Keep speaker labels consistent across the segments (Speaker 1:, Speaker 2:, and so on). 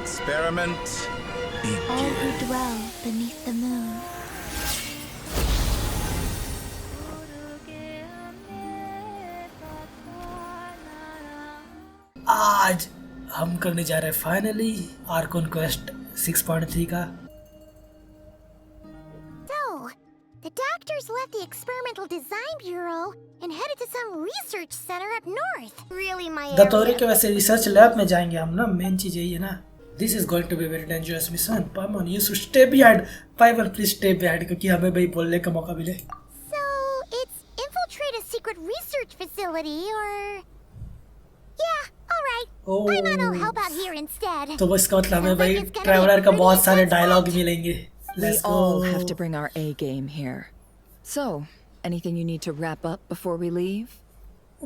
Speaker 1: experiment begins.
Speaker 2: All who dwell beneath the moon.
Speaker 3: आज हम करने जा रहे हैं फाइनली आर्कोन क्वेस्ट 6.3 का।
Speaker 2: So, the doctors left the Experimental Design Bureau and headed to some research center up north. Really, my
Speaker 3: दत्तोरे के वैसे research lab में जाएंगे हम ना, मेन चीज यही है ना। This is going to be very dangerous mission. Paimon, you should stay behind. Paimon, please stay behind क्योंकि हमें भाई बोलने का मौका मिले।
Speaker 2: So, it's infiltrate a secret research facility or... Yeah, alright. I might all help out here instead.
Speaker 3: तो इसका मतलब हमें भाई ट्रैवलर का बहुत सारे डायलॉग मिलेंगे।
Speaker 4: We all have to bring our A game here. So, anything you need to wrap up before we leave?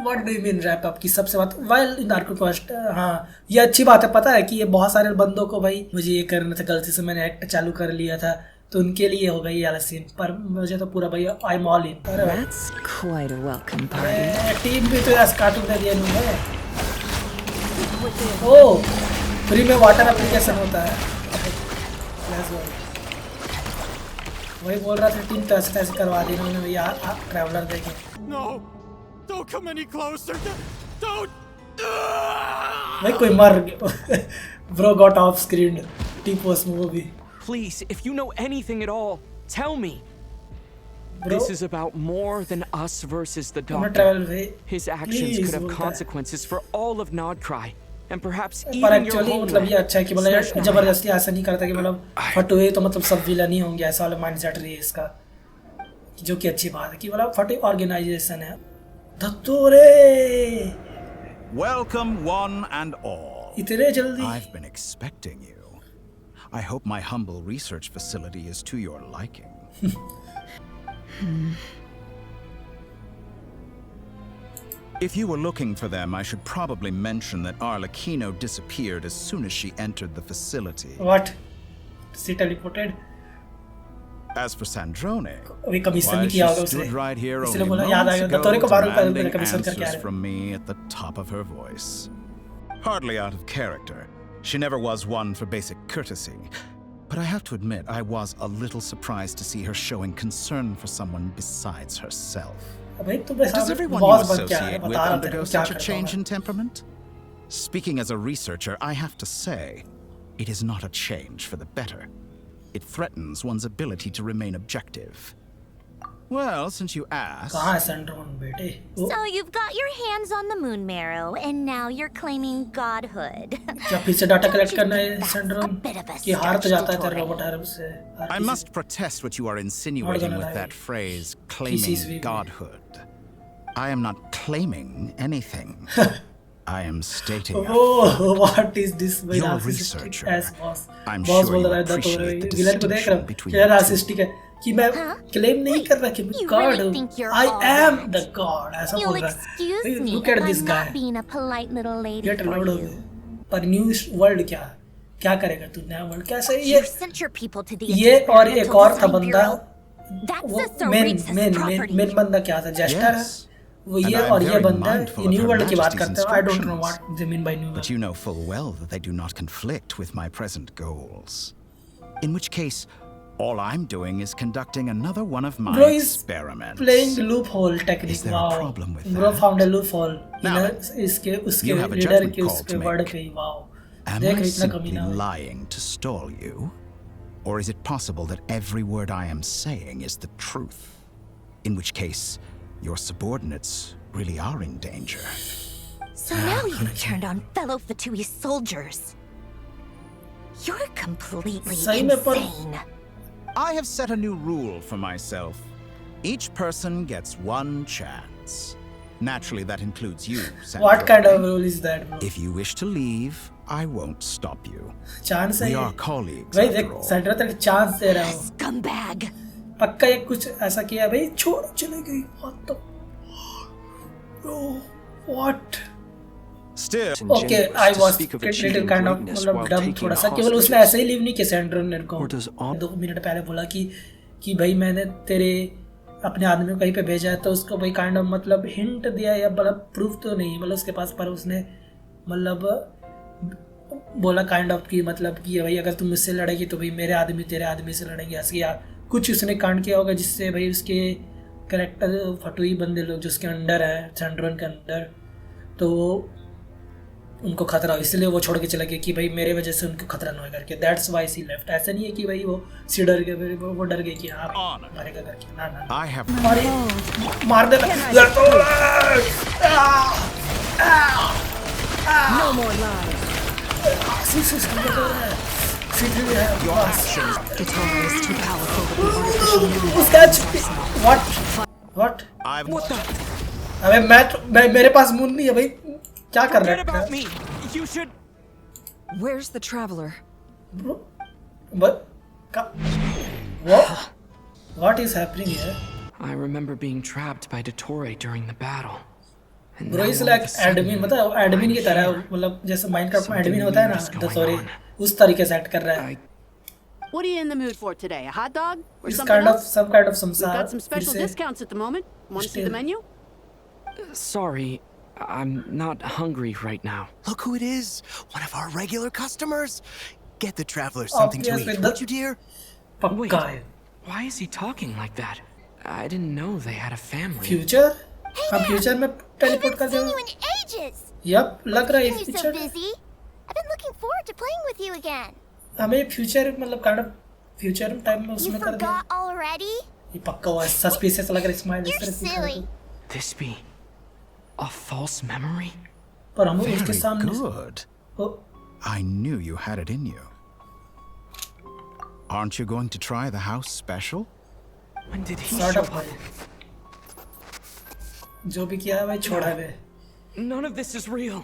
Speaker 3: What do you mean wrap up की सबसे बात while in Arco Quest? हाँ ये अच्छी बात है, पता है कि ये बहुत सारे बंदों को भाई मुझे ये करना था, गलती से मैंने एक्ट चालू कर लिया था तो उनके लिए हो गई वाला सीन, पर मुझे तो पूरा भाई I am all in.
Speaker 4: That's quite a welcome party.
Speaker 3: Team भी तो यार कार्टून दे दिया नहीं है। ओह फ्री में वाटर एप्लीकेशन होता है। वही बोल रहा था टीम तो ऐसे करवा दी उन्होंने भैया ट्रैवलर देखे।
Speaker 1: No, don't come any closer. Don't.
Speaker 3: भाई कोई मर गया। Bro got off screen. T-post movie.
Speaker 5: Please, if you know anything at all, tell me.
Speaker 3: Bro,
Speaker 5: This is about more than us versus the
Speaker 3: हमें
Speaker 5: doctor.
Speaker 3: Travel भाई
Speaker 5: His actions
Speaker 3: Please,
Speaker 5: could have
Speaker 3: बोलता है।
Speaker 5: consequences for all of Nodcry, and perhaps
Speaker 3: पर
Speaker 5: even your
Speaker 3: actually मतलब
Speaker 5: homeland.
Speaker 3: ये अच्छा है कि मतलब यार जबरदस्ती ऐसा नहीं करता कि मतलब फटुए तो मतलब सब विलन ही होंगे, ऐसा वाला माइंडसेट रही है इसका, जो कि अच्छी बात है कि मतलब फटे ऑर्गेनाइजेशन है। दत्तोरे
Speaker 1: Welcome one and all.
Speaker 3: इतने जल्दी
Speaker 1: I've been expecting you. I hope my humble research facility is to your liking. If you were looking for them, I should probably mention that Arlecchino disappeared as soon as she entered the facility.
Speaker 3: What she teleported
Speaker 1: As for Sandrone,
Speaker 3: अभी commission
Speaker 1: why,
Speaker 3: नहीं
Speaker 1: she
Speaker 3: किया होगा
Speaker 1: stood
Speaker 3: उसने,
Speaker 1: right here
Speaker 3: इसलिए
Speaker 1: only
Speaker 3: बोला याद आ
Speaker 1: moments
Speaker 3: गया
Speaker 1: ago,
Speaker 3: दत्तोरे को बार बार
Speaker 1: demanding
Speaker 3: कमीशन करके आ
Speaker 1: answers
Speaker 3: रहे।
Speaker 1: from me at the top of her voice. Hardly out of character. She never was one for basic courtesy. But I have to admit, I was a little surprised to see her showing concern for someone besides herself.
Speaker 3: भाई तुम्हें
Speaker 1: Does everyone you
Speaker 3: boss बन के आ रहे,
Speaker 1: associate with
Speaker 3: बता रहा था
Speaker 1: undergo
Speaker 3: क्या
Speaker 1: such a
Speaker 3: करता
Speaker 1: change
Speaker 3: हूँ।
Speaker 1: in temperament? Speaking as a researcher, I have to say, it is not a change for the better. It threatens one's ability to remain objective. Well, since you asked,
Speaker 3: कहाँ है सेंड्रोन बेटे?
Speaker 2: So you've got your hands on the moon marrow, and now you're claiming godhood.
Speaker 3: क्या फिर से data collect करना है
Speaker 2: That's
Speaker 3: सेंड्रोन
Speaker 2: a bit of a
Speaker 3: कि हार तो
Speaker 2: stretch,
Speaker 3: जाता है तेरे
Speaker 2: Dottore.
Speaker 3: रोबोट हर से हर
Speaker 1: I
Speaker 3: किसी-
Speaker 1: must protest what you are insinuating with that phrase, claiming
Speaker 3: weak.
Speaker 1: godhood. I am not claiming anything. I am stating a
Speaker 3: Oh, what is this? भाई
Speaker 1: You're a
Speaker 3: narcissistic
Speaker 1: researcher.
Speaker 3: as boss.
Speaker 1: I'm
Speaker 3: Boss
Speaker 1: sure
Speaker 3: बोल
Speaker 1: you
Speaker 3: रहा है दत्तोरे
Speaker 1: appreciate the
Speaker 3: villain को देख रहा
Speaker 1: distinction
Speaker 3: हूँ
Speaker 1: between
Speaker 3: क्या
Speaker 1: the two.
Speaker 3: narcissistic है कि मैं क्लेम नहीं कर रहा कि मैं
Speaker 2: You
Speaker 3: गॉड
Speaker 2: really
Speaker 3: हूँ,
Speaker 2: think you're
Speaker 3: I
Speaker 2: all
Speaker 3: am
Speaker 2: that?
Speaker 3: the god ऐसा
Speaker 2: You'll
Speaker 3: बोल रहा
Speaker 2: excuse
Speaker 3: है।
Speaker 2: me
Speaker 3: Look
Speaker 2: if
Speaker 3: at this
Speaker 2: I'm
Speaker 3: guy.
Speaker 2: not being a polite little lady
Speaker 3: Get
Speaker 2: for
Speaker 3: loud of
Speaker 2: you.
Speaker 3: it. पर new world क्या करेगा तू? नया world कैसे ये
Speaker 2: You sent your people to the
Speaker 3: ये और एक
Speaker 2: Experimental
Speaker 3: और था
Speaker 2: Design
Speaker 3: बंदा
Speaker 2: Bureau. That's
Speaker 3: वो
Speaker 2: a Cerritos property.
Speaker 3: मेन बंदा क्या था? जेस्टर है
Speaker 1: Yes.
Speaker 3: वो
Speaker 1: And
Speaker 3: ये
Speaker 1: I'm
Speaker 3: और ये
Speaker 1: very
Speaker 3: बंदा है
Speaker 1: mindful
Speaker 3: ये
Speaker 1: of
Speaker 3: न्यू
Speaker 1: Her
Speaker 3: वर्ल्ड की बात
Speaker 1: Majesty's
Speaker 3: करते हैं। I don't know
Speaker 1: instructions.
Speaker 3: what they mean by new
Speaker 1: But
Speaker 3: world.
Speaker 1: you know full well that they do not conflict with my present goals. In which case, all I'm doing is conducting another one of my
Speaker 3: Bro is
Speaker 1: experiments.
Speaker 3: playing loophole technique.
Speaker 1: Is there a
Speaker 3: Wow.
Speaker 1: problem with
Speaker 3: Bro
Speaker 1: that?
Speaker 3: found a loophole.
Speaker 1: Now,
Speaker 3: इसके उसके
Speaker 1: you have a
Speaker 3: leader
Speaker 1: judgment
Speaker 3: के
Speaker 1: call
Speaker 3: उसके
Speaker 1: to
Speaker 3: word
Speaker 1: make.
Speaker 3: पे wow.
Speaker 1: Am
Speaker 3: देख
Speaker 1: I
Speaker 3: इतना
Speaker 1: simply
Speaker 3: कमीना है।
Speaker 1: lying to stall you? Or is it possible that every word I am saying is the truth? In which case, your subordinates really are in danger.
Speaker 2: So now you've turned on fellow Fatui soldiers. You're completely
Speaker 3: सही में पर-
Speaker 2: insane.
Speaker 1: I have set a new rule for myself. Each person gets one chance. Naturally, that includes you, Sandra.
Speaker 3: What kind of rule is that, bro?
Speaker 1: If you wish to leave, I won't stop you.
Speaker 3: Chance है
Speaker 1: We
Speaker 3: ये।
Speaker 1: are colleagues,
Speaker 3: भाई
Speaker 1: after
Speaker 3: देख
Speaker 1: all.
Speaker 3: Centre तक chance दे रहा हूँ।
Speaker 2: Scumbag.
Speaker 3: पक्का ये कुछ ऐसा किया भाई छोड़ चले गई what the bro what
Speaker 5: Still,
Speaker 3: okay I was little kind of मतलब डम थोड़ा सा केवल उसने ऐसे ही लीव नहीं किया सेंड्रोन ने को 2 मिनट पहले बोला कि भाई मैंने तेरे अपने आदमी को कहीं पे भेजा है तो उसको भाई काइंड ऑफ मतलब हिंट दिया या मतलब प्रूफ तो नहीं मतलब उसके पास पर उसने मतलब बोला काइंड ऑफ कि मतलब कि भाई अगर तुम मुझसे लड़ेगी तो भाई मेरे आदमी तेरे आदमी से लड़ेंगे, ऐसे या कुछ उसने कांड किया होगा जिससे भाई उसके कैरेक्टर फटुई बंदे लोग जो उसके अंडर है चंद्रन के अंदर, तो उनको खतरा हो, इसलिए वो छोड़ के चला गया कि भाई मेरे वजह से उनको खतरा ना हो करके। That's why she left. ऐसा नहीं है कि भाई वो सी डर गए, वो डर गए कि हाँ मारेगा करके, ना ना
Speaker 1: I have
Speaker 3: अरे मार दे
Speaker 4: No more lies. Guitar is too powerful to be artificially
Speaker 3: What?
Speaker 1: I've
Speaker 3: अबे मैं मेरे पास मून नहीं है भाई, क्या कर
Speaker 5: Forget
Speaker 3: रहा
Speaker 5: about
Speaker 3: है?
Speaker 5: me. You should.
Speaker 4: Where's the traveler?
Speaker 3: What is happening here?
Speaker 5: I remember being trapped by Dottore during the battle. And
Speaker 3: Bro
Speaker 5: now
Speaker 3: is
Speaker 5: all
Speaker 3: like
Speaker 5: of a sudden,
Speaker 3: admin, मतलब admin की तरह, मतलब जैसे Minecraft में admin होता है ना, दतोरे उस तरीके से एक्ट कर रहा है।
Speaker 6: What are you in the mood for today? A hot dog or
Speaker 3: It's
Speaker 6: something
Speaker 3: kind of
Speaker 6: else?
Speaker 3: some kind of
Speaker 6: We've
Speaker 3: samsar,
Speaker 6: got some special
Speaker 3: फिर से
Speaker 6: discounts at the moment. Want to see the
Speaker 3: Still.
Speaker 6: menu?
Speaker 5: Sorry, I'm not hungry right now.
Speaker 7: Look who it is! One of our regular customers! Get the traveler something to
Speaker 3: Obviously,
Speaker 7: eat, would you, dear?
Speaker 3: पक्का है।
Speaker 5: Why is he talking like that? I didn't know they had a family.
Speaker 3: Future? हम future में
Speaker 2: I
Speaker 3: teleport
Speaker 2: haven't
Speaker 3: कर
Speaker 2: seen you
Speaker 3: देंगे।
Speaker 2: in ages.
Speaker 3: Yup, लग रहा है
Speaker 2: You're so
Speaker 3: future.
Speaker 2: busy. I've been looking forward to playing with you again.
Speaker 3: हमें future मतलब kind of future time में
Speaker 2: You
Speaker 3: उसमें कर दिया।
Speaker 2: forgot already?
Speaker 3: ये पक्का हुआ है, सस्पिशियस लग रहा है, स्माइल इस
Speaker 2: You're
Speaker 3: तरह से कर
Speaker 2: silly.
Speaker 3: दो।
Speaker 5: This be a false memory?
Speaker 3: पर हम उसके
Speaker 1: very
Speaker 3: सामने
Speaker 1: good.
Speaker 3: O,
Speaker 1: I knew you had it in you. Aren't you going to try the house special?
Speaker 5: When did he
Speaker 3: sort
Speaker 5: show
Speaker 3: of
Speaker 5: up?
Speaker 3: भाई। जो भी किया है भाई छोड़ा है।
Speaker 5: None of this is real.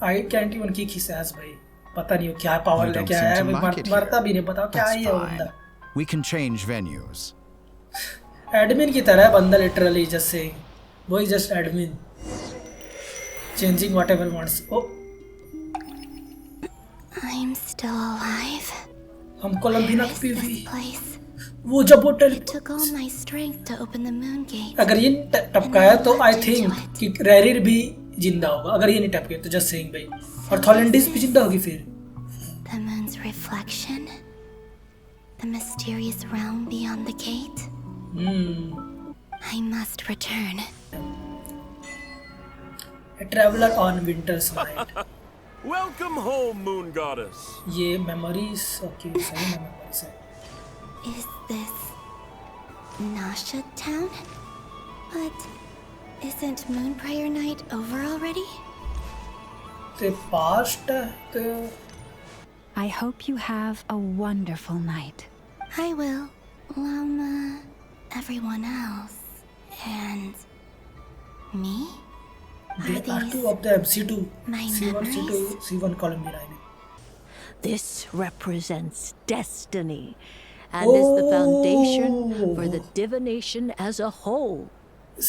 Speaker 3: I can't even kick his ass भाई, पता नहीं वो क्या पावर
Speaker 1: You don't
Speaker 3: लेके आया है,
Speaker 1: seem to like it
Speaker 3: मरता
Speaker 1: here.
Speaker 3: भी नहीं, बताओ क्या
Speaker 1: That's
Speaker 3: है ये वो
Speaker 1: fine.
Speaker 3: बंदा।
Speaker 1: We can change venues.
Speaker 3: Admin की तरह है बंदा, लिटरली जस्ट सेइंग वो is just admin changing whatever wants. Oh
Speaker 2: I'm still alive.
Speaker 3: हम कोलंबिना
Speaker 2: Where is
Speaker 3: की
Speaker 2: this
Speaker 3: पीवी,
Speaker 2: place?
Speaker 3: वो जब वो
Speaker 2: It took all my strength to open the moon gate.
Speaker 3: अगर ये टपकाया तो आई थिंक कि रेरिर भी जिंदा होगा, अगर ये नहीं टपके तो जस्ट सेइंग भाई, और थॉलेंडिस भी जिंदा होगी फिर।
Speaker 2: The moon's reflection? The mysterious realm beyond the gate? I must return.
Speaker 3: A traveler on winter's night.
Speaker 8: Welcome home, Moon Goddess.
Speaker 3: ये मेमोरीज, ओके सही मेमोरीज है।
Speaker 2: Is this Nasha Town? But isn't Moon Prayer Night over already?
Speaker 3: ते past तो
Speaker 9: I hope you have a wonderful night.
Speaker 2: I will. Everyone else. And me?
Speaker 3: There are
Speaker 2: these
Speaker 3: two of them, C2,
Speaker 2: my
Speaker 3: C1, C2,
Speaker 2: memories?
Speaker 3: C1 Columbia, I mean.
Speaker 10: This represents destiny and is the foundation for the divination as a whole.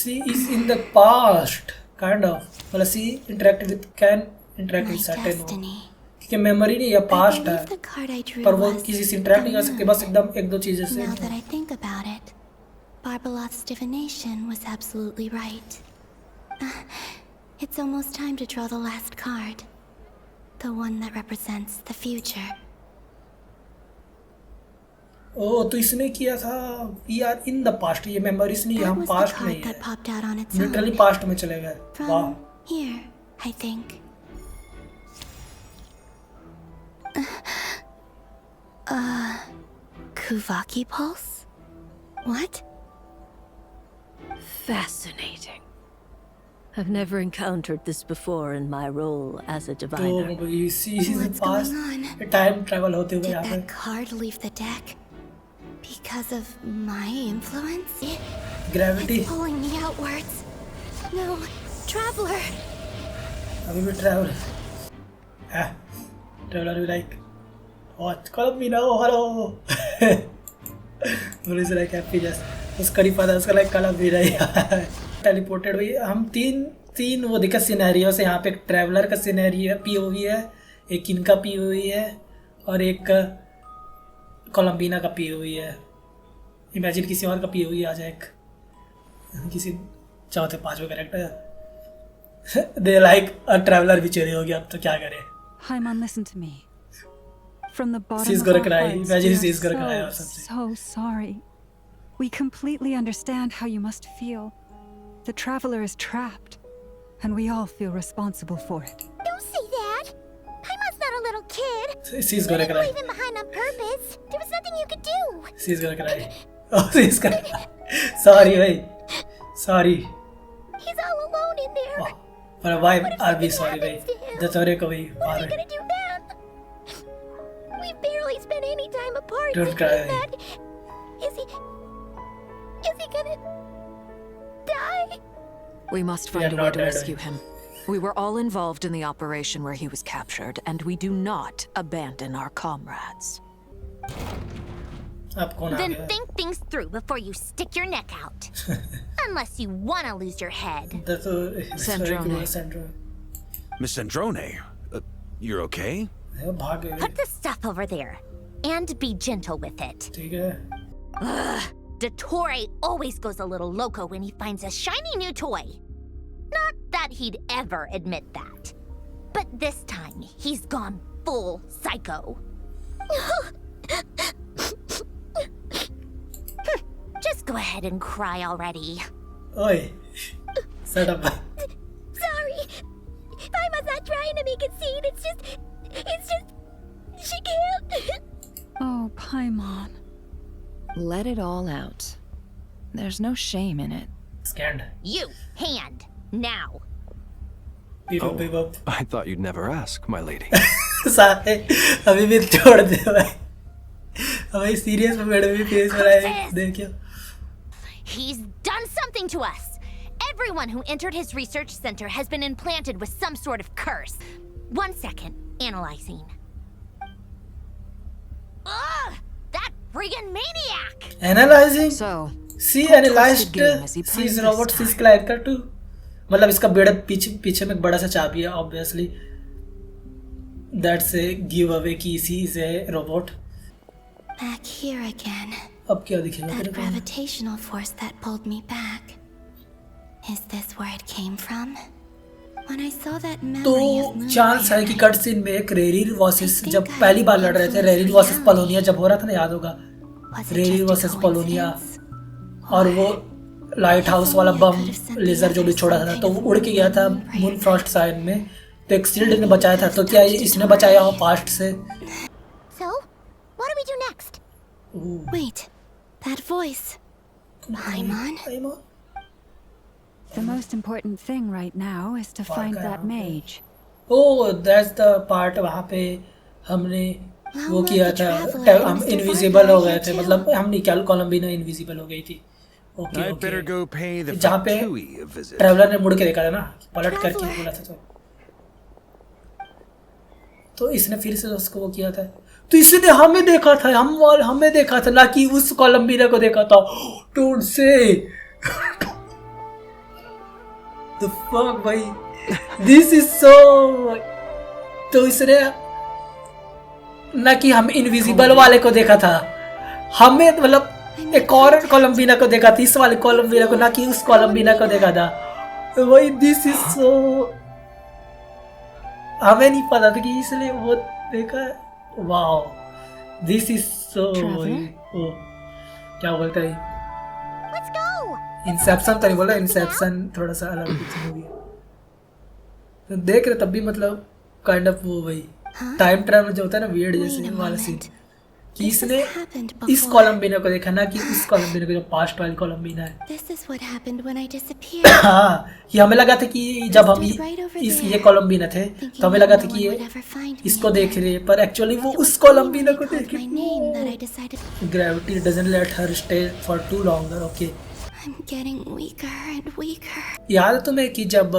Speaker 3: She is in the past, kind of. मतलब she interacted with, can interact
Speaker 2: My
Speaker 3: with certain
Speaker 2: destiny.
Speaker 3: क्योंकि memory नहीं है,
Speaker 2: I
Speaker 3: past
Speaker 2: believe
Speaker 3: है,
Speaker 2: the card I drew
Speaker 3: पर वो
Speaker 2: was
Speaker 3: किसी से interact नहीं कर
Speaker 2: the
Speaker 3: सकते,
Speaker 2: moon.
Speaker 3: बस एकदम एक दो चीजें से।
Speaker 2: Now that I think about it, Barbaloth's divination was absolutely right. It's almost time to draw the last card. The one that represents the future.
Speaker 3: ओ तो इसने किया था, we are in the past, ये मेमोरीज नहीं है,
Speaker 2: That
Speaker 3: हम
Speaker 2: was the
Speaker 3: past में
Speaker 2: card
Speaker 3: he
Speaker 2: that
Speaker 3: है,
Speaker 2: popped out on its
Speaker 3: literally
Speaker 2: own.
Speaker 3: Past में चले गए। वाह,
Speaker 2: From here, I think. Kuvaki Pulse? What?
Speaker 10: Fascinating. I've never encountered this before in my role as a
Speaker 3: तो
Speaker 10: diviner.
Speaker 3: भाई सी is
Speaker 2: What's
Speaker 3: past,
Speaker 2: going on?
Speaker 3: Time travel होते हुए
Speaker 2: Did
Speaker 3: यहाँ
Speaker 2: that
Speaker 3: पे
Speaker 2: card leave the deck? Because of my influence?
Speaker 3: Gravity,
Speaker 2: It's pulling me outwards. No, Traveler!
Speaker 3: अभी भी travel है, ट्रैवलर भी लाइक व्हाट कोलंबिया, हेलो बोले से लाइक हैप्पी जस्ट उसका नहीं पता, उसका लाइक कोलंबिया यार टेलीपोर्टेड भाई। हम तीन वो दिक्कत सिनेरियो से, यहाँ पे एक ट्रैवलर का सिनेरियो है, पीओवी है, एक इनका पीओवी है, और एक कोलंबिया का पीओवी है। इमेजिन किसी और का पीओवी आ जाए, किसी चौथे पांचवें कैरेक्टर दे लाइक ट्रैवलर भी चोरी हो गया, अब तो क्या करें।
Speaker 9: Paimon, listen to me. From the bottom
Speaker 3: She's
Speaker 9: of
Speaker 3: gonna
Speaker 9: our
Speaker 3: cry.
Speaker 9: hearts,
Speaker 3: Imagine
Speaker 9: we
Speaker 3: she's
Speaker 9: are
Speaker 3: gonna cry or something.
Speaker 9: so sorry. We completely understand how you must feel. The traveler is trapped, and we all feel responsible for it.
Speaker 2: Don't say that. Paimon's not a little kid.
Speaker 3: She's gonna cry.
Speaker 2: Leave him behind on purpose. There was nothing you could do.
Speaker 3: She's gonna cry. Oh, she's gonna cry. Sorry, bhai. Sorry.
Speaker 2: He's all alone in there.
Speaker 3: Oh, but why
Speaker 2: What if
Speaker 3: are we
Speaker 2: something
Speaker 3: sorry, bhai?
Speaker 2: happens to him?
Speaker 3: Dottore ko bhai
Speaker 2: What are
Speaker 3: मार
Speaker 2: we gonna do then? We've barely spent any time apart.
Speaker 3: Don't
Speaker 2: since
Speaker 3: cry.
Speaker 2: we met. Is he gonna die?
Speaker 11: We must
Speaker 3: We
Speaker 11: find
Speaker 3: are
Speaker 11: a way
Speaker 3: not
Speaker 11: to
Speaker 3: ready.
Speaker 11: rescue him. We were all involved in the operation where he was captured, and we do not abandon our comrades.
Speaker 3: अब कौन आ
Speaker 2: Then
Speaker 3: गया?
Speaker 2: think things through before you stick your neck out. Unless you want to lose your head.
Speaker 3: Sandrone.
Speaker 12: Miss Sandrone, you're okay?
Speaker 3: भाग गए.
Speaker 2: Put the stuff over there. And be gentle with it.
Speaker 3: ठीक है.
Speaker 2: Ugh. Dottore always goes a little loco when he finds a shiny new toy. Not that he'd ever admit that. But this time, he's gone full psycho. Just go ahead and cry already.
Speaker 3: Oi. Shut up.
Speaker 2: Sorry. Paimon's not trying to make it scene. It's just, she can't.
Speaker 9: Oh, Paimon.
Speaker 4: Let it all out. There's no shame in it.
Speaker 3: Scanned.
Speaker 2: You, hand, now.
Speaker 3: Beep up, beep up.
Speaker 5: I thought you'd never ask, my lady.
Speaker 3: सारे अभी भी छोड़ दे भाई. भाई serious में madam भी face बनाए देखियो.
Speaker 2: He's done something to us. Everyone who entered his research center has been implanted with some sort of curse. 1 second, analyzing. Ugh! That friggin' maniac!
Speaker 3: Analyzing.
Speaker 11: So,
Speaker 3: She
Speaker 11: how
Speaker 3: analyzed.
Speaker 11: trusted game is he playing
Speaker 3: She's
Speaker 11: this
Speaker 3: robot.
Speaker 11: time?
Speaker 3: She's character too. मतलब इसका बेड़ा पीछे में एक बड़ा सा चाबी है obviously. That's a giveaway कि she is a robot.
Speaker 2: Back here again.
Speaker 3: अब क्या दिखेगा
Speaker 2: That
Speaker 3: तेरे को?
Speaker 2: gravitational force that pulled me back. Is this where it came from? When I saw that memory
Speaker 3: तो
Speaker 2: of
Speaker 3: चांस है कि cut scene में एक रेरिर वर्सेस जब पहली बार लड़ रहे थे रेरिर वर्सेस पोलोनिया जब हो रहा था ना याद होगा रेरिर वर्सेस पोलोनिया और वो लाइट हाउस वाला बम लेजर जो भी छोड़ा था तो वो उड़ के गया था मून फ्रॉस्ट साइड में तो एक शील्ड ने बचाया था तो क्या इसने बचाया हो पास्ट से
Speaker 2: So, what do we do next? Wait, that voice. Paimon?
Speaker 9: The most important thing right now is to find that mage.
Speaker 3: Oh that's the part वहाँ पे हमने वो किया था हम इनविजिबल हो गए थे मतलब हम नहीं क्या कोलंबिना इनविजिबल हो गई थी okay
Speaker 12: I'd better go pay the
Speaker 3: जहाँ पे
Speaker 12: Fatui a visit.
Speaker 3: ट्रैवलर ने मुड़ के देखा था ना पलट करके बोला था तो इसने फिर से उसको वो किया था तो इसने हमें देखा था हमें देखा था ना कि उस कोलंबिना को देखा था डोंट से द फक भाई दिस इज सो तो इसने ना कि हम इनविजिबल वाले को देखा था हमें मतलब एक और कोलंबिना को देखा था इस वाले कोलंबिना को ना कि उस कोलंबिना को देखा था भाई दिस इज सो हमें नहीं पता था कि इसलिए वो देखा वाओ दिस इज सो क्या बोलता है
Speaker 2: Let's go!
Speaker 3: इंसेप्शन तो नहीं बोला इंसेप्शन थोड़ा सा अलग मूवी है तो देख रहे तब भी मतलब काइंड ऑफ वो वही टाइम ट्रैवल जो होता है ना वियर्ड जैसे वाला सीन कि इसने इस कोलंबिना को देखा ना कि उस कोलंबिना को जो पास्ट वाली कोलंबिना है
Speaker 2: This is what happened when I disappeared.
Speaker 3: हाँ ये हमें लगा था कि जब हम इस ये कोलंबिना थे तो हमें लगा था कि ये इसको देख रहे हैं पर एक्चुअली वो उस कोलंबिना को देख रहे gravity doesn't let her stay for too longer okay
Speaker 2: I'm getting weaker and weaker.
Speaker 3: याद है तुम्हें कि जब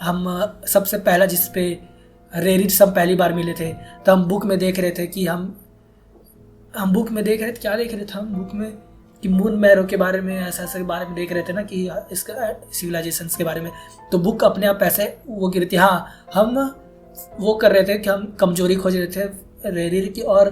Speaker 3: हम सबसे पहला जिस पे रेरिट सब पहली बार मिले थे तो हम बुक में देख रहे थे कि हम बुक में देख रहे थे क्या देख रहे थे हम बुक में कि मून मैरो के बारे में ऐसा ऐसा के बारे में देख रहे थे ना कि इसका सिविलाइजेशंस के बारे में तो बुक अपने आप ऐसे वो गिरी थी हाँ हम वो कर रहे थे कि हम कमजोरी खोज रहे थे रेरिर की और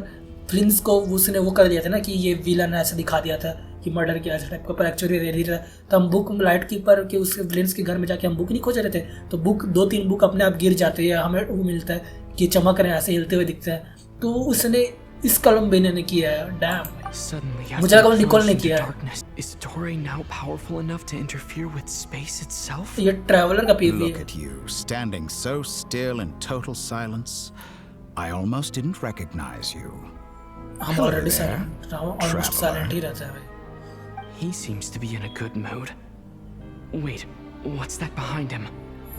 Speaker 3: फ्लिंस को उसने वो कर दिया था ना कि ये विलन ऐसा दिखा दिया था कि मर्डर किया ऐसा टाइप का पर एक्चुअली रेरिर है तो हम बुक लाइट कीपर के उसके फ्लिंस के घर में जाके हम बुक नहीं खोज रहे थे तो बुक 2-3 बुक अपने आप गिर जाते हैं हमें वो मिलता है कि चमक रहे हैं ऐसे हिलते हुए दिखते हैं, तो उसने इस कोलंबिया ने किया है। डैम, मुझे लगा वो निकोल ने किया है।
Speaker 5: Is Dottore now powerful enough to interfere with space itself?
Speaker 3: ये ट्रैवलर का पीवी
Speaker 1: Look
Speaker 3: है।
Speaker 1: at you, standing so still in total silence. I almost didn't recognize you.
Speaker 3: हम
Speaker 1: Hello
Speaker 3: already
Speaker 1: there,
Speaker 3: silent, almost silent ही रहता है भाई।
Speaker 5: He seems to be in a good mood. Wait, what's that behind him?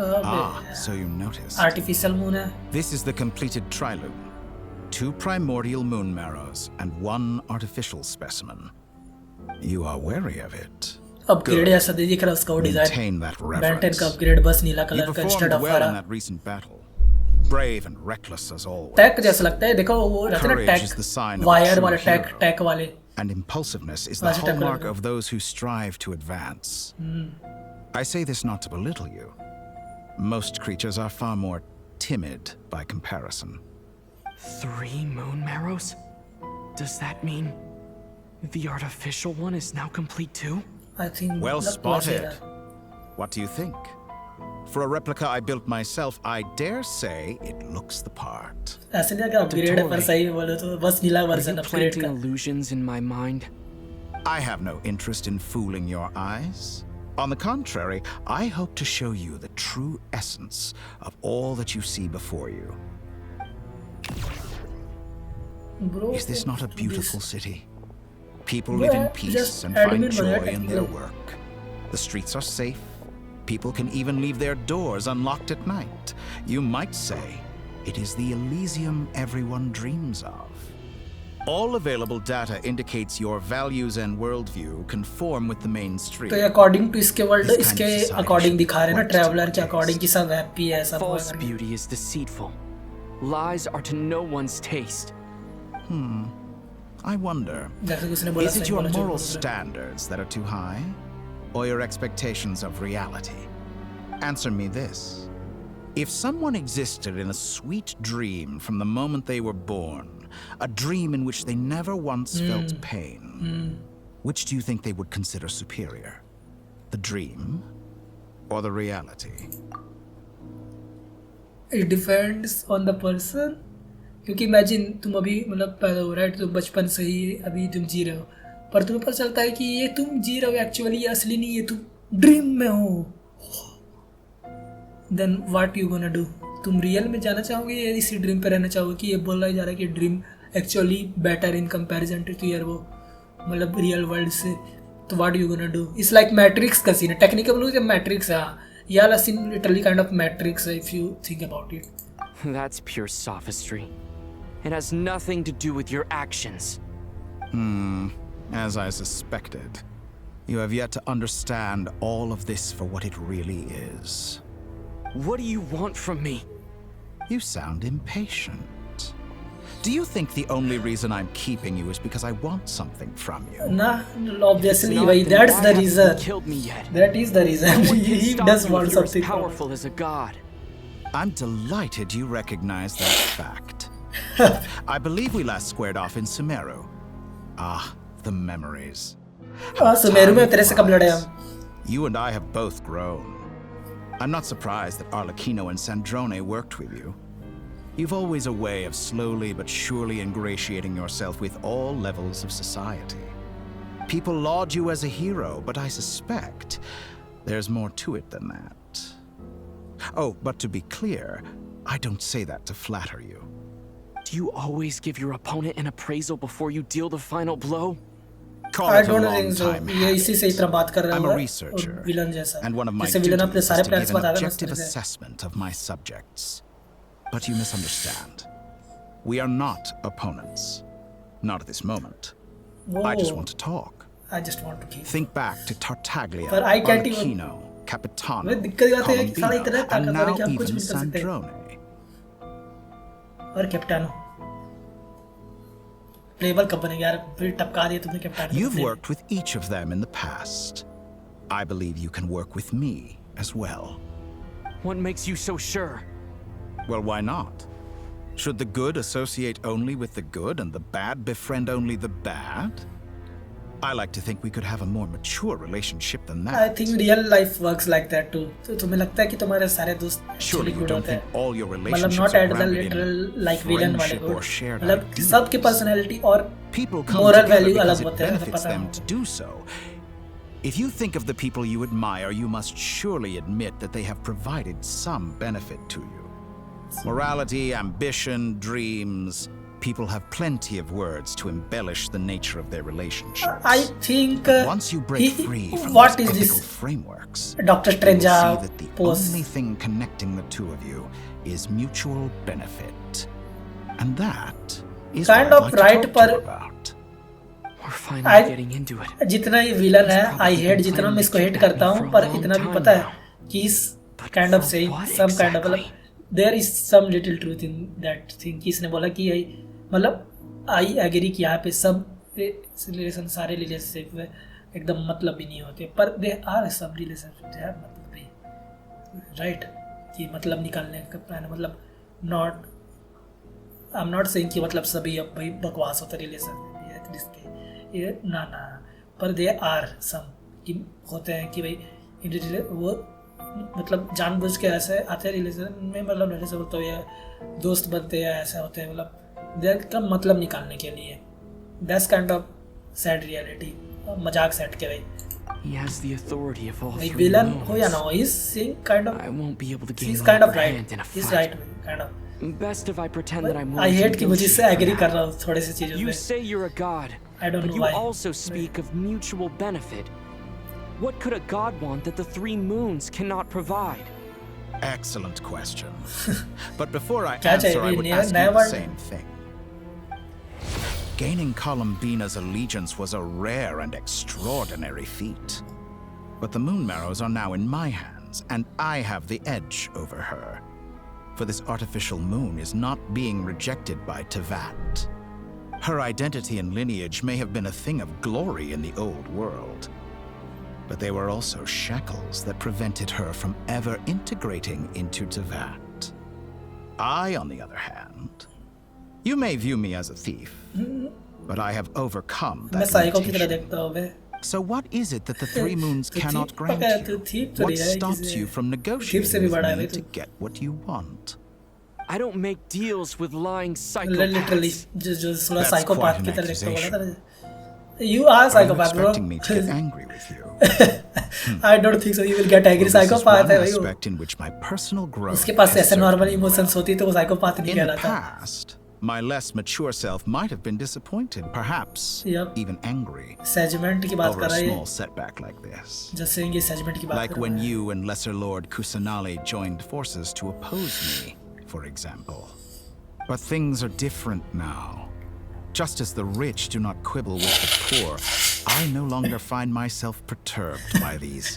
Speaker 1: Ah, so you noticed.
Speaker 3: Artificial moon है।
Speaker 1: This is the completed triloom. 2 primordial moon marrows and 1 artificial specimen. You are wary of it.
Speaker 3: Upgrade ऐसा दिख रहा है उसका वो design.
Speaker 1: Maintain that
Speaker 3: बेंटन
Speaker 1: reverence.
Speaker 3: का upgrade बस नीला
Speaker 1: You
Speaker 3: कलर का इंस्टेड
Speaker 1: performed
Speaker 3: ऑफ
Speaker 1: well
Speaker 3: हरा।
Speaker 1: in that recent battle. Brave and reckless as always.
Speaker 3: टैक जैसा लगता है, देखो वो रहते हैं ना
Speaker 1: Courage is the sign
Speaker 3: टैक,
Speaker 1: of a
Speaker 3: वायर
Speaker 1: true
Speaker 3: वाले टैक,
Speaker 1: hero.
Speaker 3: टैक वाले।
Speaker 1: And impulsiveness is the
Speaker 3: Why is it
Speaker 1: hallmark
Speaker 3: a-
Speaker 1: of those who strive to advance. I say this not to belittle you. Most creatures are far more timid by comparison.
Speaker 5: 3 moon marrows? Does that mean the artificial one is now complete too?
Speaker 3: I think
Speaker 1: Well
Speaker 3: मतलब
Speaker 1: spotted.
Speaker 3: वैसे है।
Speaker 1: What do you think? For a replica I built myself, I dare say it looks the part.
Speaker 3: ऐसे नहीं अगर upgrade है पर सही में बोले तो बस नीला
Speaker 5: Are
Speaker 3: version
Speaker 5: you
Speaker 3: upgrade
Speaker 5: planting
Speaker 3: का।
Speaker 5: illusions in my mind?
Speaker 1: I have no interest in fooling your eyes. On the contrary, I hope to show you the true essence of all that you see before you.
Speaker 3: Bro,
Speaker 1: Is this not a beautiful city? People
Speaker 3: Bro,
Speaker 1: live in peace
Speaker 3: just
Speaker 1: and find
Speaker 3: admin
Speaker 1: joy
Speaker 3: बनाया
Speaker 1: in their
Speaker 3: technically.
Speaker 1: work. The streets are safe. People can even leave their doors unlocked at night. You might say it is the Elysium everyone dreams of. All available data indicates your values and worldview conform with the mainstream.
Speaker 3: तो ये according to इसके world,
Speaker 1: This kind
Speaker 3: इसके
Speaker 1: of society
Speaker 3: according
Speaker 1: should
Speaker 3: दिखा रहे हैं ना
Speaker 1: want to
Speaker 3: traveller के
Speaker 1: taste.
Speaker 3: According कि सब हैप्पी है सब
Speaker 5: False
Speaker 3: वगैरह।
Speaker 5: beauty is deceitful. Lies are to no one's taste.
Speaker 1: I wonder,
Speaker 3: जैसे कि उसने बोला
Speaker 1: is it
Speaker 3: सही
Speaker 1: your
Speaker 3: बोला, झूठ
Speaker 1: moral
Speaker 3: बोल रहा है।
Speaker 1: standards that are too high? Or your expectations of reality? Answer me this. If someone existed in a sweet dream from the moment they were born, a dream in which they never once felt pain, which do you think they would consider superior? The dream or the reality?
Speaker 3: It depends on the person. क्योंकि imagine तुम अभी मतलब पैदा हो रहा है तो बचपन से ही अभी तुम जी रहे हो, पर तुम्हें पता चलता है कि ये तुम जी रहे हो एक्चुअली ये असली नहीं, ये तुम ड्रीम में हो। Then what you gonna do? तुम रियल में जाना चाहोगे या इसी ड्रीम पे रहना चाहोगे? कि ये बोला ही जा रहा है कि dream actually better in comparison to your वो मतलब रियल वर्ल्ड से, तो what you gonna do? It's like Matrix का सीन है, टेक्निकल बोलो जब मैट्रिक्स है यार, scene literally kind of Matrix है if you think about it.
Speaker 5: That's pure sophistry. It has nothing to do with your actions.
Speaker 1: As I suspected. You have yet to understand all of this for what it really is.
Speaker 5: What do you want from me?
Speaker 1: You sound impatient. Do you think the only reason I'm keeping you is because I want something from you?
Speaker 3: Nah, obviously,
Speaker 5: Not
Speaker 3: why?
Speaker 5: that
Speaker 3: That's
Speaker 5: why
Speaker 3: the
Speaker 5: haven't you
Speaker 3: reason.
Speaker 5: killed me yet?
Speaker 3: That is the reason.
Speaker 5: No one can
Speaker 3: He
Speaker 5: stop
Speaker 3: does
Speaker 5: you
Speaker 3: want
Speaker 5: if you're as
Speaker 3: something. from
Speaker 5: powerful as a god.
Speaker 1: I'm delighted you recognize that fact. I believe we last squared off in Sumeru. Ah, the memories. How
Speaker 3: Sumeru में
Speaker 1: time
Speaker 3: तेरे से कब लड़े
Speaker 1: flies.
Speaker 3: हम?
Speaker 1: You and I have both grown. I'm not surprised that Arlecchino and Sandrone worked with you. You've always a way of slowly but surely ingratiating yourself with all levels of society. People laud you as a hero, but I suspect there's more to it than that. Oh, but to be clear, I don't say that to flatter you.
Speaker 5: Do you always give your opponent an appraisal before you deal the final blow?
Speaker 1: Call
Speaker 3: I
Speaker 1: it a
Speaker 3: don't
Speaker 1: long
Speaker 3: think so.
Speaker 1: time
Speaker 3: ये इसी से इतना बात कर रहा
Speaker 1: I'm
Speaker 3: है
Speaker 1: a researcher,
Speaker 3: villain जैसा।
Speaker 1: and one of my
Speaker 3: जैसे विलन अपने
Speaker 1: duties
Speaker 3: सारे
Speaker 1: is to
Speaker 3: plans
Speaker 1: give an
Speaker 3: बता रहा है
Speaker 1: objective
Speaker 3: मस्त से।
Speaker 1: assessment of my subjects. But you misunderstand. We are not opponents. Not at this moment. I just want to talk.
Speaker 3: I just want to keep.
Speaker 1: Think back to Tartaglia,
Speaker 3: But I can't even-
Speaker 1: Arlecchino, Capitano,
Speaker 3: मैं दिक्कत बात है कि साला इतना
Speaker 1: Colombino, and
Speaker 3: ताकतवर है
Speaker 1: now
Speaker 3: कि हम कुछ
Speaker 1: even
Speaker 3: भी कर सकते हैं।
Speaker 1: Sandrone.
Speaker 3: और कैप्टनो प्लेबल कब बनेगा यार? फिर टपका दिया तुमने captain.
Speaker 1: You've worked with each of them in the past. I believe you can work with me as well.
Speaker 5: What makes you so sure?
Speaker 1: Well, why not? Should the good associate only with the good and the bad befriend only the bad? I like to think we could have a more mature relationship than that.
Speaker 3: I think real life works like that too. तो तुम्हें लगता है कि तुम्हारे सारे दोस्त
Speaker 1: Surely you
Speaker 3: good
Speaker 1: don't
Speaker 3: होते हैं?
Speaker 1: think all your
Speaker 3: मतलब
Speaker 1: relationships
Speaker 3: not
Speaker 1: are
Speaker 3: at the
Speaker 1: grounded
Speaker 3: literal
Speaker 1: in
Speaker 3: like villain वाले
Speaker 1: friendship
Speaker 3: good.
Speaker 1: or shared
Speaker 3: मतलब
Speaker 1: ideals.
Speaker 3: सबकी personality और
Speaker 1: People come
Speaker 3: moral
Speaker 1: together
Speaker 3: value
Speaker 1: because
Speaker 3: अलग
Speaker 1: it
Speaker 3: होते हैं,
Speaker 1: benefits
Speaker 3: पता
Speaker 1: them
Speaker 3: है
Speaker 1: to do so. If you think of the people you admire, you must surely admit that they have provided some benefit to you. Morality, ambition, dreams. People have plenty of words to embellish the nature of their relationships.
Speaker 3: I think
Speaker 1: But once you break free from
Speaker 3: what
Speaker 1: these
Speaker 3: is this
Speaker 1: ethical frameworks,
Speaker 3: Doctor
Speaker 1: you will
Speaker 3: Strange
Speaker 1: see that the
Speaker 3: post?
Speaker 1: only thing connecting the two of you is mutual benefit. And that is
Speaker 3: Kind
Speaker 1: what
Speaker 3: of
Speaker 1: I'd like
Speaker 3: right
Speaker 1: to talk
Speaker 3: पर
Speaker 1: to you about.
Speaker 5: We're finally
Speaker 3: I
Speaker 5: getting into it.
Speaker 3: जितना ये villain है I hate जितना मैं इसको hate करता हूँ पर इतना भी पता है कि इस kind of saying some kind of मतलब there is some little truth in that thing कि इसने बोला कि मतलब I agree कि यहाँ पे सब रिलेशन सारे रिलेशनशिप में एकदम मतलब भी नहीं होते पर there are some relationships जो है मतलब भी right कि मतलब निकालने का प्लान मतलब not I'm not saying कि मतलब सभी अब भाई बकवास होता रिलेशन है जिसके ये ना पर दे आर सम कि होते हैं कि भाई वो मतलब जानबूझ के ऐसे आते हैं रिलेशन में मतलब रिलेशन होते हैं दोस्त बनते हैं ऐसे होते हैं मतलब देर का मतलब निकालने के लिए that's kind of sad reality मजाक सेट के भाई
Speaker 5: He has the authority of all
Speaker 3: like
Speaker 5: three
Speaker 3: villain
Speaker 5: moons.
Speaker 3: हो या ना हो he's seeing kind of
Speaker 5: I won't be able to gain
Speaker 3: he's
Speaker 5: the
Speaker 3: kind of
Speaker 5: upper
Speaker 3: right
Speaker 5: hand in a
Speaker 3: he's
Speaker 5: fight.
Speaker 3: right kind of
Speaker 5: Best if I pretend that I'm
Speaker 3: I
Speaker 5: willing to
Speaker 3: hate कि मुझे इससे
Speaker 5: negotiate
Speaker 3: agree
Speaker 5: for
Speaker 3: कर
Speaker 5: now.
Speaker 3: रहा हूँ थोड़े से चीजों
Speaker 5: You
Speaker 3: पे
Speaker 5: say you're a god,
Speaker 3: I don't
Speaker 5: but
Speaker 3: know
Speaker 5: you
Speaker 3: why.
Speaker 5: also speak of mutual benefit. What could a god want that the three moons cannot provide?
Speaker 1: Excellent question. But before I
Speaker 3: क्या
Speaker 1: answer, I
Speaker 3: चाहिए
Speaker 1: would
Speaker 3: नया
Speaker 1: ask
Speaker 3: नया
Speaker 1: you the
Speaker 3: word
Speaker 1: same thing. Gaining Columbina's allegiance was a rare and extraordinary feat. But the Moon Marrows are now in my hands, and I have the edge over her. For this artificial moon is not being rejected by Tevat. Her identity and lineage may have been a thing of glory in the old world, but they were also shackles that prevented her from ever integrating into Tevat. I, on the other hand, you may view me as a thief, but I have overcome
Speaker 3: मैं
Speaker 1: that
Speaker 3: psycho की तरह
Speaker 1: limitation.
Speaker 3: देखता हूँ मैं
Speaker 1: So what is it that the three moons
Speaker 3: तो
Speaker 1: cannot
Speaker 3: thief-
Speaker 1: grant
Speaker 3: okay,
Speaker 1: you?
Speaker 3: तो thief तो
Speaker 1: What
Speaker 3: नहीं है,
Speaker 1: stops
Speaker 3: किसी-
Speaker 1: you from
Speaker 3: thief से
Speaker 1: negotiating
Speaker 3: भी
Speaker 1: with
Speaker 3: बड़ा है
Speaker 1: me
Speaker 3: भाई
Speaker 1: to
Speaker 3: तू।
Speaker 1: get what you want?
Speaker 5: I don't make deals with lying
Speaker 3: Literally
Speaker 5: psychopaths.
Speaker 3: जो थोड़ा
Speaker 1: That's
Speaker 3: साइकोपैथ
Speaker 1: quite
Speaker 3: की
Speaker 1: an
Speaker 3: तरह देखता हूँ
Speaker 1: accusation.
Speaker 3: You are
Speaker 1: Are you
Speaker 3: psychopath bro
Speaker 1: expecting me to get angry with you?
Speaker 3: I don't think so you will get angry
Speaker 1: Well, this is
Speaker 3: psychopath
Speaker 1: one
Speaker 3: है भाई वो
Speaker 1: aspect in which my personal growth
Speaker 3: उसके पास
Speaker 1: has
Speaker 3: ऐसे
Speaker 1: served
Speaker 3: normal
Speaker 1: me
Speaker 3: emotions होती तो वो psychopath नहीं
Speaker 1: In the
Speaker 3: कहलाता
Speaker 1: past, my less mature self might have been disappointed, perhaps
Speaker 3: Yep.
Speaker 1: even angry,
Speaker 3: segment की बात
Speaker 1: over
Speaker 3: कर
Speaker 1: a
Speaker 3: रहा है
Speaker 1: small setback like this.
Speaker 3: जैसे ये सेजमेंट की बात
Speaker 1: Like
Speaker 3: कर
Speaker 1: when
Speaker 3: रहा है
Speaker 1: you and Lesser Lord Kusanali joined forces to oppose me, for example. But things are different now. Just as the rich do not quibble with the poor, I no longer find myself perturbed by these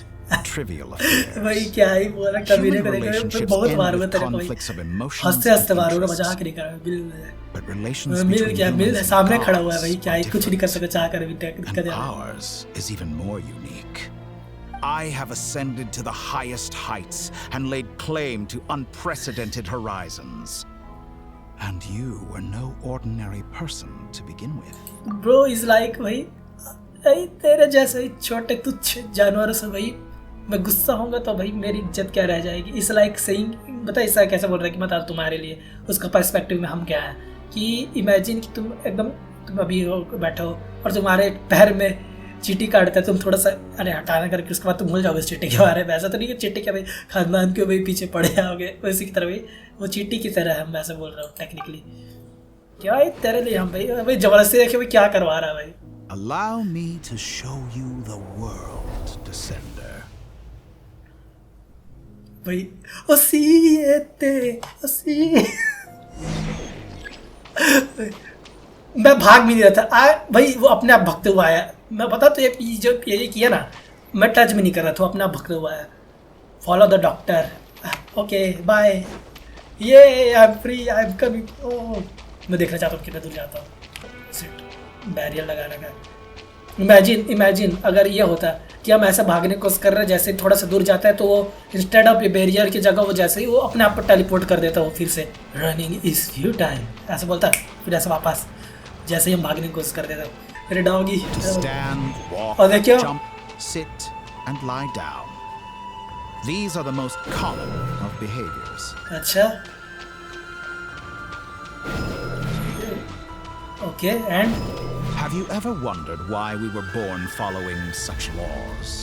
Speaker 1: trivial affairs.
Speaker 3: भाई क्या ही बोला कभी
Speaker 1: Human
Speaker 3: नहीं करेगा
Speaker 1: relationships
Speaker 3: बहुत
Speaker 1: end
Speaker 3: बार हुआ
Speaker 1: with
Speaker 3: तेरे को
Speaker 1: conflicts of emotions
Speaker 3: हंसते
Speaker 1: and
Speaker 3: हंसते बार होगा
Speaker 1: interests.
Speaker 3: मजाक नहीं कर रहा bill
Speaker 1: But relations
Speaker 3: mill
Speaker 1: between
Speaker 3: क्या मिल
Speaker 1: humans and
Speaker 3: सामने खड़ा हुआ है
Speaker 1: gods
Speaker 3: भाई क्या
Speaker 1: are
Speaker 3: ही कुछ नहीं कर
Speaker 1: different.
Speaker 3: सकता चाह कर भी दिक्कत
Speaker 1: And
Speaker 3: है
Speaker 1: ours is even more unique. I have ascended to the highest heights and laid claim to unprecedented horizons. And you were no ordinary person to begin with.
Speaker 3: Bro is like भाई भाई तेरे जैसे ही छोटे तुच्छ जानवरों से भाई मैं गुस्सा होऊंगा तो भाई मेरी इज्जत क्या रह जाएगी इस लाइक सेइंग बता ऐसा कैसे बोल रहा है कि मतलब तुम्हारे लिए उसका पर्सपेक्टिव में हम क्या है कि इमेजिन कि तुम अभी बैठे हो और तुम्हारे पैर में चीटी काटता है तुम थोड़ा सा अरे हटाना करके उसके बाद तुम भूल जाओगे इस चीटी के बारे में ऐसा तो नहीं कि चीटी क्या भाई खानदान के भाई पीछे पड़े आओगे वैसे की तरह भाई वो चीटी की तरह है मैं ऐसा बोल रहा हूँ टेक्निकली क्या भाई तेरे लिए हम भाई जबरदस्ती देखे भाई क्या करवा रहा है भाई
Speaker 1: Allow me to show you the world, Descender.
Speaker 3: भाई ओ सी मैं भाग भी नहीं रहा था भाई वो अपने आप भगते हुआ आया मैं बता तो ये जो ये किया ना मैं टच भी नहीं कर रहा था अपने आप भगते हुआ आया follow the doctor okay bye ये I am free I am coming oh मैं देखना चाहता हूँ कितना दूर जाता हूँ बैरियर लगा रखा इमेजिन अगर ये होता कि हम ऐसे भागने की कोशिश कर रहे हैं जैसे थोड़ा सा दूर जाता है तो वो इंस्टेड ऑफ बैरियर की जगह वो जैसे ही वो अपने आप पर टेलीपोर्ट कर देता है वो फिर से रनिंग इज फ्यूटाइल ऐसे बोलता है फिर ऐसे वापस जैसे ही हम भागने की कोशिश कर देते मेरे डॉगी
Speaker 1: To stand, walk,
Speaker 3: और देखियो
Speaker 1: jump, sit, and lie down. These are the most common of behaviors.
Speaker 3: अच्छा okay and
Speaker 1: Have you ever wondered why we were born following such laws?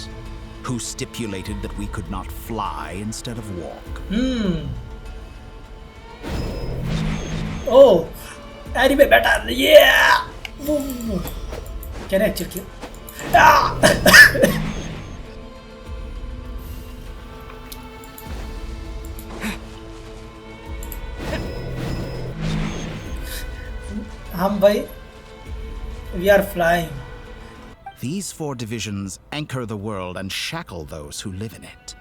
Speaker 1: Who stipulated that we could not fly instead of walk?
Speaker 3: oh anime better yeah can I actually kill हम भाई we are flying.
Speaker 1: These 4 divisions anchor the world and shackle those who live in it.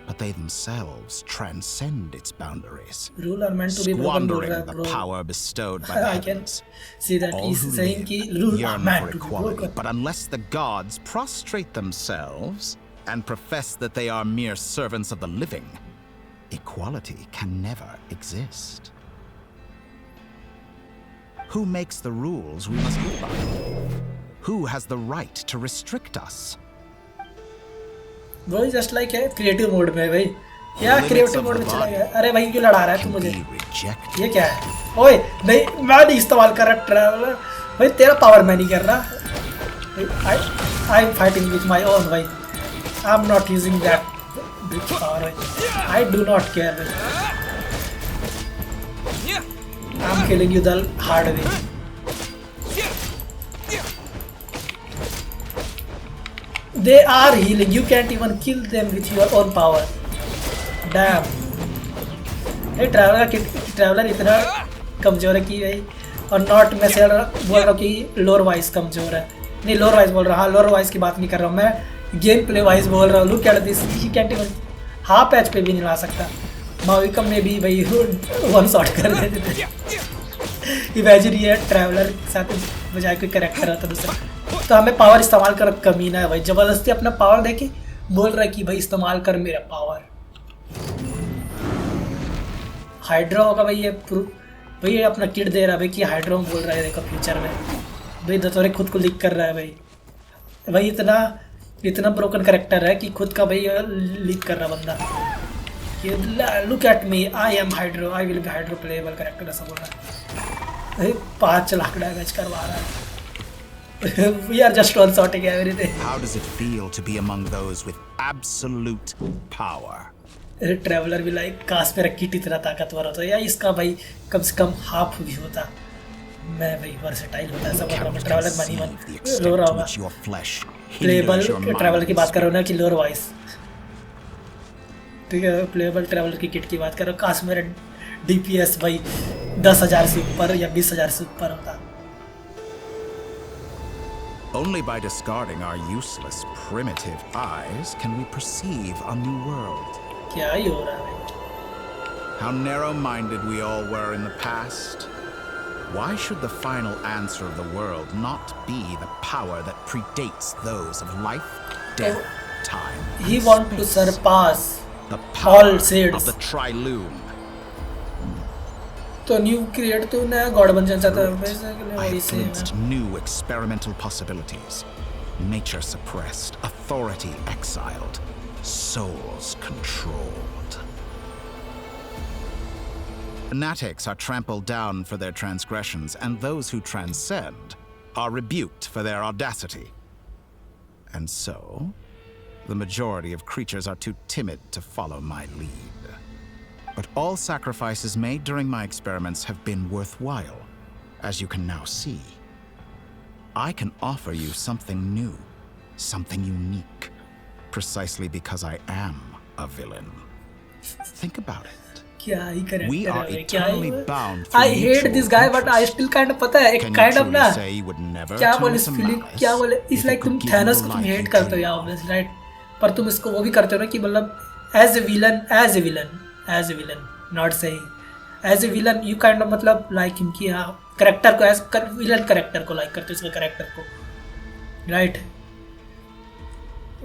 Speaker 1: But they themselves transcend its boundaries,
Speaker 3: Rule are meant to be broken,
Speaker 1: squandering
Speaker 3: bro.
Speaker 1: the power bestowed by the
Speaker 3: I can
Speaker 1: heavens.
Speaker 3: see that
Speaker 1: All
Speaker 3: he's
Speaker 1: who
Speaker 3: saying
Speaker 1: live
Speaker 3: ki rule are
Speaker 1: yearn
Speaker 3: meant
Speaker 1: for
Speaker 3: to be
Speaker 1: equality,
Speaker 3: broken.
Speaker 1: but unless the gods prostrate themselves and profess that they are mere servants of the living, equality can never exist. Who makes the rules we must live by? Who has the right to restrict us?
Speaker 3: वो just like है creative mode में भाई क्या creative mode में चला गया अरे भाई क्यों लड़ा रहा है तू मुझे ये क्या है ओए नहीं मैं नहीं इस्तेमाल कर रहा ट्रैवलर भाई तेरा पावर मैं नहीं कर रहा I am fighting with my own भाई I am not using that big power भाई आई डू नॉट केयर भाई I am killing you the hard way They are healing. You can't even kill them with your own power. Damn. ये traveller इतना कमजोर है कि भाई और not मैं से बोल रहा हूँ कि लोअर वाइज कमजोर है नहीं लोअर वाइज बोल रहा हूँ हाँ लोअर वाइज की बात नहीं कर रहा हूँ मैं गेम प्ले वाइज बोल रहा हूँ look at this he can't even half H पे भी नहीं ला सकता माविकम में भी भाई 1 शॉट कर देते थे इमेजिन ये ट्रैवलर के साथ बजाय कोई कैरेक्टर होता दूसरा तो हमें पावर इस्तेमाल कर कमीना है भाई जबरदस्ती अपना पावर देके बोल रहा है कि भाई इस्तेमाल कर मेरा पावर हाइड्रो होगा भाई ये भाई ये अपना किट दे रहा है भाई कि हाइड्रो बोल रहा है देखो फ्यूचर में भाई दत्तोरे खुद को लीक कर रहा है भाई इतना ब्रोकन कैरेक्टर है कि खुद का भाई लीक कर रहा बंदा ये look at me I am hydro I will be hydro playable character ऐसा बोल रहा है भाई 5 लाख डैमेज करवा रहा है We are just one-shotting everything.
Speaker 1: How does it feel to be among those with absolute power?
Speaker 3: Traveller भी लाइक काश मेरा किट इतना ताकतवर होता या इसका भाई कम से कम हाफ भी होता मैं भाई वर्सेटाइल होता ऐसा बोल रहा हूँ ट्रैवलर मनी लो रहा होगा प्लेबल ट्रैवलर की बात कर रहा हूँ ना कि लोअर वॉइस ठीक है प्लेबल ट्रैवलर की किट की बात कर रहा हूँ काश मेरा DPS भाई 10,000 से ऊपर या 20,000 से ऊपर होता
Speaker 1: Only by discarding our useless, primitive eyes can we perceive a new world.
Speaker 3: क्या ही हो रहा है भाई?
Speaker 1: How narrow-minded we all were in the past. Why should the final answer of the world not be the power that predates those of life, death, time,
Speaker 3: He
Speaker 1: and
Speaker 3: wants to
Speaker 1: space?
Speaker 3: surpass
Speaker 1: The power
Speaker 3: all seeds.
Speaker 1: of the Trilume.
Speaker 3: तो new create तो नया God बन जाता है
Speaker 1: I have glimpsed new experimental possibilities. Nature suppressed, authority exiled, souls controlled. Fanatics are trampled down for their transgressions, and those who transcend are rebuked for their audacity. And so, the majority of creatures are too timid to follow my lead. But all sacrifices made during my experiments have been worthwhile, as you can now see. I can offer you something new, something unique, precisely because I am a villain. Think about it.
Speaker 3: क्या ही करें
Speaker 1: We are eternally bound
Speaker 3: I
Speaker 1: through
Speaker 3: hate
Speaker 1: mutual
Speaker 3: this guy but I
Speaker 1: interest.
Speaker 3: still kind of पता है एक
Speaker 1: Can
Speaker 3: kind
Speaker 1: you
Speaker 3: of ना
Speaker 1: truly say you would never
Speaker 3: क्या
Speaker 1: turn
Speaker 3: बोले
Speaker 1: to
Speaker 3: feeling
Speaker 1: malice
Speaker 3: क्या बोले
Speaker 1: if
Speaker 3: इस
Speaker 1: it
Speaker 3: लाइक
Speaker 1: could
Speaker 3: तुम
Speaker 1: give
Speaker 3: थैनोस
Speaker 1: you
Speaker 3: को
Speaker 1: the
Speaker 3: तुम
Speaker 1: life
Speaker 3: हेट
Speaker 1: you
Speaker 3: करते हो
Speaker 1: dream?
Speaker 3: या ऑब्वियस राइट पर तुम इसको वो भी करते हो ना कि मतलब as a villain not saying as a villain you kind of मतलब लाइक हिम कि हाँ कैरेक्टर को एज विलन कैरेक्टर को लाइक करते हो इसका कैरेक्टर को right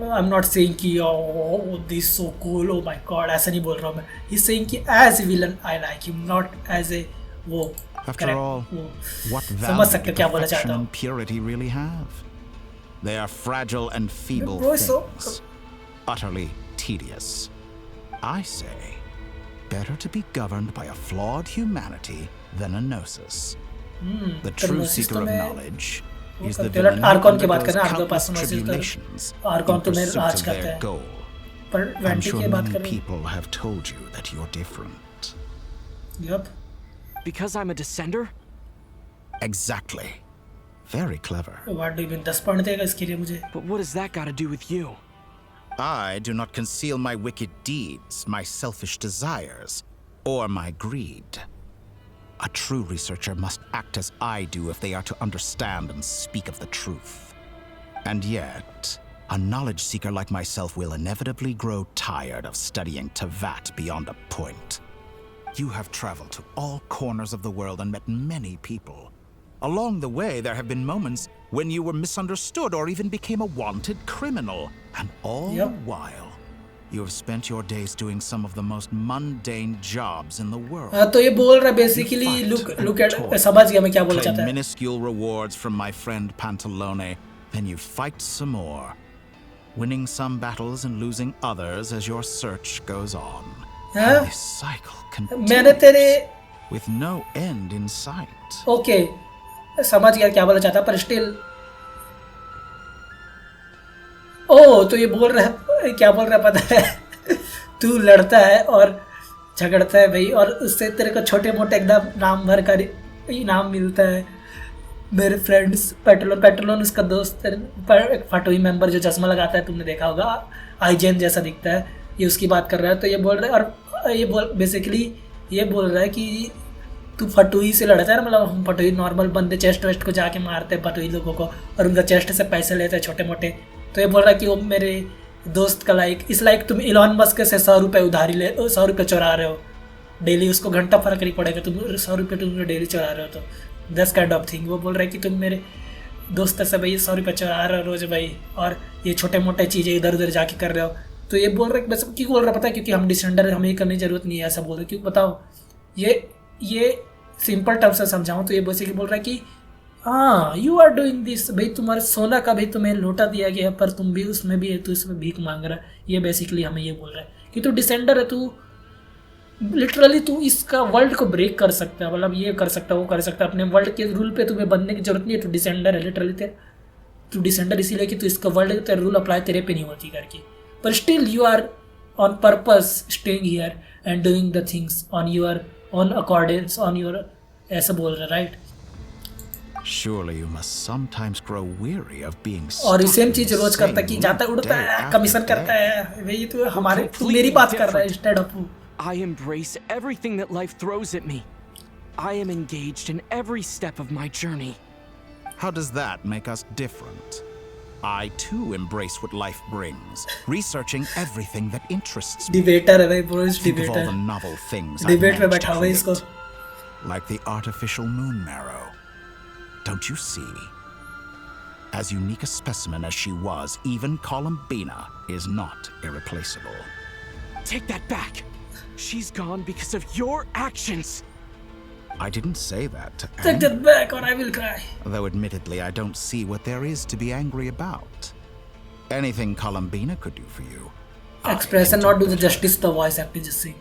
Speaker 3: I am not saying कि oh this so cool oh my god ऐसा नहीं बोल रहा हूँ मैं ही सेइंग कि as a villain I like him not as a वो
Speaker 1: After all, what
Speaker 3: समझ
Speaker 1: value
Speaker 3: सकते
Speaker 1: do
Speaker 3: हो क्या बोलना
Speaker 1: perfection
Speaker 3: चाहता हूँ.
Speaker 1: and purity really have? They are fragile and feeble
Speaker 3: Bro, so-
Speaker 1: things, utterly tedious. I say, better to be governed by a flawed humanity than a gnosis. The
Speaker 3: तो
Speaker 1: true
Speaker 3: gnosis
Speaker 1: seeker
Speaker 3: तो
Speaker 1: of
Speaker 3: मैं
Speaker 1: knowledge
Speaker 3: वो
Speaker 1: is the
Speaker 3: करते हैं.
Speaker 1: villain who
Speaker 3: Arcon की बात
Speaker 1: undergoes
Speaker 3: करना, Arcon पास
Speaker 1: countless
Speaker 3: gnosis
Speaker 1: tribulations
Speaker 3: तो
Speaker 1: in
Speaker 3: आर्कॉन तो मेरे
Speaker 1: pursuit
Speaker 3: राज
Speaker 1: of
Speaker 3: करते
Speaker 1: their
Speaker 3: हैं.
Speaker 1: goal.
Speaker 3: पर
Speaker 1: I'm
Speaker 3: वेंटी
Speaker 1: sure
Speaker 3: की बात
Speaker 1: many
Speaker 3: करें.
Speaker 1: people have told you that you're different.
Speaker 3: Yep.
Speaker 5: Because I'm a descender?
Speaker 1: Exactly. Very clever.
Speaker 3: What do you mean? 10 point देगा इसके लिए मुझे.
Speaker 5: But what does that got to do with you?
Speaker 1: I do not conceal my wicked deeds, my selfish desires, or my greed. A true researcher must act as I do if they are to understand and speak of the truth. And yet, a knowledge seeker like myself will inevitably grow tired of studying Tavat beyond a point. You have traveled to all corners of the world and met many people. Along the way, there have been moments when you were misunderstood or even became a wanted criminal. And all the while, you have spent your days doing some of the most mundane jobs in the world.
Speaker 3: हाँ तो ये बोल रहा है basically look at समझ गया मैं क्या बोलना चाहता
Speaker 1: Claim
Speaker 3: है.
Speaker 1: minuscule rewards from my friend Pantalone, then you fight some more, winning some battles and losing others as your search goes on.
Speaker 3: हाँ?
Speaker 1: And this cycle
Speaker 3: मैंने
Speaker 1: continues
Speaker 3: तेरे
Speaker 1: with no end in sight.
Speaker 3: Okay समझ गया क्या बोलना चाहता पर still ओ तो ये बोल रहा है क्या बोल रहा है पता है तू लड़ता है और झगड़ता है भाई और उससे तेरे को छोटे मोटे एकदम नाम भर का इनाम मिलता है. मेरे फ्रेंड्स पेट्रोलोन उसका दोस्त एक फटोई मेंबर जो चश्मा लगाता है तुमने देखा होगा आईजेन जैसा दिखता है ये उसकी बात कर रहा है. तो ये बोल रहा है और ये बेसिकली ये बोल रहा है कि तू फटोई से लड़ता है ना मतलब हम फटोई नॉर्मल बंदे चेस्ट वेस्ट को जाके मारते हैं फटोई लोगों को और उनका चेस्ट से पैसे लेते हैं छोटे मोटे. तो ये बोल रहा है कि वो मेरे दोस्त का लाइक तुम इलॉन मस्क से 100 रुपये उधारी 100 रुपये चुरा रहे हो डेली उसको घंटा फर्क नहीं पड़ेगा तुम 100 रुपये तुम डेली चुरा रहे हो तो दस काइंड ऑफ थिंग. वो बोल रहा है कि तुम मेरे दोस्त से भाई 100 रुपये चुरा रहे हो रोज भाई और ये छोटे मोटे चीज़ें इधर उधर जाके कर रहे हो. तो ये बोल रहा है बस क्यों बोल रहा है पता है क्योंकि हम डिसेंडर हमें करने की जरूरत नहीं है ऐसा बोल रहे क्यों बताओ ये सिंपल टर्म से समझाऊँ तो ये बेसिकली बोल रहा है कि हाँ यू आर डूइंग दिस भाई तुम्हारे सोना का भाई तुम्हें लोटा दिया गया है पर तुम भी उसमें भी है तू इसमें भीख मांग रहा है. ये बेसिकली हमें ये बोल रहा है कि तू डिसेंडर है तू लिटरली तू इसका वर्ल्ड को ब्रेक कर सकता है मतलब ये कर सकता है वो कर सकता है अपने वर्ल्ड के रूल पे तुम्हें बनने की जरूरत नहीं है. तू डिसेंडर है लिटरली तू डिसेंडर इसीलिए कि तू इसका वर्ल्ड तेरे रूल अप्लाई तेरे पे नहीं होती करके पर still you are on purpose staying here and doing the things on your on accordance on your ऐसा बोल रहा है right.
Speaker 1: Surely you must sometimes grow weary of being
Speaker 3: और
Speaker 1: stuck
Speaker 3: सेम
Speaker 1: in
Speaker 3: चीज
Speaker 1: the
Speaker 3: रोज करता है
Speaker 1: same
Speaker 3: कि जाता
Speaker 1: loop
Speaker 3: उड़ता
Speaker 1: day
Speaker 3: है
Speaker 1: after
Speaker 3: कमीशन करता
Speaker 1: day.
Speaker 3: है भाई तू हमारे तू
Speaker 5: Completely
Speaker 3: मेरी बात कर रहा है
Speaker 5: different.
Speaker 3: Instead of
Speaker 5: I embrace everything that life throws at me. I am engaged in every step of my journey.
Speaker 1: How does that make us different? I too embrace what life brings, researching everything that interests me.
Speaker 3: Debater है भाई Bros
Speaker 1: Think of all
Speaker 3: debater
Speaker 1: the novel things I've
Speaker 3: debate में
Speaker 1: managed
Speaker 3: बैठा
Speaker 1: to
Speaker 3: हुआ है इसको.
Speaker 1: create, like the artificial moon marrow. Don't you see? As unique a specimen as she was, even Columbina is not irreplaceable.
Speaker 5: Take that back. She's gone because of your actions.
Speaker 1: I didn't say that to
Speaker 3: Take that back or I will cry.
Speaker 1: Though admittedly I don't see what there is to be angry about. Anything Columbina could do for you.
Speaker 3: Expression not do the justice the voice acting just saying.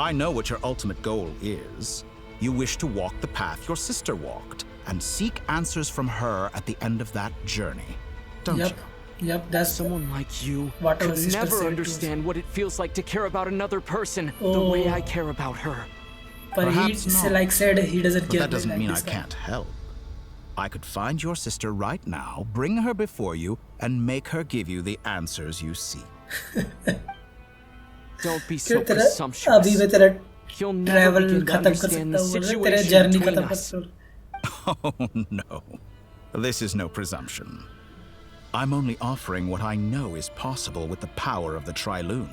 Speaker 1: I know what your ultimate goal is. You wish to walk the path your sister walked and seek answers from her at the end of that journey. Don't you?
Speaker 3: Yep, that's
Speaker 5: Someone like you
Speaker 3: what our
Speaker 5: could
Speaker 3: sister
Speaker 5: never
Speaker 3: said to
Speaker 5: understand what it feels like to care about another person the way I care about her.
Speaker 3: But
Speaker 1: Perhaps
Speaker 3: he
Speaker 1: not.
Speaker 3: like said he doesn't
Speaker 1: But
Speaker 3: care.
Speaker 1: that doesn't
Speaker 3: like
Speaker 1: mean I
Speaker 3: this guy.
Speaker 1: can't help. I could find your sister right now, bring her before you, and make her give you the answers you seek.
Speaker 5: Don't be
Speaker 3: क्यों
Speaker 5: so
Speaker 3: तेरा अभी
Speaker 5: presumptuous.
Speaker 3: मैं तेरा
Speaker 5: You'll never
Speaker 3: travel
Speaker 5: begin to
Speaker 3: खत्म कर
Speaker 5: understand
Speaker 3: सकता
Speaker 5: the
Speaker 3: हूँ तेरा
Speaker 5: situation
Speaker 3: जर्नी
Speaker 5: between
Speaker 3: खत्म कर
Speaker 5: us.
Speaker 3: सकता हूँ.
Speaker 1: Oh, no. This is no presumption. I'm only offering what I know is possible with the power of the Triloon.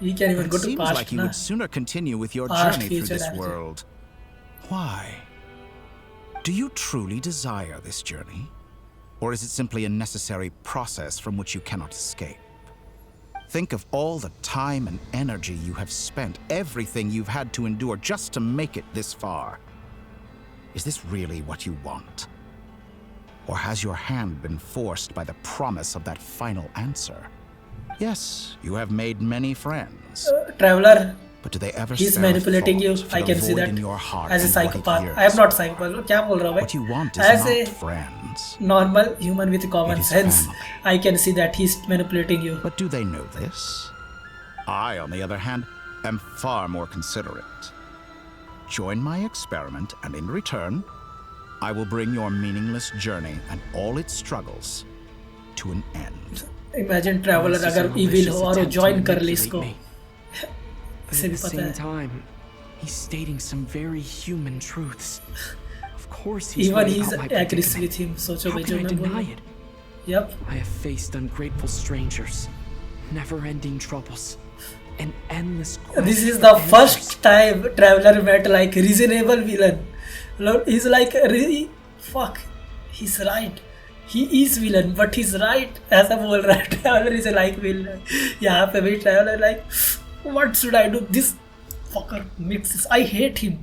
Speaker 3: You can even
Speaker 1: But
Speaker 3: go
Speaker 1: it
Speaker 3: to
Speaker 1: seems
Speaker 3: past
Speaker 1: like you
Speaker 3: na.
Speaker 1: would sooner continue with your
Speaker 3: Past,
Speaker 1: journey through
Speaker 3: future,
Speaker 1: this
Speaker 3: after.
Speaker 1: world. Why? Do you truly desire this journey? Or is it simply a necessary process from which you cannot escape? Think of all the time and energy you have spent, everything you've had to endure just to make it this far. Is this really what you want? Or has your hand been forced by the promise of that final answer? Yes, you have made many friends.
Speaker 3: Traveler,
Speaker 1: but do they ever
Speaker 3: he's
Speaker 1: spare a
Speaker 3: manipulating you.
Speaker 1: thought for
Speaker 3: I
Speaker 1: the
Speaker 3: can see
Speaker 1: void
Speaker 3: that.
Speaker 1: in your heart
Speaker 3: As a
Speaker 1: and what it
Speaker 3: psychopath.
Speaker 1: yearns
Speaker 3: I am not
Speaker 1: for?
Speaker 3: psychopath. क्या बोल रहा हूँ
Speaker 1: What you want is
Speaker 3: As
Speaker 1: not
Speaker 3: a
Speaker 1: friends.
Speaker 3: normal human with common
Speaker 1: It is
Speaker 3: sense,
Speaker 1: family.
Speaker 3: I can see that he's manipulating you.
Speaker 1: But do they know this? I, on the other hand, am far more considerate. Join my experiment, and in return, I will bring your meaningless journey and all its struggles to an end.
Speaker 3: Imagine traveler
Speaker 5: This is
Speaker 3: अगर
Speaker 5: an
Speaker 3: evil
Speaker 5: ambitious
Speaker 3: हो और वो
Speaker 5: attempt to
Speaker 3: join कर ले
Speaker 5: manipulate
Speaker 3: इसको.
Speaker 5: me. But
Speaker 3: इसे
Speaker 5: at
Speaker 3: भी
Speaker 5: the
Speaker 3: पता
Speaker 5: same
Speaker 3: है.
Speaker 5: time, he's stating some very human truths. Of course he's
Speaker 3: Even
Speaker 5: right
Speaker 3: he's
Speaker 5: about my
Speaker 3: agrees
Speaker 5: predicament.
Speaker 3: with him. सोचो
Speaker 5: How
Speaker 3: भाई
Speaker 5: can
Speaker 3: जो
Speaker 5: I
Speaker 3: मैं बोल
Speaker 5: deny
Speaker 3: रहा
Speaker 5: it?
Speaker 3: हूँ. Yep.
Speaker 5: I have faced ungrateful strangers, never-ending troubles, an endless quest
Speaker 3: This is
Speaker 5: for
Speaker 3: the
Speaker 5: answers.
Speaker 3: first time traveler met like reasonable villain. He's like really fuck. He's right. He is villain, but he's right. ऐसा बोल रहा है traveler is like villain. यहाँ पे भी traveler like what should I do? This fucker mixes. I hate him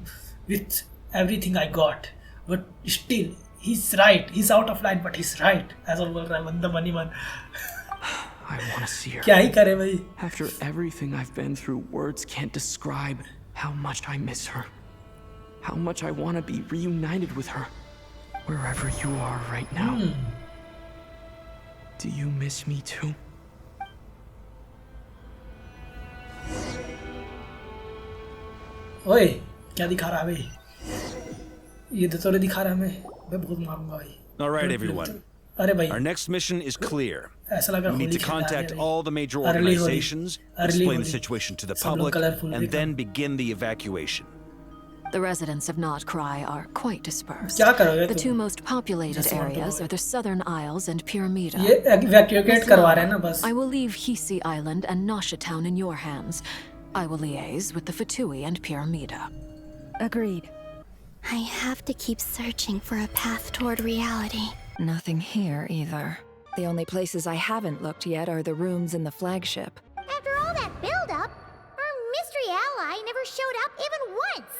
Speaker 3: with everything I got, but still he's right. He's out of line, but he's right. ऐसा बोल रहा है बंदा बनी मन.
Speaker 5: I want to see her.
Speaker 3: क्या ही करे भाई?
Speaker 5: After everything I've been through, words can't describe how much I miss her. How much I want to be reunited with her. Wherever you are right now. Do you miss me too?
Speaker 3: ओए क्या दिखा रहा है भाई? ये दत्तोरे दिखा रहा है मैं बहुत मारूंगा भाई.
Speaker 12: All right, everyone.
Speaker 3: अरे भाई.
Speaker 12: Our next mission is clear.
Speaker 3: ऐसा लगा
Speaker 12: We need
Speaker 3: होली
Speaker 12: to
Speaker 3: खेलने आ
Speaker 12: contact
Speaker 3: गए
Speaker 12: all the major
Speaker 3: भाई. Early Holi.
Speaker 12: organizations,
Speaker 3: Early
Speaker 12: explain the
Speaker 3: Holi.
Speaker 12: situation to the
Speaker 3: सब लोग
Speaker 12: public,
Speaker 3: colourful
Speaker 12: and
Speaker 3: देखा.
Speaker 12: then begin the evacuation.
Speaker 11: The residents of Not Cry are quite dispersed.
Speaker 3: क्या करोगे
Speaker 11: The
Speaker 3: तुम?
Speaker 11: two most populated
Speaker 3: Just want to
Speaker 11: areas
Speaker 3: know.
Speaker 11: are the Southern Isles and Pyramida.
Speaker 3: ये evacuate
Speaker 11: Miss
Speaker 3: करवा रहे हैं
Speaker 11: Lama,
Speaker 3: ना बस.
Speaker 11: I will leave Hisi Island and Nasha Town in your hands. I will liaise with the Fatui and Pyramida.
Speaker 9: Agreed.
Speaker 2: I have to keep searching for a path toward reality.
Speaker 4: Nothing here either. The only places I haven't looked yet are the rooms in the flagship.
Speaker 13: After all that build-up, our mystery ally never showed up even once.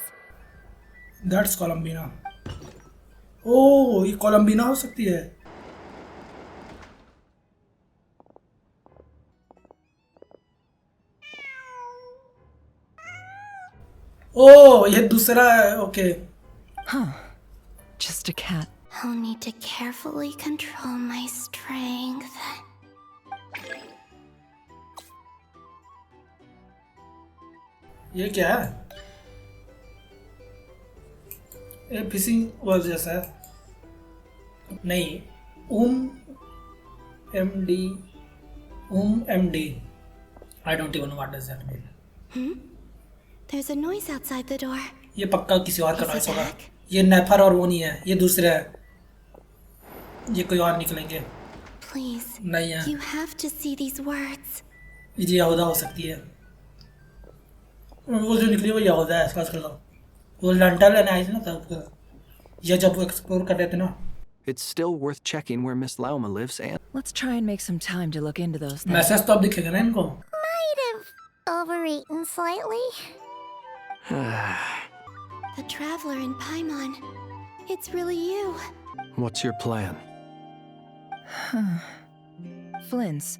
Speaker 3: That's Columbina. Oh, ये Columbina हो सकती है. Oh, ये दूसरा है. Okay.
Speaker 4: Huh. Just a cat.
Speaker 2: I'll need to carefully control my strength.
Speaker 3: ये क्या है? ये फिशिंग वर्ड जैसा है. नहीं. MD. MD. I don't even know what does that mean.
Speaker 2: There's a noise outside the door.
Speaker 3: ये पक्का किसी और का
Speaker 2: Is
Speaker 3: नॉइस
Speaker 2: it
Speaker 3: होगा.
Speaker 2: Jack?
Speaker 3: ये नेफर और वो नहीं है. ये दूसरे है. ये कोई और निकलेंगे.
Speaker 2: Please.
Speaker 3: नहीं है.
Speaker 2: You have to see these words.
Speaker 3: ये यहूदा हो सकती है. वो जो निकली वो यहूदा है. इसका कर लो. वो लंटन लेने आई थी ना तब. ये जब वो एक्सप्लोर कर रहे थे ना.
Speaker 14: It's still worth checking where Miss Lauma lives and...
Speaker 4: Let's try and make some time to look into those things.
Speaker 3: Message तो अब दिखेगा ना इनको.
Speaker 13: Might have overeaten slightly.
Speaker 2: The traveler in Paimon. It's really you.
Speaker 14: What's your plan?
Speaker 4: Flint's,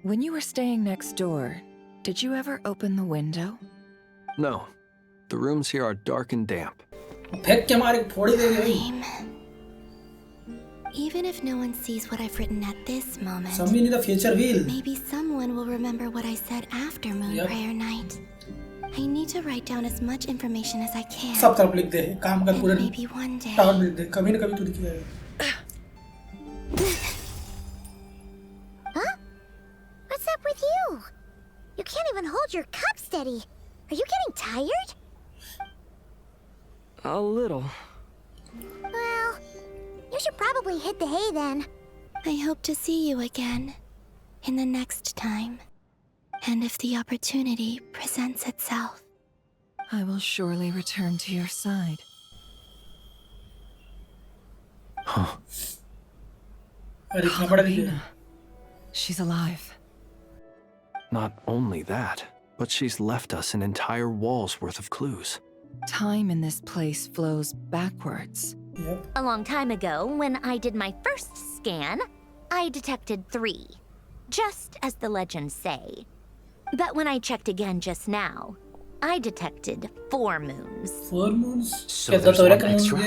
Speaker 4: when you were staying next door, did you ever open the window?
Speaker 14: No. The rooms here are dark and damp.
Speaker 3: फेंक के मारे फोड़ी दे गई.
Speaker 2: Even if no one sees what I've written at this moment,
Speaker 3: Somebody in the future will.
Speaker 2: maybe someone will remember what I said after Moon
Speaker 3: Yep.
Speaker 2: Prayer Night. I need to write down as much information as I can.
Speaker 3: सब तरफ लिख दे. काम का
Speaker 2: And
Speaker 3: पूरा
Speaker 2: maybe one day.
Speaker 3: Town लिख दे. कभी न कभी तो दिखेगा.
Speaker 13: Huh? What's up with you? You can't even hold your cup steady. Are you getting tired?
Speaker 5: A little.
Speaker 13: Well, you should probably hit the hay then.
Speaker 2: I hope to see you again in the next time. And if the opportunity presents itself.
Speaker 4: I will surely return to your side.
Speaker 3: अरे इतना बड़ा दिखेगा.
Speaker 4: She's alive.
Speaker 14: Not only that, but she's left us an entire wall's worth of clues.
Speaker 4: Time in this place flows backwards.
Speaker 3: Yep.
Speaker 13: A long time ago, when I did my first scan, I detected 3. Just as the legends say. But when I checked again just now, I detected 4 moons.
Speaker 3: 4 moons?
Speaker 14: So there's one extra?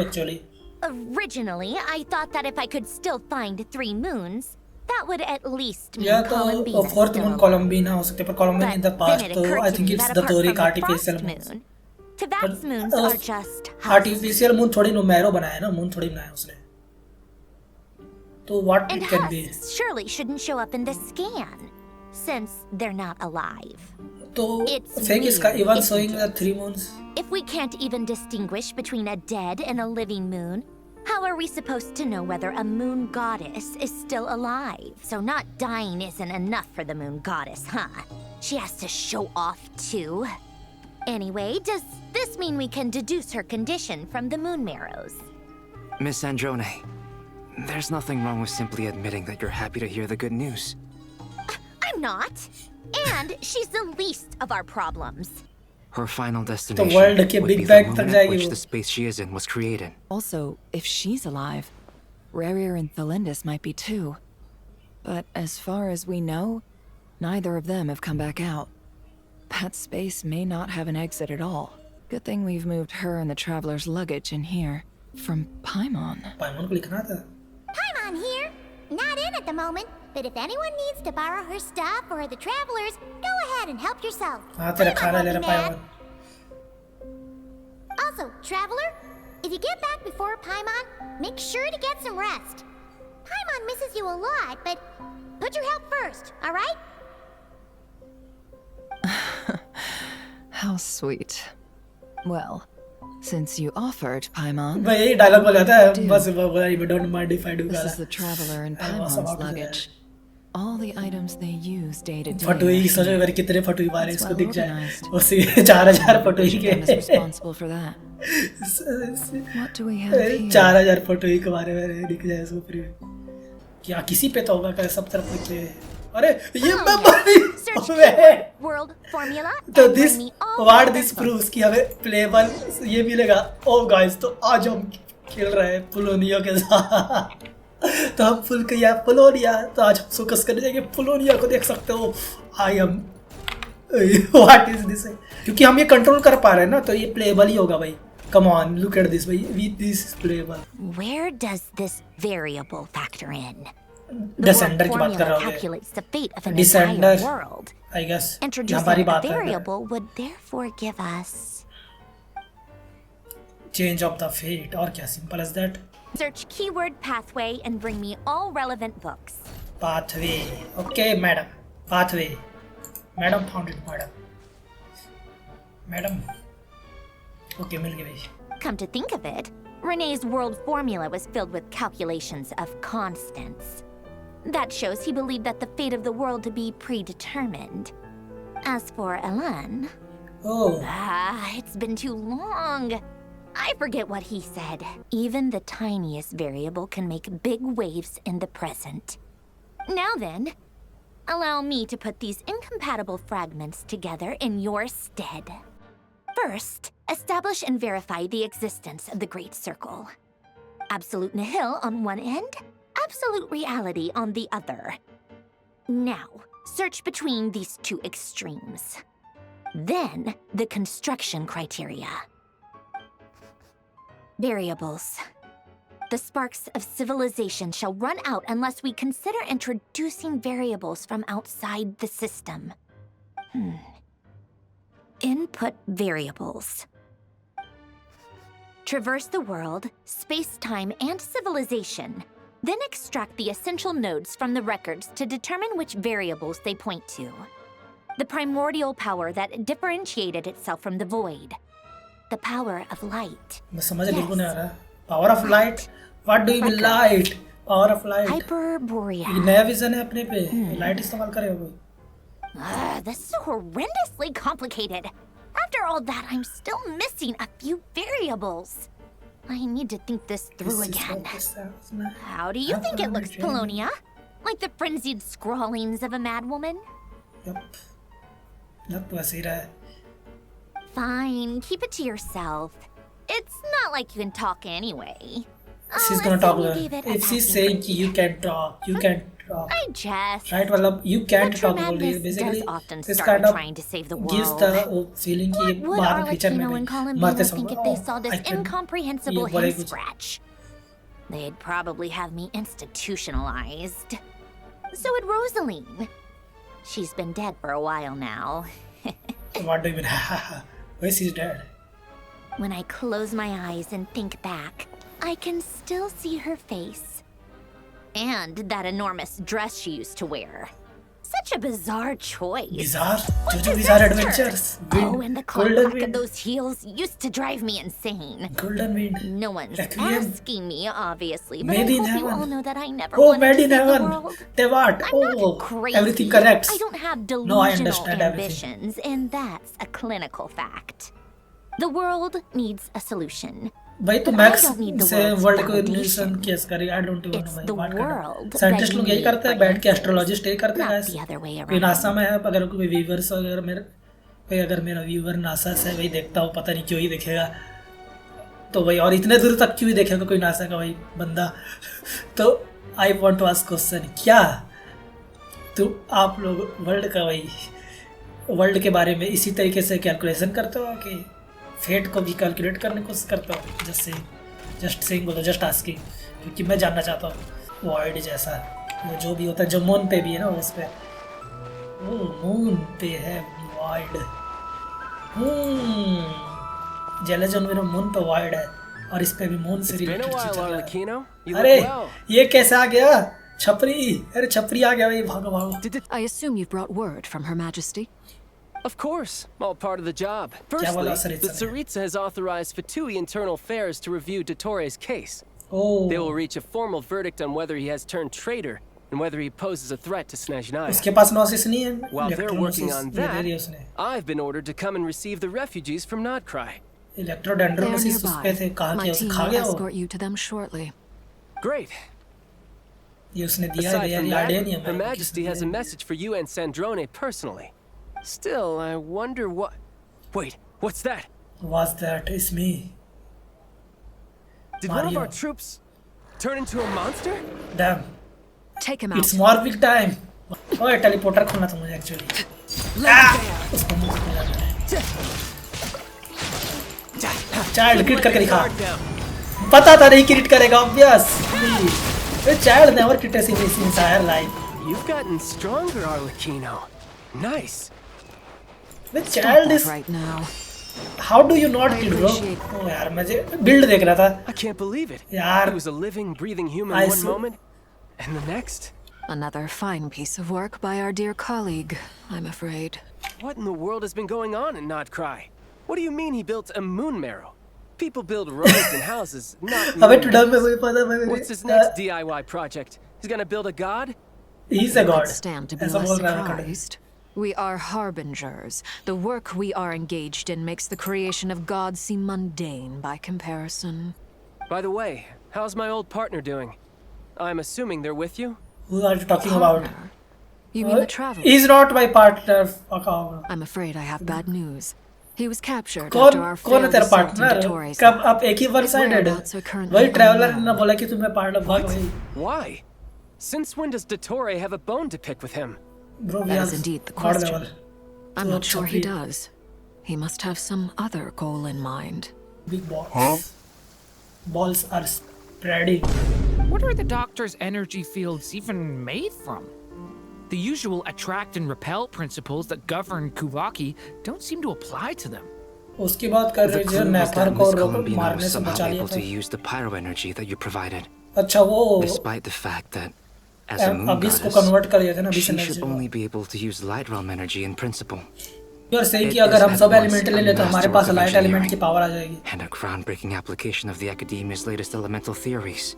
Speaker 3: Actually.
Speaker 13: Originally, I thought that if I could still find 3 moons, that would at least mean
Speaker 3: Yeah,
Speaker 13: Columbina.
Speaker 3: 4th moon Columbina ho sakta hai, par Columbina in the past, so I think it's the Doric artificial moon.
Speaker 13: Tavak's moons are just
Speaker 3: artificial moon थोड़ी numero बनाया है ना, moon थोड़ी बनाया उसने. So what
Speaker 13: and
Speaker 3: it can be?
Speaker 13: husks surely shouldn't show up in the scan, since they're not alive.
Speaker 3: So
Speaker 13: It's
Speaker 3: thing is
Speaker 13: weird,
Speaker 3: even
Speaker 13: isn't
Speaker 3: showing the
Speaker 13: it?
Speaker 3: 3 moons.
Speaker 13: If we can't even distinguish between a dead and a living moon, how are we supposed to know whether a moon goddess is still alive? So not dying isn't enough for the moon goddess, huh? She has to show off too. Anyway, does this mean we can deduce her condition from the moon marrows?
Speaker 15: Miss Androne, there's nothing wrong with simply admitting that you're happy to hear the good news.
Speaker 13: I'm not. And she's the least of our problems.
Speaker 15: Her final destination
Speaker 3: world के
Speaker 15: would be
Speaker 3: Big
Speaker 15: the
Speaker 3: Bang
Speaker 15: moon
Speaker 3: तक
Speaker 15: at
Speaker 3: जाएगी
Speaker 15: which
Speaker 3: वो.
Speaker 15: the space she is in was created.
Speaker 4: Also, if she's alive, Rarier and Thalindis might be too. But as far as we know, neither of them have come back out. That space may not have an exit at all. Good thing we've moved her and the Traveler's luggage in here. From Paimon.
Speaker 3: Paimon को लिखना था.
Speaker 13: Paimon here. Not in at the moment, but if anyone needs to borrow her stuff or the Travelers, go ahead and help yourself.
Speaker 3: हाँ तेरा खाना ले रहा Paimon.
Speaker 13: Also, Traveler, if you get back before Paimon, make sure to get some rest. Paimon misses you a lot, but put your health first, all right?
Speaker 4: How sweet. Well, since you offered, Paimon...
Speaker 3: भाई यही dialogue बोल जाता है बस वो don't mind if I do
Speaker 4: This
Speaker 3: gala.
Speaker 4: is the Traveler and Paimon's luggage. All the items they use day to day.
Speaker 3: फटुई सोचो यार कितने फटुई मारे
Speaker 4: It's
Speaker 3: इसको
Speaker 4: well
Speaker 3: दिख जाए.
Speaker 4: organized.
Speaker 3: उसी 4000 फटुई
Speaker 4: Each
Speaker 3: के.
Speaker 4: of them is responsible for that. What do we have here?
Speaker 3: 4000 फटुई के बारे में दिख जाए इसको फ्री में. क्या किसी पे तो होगा क्या सब तरफ लिखे. अरे ये मैं
Speaker 13: World formula.
Speaker 3: तो this what this proves कि हमें playable ये मिलेगा. Oh guys, तो आज हम खेल रहे हैं पुलोनिया के साथ. तो हम फुल किया पुलोनिया, तो आज हम फोकस करने जाएंगे पुलोनिया को. देख सकते हो I am what is this? क्योंकि हम ये कंट्रोल कर पा रहे हैं ना, तो ये प्लेबल ही होगा भाई. Come on, look at this भाई. This is playable.
Speaker 13: Where does this variable factor in?
Speaker 3: Descender की बात कर रहा हूँ.
Speaker 13: Calculates the fate of an
Speaker 3: Descender,
Speaker 13: entire world.
Speaker 3: I guess.
Speaker 13: Introducing
Speaker 3: हमारी
Speaker 13: a
Speaker 3: बात है.
Speaker 13: variable would therefore give us
Speaker 3: Change of the fate और क्या simple as that.
Speaker 13: search keyword pathway and bring me all relevant books.
Speaker 3: Pathway. Okay, madam. Pathway. Madam found it, madam. Madam. Okay, मिल गई भाई.
Speaker 13: Come to think of it, Renee's world formula was filled with calculations of constants. That shows he believed that the fate of the world to be predetermined. As for Elan... it's been too long. I forget what he said. Even the tiniest variable can make big waves in the present. Now then, allow me to put these incompatible fragments together in your stead. First, establish and verify the existence of the Great Circle. Absolute nihil on one end, absolute reality on the other. Now, search between these two extremes. Then, the construction criteria. Variables. The sparks of civilization shall run out unless we consider introducing variables from outside the system. Input variables. Traverse the world, space-time, and civilization. Then extract the essential nodes from the records to determine which variables they point to. The primordial power that differentiated itself from the void. The power of light.
Speaker 3: Power of light? What do you mean light? Power of light.
Speaker 13: Hyperboreal.
Speaker 3: नया vision है अपने पे. Light इस्तेमाल करेगा कोई.
Speaker 13: This is horrendously complicated. After all that, I'm still missing a few variables. I need to think this through again. How do you think it looks, Polonia? Like the frenzied scrawlings of a madwoman?
Speaker 3: लग तो ऐसे ही रहा है.
Speaker 13: Fine, keep it to yourself. It's not like you can talk anyway.
Speaker 3: She's gonna talk to her. If she's saying कि you can talk, you can talk.
Speaker 13: I jest.
Speaker 3: Right, मतलब you can't talk बोल रही है. Basically, this kind of gives the feeling कि ये बाद में future में भी मरते समय
Speaker 13: if they saw this
Speaker 3: I can
Speaker 13: incomprehensible
Speaker 3: ये बोले
Speaker 13: hand
Speaker 3: कुछ.
Speaker 13: scratch? They'd probably have me institutionalized. So would Rosaline. She's been dead for a while now.
Speaker 3: What do you mean? Why she's dead?
Speaker 13: When I close my eyes and think back, I can still see her face. And that enormous dress she used to wear. Such a bizarre choice.
Speaker 3: Bizarre?
Speaker 13: What
Speaker 3: Jojo
Speaker 13: possessed
Speaker 3: bizarre
Speaker 13: her?
Speaker 3: adventures.
Speaker 13: Oh, and the
Speaker 3: Golden
Speaker 13: clack of
Speaker 3: Wind.
Speaker 13: those heels used to drive me insane.
Speaker 3: Golden Wind.
Speaker 13: No one's
Speaker 3: Requiem.
Speaker 13: asking me, obviously, but
Speaker 3: Made
Speaker 13: I
Speaker 3: in
Speaker 13: hope you all
Speaker 3: heaven.
Speaker 13: know that I never
Speaker 3: Oh,
Speaker 13: wanted
Speaker 3: made
Speaker 13: to
Speaker 3: in
Speaker 13: save the
Speaker 3: heaven.
Speaker 13: world.
Speaker 3: Tewart.
Speaker 13: I'm not
Speaker 3: Oh,
Speaker 13: crazy.
Speaker 3: everything correct.
Speaker 13: I don't have
Speaker 3: No, I
Speaker 13: delusional
Speaker 3: understand everything.
Speaker 13: ambitions, and that's a clinical fact. The world needs a solution.
Speaker 3: भाई तो
Speaker 13: But I
Speaker 3: max
Speaker 13: don't need the
Speaker 3: से
Speaker 13: world's
Speaker 3: world को
Speaker 13: validation.
Speaker 3: Evolution case करेगा. I don't even know भाई
Speaker 13: the
Speaker 3: what
Speaker 13: world
Speaker 3: scientist
Speaker 13: that
Speaker 3: लोग
Speaker 13: you
Speaker 3: यही करते हैं.
Speaker 13: need
Speaker 3: बैठ के
Speaker 13: for
Speaker 3: एस्ट्रोलॉजिस्ट यही करते हैं.
Speaker 13: Not
Speaker 3: guys.
Speaker 13: the other way
Speaker 3: कोई
Speaker 13: around.
Speaker 3: नासा में है, अगर कोई व्यूवर्स अगर मेरे कोई अगर मेरा व्यूवर नासा से वही देखता हो, पता नहीं क्यों ही देखेगा. तो भाई और इतने दूर तक क्यों ही देखेगा कोई नासा का भाई बंदा. तो I want to ask question, क्या तो आप लोग वर्ल्ड का भाई वर्ल्ड के बारे में इसी तरीके से कैलकुलेशन करते हो कि फेट को भी कैलकुलेट करने की कोशिश करते हो? जस्ट सेइंग बोलो, जस्ट आस्किंग, क्योंकि मैं जानना चाहता हूँ वॉइड जैसा वो जो भी होता है, जो मून पे भी है ना, उस पे वो मून पे है वॉइड. जेलस जोन मेरा मून पे वॉइड है और इस पे भी मून से रिलेटेड चीज चल रहा है. अरे ये कैसे आ गया? छपरी, अरे छपरी आ गया भाई, भागो भागो.
Speaker 11: I assume you've brought word from Her Majesty?
Speaker 5: Of course, all part of the job. Firstly, the Tsaritsa has authorized Fatui Internal Affairs to review Dottore's case.
Speaker 3: Oh.
Speaker 5: They will reach a formal verdict on whether he has turned traitor and whether he poses a threat to Snezhnaya.
Speaker 3: उसके पास नोसिस नहीं है.
Speaker 5: While they're working on
Speaker 3: ले रही है
Speaker 5: that,
Speaker 3: उसने.
Speaker 5: I've been ordered to come and receive the refugees from Nodcry.
Speaker 3: इलेक्ट्रोडेंड्रोसिस उस पे थे, कहाँ
Speaker 11: My
Speaker 3: के उसे
Speaker 11: team
Speaker 3: खा
Speaker 11: will
Speaker 3: गया वो.
Speaker 11: escort you to them shortly.
Speaker 5: Great.
Speaker 3: ये उसने दिया है,
Speaker 5: Aside
Speaker 3: दिया
Speaker 5: from
Speaker 3: है,
Speaker 5: that,
Speaker 3: आइडिया नहीं है
Speaker 5: Her
Speaker 3: मेरे को
Speaker 5: Majesty has a message for you and Sandrone personally. Still, I wonder what... Wait, what's that?
Speaker 3: Was that is me?
Speaker 5: Did one of
Speaker 3: Mario.
Speaker 5: our troops turn into a monster?
Speaker 3: Damn.
Speaker 11: Take him
Speaker 3: It's
Speaker 11: out.
Speaker 3: Morphic time. ओए teleporter खोलना था मुझे actually. उसको मुंह से खोला मैंने. Child क्रिट करके दिखा. पता था नहीं क्रिट करेगा ऑब्वियस. ये child never crited in his entire life.
Speaker 5: You've gotten stronger, Arlecchino. Nice.
Speaker 3: The child is
Speaker 11: right now.
Speaker 3: How do you not kill bro? Oh यार मुझे बिल्ड देख रहा था.
Speaker 5: I can't believe it.
Speaker 3: यार.
Speaker 5: He was a living, breathing human
Speaker 3: I
Speaker 5: one moment, and the next.
Speaker 11: Another fine piece of work by our dear colleague, I'm afraid.
Speaker 5: What in the world has been going on in Nodcry? What do you mean he built a moon marrow? People build roads and houses, not
Speaker 3: अबे
Speaker 5: moon
Speaker 3: टुडम में
Speaker 5: marrows.
Speaker 3: वही पता है मेरे.
Speaker 5: What's his next DIY project? He's gonna build a god?
Speaker 3: He's a god.
Speaker 11: Stand to be
Speaker 3: ऐसा
Speaker 11: less
Speaker 3: बोल रहा है कड़े.
Speaker 11: surprised. We are harbingers. The work we are engaged in makes the creation of gods seem mundane by comparison.
Speaker 5: By the way, how's my old partner doing? I'm assuming they're with you?
Speaker 3: Who are you talking about?
Speaker 11: You mean the traveler?
Speaker 3: He's not my partner. Fuck off.
Speaker 11: I'm afraid I have bad news. He was captured
Speaker 3: कौन
Speaker 11: after our
Speaker 3: कौन है
Speaker 11: failed
Speaker 3: तेरा
Speaker 11: assault in
Speaker 3: partner?
Speaker 11: Dottore's
Speaker 3: कब आप एक ही one sided?
Speaker 11: whereabouts are currently
Speaker 3: वही traveller
Speaker 11: unknown.
Speaker 3: ने बोला कि तुम्हें पार्टनर भाग भाई.
Speaker 5: Why? Since when does Dottore have a bone to pick with him?
Speaker 3: Bro, we
Speaker 11: That
Speaker 3: are
Speaker 11: is indeed the
Speaker 3: god
Speaker 11: question.
Speaker 3: level.
Speaker 11: I'm
Speaker 3: So
Speaker 11: not sure he
Speaker 3: Chapri-
Speaker 11: does. He must have some other goal in mind.
Speaker 3: Big balls. Balls are spreading.
Speaker 16: What are the doctor's energy fields even made from? The usual attract and repel principles that govern Kuvaki don't seem to apply to them.
Speaker 3: उसकी बात कर
Speaker 14: The
Speaker 3: रहे हैं
Speaker 14: clue was
Speaker 3: नेफर
Speaker 14: that
Speaker 3: को
Speaker 14: Miss
Speaker 3: रोक
Speaker 14: Columbina
Speaker 3: मारने
Speaker 14: was
Speaker 3: से बचा
Speaker 14: somehow
Speaker 3: लिया
Speaker 14: able
Speaker 3: था.
Speaker 14: to use the pyro energy that you provided.
Speaker 3: अच्छा वो
Speaker 14: Despite the fact that, as a moon
Speaker 3: अभी इसको
Speaker 14: goddess,
Speaker 3: कन्वर्ट कर दिया था ना अभी से
Speaker 14: she
Speaker 3: next
Speaker 14: should only be able to use light realm energy in principle.
Speaker 3: यार सही
Speaker 14: It
Speaker 3: कि अगर
Speaker 14: is
Speaker 3: हम
Speaker 14: at
Speaker 3: सब
Speaker 14: once
Speaker 3: एलिमेंट
Speaker 14: a
Speaker 3: ले लेते हमारे पास
Speaker 14: masterwork of
Speaker 3: लाइट एलिमेंट की
Speaker 14: engineering
Speaker 3: पावर आ जाएगी.
Speaker 14: and a groundbreaking application of the Academia's latest elemental theories.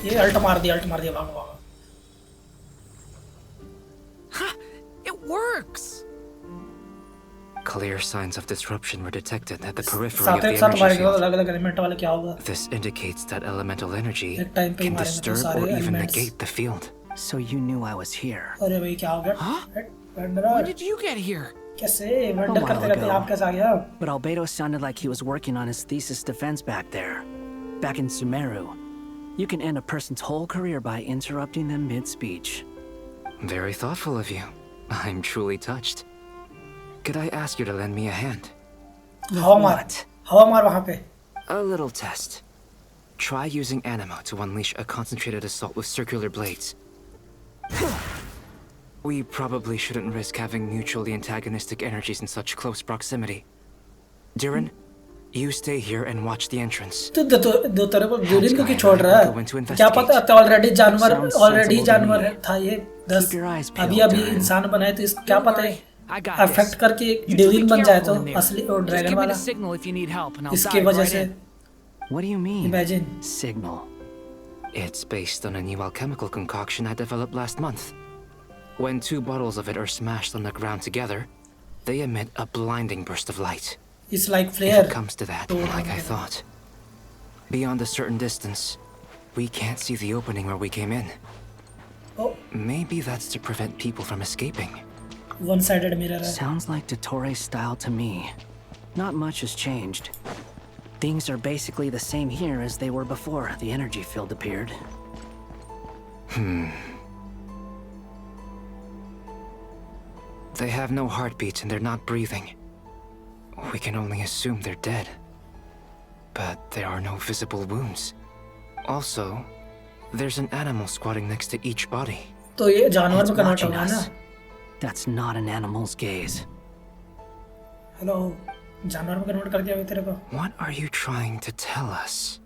Speaker 3: ये अल्ट मार दिया भागो भागो.
Speaker 16: It works!
Speaker 14: Clear signs of disruption were detected at the periphery of
Speaker 3: साथ
Speaker 14: the
Speaker 3: एक साथ
Speaker 14: energy
Speaker 3: मारेंगे तो
Speaker 14: field.
Speaker 3: अलग-अलग एलिमेंट वाले क्या होगा?
Speaker 14: This indicates that elemental energy
Speaker 3: एक टाइम पे ही
Speaker 14: can
Speaker 3: मारेंगे तो
Speaker 14: disturb
Speaker 3: सारे
Speaker 14: or even
Speaker 3: elements.
Speaker 14: negate the field.
Speaker 15: So you knew I was here.
Speaker 3: अरे भाई क्या हो गया?
Speaker 16: When did you get here?
Speaker 3: कैसे
Speaker 15: A
Speaker 3: वंडर
Speaker 15: while
Speaker 3: करते करते
Speaker 15: ago.
Speaker 3: आप कैसे आ गया?
Speaker 15: But Albedo sounded like he was working on his thesis defense back there. Back in Sumeru. You can end a person's whole career by interrupting them mid-speech. Very thoughtful of you. I'm truly touched. Could I ask you to lend me a hand?
Speaker 3: हवा मार वहाँ पे.
Speaker 15: A little test. Try using Animo to unleash a concentrated assault with circular blades. We probably shouldn't risk having mutually antagonistic energies in such close proximity. Durin, you stay here and watch the entrance.
Speaker 3: तो दोतरे को durian को क्यों छोड़ रहा है? क्या पता already जानवर था ये 10 अभी इंसान बनाए तो इस क्या पता है अफेक्ट करके ड्यूरिन बन जाए तो असली और ड्रैगन वाला इसके वजह से.
Speaker 15: What do you mean?
Speaker 3: Imagine.
Speaker 15: Signal. It's based on a new alchemical concoction I developed last month. When 2 bottles of it are smashed on the ground together, they emit a blinding burst of light.
Speaker 3: It's like flare.
Speaker 15: If it comes to that, like I thought. Beyond a certain distance, we can't see the opening where we came in.
Speaker 3: Oh.
Speaker 15: Maybe that's to prevent people from escaping.
Speaker 3: One-sided mirror.
Speaker 15: Sounds like Dottore's style to me. Not much has changed. Things are basically the same here as they were before the energy field appeared. They have no heartbeats and they're not breathing. We can only assume they're dead. But there are no visible wounds. Also, there's an animal squatting next to each body.
Speaker 3: तो ये जानवर में convert
Speaker 15: Watching
Speaker 3: होगा ना?
Speaker 15: us. That's not an animal's gaze.
Speaker 3: Hello जानवर में convert कर दिया तेरे को.
Speaker 15: What are you trying to tell us?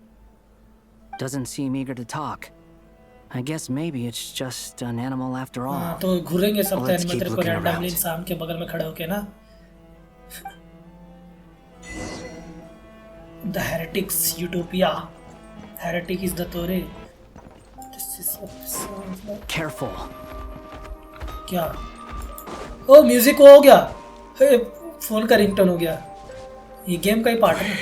Speaker 15: Doesn't seem eager to talk. I guess maybe it's just an animal after all.
Speaker 3: हाँ तो घूरेंगे सब
Speaker 15: Let's
Speaker 3: तेरे
Speaker 15: keep
Speaker 3: तेरे को
Speaker 15: looking
Speaker 3: रैंडमली
Speaker 15: around.
Speaker 3: इंसान के बगल में खड़े होके ना. The heretics utopia. Heretic is Dottore. This is what sounds like.
Speaker 15: Careful.
Speaker 3: क्या? ओ म्यूजिक हो गया. फोन का रिंगटोन हो गया. ये गेम का ही पार्ट है.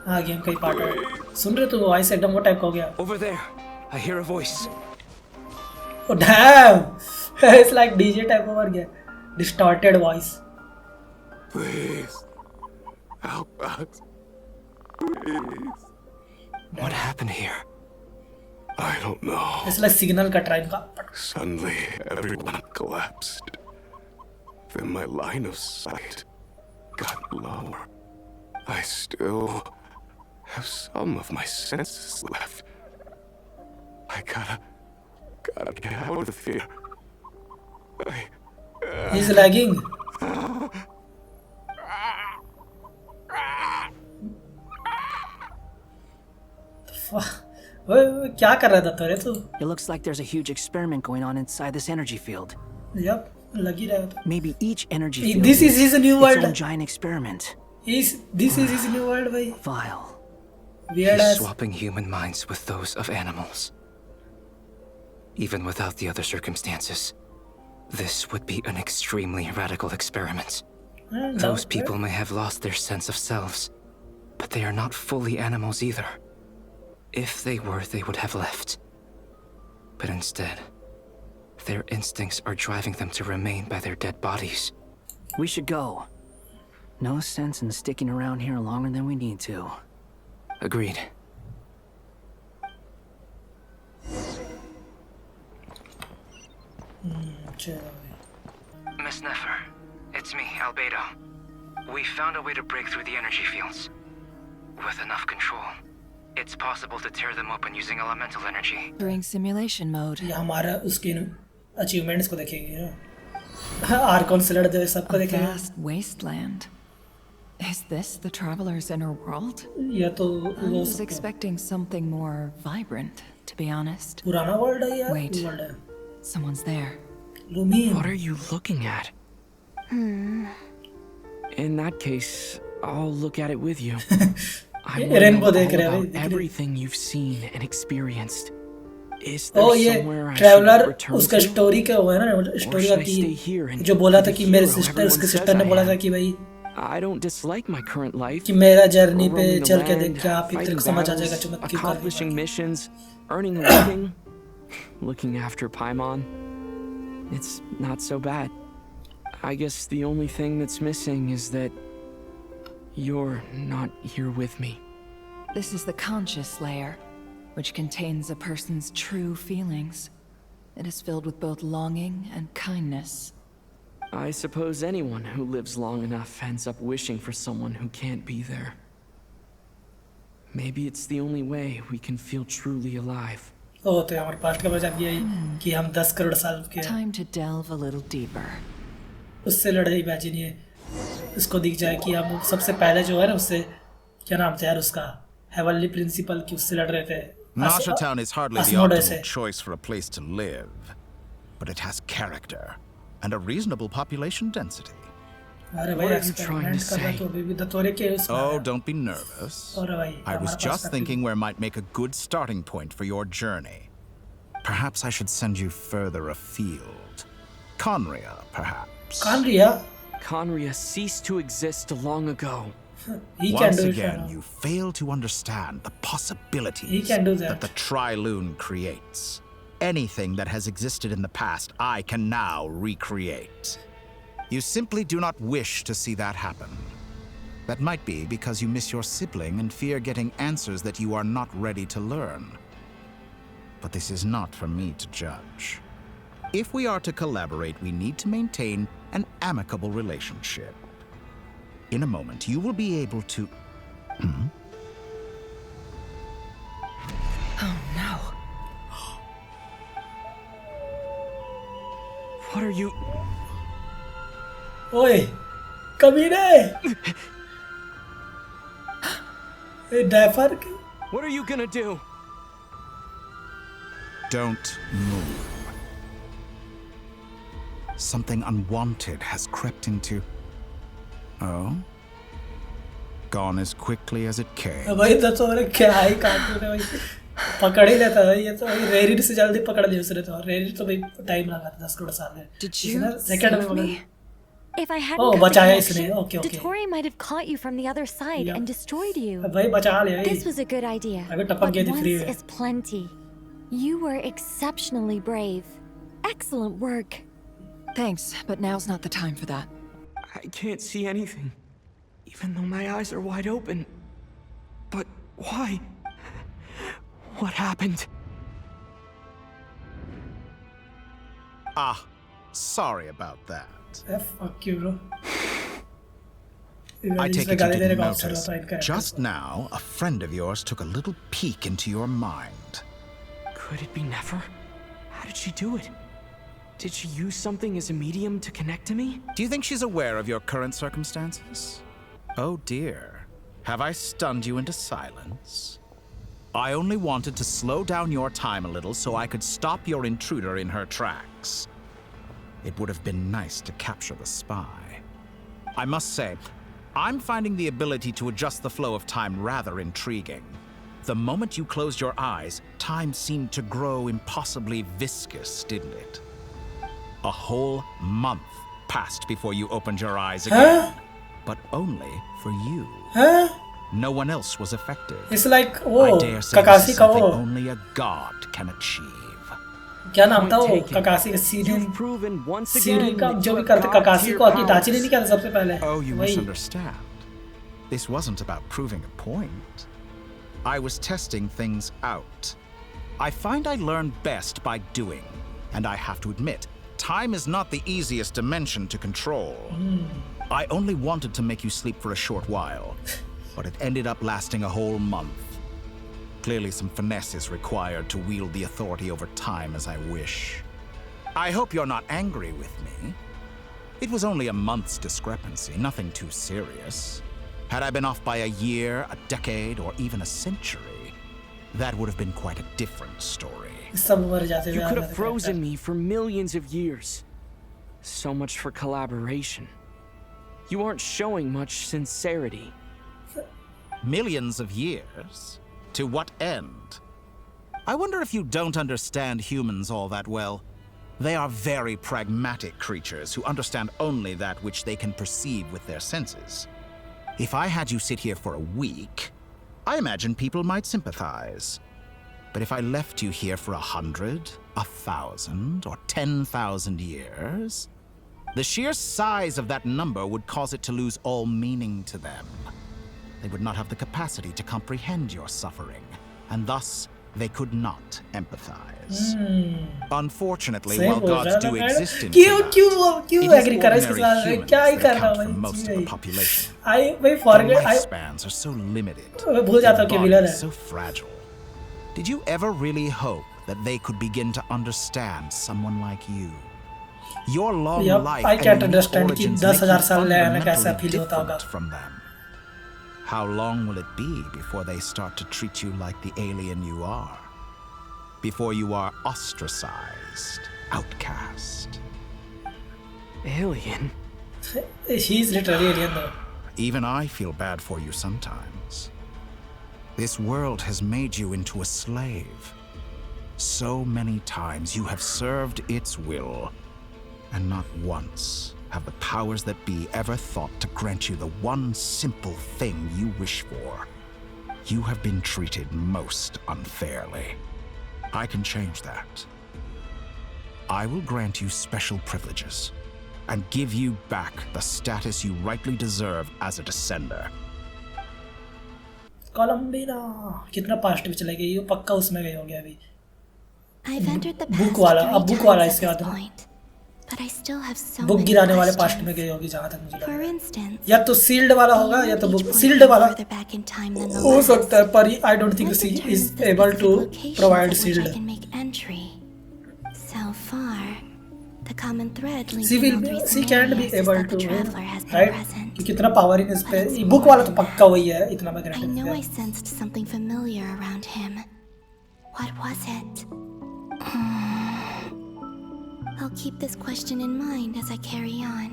Speaker 3: हाँ गेम का ही पार्ट है. सुन रहे तो वॉइस एकदम वो टाइप का हो गया.
Speaker 15: Over there. I hear a voice.
Speaker 3: Oh damn! It's like DJ type over गया. Distorted voice.
Speaker 8: Please. Help us. Please.
Speaker 15: What happened here?
Speaker 8: I don't know.
Speaker 3: It's like signal का ट्राइब का.
Speaker 8: Suddenly, everyone collapsed. Then my line of sight got lower. I still have some of my senses left. I gotta get out of here.
Speaker 3: He's lagging. क्या कर रहा था तोरे तू?
Speaker 15: It looks like there's a huge experiment going on inside this energy field.
Speaker 3: Yep, लग ही रहा था.
Speaker 15: Maybe each energy field
Speaker 3: This is his new
Speaker 15: its
Speaker 3: world.
Speaker 15: own giant experiment.
Speaker 3: This is his new world, भाई.
Speaker 15: Vile.
Speaker 3: Weird
Speaker 15: He's
Speaker 3: ass.
Speaker 15: swapping human minds with those of animals. Even without the other circumstances, this would be an extremely radical experiment. Those people may have lost their sense of selves, but they are not fully animals either. If they were, they would have left. But instead, their instincts are driving them to remain by their dead bodies. We should go. No sense in sticking around here longer than we need to. Agreed. Miss Nefer, it's me, Albedo. We found a way to break through the energy fields. With enough control, it's possible to tear them open using elemental energy.
Speaker 4: During simulation mode.
Speaker 3: ये हमारा उसके achievements को देखेंगे ना. Arcon से लड़ते हुए सबको
Speaker 4: A
Speaker 3: देखेंगे.
Speaker 4: vast wasteland. Is this the traveler's inner world?
Speaker 3: या तो
Speaker 4: I
Speaker 3: वो
Speaker 4: was expecting something more vibrant, to be honest.
Speaker 3: पुराना वर्ल्ड है यार.
Speaker 4: Wait.
Speaker 3: वर्ल्ड है.
Speaker 4: Someone's there.
Speaker 3: Lumin.
Speaker 5: What are you looking at? In that case, I'll look at it with you. I want to
Speaker 3: Rainbow
Speaker 5: know
Speaker 3: देख
Speaker 5: all
Speaker 3: रहे हैं भाई,
Speaker 5: about
Speaker 3: देख रहे हैं.
Speaker 5: everything you've seen and experienced. Is there
Speaker 3: ओ ये
Speaker 5: somewhere I should
Speaker 3: traveller
Speaker 5: return
Speaker 3: उसका
Speaker 5: to?
Speaker 3: Story क्या हुआ है ना
Speaker 5: Or
Speaker 3: स्टोरी
Speaker 5: should
Speaker 3: का
Speaker 5: I stay here
Speaker 3: कि
Speaker 5: and
Speaker 3: जो बोला था
Speaker 5: be
Speaker 3: कि
Speaker 5: the
Speaker 3: मेरे
Speaker 5: hero
Speaker 3: सिस्टर
Speaker 5: everyone
Speaker 3: उसके
Speaker 5: says
Speaker 3: सिस्टर ने
Speaker 5: I
Speaker 3: बोला था
Speaker 5: am?
Speaker 3: कि भाई
Speaker 5: I don't dislike my current life.
Speaker 3: कि मेरा जर्नी पे
Speaker 5: Roaming the
Speaker 3: चल के
Speaker 5: land,
Speaker 3: देख के आप ही तेरे
Speaker 5: fighting
Speaker 3: को समझ आ जाएगा
Speaker 5: battles,
Speaker 3: जो मत क्यों कर
Speaker 5: accomplishing missions, earning a living. looking after Paimon. It's not so bad. I guess the only thing that's missing is that you're not here with me.
Speaker 4: This is the conscious layer, which contains a person's true feelings. It is filled with both longing and kindness.
Speaker 5: I suppose anyone who lives long enough ends up wishing for someone who can't be there. Maybe it's the only way we can feel truly alive.
Speaker 3: ओह तो हमारे past का बचा दिया कि हम 10 करोड़ साल के
Speaker 4: Time to delve a little deeper.
Speaker 3: उससे लड़ाई इमेजिन ये इसको दिख जाए कि हम सबसे पहले जो है ना उससे क्या नाम था यार उसका हेवनली प्रिंसिपल की उससे लड़ रहे थे.
Speaker 1: Nasha Town is hardly the optimal choice for a place to live, but it has character and a reasonable population density.
Speaker 3: अरे भाई एक्सपेरिमेंट कर रहा तो अभी भी दत्तोरे के उसमें.
Speaker 1: Oh, don't be nervous. I was just thinking where might make a good starting point for your journey. Perhaps I should send you further afield. Conria, perhaps.
Speaker 3: Conria?
Speaker 5: Conria ceased to exist long ago.
Speaker 1: Once again, you fail to understand the possibilities that the Tri-Lune creates. Anything that has existed in the past, I can now recreate. You simply do not wish to see that happen. That might be because you miss your sibling and fear getting answers that you are not ready to learn. But this is not for me to judge. If we are to collaborate, we need to maintain an amicable relationship. In a moment, you will be able to...
Speaker 4: Oh no.
Speaker 5: What are you...
Speaker 3: ओए कमीने diaper.
Speaker 5: What are you gonna do?
Speaker 1: Don't move. Something unwanted has crept into... Oh? Gone as quickly as it came.
Speaker 3: भाई दत्तोरे क्या ही काटून है भाई. पकड़ ही लेता है ये तो रेरिड से जल्दी पकड़ लिया उसने तो. रेरिड तो भाई टाइम लगा था 10 करोड़ साल में.
Speaker 4: Did you
Speaker 3: save me?
Speaker 17: If I hadn't cut the connection, Dottore might have caught you from the other side and destroyed you. This was a good idea, but once is plenty. You were exceptionally brave. Excellent work.
Speaker 4: Thanks, but now's not the time for that.
Speaker 5: I can't see anything, even though my eyes are wide open. But why? What happened?
Speaker 1: Ah, sorry about that.
Speaker 3: Fuck you, bro.
Speaker 1: I take it you didn't notice. Just now, a friend of yours took a little peek into your mind.
Speaker 5: Could it be Nefer? How did she do it? Did she use something as a medium to connect to me?
Speaker 1: Do you think she's aware of your current circumstances? Oh dear. Have I stunned you into silence? I only wanted to slow down your time a little so I could stop your intruder in her tracks. It would have been nice to capture the spy. I must say, I'm finding the ability to adjust the flow of time rather intriguing. The moment you closed your eyes, time seemed to grow impossibly viscous, didn't it? A whole month passed before you opened your eyes again. But only for you. No one else was affected.
Speaker 3: It's like,
Speaker 1: I dare say this is something only a god can achieve.
Speaker 3: क्या नाम था वो ककासी का CD का जो भी करते ककासी को आके दाची ने नहीं किया सबसे पहले.
Speaker 1: Oh, you misunderstand. This wasn't about proving a point. I was testing things out. I find I learn best by doing, and I have to admit, time is not the easiest dimension to control. I only wanted to make you sleep for a short while, but it ended up lasting a whole month. Clearly some finesse is required to wield the authority over time as I wish. I hope you're not angry with me. It was only a month's discrepancy, nothing too serious. Had I been off by a year, a decade, or even a century, that would have been quite a different story.
Speaker 5: You could have frozen me for millions of years. So much for collaboration. You aren't showing much sincerity.
Speaker 1: Millions of years? To what end? I wonder if you don't understand humans all that well. They are very pragmatic creatures who understand only that which they can perceive with their senses. If I had you sit here for a week, I imagine people might sympathize. But if I left you here for 100, 1,000, or 10,000 years, the sheer size of that number would cause it to lose all meaning to them. They would not have the capacity to comprehend your suffering, and thus they could not empathize. Unfortunately, while gods do exist in Tibet, it is ordinary humans that account for most of the population. Their lifespans are so limited, their bodies so fragile. Did you ever really hope that they could begin to understand someone like you? Your long life
Speaker 3: I can't
Speaker 1: and
Speaker 3: understand
Speaker 1: origins
Speaker 3: कि 10,000
Speaker 1: make you
Speaker 3: साल रहने का ऐसा
Speaker 1: fundamentally
Speaker 3: feel होता होगा.
Speaker 1: different from them. How long will it be before they start to treat you like the alien you are? Before you are ostracized, outcast?
Speaker 5: Alien?
Speaker 3: He's literally alien though.
Speaker 1: Even I feel bad for you sometimes. This world has made you into a slave. So many times you have served its will, and not once have the powers that be ever thought to grant you the one simple thing you wish for. You have been treated most unfairly. I can change that. I will grant you special privileges and give you back the status you rightly deserve as a descender.
Speaker 3: कोलंबिना कितना past में चले गए, ये पक्का उसमें गए होंगे अभी.
Speaker 2: I've entered the past
Speaker 3: book वाला, अब बुक वाला इसके बाद
Speaker 2: but I still have so
Speaker 3: book
Speaker 2: many
Speaker 3: गिराने वाले
Speaker 2: questions.
Speaker 3: पास्ट में गए होंगे जहाँ तक मुझे लग
Speaker 2: For
Speaker 3: रहा है.
Speaker 2: instance,
Speaker 3: या तो सील्ड वाला होगा या तो बुक सील्ड वाला
Speaker 2: further back in time than the
Speaker 3: हो
Speaker 2: last.
Speaker 3: सकता है, पर I don't think she is able to provide
Speaker 2: I
Speaker 3: shield.
Speaker 2: can make entry. So far, the common thread linking
Speaker 3: She will
Speaker 2: all
Speaker 3: be,
Speaker 2: three
Speaker 3: she can't be
Speaker 2: scenarios is
Speaker 3: able
Speaker 2: that the
Speaker 3: to,
Speaker 2: traveler has been
Speaker 3: right?
Speaker 2: present.
Speaker 3: कि कितना power in इस पे, book वाला तो पक्का वही है, इतना मैं
Speaker 2: I
Speaker 3: गारंटी
Speaker 2: know
Speaker 3: देता
Speaker 2: I
Speaker 3: हूँ.
Speaker 2: sensed something familiar around him. What was it? I'll keep this question in mind as I carry on.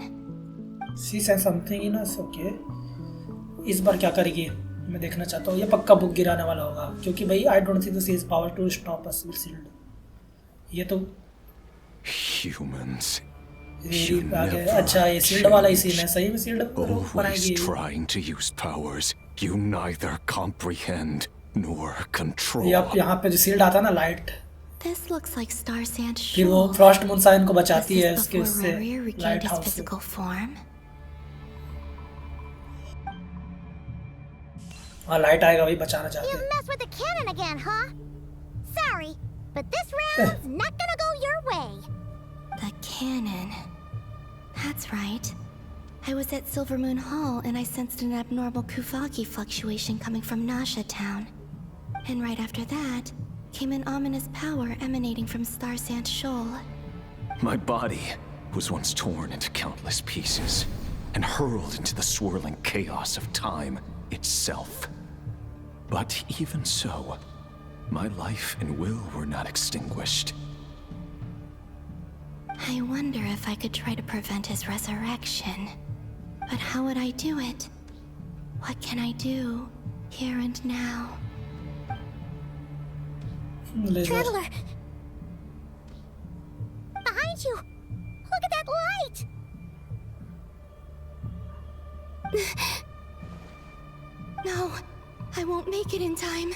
Speaker 3: She said something in us, okay. इस बार क्या करेगी मैं देखना चाहता हूँ. ये पक्का बुक गिराने वाला होगा क्योंकि भाई I don't think she has power to stop us with shield. ये तो
Speaker 8: Humans.
Speaker 3: अच्छा ये शील्ड वाला ही सीन है. सही में shield
Speaker 8: Always trying to use powers you neither comprehend nor control.
Speaker 3: यहाँ पे जो शील्ड आता है ना light,
Speaker 2: This looks like Star Sand
Speaker 3: फिर वो
Speaker 2: Shoal.
Speaker 3: फ्रॉस्ट मून साइन को बचाती
Speaker 2: Was
Speaker 3: है
Speaker 2: this
Speaker 3: उसके
Speaker 2: before
Speaker 3: उससे
Speaker 2: Rarier regained
Speaker 3: light
Speaker 2: his
Speaker 3: house से.
Speaker 2: physical form?
Speaker 3: हाँ लाइट आएगा भाई बचाना चाहते
Speaker 13: You
Speaker 3: हैं.
Speaker 13: mess with the cannon again, huh? Sorry, but this round's not gonna go your way.
Speaker 2: The cannon. That's right. I was at Silver Moon Hall and I sensed an abnormal Kuvaki fluctuation coming from Nasha Town. And right after that, came an ominous power emanating from Star Sand Shoal.
Speaker 18: My body was once torn into countless pieces and hurled into the swirling chaos of time itself. But even so, my life and will were not extinguished.
Speaker 2: I wonder if I could try to prevent his resurrection. But how would I do it? What can I do, here and now?
Speaker 13: Traveler! Behind you! Look at that light!
Speaker 2: No, I won't make it in time.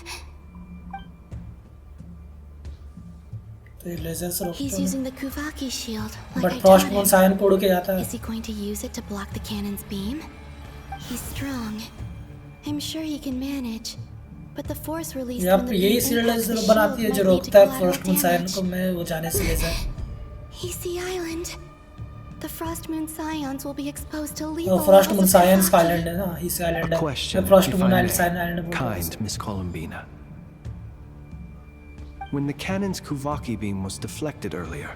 Speaker 2: He's using the Kuvaki shield, like
Speaker 3: But
Speaker 2: I
Speaker 3: Frost
Speaker 2: taught
Speaker 3: Moon
Speaker 2: him.
Speaker 3: Sion पोड़ के जाता है.
Speaker 2: Is he going to use it to block the cannon's beam? He's strong. I'm sure he can manage. But the force released
Speaker 3: या
Speaker 2: from the
Speaker 3: यही
Speaker 2: beam
Speaker 3: shield
Speaker 2: impacts the
Speaker 3: बनाती है
Speaker 2: shield
Speaker 3: जो
Speaker 2: might lead to
Speaker 3: रोकता है
Speaker 2: collateral
Speaker 3: frost moon scion
Speaker 2: damage.
Speaker 3: को मैं वो जाने से लेकर.
Speaker 2: He's the island. The Frost Moon Scions will be exposed to lethal
Speaker 3: वो frost moon
Speaker 2: levels of
Speaker 3: scion का
Speaker 2: Kuvaki.
Speaker 3: आइलैंड है ना, इस आइलैंड
Speaker 14: A
Speaker 3: है.
Speaker 14: question,
Speaker 3: frost
Speaker 14: if
Speaker 3: moon
Speaker 14: I
Speaker 3: island
Speaker 14: may.
Speaker 3: Scion island
Speaker 14: Kind Miss Columbina. When the cannon's Kuvaki beam was deflected earlier,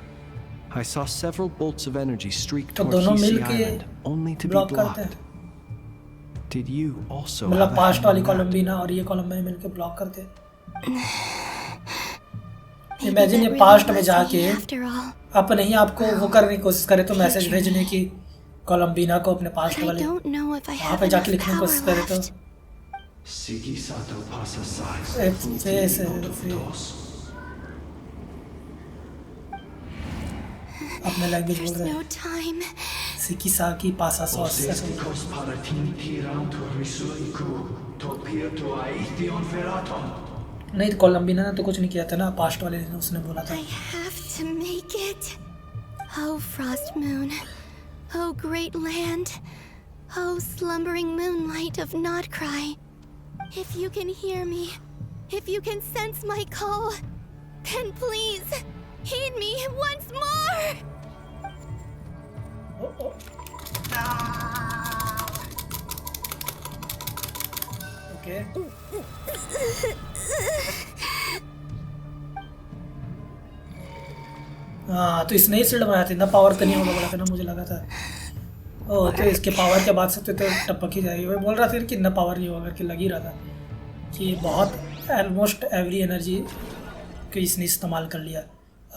Speaker 14: I saw several bolts of energy streak
Speaker 3: तो
Speaker 14: toward
Speaker 3: दोनों
Speaker 14: Hisi
Speaker 3: मिलके
Speaker 14: Island, only to be
Speaker 3: block करते
Speaker 14: blocked.
Speaker 3: हैं.
Speaker 14: Did you also
Speaker 3: मतलब
Speaker 14: have a
Speaker 3: past
Speaker 14: hand
Speaker 3: वाली
Speaker 14: in that?
Speaker 3: कोलंबिना और ये कोलंबिना मिलके ब्लॉक करते हैं. इमेजिन ये पास्ट में जाके अपने ही आपको वो करने की कोशिश करे तो मैसेज भेजने की कोलंबिना को अपने पास्ट वाले वहाँ पे जाके लिखने की कोशिश करे तो अपने लैंग्वेज बोल रहे हैं. सिकी साकी पासा सॉस नहीं तो कोलंबिना ने तो कुछ नहीं किया था ना, पास्ट वाले ने उसने बोला था।
Speaker 2: I have to make it. Oh frost moon, oh great land, oh slumbering moonlight of Nodcry. If you can hear me, if you can sense my call, then please heed me once more.
Speaker 3: Okay. हाँ तो इसने ही shield बनाया था, इतना power तो नहीं होगा बोला था ना, मुझे लगा था। ओह तो इसके पावर के बाद से तो टपक ही जाएगी। मैं बोल रहा था कि इतना पावर नहीं होगा करके, लग ही रहा था कि बहुत ऑलमोस्ट एवरी एनर्जी को इसने इस्तेमाल कर लिया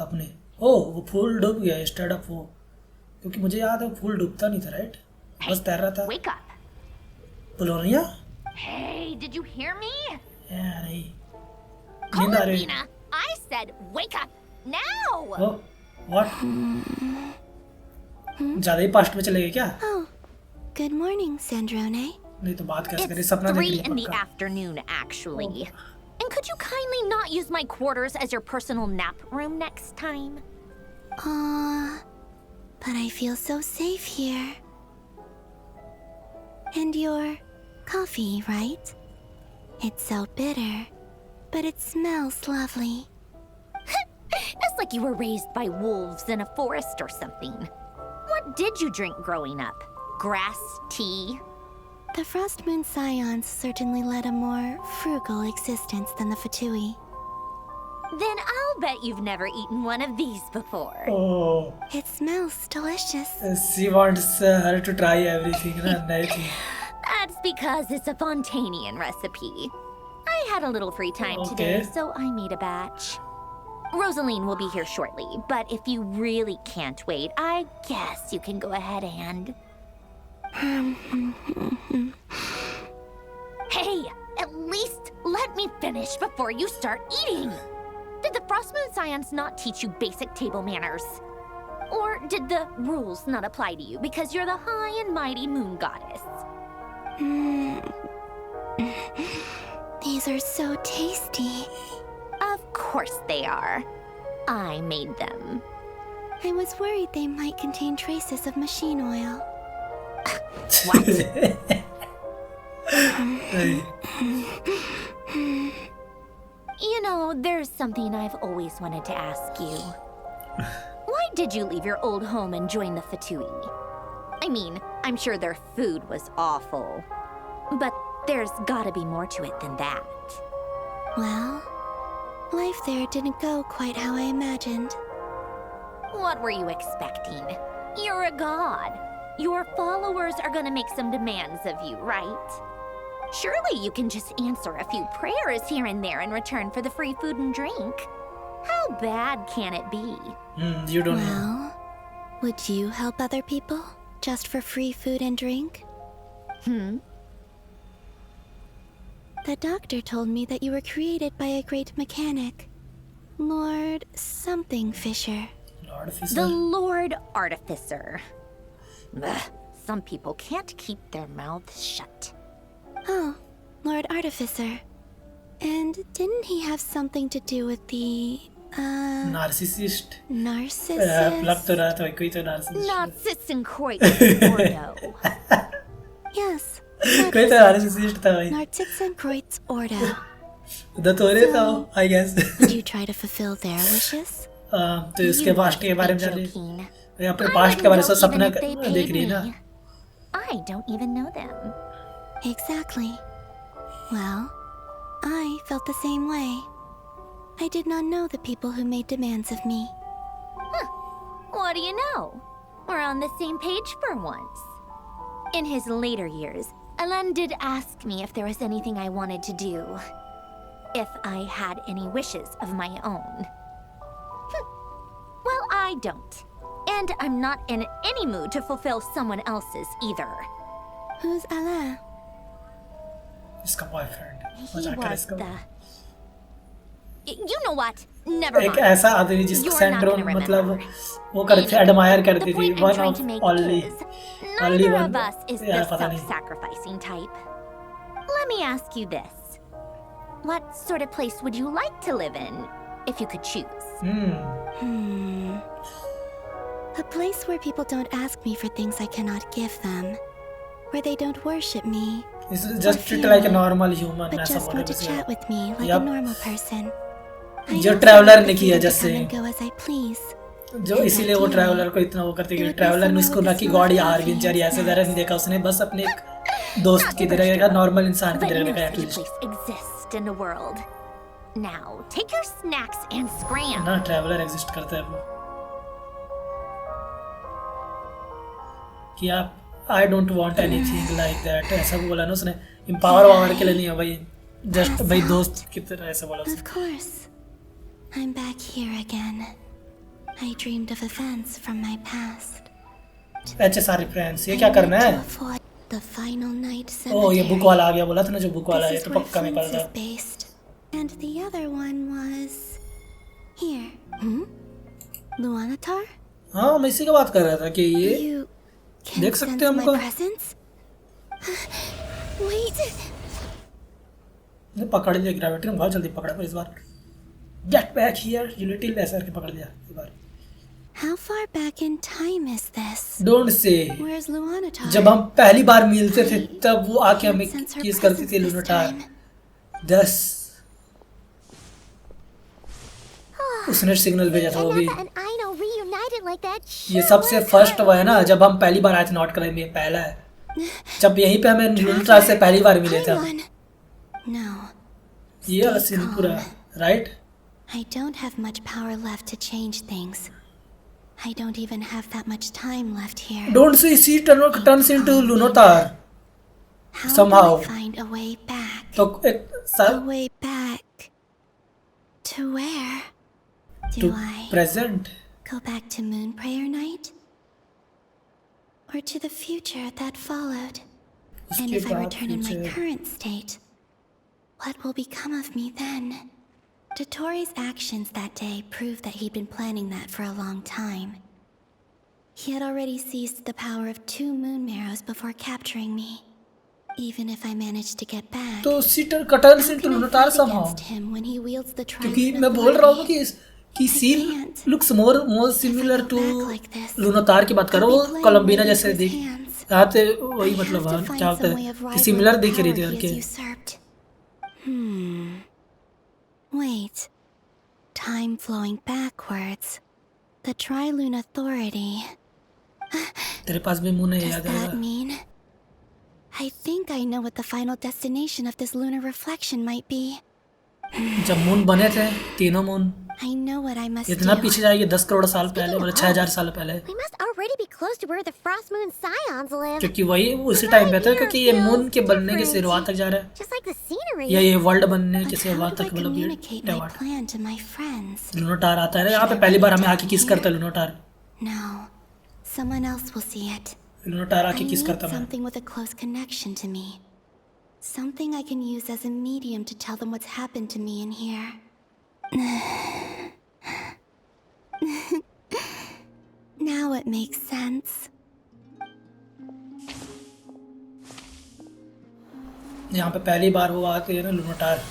Speaker 3: अपने। ओह वो फूल डूब गया इंस्टेड ऑफ वो, क्योंकि मुझे याद है फूल डूबता नहीं था राइट, बस तैर रहा था। पुलोनिया?
Speaker 13: Hey, did you hear me?
Speaker 3: नहीं।
Speaker 13: Columbina, I said wake up now.
Speaker 3: Oh, what? ज़्यादा ही पास्ट में चले गए क्या?
Speaker 2: Oh, good morning, Sandrone.
Speaker 3: नहीं तो बात कैसे करें, सपना देख रही है
Speaker 13: 3 in the afternoon, actually. And could you kindly not use my quarters as your personal nap room next time?
Speaker 2: But I feel so safe here. And your coffee, right? It's so bitter, but it smells lovely.
Speaker 13: It's like you were raised by wolves in a forest or something. What did you drink growing up? Grass tea?
Speaker 2: The Frost Moon Scions certainly led a more frugal existence than the Fatui.
Speaker 13: Then I'll bet you've never eaten one of these before.
Speaker 3: Oh.
Speaker 2: It smells delicious.
Speaker 3: She wants her to try everything.
Speaker 13: That's because it's a Fontanian recipe. I had a little free time today, so I made a batch. Rosaline will be here shortly, but if you really can't wait, I guess you can go ahead and... Hey, at least let me finish before you start eating! Did the Frost Moon Scions not teach you basic table manners? Or did the rules not apply to you because you're the high and mighty moon goddess?
Speaker 2: These are so tasty.
Speaker 13: Of course they are. I made them.
Speaker 2: I was worried they might contain traces of machine oil.
Speaker 13: What? You know, there's something I've always wanted to ask you. Why did you leave your old home and join the Fatui? I mean, I'm sure their food was awful. But there's gotta be more to it than that.
Speaker 2: Well, life there didn't go quite how I imagined.
Speaker 13: What were you expecting? You're a god. Your followers are gonna make some demands of you, right? Surely you can just answer a few prayers here and there in return for the free food and drink. How bad can it be?
Speaker 3: You don't know.
Speaker 2: Well, would you help other people just for free food and drink? The doctor told me that you were created by a great mechanic, Lord something Fisher.
Speaker 13: The Lord Artificer. Ugh, some people can't keep their mouths shut.
Speaker 2: Oh, Lord Artificer. And didn't he have something to do with the,
Speaker 3: Narcissist.
Speaker 2: Narcissist?
Speaker 13: Narciss and Croix Ordo.
Speaker 2: Yes.
Speaker 3: Narcissist
Speaker 2: and Croix Ordo.
Speaker 3: The Tore though, I guess.
Speaker 2: Did you try to fulfill their wishes?
Speaker 3: तो इसके past के बारे में जान रही है, अपने past के बारे में सपना देख रही है ना?
Speaker 13: I don't even know them.
Speaker 2: Exactly. Well, I felt the same way. I did not know the people who made demands of me.
Speaker 13: What do you know? We're on the same page for once. In his later years, Alain did ask me if there was anything I wanted to do. If I had any wishes of my own. Well, I don't. And I'm not in any mood to fulfill someone else's either.
Speaker 2: Who's Alain?
Speaker 3: इसका boyfriend.
Speaker 13: He was the... You know what? Never mind.
Speaker 3: एक ऐसा आदमी जिसको syndrome मतलब वो करते admire करती थी, one of only one.
Speaker 13: Of us is the self-sacrificing type. Let me ask you this. What sort of place would you like to live in, if you could choose?
Speaker 2: A place where people don't ask me for things I cannot give them. Where they don't worship me.
Speaker 3: Just treat like a normal human.
Speaker 2: But just want to chat with me like a normal person.
Speaker 3: जो traveller ने किया जैसे
Speaker 2: go as I please.
Speaker 3: जो इसीलिए वो traveller को इतना वो करते कि ट्रैवलर ने उसको ना कि गॉड या हार्बिंजर या ऐसे तरह नहीं देखा उसने बस अपने एक दोस्त की तरह देखा नॉर्मल इंसान की तरह देखा at least
Speaker 13: exist in the world. Now, take your snacks and scram.
Speaker 3: ना ट्रैवलर एग्जिस्ट करता है वो कि आप I don't want anything like that ऐसा बोला ना उसने empower वावर के लिए नहीं है भाई just भाई दोस्त की तरह ऐसा बोला उसने
Speaker 2: Of course. I'm back here again. I dreamed of events from my past.
Speaker 3: HSR reference ये क्या करना है?
Speaker 2: The final night
Speaker 3: ओह ये बुक वाला आ गया बोला था ना जो बुक वाला है तो पक्का में पढ़ था.
Speaker 2: And the other one was here. Luanatar?
Speaker 3: हाँ मैं इसी की बात कर रहा था कि ये देख सकते हैं हमको.
Speaker 2: Wait.
Speaker 3: ने पकड़ लिया ग्रेविटी ने बहुत जल्दी पकड़ा पर इस बार. Get back here, you little ऐसा करके पकड़ लिया इस बार.
Speaker 2: How far back in time is this?
Speaker 3: Don't say.
Speaker 2: Where's Luanatar?
Speaker 3: जब हम पहली बार मिलते थे तब वो आके हमें किस करती थी लुनाटार. 10 उसने सिग्नल भेजा था वो भी. ये सबसे फर्स्ट हुआ है ना जब हम पहली बार आए थे नॉर्थ कोरिया में पहला है जब यहीं पे हमें लुनाटार से पहली बार मिले थे. ये वाला सीन पूरा right.
Speaker 2: I don't have much power left to change things. I don't even have that much time left here.
Speaker 3: Don't say she turns into Lunatar. Somehow.
Speaker 2: How do I find a way back?
Speaker 3: तो
Speaker 2: a way back to where? Do I
Speaker 3: present?
Speaker 2: Go back to Moon Prayer Night? Or to the future that followed? And if I return in my current state, what will become of me then? Dottore's actions that day proved that he'd been planning that for a long time. He had already seized the power of 2 moon marrows before capturing me. Even if I managed to get back,
Speaker 3: तो seater cutters into Lunatar somehow.
Speaker 2: When he wields the
Speaker 3: क्योंकि मैं बोल रहा हूँ कि scene looks more similar to Lunatar की बात करो वो कोलंबिना जैसे दिख यहाँ पे वही मतलब क्या होता है कि सिमिलर दिख रही थी उनके.
Speaker 2: Wait. Time flowing backwards. The Tri-Lune Authority.
Speaker 3: तेरे पास भी मुंह नहीं
Speaker 2: याद है. Does that mean? I think I know what the final destination of this lunar reflection might be.
Speaker 3: जब मून बने थे तीनों moon
Speaker 2: I know what I must
Speaker 3: इतना
Speaker 2: do.
Speaker 3: पीछे जाएगी 10 करोड़ साल पहले मतलब 6000 साल पहले.
Speaker 19: We must already be close to where the Frost Moon Scions live.
Speaker 3: क्योंकि वही उसी टाइम पे था क्योंकि ये मून के बनने की शुरुआत तक जा रहा है.
Speaker 19: Just like the scenery.
Speaker 3: ये वर्ल्ड बनने की शुरुआत तक मतलब ये लुनाटार आता है यहाँ पे पहली बार हमें आके किस करता है लुनाटार.
Speaker 2: No, someone else will see it.
Speaker 3: लुनाटार आके किस करता है.
Speaker 2: Something with a close connection to me. Something I can use as a medium to tell them what's happened to me in here. Now it makes sense.
Speaker 3: यहाँ पे पहली बार वो आते हैं ना लुनाटार.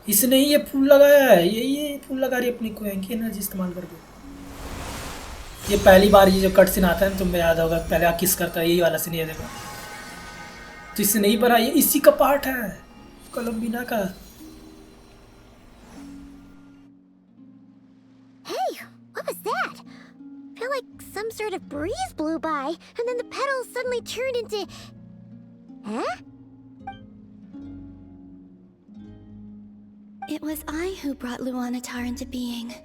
Speaker 3: इसने ही ये फूल लगाया है. ये फूल लगा रही है अपनी क्वेंकी एनर्जी इस्तेमाल करके. ये पहली बार ये जो कट सीन आता है ना तुम्हें याद होगा पहले आप किस करता है यही वाला सीन ये देखो. तो इससे नहीं बना ये इसी का पार्ट है कोलंबिना का.
Speaker 19: Hey, what was that? Felt like some sort of breeze blew by, and then the petals suddenly turned into. Huh?
Speaker 2: It was I who brought Luanatar into being.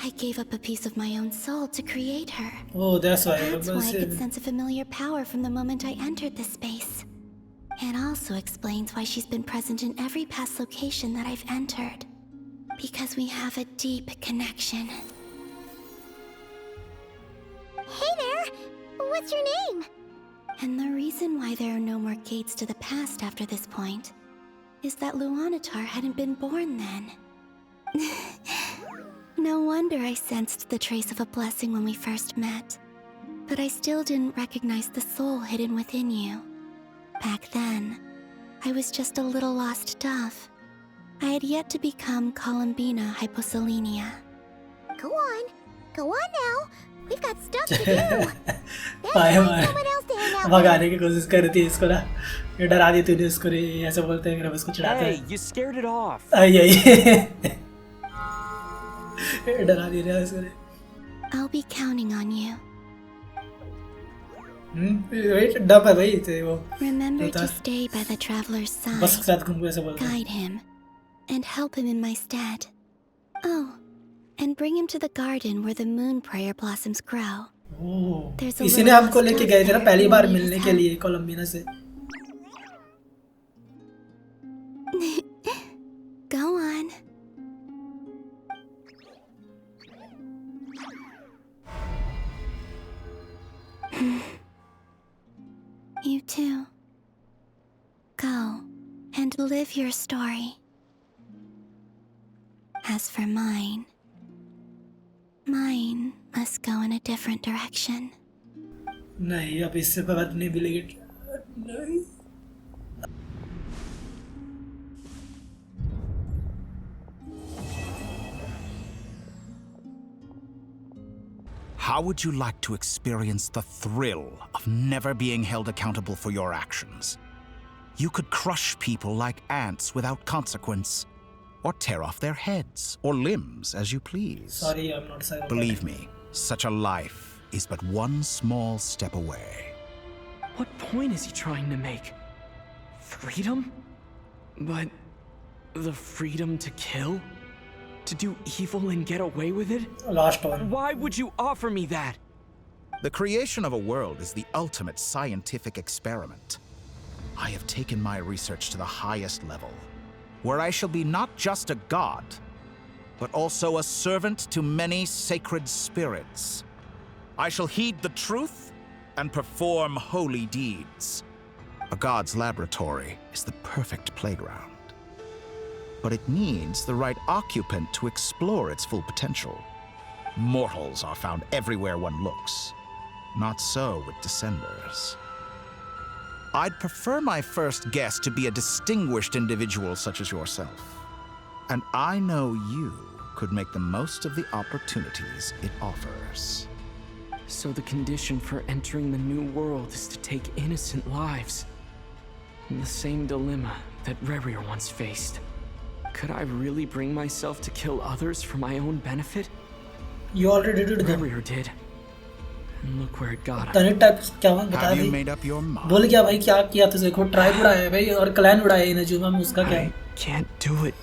Speaker 2: I gave up a piece of my own soul to create her.
Speaker 3: Oh, that's why.
Speaker 2: That's why I could sense a familiar power from the moment I entered this space. It also explains why she's been present in every past location that I've entered. Because we have a deep connection.
Speaker 19: Hey there! What's your name?
Speaker 2: And the reason why there are no more gates to the past after this point is that Luanatar hadn't been born then. No wonder I sensed the trace of a blessing when we first met. But I still didn't recognize the soul hidden within you. Back then, I was just a little lost dove. I had yet to become Columbina hyposelenia.
Speaker 19: Go on now. We've got stuff to do.
Speaker 3: भगाने की कोशिश कर रही थी इसको ना, ये डरा दी तूने उसको रे, ऐसे बोलते हैं फिर उसको चिढ़ाते हैं।
Speaker 5: Hey, you scared it off.
Speaker 3: यही डरा दी रहा इसको रे।
Speaker 2: I'll be counting on you.
Speaker 3: Wait dub है भाई ते वो।
Speaker 2: Remember to stay by the traveler's
Speaker 3: बस के
Speaker 2: side.
Speaker 3: साथ घूम ऐसे बोलते हैं।
Speaker 2: Guide him and help him in my stead. Oh, and bring him to the garden where the moon prayer blossoms grow. There's a
Speaker 3: इसी ने
Speaker 2: little
Speaker 3: हमको लेके गए थे ना पहली बार मिलने के लिए कोलंबिना से।
Speaker 2: Go on. You too. Go and live your story. As for mine must go in a different direction.
Speaker 3: नहीं अब इससे बात नहीं मिलेगी। नहीं।
Speaker 1: How would you like to experience the thrill of never being held accountable for your actions? You could crush people like ants without consequence, or tear off their heads or limbs as you please.
Speaker 3: Sorry, I'm not saying.
Speaker 1: Believe me, such a life is but one small step away.
Speaker 5: What point is he trying to make? Freedom? But the freedom to kill? To do evil and get away with it?
Speaker 3: Last one.
Speaker 5: Why would you offer me that?
Speaker 1: The creation of a world is the ultimate scientific experiment. I have taken my research to the highest level, where I shall be not just a god, but also a servant to many sacred spirits. I shall heed the truth and perform holy deeds. A god's laboratory is the perfect playground. But it needs the right occupant to explore its full potential. Mortals are found everywhere one looks. Not so with Descenders. I'd prefer my first guest to be a distinguished individual such as yourself. And I know you could make the most of the opportunities it offers.
Speaker 5: So the condition for entering the new world is to take innocent lives. The same dilemma that Rerir once faced. Could I really bring myself to kill others for my own benefit?
Speaker 3: You already did that.
Speaker 5: Rerir did. And look where it got us.
Speaker 3: तने type क्या हुआ बता
Speaker 1: Have you
Speaker 3: they.
Speaker 1: made up your mind?
Speaker 3: बोल क्या भाई क्या किया तुझे को ट्राइब उड़ाया भाई और क्लैन उड़ाया इन्हें जो मैं उसका क्या है?
Speaker 5: I can't do it.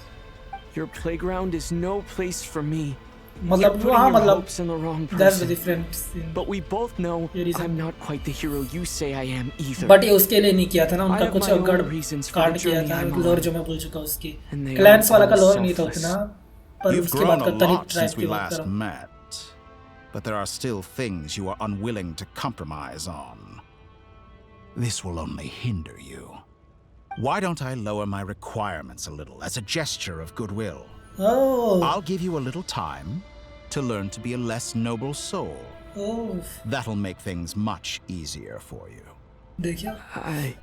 Speaker 5: Your playground is no place for me.
Speaker 3: मतलब
Speaker 5: You're
Speaker 3: हाँ
Speaker 5: putting your
Speaker 3: मतलब
Speaker 5: hopes in the wrong
Speaker 3: that's the
Speaker 5: person.
Speaker 3: difference.
Speaker 5: But we both know I'm not quite the hero you say I am either.
Speaker 3: But ये उसके लिए नहीं किया था ना
Speaker 5: I
Speaker 3: उनका
Speaker 5: have
Speaker 3: कुछ
Speaker 5: my own
Speaker 3: गड़
Speaker 5: reasons for
Speaker 3: काट
Speaker 5: the
Speaker 3: किया
Speaker 5: journey
Speaker 3: था
Speaker 5: I'm on.
Speaker 3: लोर जो मैं बोल चुका उसकी
Speaker 5: And they
Speaker 3: क्लैंस
Speaker 5: are
Speaker 3: वाला का
Speaker 5: all
Speaker 3: लोर नहीं था
Speaker 5: selfless.
Speaker 3: उतना पर
Speaker 1: You've
Speaker 3: उसकी
Speaker 1: grown
Speaker 3: बात
Speaker 1: a
Speaker 3: करता नहीं
Speaker 1: lot
Speaker 3: ट्राइब
Speaker 1: since
Speaker 3: की
Speaker 1: we
Speaker 3: बात
Speaker 1: last
Speaker 3: करो
Speaker 1: met, but there are still things you are unwilling to compromise on. This will only hinder you. Why don't I lower my requirements a little as a gesture of goodwill?
Speaker 3: Oh.
Speaker 1: I'll give you a little time to learn to be a less noble soul.
Speaker 3: Oh.
Speaker 1: That'll make things much easier for you.
Speaker 3: देखिए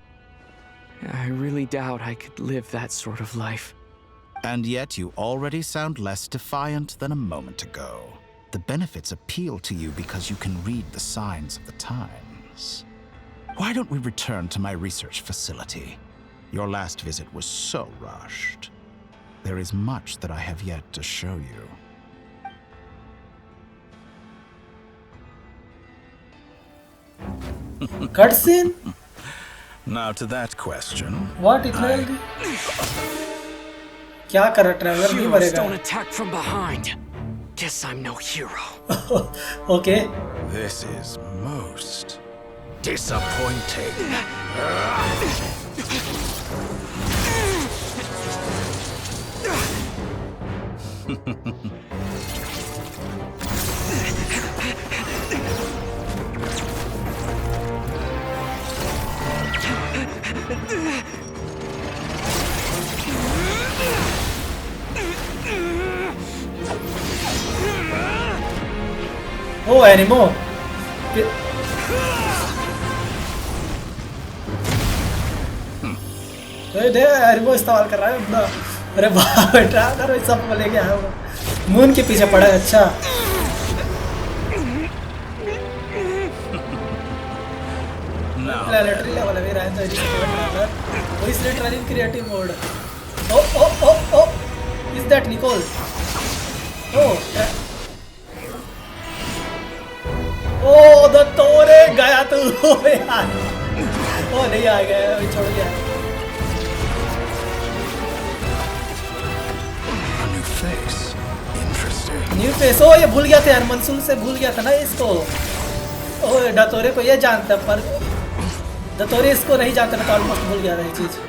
Speaker 5: I really doubt I could live that sort of life.
Speaker 1: And yet you already sound less defiant than a moment ago. The benefits appeal to you because you can read the signs of the times. Why don't we return to my research facility? Your last visit was so rushed. There is much that I have yet to show you.
Speaker 3: Cutscene?
Speaker 1: Now to that question.
Speaker 3: What इतना जल्दी? क्या कर रहा traveller नहीं
Speaker 5: Heroes
Speaker 3: मरेगा?
Speaker 5: don't attack from behind. Guess I'm no hero.
Speaker 3: Okay.
Speaker 1: This is most disappointing.
Speaker 3: Oh, anymore. They Ergo इस्तेमाल कर रहा है बंदा। अरे वाह बेटा अगर सब लेके आया होगा। मून के पीछे पड़ा है। अच्छा लैलेटरी लेवल है रहा है तो इसलिए training creative mode. Oh oh oh oh is that Nicole? Oh oh Dottore गया तू यार। ओ नहीं आ गया अभी छोड़ गया। New face. ओ ये भूल गया था यार मंसूल से भूल गया था ना इसको। ओ डतोरे को ये जानता पर डतोरे इसको नहीं जानता ना तो ऑलमोस्ट भूल गया था ये चीज।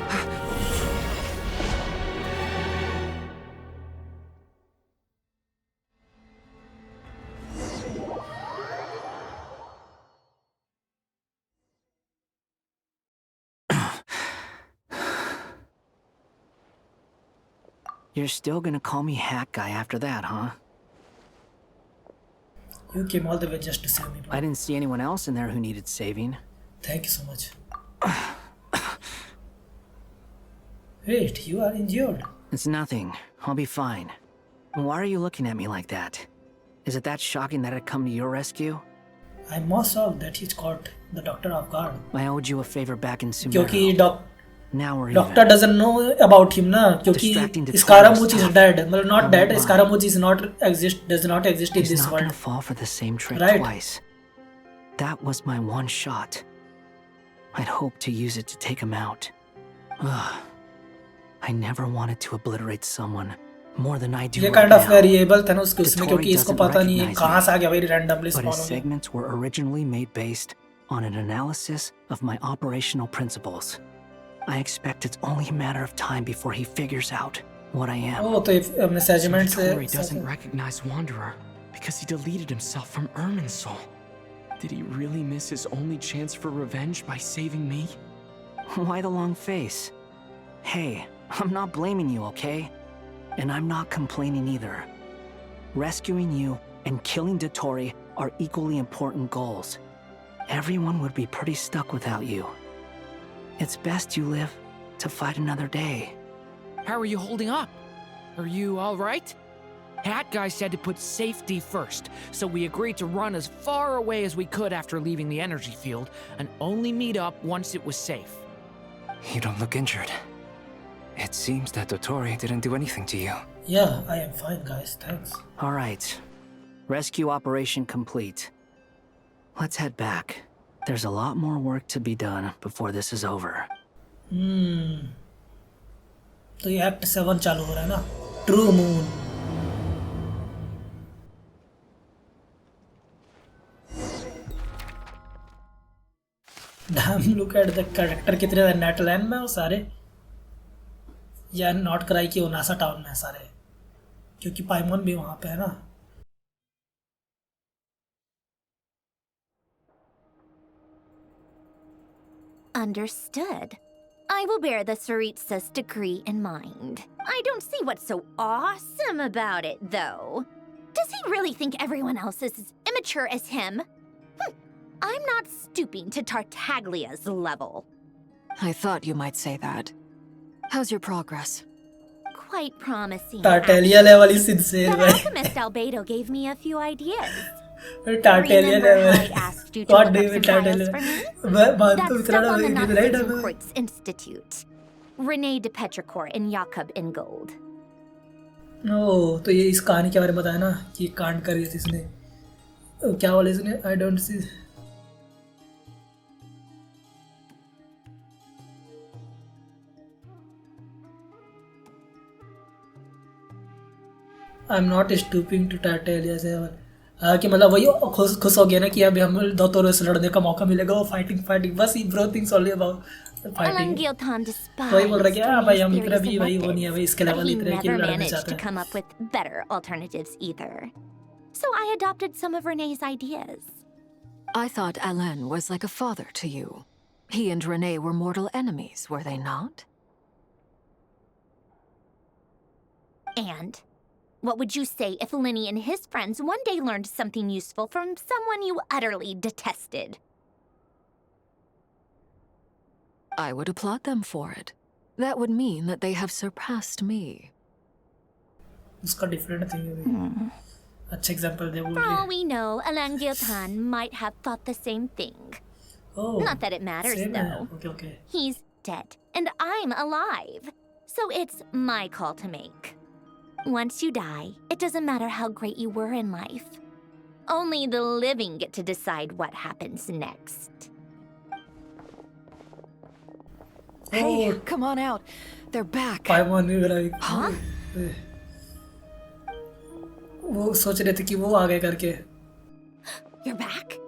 Speaker 15: You're still gonna call me Hat Guy after that, huh?
Speaker 3: You came all the way just to save me, bro.
Speaker 15: I didn't see anyone else in there who needed saving.
Speaker 3: Thank you so much. Wait, you are injured.
Speaker 15: It's nothing. I'll be fine. Why are you looking at me like that? Is it that shocking that I'd come to your rescue?
Speaker 3: I'm more shocked that he's caught the doctor off guard.
Speaker 15: I owed you a favor back in Sumeru.
Speaker 3: क्योंकि
Speaker 15: Now we're
Speaker 3: doctor doesn't know about him ना क्योंकि Scaramouche is dead. मतलब not dead. Scaramouche is not does not exist in this world.
Speaker 15: He's not gonna fall for the same trick twice. That was my one shot. I'd hoped to use it to take him out. I never wanted to obliterate someone more than I do
Speaker 3: ये
Speaker 15: right
Speaker 3: kind of
Speaker 15: now.
Speaker 3: variable था ना उसमें क्योंकि इसको पता नहीं है कहाँ से आ गया very randomly
Speaker 15: But
Speaker 3: spawn
Speaker 15: his
Speaker 3: हो गया.
Speaker 15: segments were originally made based on an analysis of my operational principles. I expect it's only a matter of time before he figures out what I am.
Speaker 3: Oh, तो अपने segment से
Speaker 5: Tori doesn't recognize Wanderer because he deleted himself from Irminsul. Did he really miss his only chance for revenge by saving me?
Speaker 15: Why the long face? Hey, I'm not blaming you, okay? And I'm not complaining either. Rescuing you and killing Dottori are equally important goals. Everyone would be pretty stuck without you. It's best you live to fight another day.
Speaker 16: How are you holding up? Are you all right? Hat Guy said to put safety first, so we agreed to run as far away as we could after leaving the energy field and only meet up once it was safe.
Speaker 15: You don't look injured. It seems that Dottori didn't do anything to you.
Speaker 3: Yeah, I am fine, guys. Thanks.
Speaker 15: All right. Rescue operation complete. Let's head back. There's a lot more work to be done before this is over.
Speaker 3: तो ये Act 7 चालू हो रहा है ना? True Moon. Damn, look at the character कितने नेटलैंड में वो सारे या नॉट कराई कि वो नासा टाउन में है सारे क्योंकि पाइमोन भी वहाँ पे है ना.
Speaker 13: Understood. I will bear the Tsaritsa's decree in mind. I don't see what's so awesome about it, though. Does he really think everyone else is as immature as him? I'm not stooping to Tartaglia's level.
Speaker 11: I thought you might say that. How's your progress?
Speaker 13: Quite promising.
Speaker 3: Tartaglia level is insane.
Speaker 13: The alchemist Albedo gave me a few ideas.
Speaker 3: Tartaglia level.
Speaker 13: I asked you to
Speaker 3: God
Speaker 13: look
Speaker 3: damn
Speaker 13: up
Speaker 3: it,
Speaker 13: some files
Speaker 3: Tartaglia.
Speaker 13: for me?
Speaker 3: That's
Speaker 13: stuff on the Nazism Quartz Institute. Rene de Petrichor and Jakob Ingold.
Speaker 3: ओह तो ये इस कहानी के बारे में बताया ना कि कांड करी थी इसने. क्या बोले इसने? I don't see. I'm not stooping to Tartaglia's level. कि मतलब वही खुश हो गया ना कि अभी हम दोतोरो से लड़ने का मौका मिलेगा. वो फाइटिंग बस ही bro things only about fighting. वही बोल रहा क्या भाई हम इतना भी वही वो नहीं है भाई इसके लेवल इतने कि लड़ना चाहते हैं.
Speaker 13: Come up with better alternatives either. So I adopted some of Renee's ideas.
Speaker 11: I thought Alain was like a father to you. He and Renee were mortal enemies, were they not?
Speaker 13: And what would you say if Linny and his friends one day learned something useful from someone you utterly detested?
Speaker 11: I would applaud them for it. That would mean that they have surpassed me.
Speaker 3: उसका different thing है. अच्छा example they
Speaker 13: For all we know, Elangil-tan might have thought the same thing.
Speaker 3: Oh,
Speaker 13: not that it matters, though.
Speaker 3: Okay.
Speaker 13: He's dead, and I'm alive. So it's my call to make. Once you die, it doesn't matter how great you were in life. Only the living get to decide what happens next.
Speaker 11: Hey, come on out. They're back.
Speaker 3: Paimon भी like.
Speaker 11: Huh?
Speaker 3: वो सोच रहे थे कि वो आ गए करके.
Speaker 13: You're back?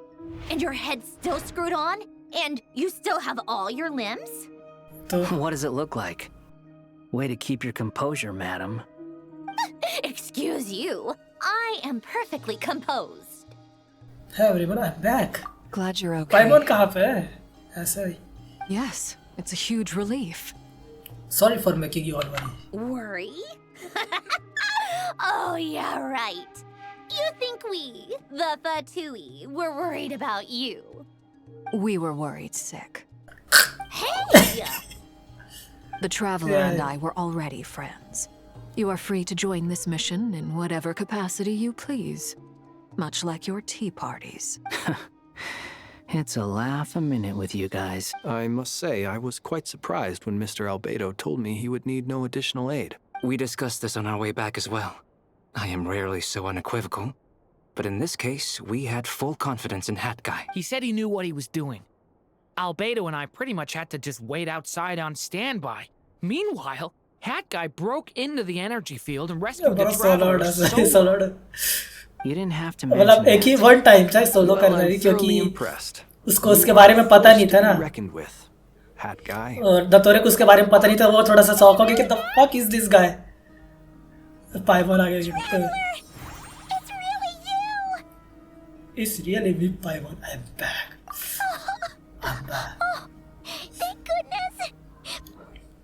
Speaker 13: And your head's still screwed on? And you still have all your limbs?
Speaker 20: What does it look like? Way to keep your composure, madam.
Speaker 13: Excuse you. I am perfectly composed.
Speaker 3: Hey everyone, I'm back.
Speaker 11: Glad you're okay.
Speaker 3: Paimon कहाँ पे है? ऐसा ही.
Speaker 11: Yes, it's a huge relief.
Speaker 3: Sorry for making you all worry.
Speaker 13: Worry? Oh yeah, right. You think we, the Fatui, were worried about you?
Speaker 11: We were worried sick.
Speaker 13: Hey!
Speaker 11: The Traveler and I were already friends. You are free to join this mission in whatever capacity you please. Much like your tea parties.
Speaker 20: It's a laugh a minute with you guys.
Speaker 14: I must say, I was quite surprised when Mr. Albedo told me he would need no additional aid.
Speaker 15: We discussed this on our way back as well. I am rarely so unequivocal. But in this case, we had full confidence in Hat Guy.
Speaker 16: He said he knew what he was doing. Albedo and I pretty much had to just wait outside on standby. Meanwhile, Hat Guy broke into the energy field and rescued the Traveler.
Speaker 20: You didn't have to
Speaker 3: मतलब एक ही one time था solo करना ही क्योंकि उसको उसके बारे में पता नहीं था ना.
Speaker 14: Hat Guy.
Speaker 3: और दत्तोरे को उसके बारे में पता नहीं था, वो थोड़ा सा शॉक हो गया कि the fuck is this guy? पाइमोन आ गया. It's really me, Paimon. I'm back. I'm back.
Speaker 19: Oh, thank goodness.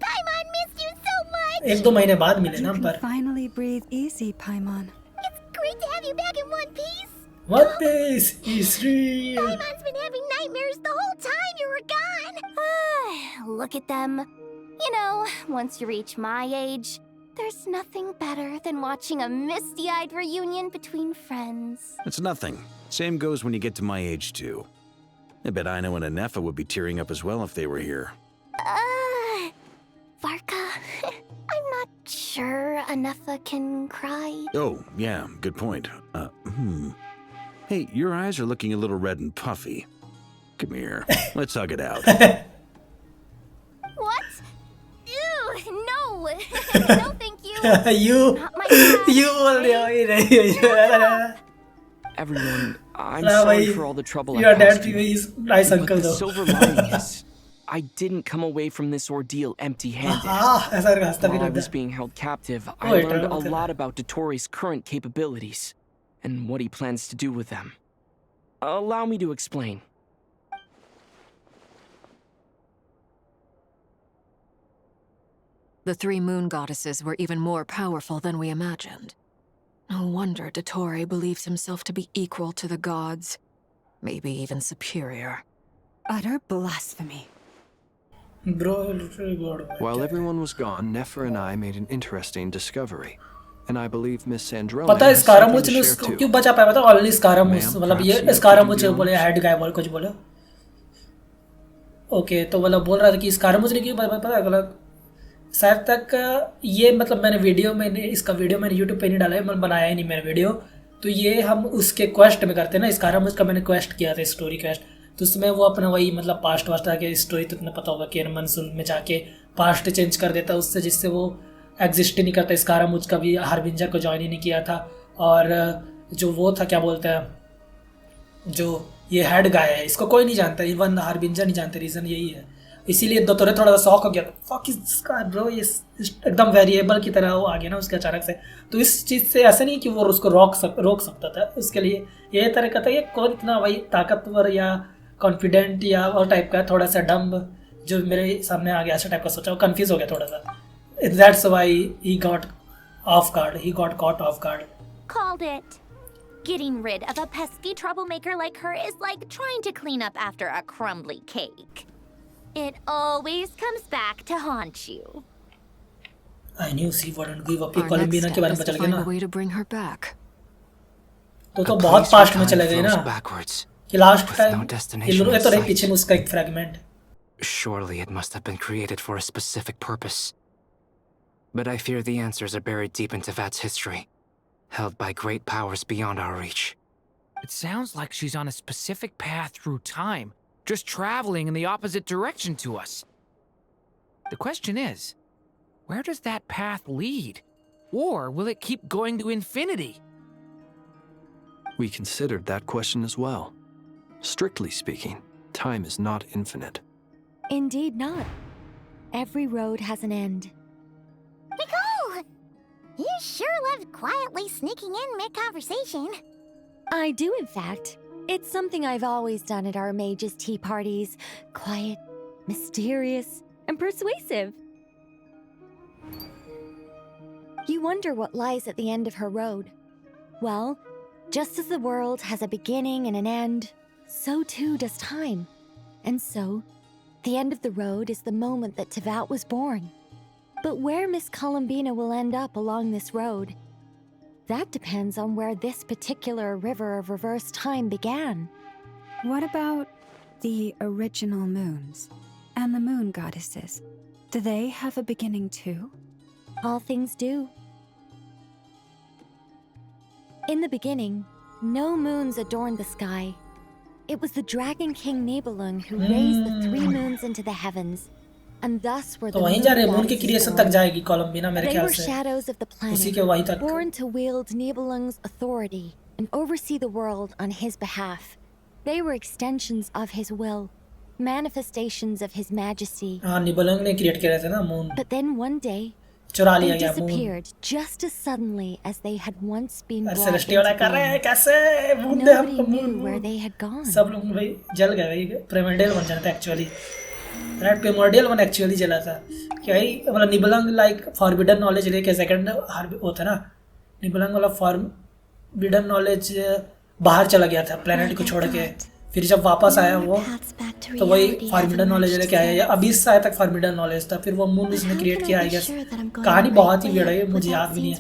Speaker 19: Paimon missed you so much.
Speaker 3: 1-2 महीने बाद मिले ना हम पर.
Speaker 9: Finally breathe easy, Paimon.
Speaker 19: It's great to have you back in one piece.
Speaker 3: One Piece is real.
Speaker 19: Paimon's been having nightmares the whole time you were gone.
Speaker 2: Look at them. You know, once you reach my age, there's nothing better than watching a misty-eyed reunion between friends.
Speaker 12: It's nothing. Same goes when you get to my age, too. I bet Aino and Anefa would be tearing up as well if they were here.
Speaker 2: Varka, I'm not sure Anefa can cry.
Speaker 12: Oh, yeah, good point. Hey, your eyes are looking a little red and puffy. Come here, let's hug it out.
Speaker 2: What? Ew, no. No, thank you.
Speaker 3: you
Speaker 5: Everyone, I'm sorry for all the trouble I
Speaker 3: Your dad
Speaker 5: caused you.
Speaker 3: is nice
Speaker 5: But
Speaker 3: uncle
Speaker 5: the
Speaker 3: though.
Speaker 5: silver lining is, I didn't come away from this ordeal empty-handed. While I was being held captive, I learned a lot about Dottore's current capabilities and what he plans to do with them. Allow me to explain.
Speaker 11: The 3 moon goddesses were even more powerful than we imagined. No wonder Dottore believes himself to be equal to the gods, maybe even superior.
Speaker 9: Utter blasphemy.
Speaker 14: While everyone was gone, Nefer and I made an interesting discovery. And I believe Miss Sandrone
Speaker 3: पता है
Speaker 14: has something
Speaker 3: स्कारामुच
Speaker 14: to
Speaker 3: ने
Speaker 14: share too.
Speaker 3: क्यों बचा पाया? पता only स्कारामुच, मतलब ये स्कारामुच बोले हेड गाय बोल कुछ बोले. ओके तो मतलब बोल रहा था कि स्कारामुच ने क्यों पता है गलत. शायद तक ये मतलब मैंने वीडियो में इसका वीडियो मैंने यूट्यूब पे नहीं डाला है, मैंने बनाया ही नहीं मेरा वीडियो. तो ये हम उसके क्वेस्ट में करते हैं ना. स्कारामुच का मैंने क्वेस्ट किया था, स्टोरी क्वेस्ट. तो उसमें वो अपना वही मतलब पास्ट वास्ट आके स्टोरी तो तुम्हें पता होगा कि मनसूल में जाके पास्ट चेंज कर देता उससे, जिससे वो एग्जिस्ट ही नहीं करता. स्कारामुच का भी हार्बिंजर को ज्वाइन ही नहीं किया था. और जो वो था क्या बोलते हैं, जो ये हेड गाय है, इसको कोई नहीं जानता, इवन हार्बिंजर नहीं जानते. रीज़न यही है. इसीलिए दोतोरे थोड़ा सा शॉक हो गया. फक इज इसका ब्रो, ये एकदम वेरिएबल की तरह वो आ गया ना उसके अचानक से. तो इस चीज़ से ऐसा नहीं कि वो उसको रोक सकता था. उसके लिए ये तरह का था कि कौन इतना वही ताकतवर या कॉन्फिडेंट या और टाइप का, थोड़ा सा डम्ब जो मेरे सामने आ गया ऐसा टाइप का सोचा. वो कन्फ्यूज हो गया थोड़ा सा. That's why he got off guard. He got caught off guard.
Speaker 13: Called it. Getting rid of a pesky troublemaker like her is like trying to clean up after a crumbly cake. It always comes back to haunt you.
Speaker 3: I knew she wouldn't give up. ये
Speaker 11: Our next
Speaker 3: कोलंबिना के
Speaker 11: step
Speaker 3: बारे
Speaker 11: is
Speaker 3: में
Speaker 11: to
Speaker 3: चल गए
Speaker 11: find
Speaker 3: ना.
Speaker 11: a way to bring her back.
Speaker 3: तो बहुत past में चले गए ना. कि last
Speaker 15: with
Speaker 3: time
Speaker 15: no destination
Speaker 3: ये
Speaker 15: in
Speaker 3: तो रही
Speaker 15: sight.
Speaker 3: पीछे में उसका एक fragment.
Speaker 15: Surely it must have been created for a specific purpose. But I fear the answers are buried deep in Tevat's history, held by great powers beyond our reach.
Speaker 16: It sounds like she's on a specific path through time, just traveling in the opposite direction to us. The question is, where does that path lead? Or will it keep going to infinity?
Speaker 14: We considered that question as well. Strictly speaking, time is not infinite.
Speaker 17: Indeed not. Every road has an end.
Speaker 19: Nicole! You sure loved quietly sneaking in mid-conversation.
Speaker 17: I do, in fact. It's something I've always done at our mages' tea parties. Quiet, mysterious, and persuasive. You wonder what lies at the end of her road. Well, just as the world has a beginning and an end, so too does time. And so, the end of the road is the moment that Tevat was born. But where Miss Columbina will end up along this road, that depends on where this particular river of reverse time began.
Speaker 9: What about the original moons and the moon goddesses? Do they have a beginning too?
Speaker 17: All things do. In the beginning, no moons adorned the sky. It was the Dragon King Nibelung who raised the 3 moons into the heavens, and thus were the
Speaker 3: तो वहीं जा रहे moon के creation तक जाएगी कोलंबिना मेरे
Speaker 17: They
Speaker 3: ख्याल
Speaker 17: were
Speaker 3: से.
Speaker 17: shadows of the
Speaker 3: उसी के
Speaker 17: planet,
Speaker 3: वहीं तक.
Speaker 17: born to wield Nibelung's authority and oversee the world on his behalf. They were extensions of his will, manifestations of his majesty.
Speaker 3: हाँ निबलंग ने क्रिएट किया था ना moon.
Speaker 17: But then one day,
Speaker 3: चुरा
Speaker 17: they
Speaker 3: लिया गया moon.
Speaker 17: disappeared just as suddenly as they had once been brought
Speaker 3: celestial
Speaker 17: into
Speaker 3: कर रहे हैं
Speaker 17: being.
Speaker 3: कैसे मून दे
Speaker 17: Nobody
Speaker 3: हमको
Speaker 17: knew
Speaker 3: moon.
Speaker 17: where they had gone.
Speaker 3: सब लोग भाई जल गए भाई. प्रिमोर्डियल बन जाता एक्चुअली. राइट प्रिमोर्डियल वन एक्चुअली जला था. क्या ही मतलब निबलंग लाइक फॉरबिडन नॉलेज लेके सेकंड वो था ना. निबलंग वाला फॉरबिडन नॉलेज बाहर चला गया था प्लेनेट को छोड़ के. फिर जब वापस आया वो तो वही फॉरबिडन नॉलेज लेके आया. या अभी से आया तक फॉरबिडन नॉलेज था. फिर वो मून उसने क्रिएट किया आई गेस. कहानी बहुत ही weird है मुझे याद भी नहीं है.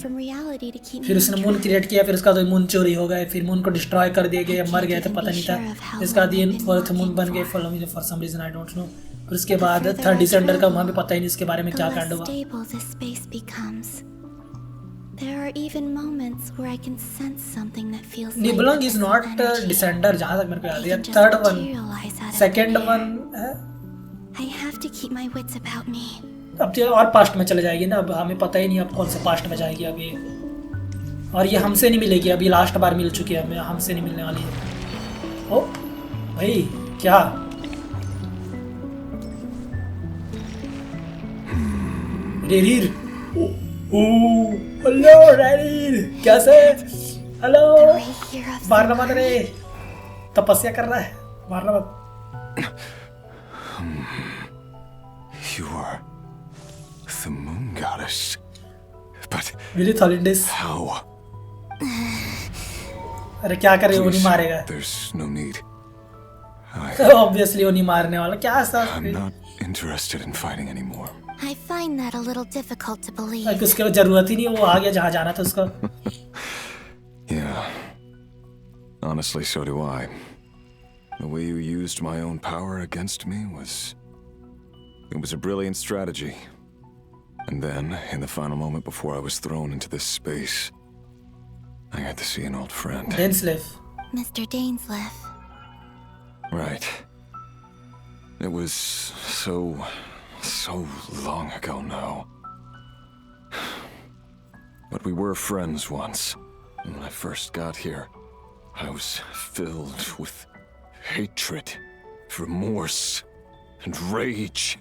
Speaker 3: फिर उसने मून क्रिएट किया. फिर उसका तो मून चोरी हो गए. फिर मून को डिस्ट्रॉय कर दिया गया. मर गए थे पता नहीं था. इसका दिन फोर्थ मून बन गए for some reason I don't know. फिर उसके बाद थर्ड डिसेंडर का वहाँ भी पता ही नहीं इसके बारे में क्या कांड हुआ.
Speaker 2: There are even moments where I can sense something that feels
Speaker 3: Nibelung is not descender जहाँ तक मेरे को याद है. थर्ड वन, सेकंड वन है.
Speaker 2: I have to keep my wits about me.
Speaker 3: अब तो और पास्ट में चले जाएगी ना. अब हमें पता ही नहीं अब कौन से पास्ट में जाएगी अभी. और ये हमसे नहीं मिलेगी. अभी लास्ट बार मिल चुकी है. हमसे नहीं मिलने वाली है. ओ भाई क्या रेरीर. हेलो रेरीर कैसे. हेलो मारना मत रे. तपस्या कर रहा है. मारना मत.
Speaker 8: You are the moon goddess. But
Speaker 3: Really Tholindis.
Speaker 8: how?
Speaker 3: अरे क्या करे वो नहीं मारेगा.
Speaker 8: There's no need.
Speaker 3: Obviously वो नहीं मारने वाला. क्या ऐसा.
Speaker 8: I'm not interested in fighting anymore.
Speaker 2: I find that a little difficult to believe.
Speaker 3: उसके जरूरत ही नहीं. वो आ गया जहाँ जाना था उसको.
Speaker 8: Yeah. Honestly, so do I. The way you used my own power against me was... It was a brilliant strategy. And then, in the final moment before I was thrown into this space, I got to see an old friend.
Speaker 3: Dainsleif.
Speaker 2: Mr. Dainsleif.
Speaker 8: Right. It was so long ago now. But we were friends once. When I first got here, I was filled with hatred, remorse, and rage.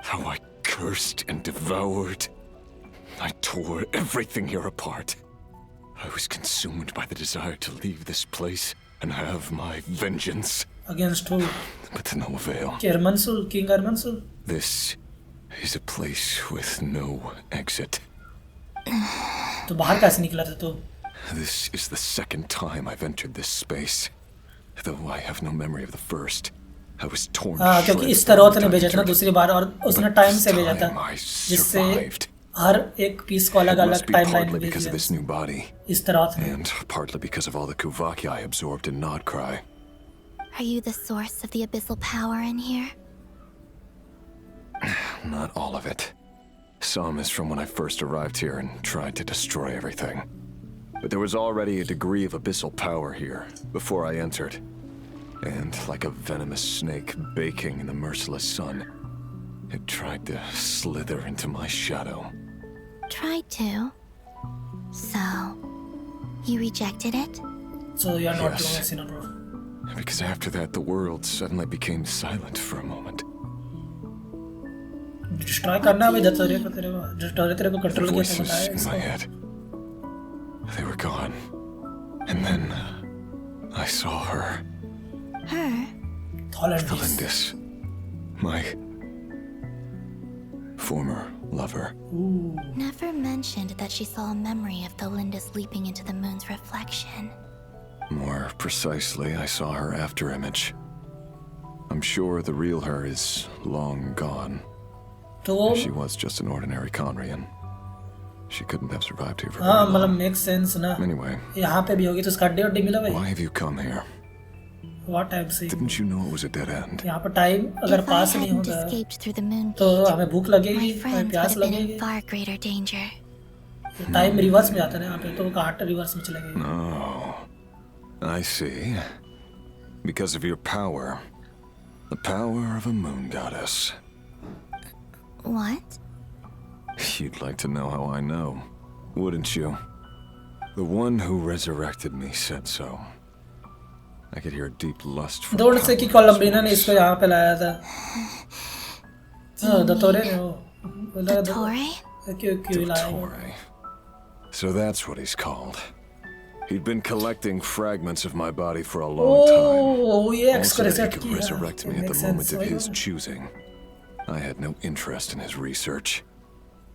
Speaker 8: How I cursed and devoured. I tore everything here apart. I was consumed by the desire to leave this place and have my vengeance.
Speaker 3: Against who?
Speaker 8: But to no avail.
Speaker 3: King Ermansul.
Speaker 8: This is a place with no exit.
Speaker 3: तो बाहर कैसे निकला था तू?
Speaker 8: This is the second time I've entered this space. Though I have no memory of the first.
Speaker 18: I was torn
Speaker 3: हाँ,
Speaker 18: to
Speaker 3: क्योंकि
Speaker 18: shreds
Speaker 3: इस तरह
Speaker 18: by
Speaker 3: ने
Speaker 18: the
Speaker 3: भेजा था ना
Speaker 18: Titan
Speaker 3: दूसरी बार, और उसने
Speaker 18: But
Speaker 3: टाइम
Speaker 18: this
Speaker 3: से भेजा था,
Speaker 18: time I
Speaker 3: जिससे
Speaker 18: survived.
Speaker 3: हर एक पीस को
Speaker 18: It
Speaker 3: अलग-अलग
Speaker 18: must be
Speaker 3: टाइमलाइन
Speaker 18: partly
Speaker 3: में
Speaker 18: because of
Speaker 3: भेजा
Speaker 18: this new body,
Speaker 3: इस तरह ने।
Speaker 18: and partly because of all the Kuvaki I absorbed in Nodcry.
Speaker 2: Are you the source of the abyssal power in here?
Speaker 18: Not all of it. Some is from when I first arrived here and tried to destroy everything. But there was already a degree of abyssal power here before I entered. And like a venomous snake baking in the merciless sun, it tried to slither into my shadow.
Speaker 2: Tried to. So, you rejected it?
Speaker 3: So you are not
Speaker 18: Yes.
Speaker 3: doing a sinner, bro.
Speaker 18: Because after that, the world suddenly became silent for a moment.
Speaker 3: Destroy करना भी दत्तोरे को तेरे को, destroy तेरे को
Speaker 18: The
Speaker 3: control किया
Speaker 18: voices
Speaker 3: बताया
Speaker 18: in my
Speaker 3: इसको।
Speaker 18: head, they were gone. And then I saw her.
Speaker 2: Her?
Speaker 18: Thalindis. My former lover.
Speaker 2: Never mentioned that she saw a memory of Thalindis leaping into the moon's reflection.
Speaker 18: More precisely, I saw her after image. I'm sure the real her is long gone. She was just an ordinary Conrian. She couldn't have survived here for
Speaker 3: हाँ
Speaker 18: very
Speaker 3: मतलब
Speaker 18: long.
Speaker 3: make sense ना।
Speaker 18: Anyway,
Speaker 3: यहाँ पे भी होगी तो उसका अड्डे मिला भाई।
Speaker 18: why have you come here?
Speaker 3: What I'm saying?
Speaker 18: Didn't you know it was a dead end?
Speaker 3: यहाँ पर टाइम अगर
Speaker 2: If I
Speaker 3: पास नहीं
Speaker 2: hadn't
Speaker 3: होता
Speaker 2: escaped through the moon
Speaker 3: तो
Speaker 2: gate,
Speaker 3: हमें भूख
Speaker 2: my
Speaker 3: लगेगी, हमें
Speaker 2: friends would
Speaker 3: प्यास
Speaker 2: have been
Speaker 3: लगेगी।
Speaker 2: in far greater danger.
Speaker 3: Time reverse में जाता है ना यहाँ पे, तो वो कहाँ रिवर्स में चले गए।
Speaker 18: Oh, I see. Because of your power. The power of a moon goddess.
Speaker 2: What?
Speaker 18: You'd like to know how I know, wouldn't you? The one who resurrected me said so. I could hear deep lust for
Speaker 3: दौड़ से कि कोलंबिना ने इसको यहाँ पे लाया था। हाँ दत्तोरे ने वो।
Speaker 2: Dottore?
Speaker 3: क्यों लाया वो?
Speaker 18: So that's what he's called. He'd been collecting fragments of my body for a long time.
Speaker 3: Oh, ये X
Speaker 18: Also
Speaker 3: को
Speaker 18: that he
Speaker 3: reset
Speaker 18: could
Speaker 3: किया।
Speaker 18: resurrect me at the moment of his choosing. I had no interest in his research.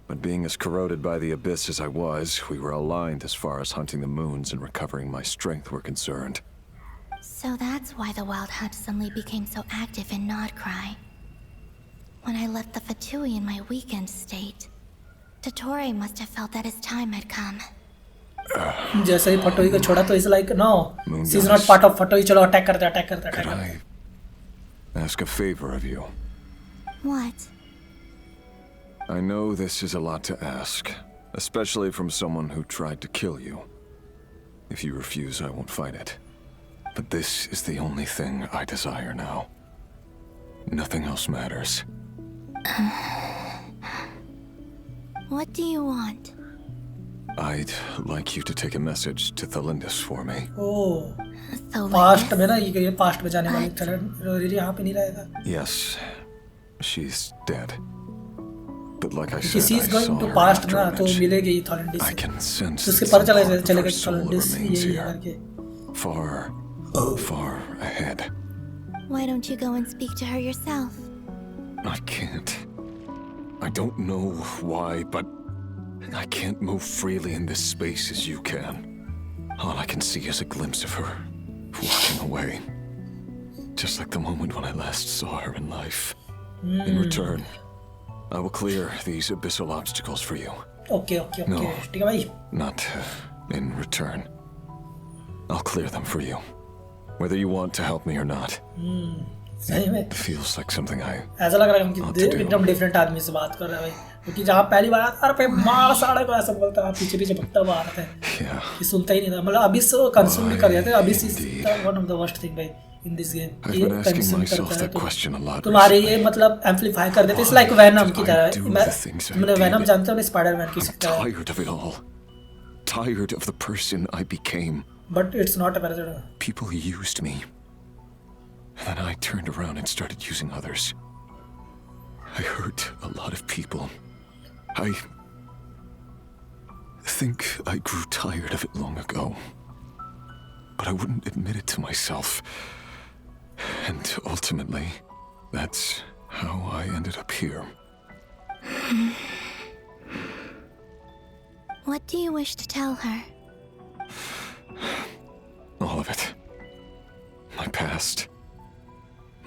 Speaker 18: But being as corroded by the abyss as I was, we were aligned as far as hunting the moons and recovering my strength were concerned.
Speaker 2: So that's why the Wild Hunt suddenly became so active in Nodcry. When I left the Fatui in my weakened state, Dottore must have felt that his time had come.
Speaker 3: जैसे ही फटोई को छोड़ा तो इस like no she is not part of Fatui, चलो attack करते attack करते attack करते।
Speaker 18: Ask a favor of you.
Speaker 2: What?
Speaker 18: I know this is a lot to ask, especially from someone who tried to kill you. If you refuse, I won't fight it. But this is the only thing I desire now. Nothing else matters.
Speaker 2: What do you want?
Speaker 18: I'd like you to take a message to Thalindis for me.
Speaker 3: Oh, past में ना ये past में जाने वाली चलो यहाँ पे नहीं रहेगा।
Speaker 18: Yes, she's dead. But like I
Speaker 3: If
Speaker 18: said,
Speaker 3: she's
Speaker 18: I
Speaker 3: going
Speaker 18: saw
Speaker 3: to
Speaker 18: her
Speaker 3: past
Speaker 18: after
Speaker 3: ना तो
Speaker 18: image.
Speaker 3: मिलेगी Thalindis
Speaker 18: I can sense
Speaker 3: उसके
Speaker 18: that
Speaker 3: पता
Speaker 18: some part of
Speaker 3: चलेगा
Speaker 18: her
Speaker 3: कि
Speaker 18: soul
Speaker 3: Thalindis
Speaker 18: remains
Speaker 3: यही है
Speaker 18: here,
Speaker 3: करके।
Speaker 18: far ahead.
Speaker 2: Why don't you go and speak to her yourself?
Speaker 18: I can't. I don't know why, but I can't move freely in this space as you can. All I can see is a glimpse of her walking away. Just like the moment when I last saw her in life. In return, I will clear these abyssal obstacles for you.
Speaker 3: Okay,
Speaker 18: No,
Speaker 3: ठीक है भाई।
Speaker 18: not in return. I'll clear them for you. Whether you want to help me or not.
Speaker 3: सही में।
Speaker 18: It feels like something I
Speaker 3: ऐसा लग रहा है कि एकदम डिफरेंट आदमी से बात कर रहा है भाई, क्योंकि जहाँ पहली बार आता अरे मार साड़े को ऐसा बोलता है, पीछे पीछे भटका हुआ आता है, ये सुनता ही नहीं था। मतलब अभी से कंज्यूम भी कर जाते हैं, अभी से one of the worst thing भाई इन दिस गेम, ये कंज्यूम करता है तो तुम्हारे ये मतलब एम्पलीफाई कर देते, इट्स लाइक वेनम की तरह। तुमने वेनम जानते हो ना, स्पाइडरमैन की तरह।
Speaker 18: tired of it all. Tired of the person I became.
Speaker 3: But it's not a parasite.
Speaker 18: People used me. And then I turned around and started using others. I hurt a lot of people. I think I grew tired of it long ago. But I wouldn't admit it to myself. And ultimately, that's how I ended up here.
Speaker 2: What do you wish to tell her?
Speaker 18: All of it. My past.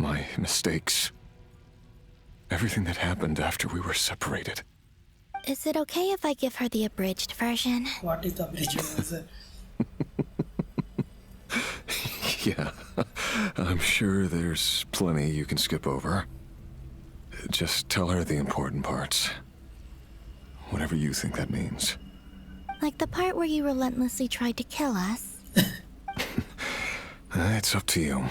Speaker 18: My mistakes. Everything that happened after we were separated.
Speaker 2: Is it okay if I give her the abridged version?
Speaker 3: What is the abridged version?
Speaker 18: Yeah, I'm sure there's plenty you can skip over. Just tell her the important parts. Whatever you think that means.
Speaker 2: Like the part where you relentlessly tried to kill us?
Speaker 18: It's up to you.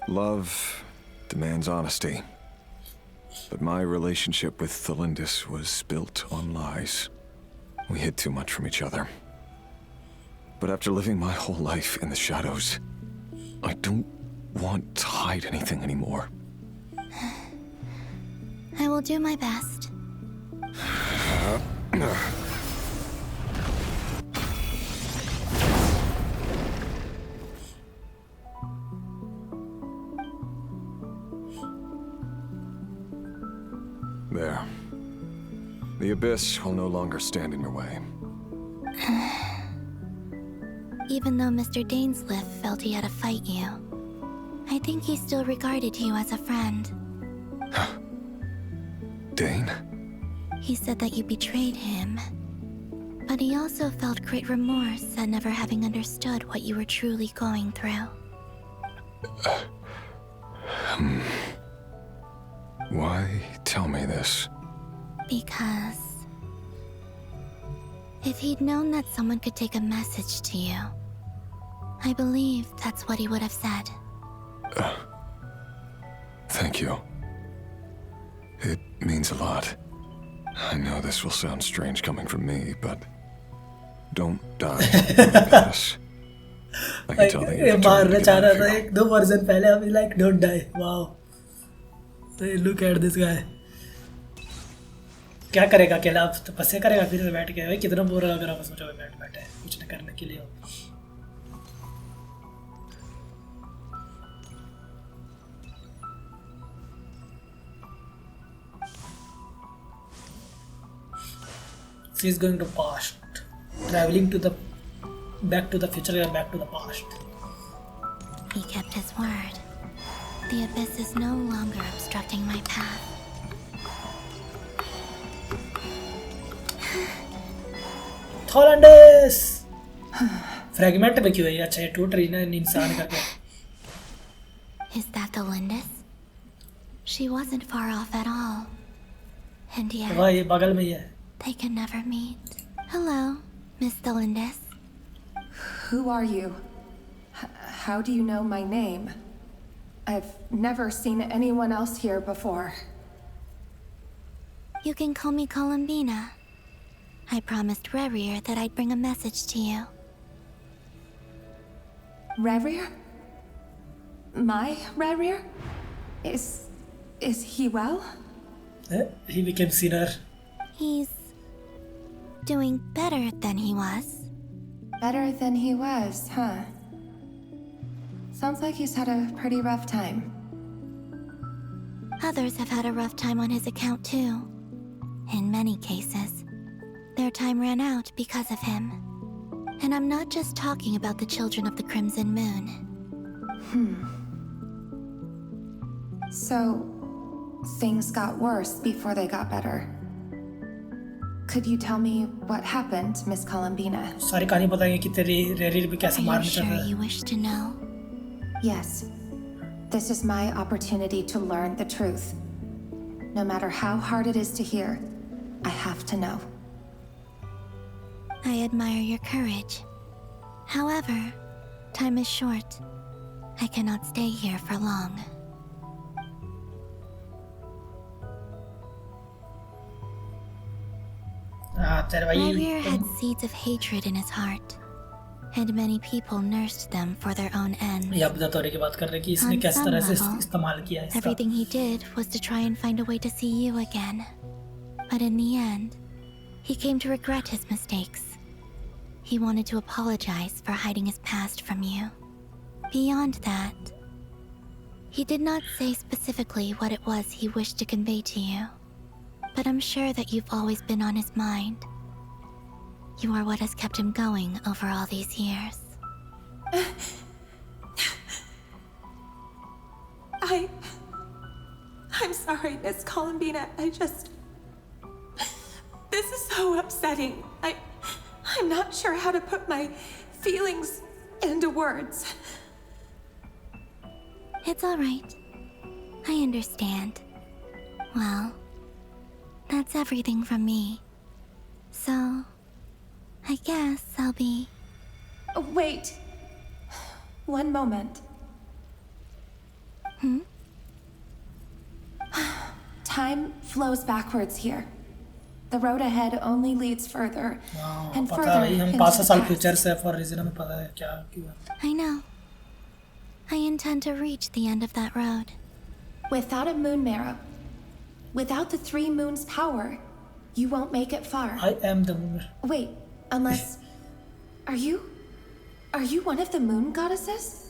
Speaker 18: Love demands honesty. But my relationship with Thelindis was built on lies. We hid too much from each other. But after living my whole life in the shadows, I don't want to hide anything anymore.
Speaker 2: I will do my best.
Speaker 18: There. The abyss will no longer stand in your way.
Speaker 2: Even though Mr. Dainsleif felt he had to fight you, I think he still regarded you as a friend.
Speaker 18: Dane?
Speaker 2: He said that you betrayed him, but he also felt great remorse at never having understood what you were truly going through.
Speaker 18: Why tell me this?
Speaker 2: Because if he'd known that someone could take a message to you, I believe that's what he would have said.
Speaker 18: Thank you. It means a lot. I know this will sound strange coming from me, but don't die. I can tell that you're determined to get out of here.
Speaker 3: दो version पहले अभी like don't die. Wow. Look at this guy. क्या करेगा अकेला? आप तपस्या करेगा फिर बैठ के? भाई कितना बोर लग रहा है सोचो बैठे कुछ न करने के लिए. She is going to past, traveling to the back to the future and back to the past.
Speaker 2: He kept his word. The abyss is no longer obstructing my path.
Speaker 3: Thollandis! Fragment में क्यों है? अच्छा ये टूट रही ना इंसान का क्या?
Speaker 2: Is that the Lindis? She wasn't far off at all. And yet,
Speaker 3: वाह ये बगल में ही है.
Speaker 2: They can never meet. Hello, Miss Thelindis.
Speaker 21: Who are you? How do you know my name? I've never seen anyone else here before.
Speaker 2: You can call me Columbina. I promised Rerir that I'd bring a message to you.
Speaker 21: Rerir? My Rerir? Is he well?
Speaker 3: He became sinner.
Speaker 2: He's doing better than he was.
Speaker 21: Better than he was, huh? Sounds like he's had a pretty rough time.
Speaker 2: Others have had a rough time on his account too. In many cases, their time ran out because of him. And I'm not just talking about the children of the Crimson Moon.
Speaker 21: So, things got worse before they got better. Could you tell me what happened, Miss Columbina?
Speaker 3: सारी कहानी बताएंगे कि तेरी रेरिर भी कैसे मारने चल रहा है.
Speaker 2: Are you sure you wish to know?
Speaker 21: Yes. This is my opportunity to learn the truth. No matter how hard it is to hear, I have to know.
Speaker 2: I admire your courage. However, time is short. I cannot stay here for long. Rerir had seeds of hatred in his heart, and many people nursed them for their own ends. On some level, everything he did was to try and find a way to see you again. But in the end, he came to regret his mistakes. He wanted to apologize for hiding his past from you. Beyond that, he did not say specifically what it was he wished to convey to you. But I'm sure that you've always been on his mind. You are what has kept him going over all these years.
Speaker 21: I'm sorry, Miss Columbina. This is so upsetting. I'm not sure how to put my feelings into words.
Speaker 2: It's all right. I understand. Well, that's everything from me. So, I guess I'll be...
Speaker 21: Wait. One moment. Time flows backwards here. The road ahead only leads further and further into the past.
Speaker 2: I know. I intend to reach the end of that road.
Speaker 21: Without a moon marrow, without the 3 moons' power, you won't make it far.
Speaker 3: I am the moon.
Speaker 21: Wait, unless... Are you one of the moon goddesses?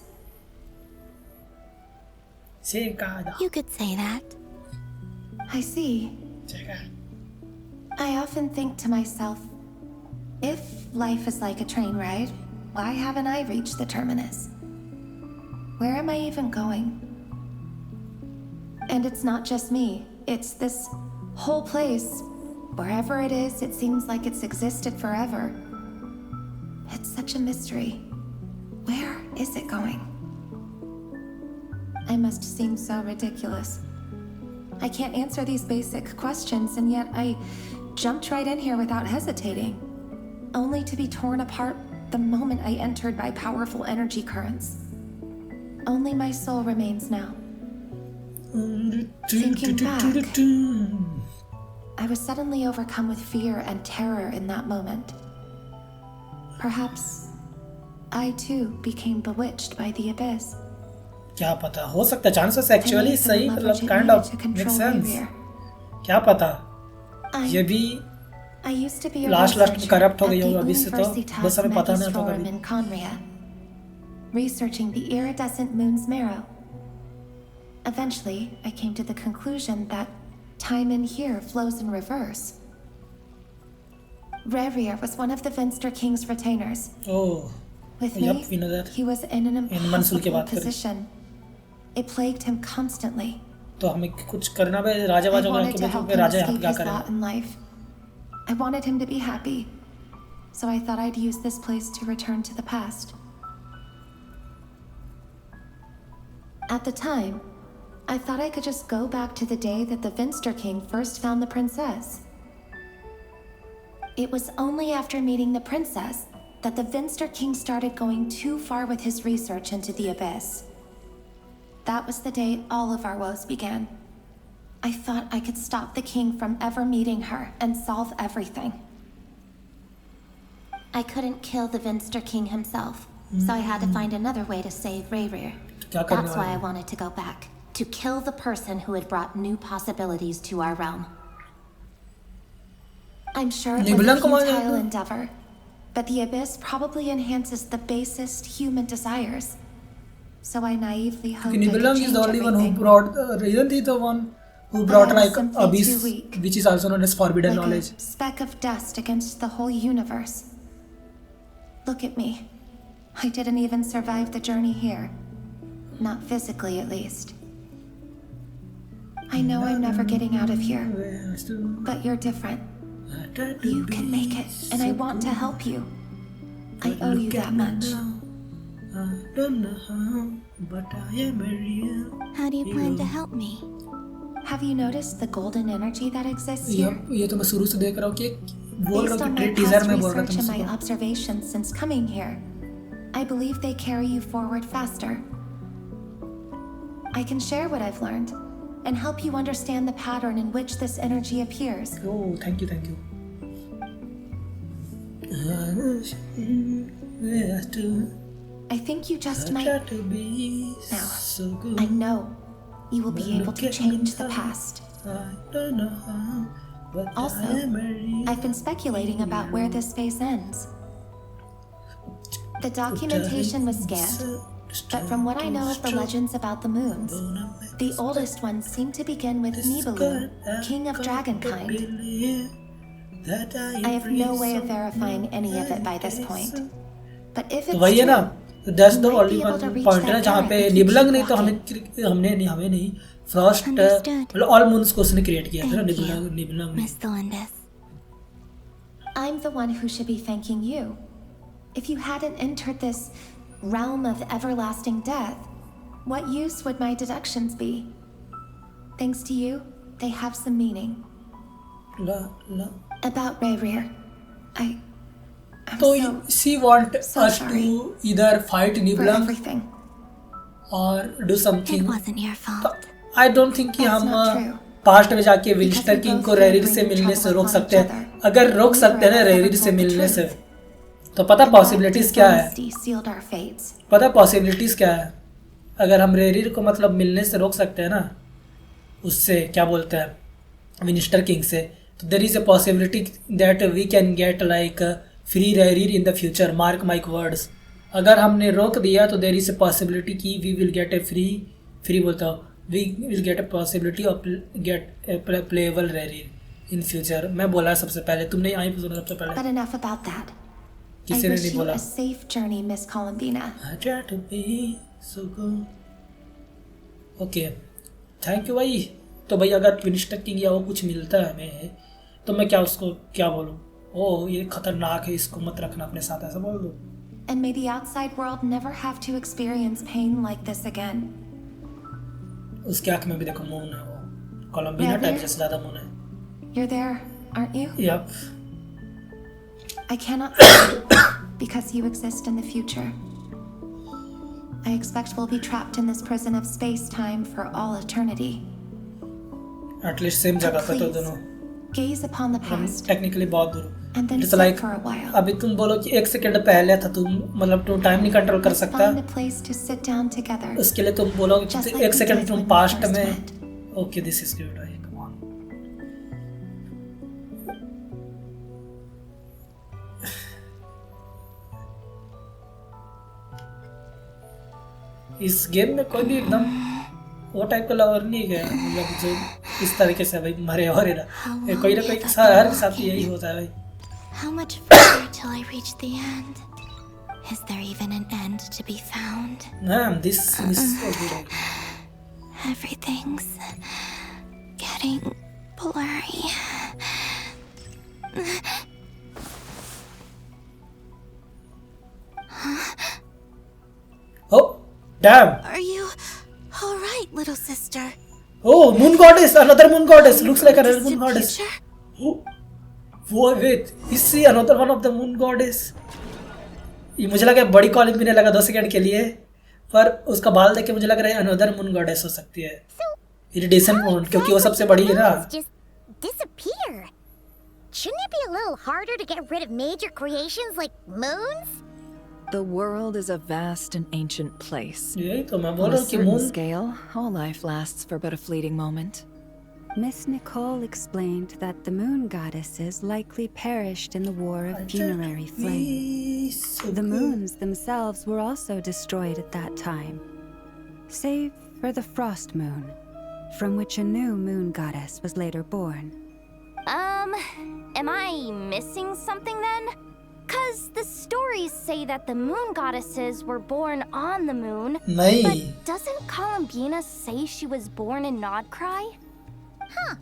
Speaker 2: You could say that.
Speaker 21: I see. I often think to myself, if life is like a train ride, why haven't I reached the terminus? Where am I even going? And it's not just me. It's this whole place. Wherever it is, it seems like it's existed forever. It's such a mystery. Where is it going? I must seem so ridiculous. I can't answer these basic questions, and yet I jumped right in here without hesitating, only to be torn apart the moment I entered by powerful energy currents. Only my soul remains now. Thinking back, I was suddenly overcome with fear and terror in that moment. Perhaps I too became bewitched by the abyss.
Speaker 3: क्या पता, हो सकता है, chances actually सही, मतलब kind of makes sense. क्या पता, ये भी लास्ट में करप्ट हो गई होगी अभी से, तो बस हमें पता नहीं था कभी.
Speaker 21: Researching the iridescent moon's marrow. Eventually, I came to the conclusion that time in here flows in reverse. Rerir was one of the Vinster King's retainers.
Speaker 3: Oh,
Speaker 21: with me, we know that. He was in an impossible position. It plagued him constantly.
Speaker 3: तो हमें कुछ करना है, राजा वाजा को के बच्चों पे राजा यहाँ क्या करें?
Speaker 21: I wanted him to be happy, so I thought I'd use this place to return to the past. At the time, I thought I could just go back to the day that the Vinster King first found the princess. It was only after meeting the princess that the Vinster King started going too far with his research into the abyss. That was the day all of our woes began. I thought I could stop the king from ever meeting her and solve everything.
Speaker 19: I couldn't kill the Vinster King himself, so I had to find another way to save Rerir. That's why I wanted to go back, to kill the person who had brought new possibilities to our realm.
Speaker 21: I'm sure it was a futile endeavor, but the abyss probably enhances the basest human desires. So I naively hoped
Speaker 3: Nibilang is the only one who brought, isn't he the one who brought like abyss, which is also known as forbidden knowledge?
Speaker 21: A speck of dust against the whole universe. Look at me. I didn't even survive the journey here. Not physically, at least. I know I'm never getting out of here, but you're different. You can make it, and I want to help you. I owe you that much.
Speaker 3: I don't know how, but I am a real.
Speaker 2: How do you plan to help me?
Speaker 21: Have you noticed the golden energy that exists here?
Speaker 3: ये तो मैं शुरू से देख रहा हूँ कि बोल
Speaker 21: Based
Speaker 3: रहा
Speaker 21: on
Speaker 3: हूँ
Speaker 21: my
Speaker 3: कि टीजर
Speaker 21: past
Speaker 3: में बोल रहा
Speaker 21: research
Speaker 3: था
Speaker 21: and my
Speaker 3: मुझको.
Speaker 21: observations since coming here, I believe they carry you forward faster. I can share what I've learned and help you understand the pattern in which this energy appears.
Speaker 3: Oh, thank you, thank you.
Speaker 21: I think you just might. Now, I know you will be able to change the past. Also, I've been speculating about where this space ends. The documentation was scant, but from what I know of the legends about the moons, the oldest ones seem to begin with Nibelung, king of dragonkind. I have no way of verifying any of it by this point. But if it's true,
Speaker 3: that's the only point है जहाँ पे निबलंग नहीं तो हमें नहीं Frost मतलब all moons को उसने क्रिएट किया था निबलंग ने।
Speaker 21: I'm the one who should be thanking you. If you hadn't entered this realm of everlasting death, what use would my deductions be? Thanks to you, they have some meaning. About Rayrir, I'm
Speaker 3: so she want
Speaker 21: so
Speaker 3: us
Speaker 21: sorry
Speaker 3: to either fight
Speaker 21: for
Speaker 3: Nibelung
Speaker 21: everything.
Speaker 3: or do something.
Speaker 2: It wasn't your fault.
Speaker 3: I don't think कि हम past में जाके विंस्टर king को रेरिर से मिलने से रोक सकते हैं। अगर रोक सकते हैं ना रेरिर से मिलने से तो पता पॉसिबिलिटीज क्या है, पता पॉसिबिलिटीज क्या है। अगर हम रेरिर को मतलब मिलने से रोक सकते हैं ना उससे क्या बोलते हैं विंस्टर किंग से, तो there is a possibility that we can get like free reroll in the future. Mark my words, अगर हमने रोक दिया तो देयर इज अ पॉसिबिलिटी कि we will get a free बोलता हूँ we will get a possibility of get a playable Rayrir in future। मैं बोला सबसे पहले, तुमने यहाँ पे सुना सबसे पहले।
Speaker 21: But enough about that.
Speaker 3: किसी ने नहीं बोला।
Speaker 21: I wish you a safe journey, Miss Columbina.
Speaker 3: I try to be so good. Okay, thank you भाई। तो भाई अगर विंस्टर किंग या वो कुछ मिलता है हमें तो मैं क्या उसको क्या बोलूँ, ओह ये खतरनाक है, इसको मत रखना अपने साथ, ऐसा बोल दो।
Speaker 21: And may the outside world never have to experience pain like this again.
Speaker 3: उसके आँख में भी देखो मून है, वो कोलंबिना टाइप जैसे ज़्यादा मून है।
Speaker 21: You're there, aren't you?
Speaker 3: Yep.
Speaker 21: I cannot see because you exist in the future. I expect we'll be trapped in this prison of space-time for all eternity.
Speaker 3: At least same जगह पे तो दोनों।
Speaker 21: Gaze upon the past.
Speaker 3: Technically बहुत दूर।
Speaker 21: And then
Speaker 3: It's
Speaker 21: sit
Speaker 3: like
Speaker 21: for a while.
Speaker 3: अभी तुम बोलो कि 1 सेकंड पहले था, तुम मतलब तुम टाइम नहीं कंट्रोल कर सकता।
Speaker 21: Find a place to sit down together.
Speaker 3: उसके लिए तुम बोलो कि
Speaker 21: Just
Speaker 3: 1
Speaker 21: like we
Speaker 3: second
Speaker 21: did
Speaker 3: तुम
Speaker 21: when we
Speaker 3: पास्ट
Speaker 21: first
Speaker 3: में।
Speaker 21: met.
Speaker 3: Okay, this is good. Right, come on. इस गेम में कोई भी एकदम वो टाइप का लवर नहीं है, मतलब जो इस तरीके से भाई मरे और ना कोई हर के साथ यही होता है भाई।
Speaker 2: How much further till I reach the end? Is there even an end to be found?
Speaker 3: Ma'am, this is so good.
Speaker 2: Everything's getting blurry.
Speaker 3: Oh, damn.
Speaker 2: Are you all right, little sister?
Speaker 3: Oh, moon goddess, another moon goddess. Looks like another moon goddess. Oh, wait, is she another one of the moon goddess? ये मुझे लगा बड़ी calling भी नहीं लगा 2 second के लिए, पर उसका बाल देख के मुझे लग रहा है अनदर मून गॉडेस हो सकती है। इरिडेशन मून, क्योंकि वो सबसे बड़ी है ना।
Speaker 13: Disappear. Shouldn't it be a little harder to get rid of major creations like moons?
Speaker 4: The world is a vast and ancient place.
Speaker 3: यही तो मैं बोल
Speaker 4: On
Speaker 3: रहा
Speaker 4: a
Speaker 3: हूँ कि
Speaker 4: certain
Speaker 3: moon
Speaker 4: scale, all life lasts for but a fleeting moment.
Speaker 9: Miss Nicole explained that the moon goddesses likely perished in the war of funerary flame. The moons themselves were also destroyed at that time, save for the frost moon, from which a new moon goddess was later born.
Speaker 13: Am I missing something then? 'Cause the stories say that the moon goddesses were born on the moon.
Speaker 3: नहीं।
Speaker 13: But doesn't Columbina say she was born in Nodcry? Huh,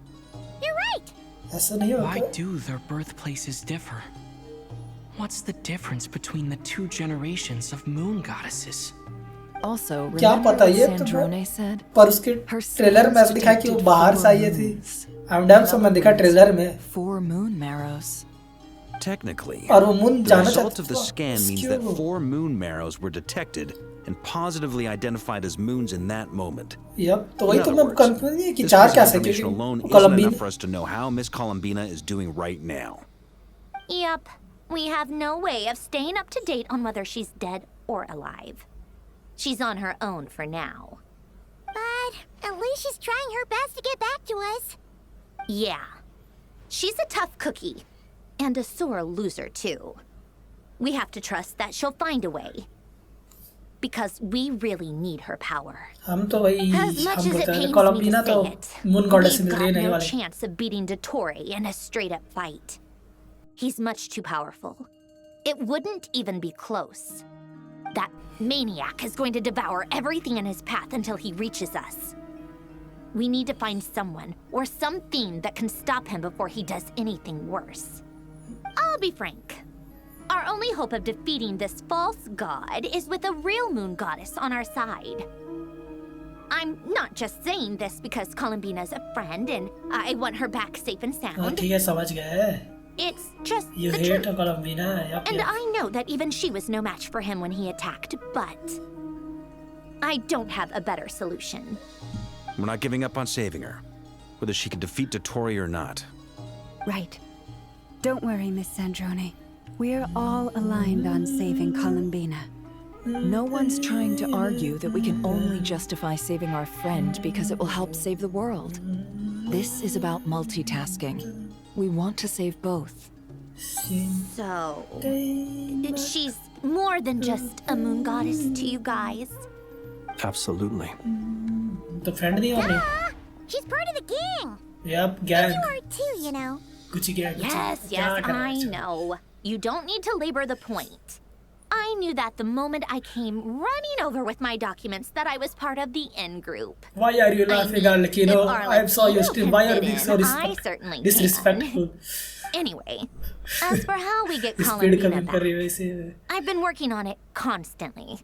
Speaker 13: you're right.
Speaker 3: ऐसा नहीं होता।
Speaker 5: Why do their birthplaces differ? What's the difference between the 2 generations of moon goddesses?
Speaker 4: Also,
Speaker 3: क्या
Speaker 4: remember
Speaker 3: पता
Speaker 4: what
Speaker 3: ये तो
Speaker 4: Sandrone said?
Speaker 3: पर उसके trailer में ऐसा दिखा कि वो बाहर से आई थी। डैम से मैं देखा ट्रेलर में
Speaker 4: 4 moon marrows.
Speaker 12: Technically,
Speaker 3: और वो मून
Speaker 12: the
Speaker 3: जाना
Speaker 12: result of the
Speaker 3: चाहता
Speaker 12: scan means that 4 moon marrows were detected and positively identified as moons in that moment.
Speaker 3: Yep, तो वही
Speaker 12: In
Speaker 3: तो
Speaker 12: other
Speaker 3: मैं
Speaker 12: words,
Speaker 3: कंफ्यूज नहीं है कि
Speaker 12: this
Speaker 3: 4
Speaker 12: piece of
Speaker 3: कैसे,
Speaker 12: information
Speaker 3: क्योंकि
Speaker 12: alone isn't
Speaker 3: कोलंबिना
Speaker 12: enough for us to know how Miss Columbina is doing right now.
Speaker 13: Yep, we have no way of staying up to date on whether she's dead or alive. She's on her own for now. But at least she's trying her best to get back to us. Yeah. She's a tough cookie. And a sore loser, too. We have to trust that she'll find a way. Because we really need her power.
Speaker 3: हम तो वही
Speaker 13: As much
Speaker 3: हम
Speaker 13: as it
Speaker 3: बोलते हैं
Speaker 13: pains me
Speaker 3: कोलंबिना
Speaker 13: to
Speaker 3: तो
Speaker 13: say it,
Speaker 3: moon goddess
Speaker 13: we've
Speaker 3: मिल रही
Speaker 13: got
Speaker 3: नहीं
Speaker 13: no
Speaker 3: वाली।
Speaker 13: chance of beating Dottore in a straight-up fight. He's much too powerful. It wouldn't even be close. That maniac is going to devour everything in his path until he reaches us. We need to find someone or something that can stop him before he does anything worse. I'll be frank. Our only hope of defeating this false god is with a real moon goddess on our side. I'm not just saying this because Columbina's a friend and I want her back safe and sound. It's just
Speaker 3: you
Speaker 13: the
Speaker 3: hate
Speaker 13: truth.
Speaker 3: Columbina. Yep,
Speaker 13: And
Speaker 3: yep.
Speaker 13: I know that even she was no match for him when he attacked, but I don't have a better solution.
Speaker 12: We're not giving up on saving her, whether she can defeat Dottore or not.
Speaker 9: Right. Don't worry, Miss Sandrone. We're all aligned on saving Columbina.
Speaker 4: No one's trying to argue that we can only justify saving our friend because it will help save the world. This is about multitasking. We want to save both.
Speaker 13: So, she's more than just a moon goddess to you guys.
Speaker 14: Absolutely.
Speaker 3: तो friend नहीं होनी.
Speaker 13: She's part of the gang.
Speaker 3: Yep, gang.
Speaker 13: You are too, you know.
Speaker 3: Gucci gang.
Speaker 13: Yes, I know. You don't need to labor the point. I knew that the moment I came running over with my documents that I was part of the in-group.
Speaker 3: Why are you laughing, Arlecchino? I saw your stream. Why are you being so disrespectful?
Speaker 13: Anyway, as for how we get Columbina back, I've been working on it constantly.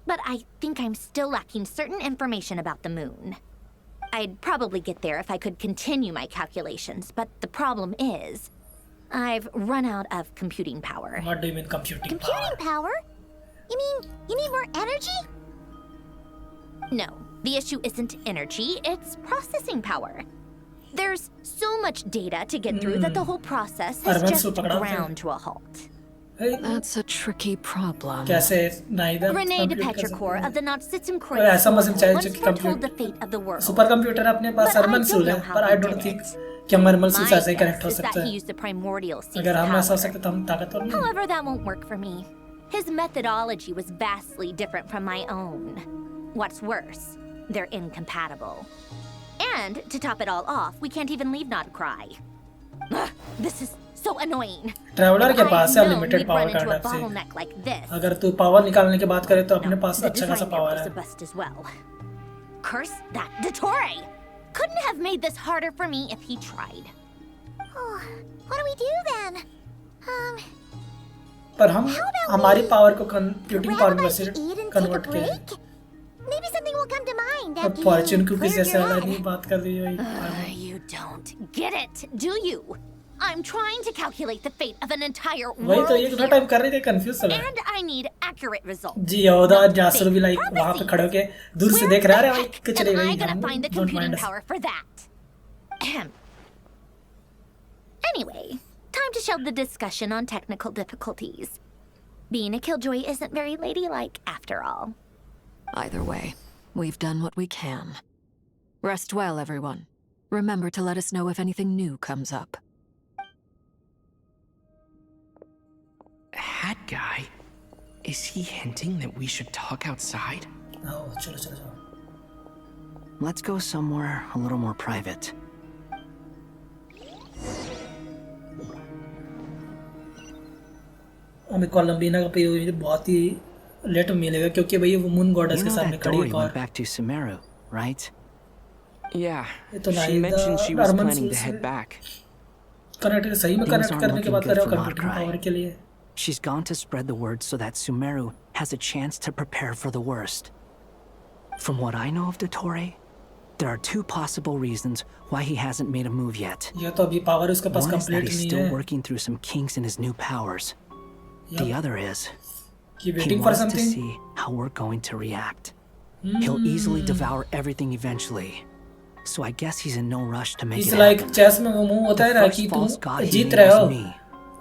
Speaker 13: But I think I'm still lacking certain information about the moon. I'd probably get there if I could continue my calculations, but the problem is, I've run out of computing power.
Speaker 3: What do you mean computing power?
Speaker 13: Computing power? You mean you need more energy? No, the issue isn't energy, it's processing power. There's so much data to get through that the whole process has just ground to a halt.
Speaker 11: That's a tricky problem.
Speaker 13: René de Petrichor of the Nazism once foretold the fate of the world.
Speaker 3: Supercomputer अपने पास urban सूल है, पर I don't think कि हम urban सूल से ऐसे ही connect हो सकते हैं. अगर हम ऐसा हो सकते तो हम ताकतवर नहीं.
Speaker 13: However, that won't work for me. His methodology was vastly different from my own. What's worse, they're incompatible. And to top it all off, we can't even leave Nodcry. This is so annoying.
Speaker 3: Traveller के पास है unlimited power का type से. अगर तू power निकालने की बात करे तो अपने पास अच्छा खासा पावर है.
Speaker 13: Curse that Dottore! Couldn't have made this harder for me if he tried.
Speaker 19: Oh, what do we do then?
Speaker 3: पर हम हमारी पावर को कंप्यूटिंग पावर में से कन्वर्ट किए.
Speaker 19: Maybe something will come to mind
Speaker 3: अब
Speaker 19: after
Speaker 3: Fortune
Speaker 19: you
Speaker 3: cookies
Speaker 19: cleared
Speaker 3: जैसे
Speaker 19: your
Speaker 3: वाला
Speaker 19: head.
Speaker 3: नहीं बात कर रही है.
Speaker 13: You don't get it, do you? I'm trying to calculate the fate of an entire
Speaker 3: वही
Speaker 13: world
Speaker 3: तो ये कितना टाइम कर रही थी, कंफ्यूज सब है.
Speaker 13: and I need accurate results.
Speaker 3: जी यहूदा जासूर भी लाइक वहाँ पे खड़े होके दूर से देख रहा है भाई कुछ नहीं
Speaker 13: I
Speaker 3: भाई.
Speaker 13: gotta find the
Speaker 3: Don't
Speaker 13: computing
Speaker 3: mind us.
Speaker 13: power for that. Ahem. Anyway, time to shelve the discussion on technical difficulties. Being a killjoy isn't very ladylike after all.
Speaker 11: Either way, we've done what we can. Rest well, everyone. Remember to let us know if anything new comes up.
Speaker 5: Hat guy? Is he hinting that we should talk outside?
Speaker 3: Oh, चलो चलो चलो.
Speaker 20: Let's go somewhere a little more private.
Speaker 3: हमें कोलंबिना का पे बहुत ही late मिलेगा क्योंकि भाई वो मून गॉडेस के सामने खड़ी है.
Speaker 20: Dory went back to Sumeru, right?
Speaker 5: Yeah,
Speaker 3: तो
Speaker 5: she mentioned she was planning to head back.
Speaker 3: Connect सही में कनेक्ट करने के बाद कर रहे हो कंप्यूटिंग पावर के लिए.
Speaker 20: She's gone to spread the word so that Sumeru has a chance to prepare for the worst. From what I know of Dottore, there are two possible reasons why he hasn't made a move yet.
Speaker 3: ये तो अभी power उसके पास
Speaker 20: One is that
Speaker 3: complete
Speaker 20: he's
Speaker 3: नहीं
Speaker 20: still
Speaker 3: है.
Speaker 20: working through some kinks in his new powers. The other is
Speaker 3: He
Speaker 20: he
Speaker 3: waiting for
Speaker 20: wants to
Speaker 3: something.
Speaker 20: see how we're going to react. He'll easily devour everything eventually. So I guess he's in no rush to make
Speaker 3: It's
Speaker 20: it
Speaker 3: like
Speaker 20: happen.
Speaker 3: chess में वो move होता है ना कि तुम जीत रहे हो.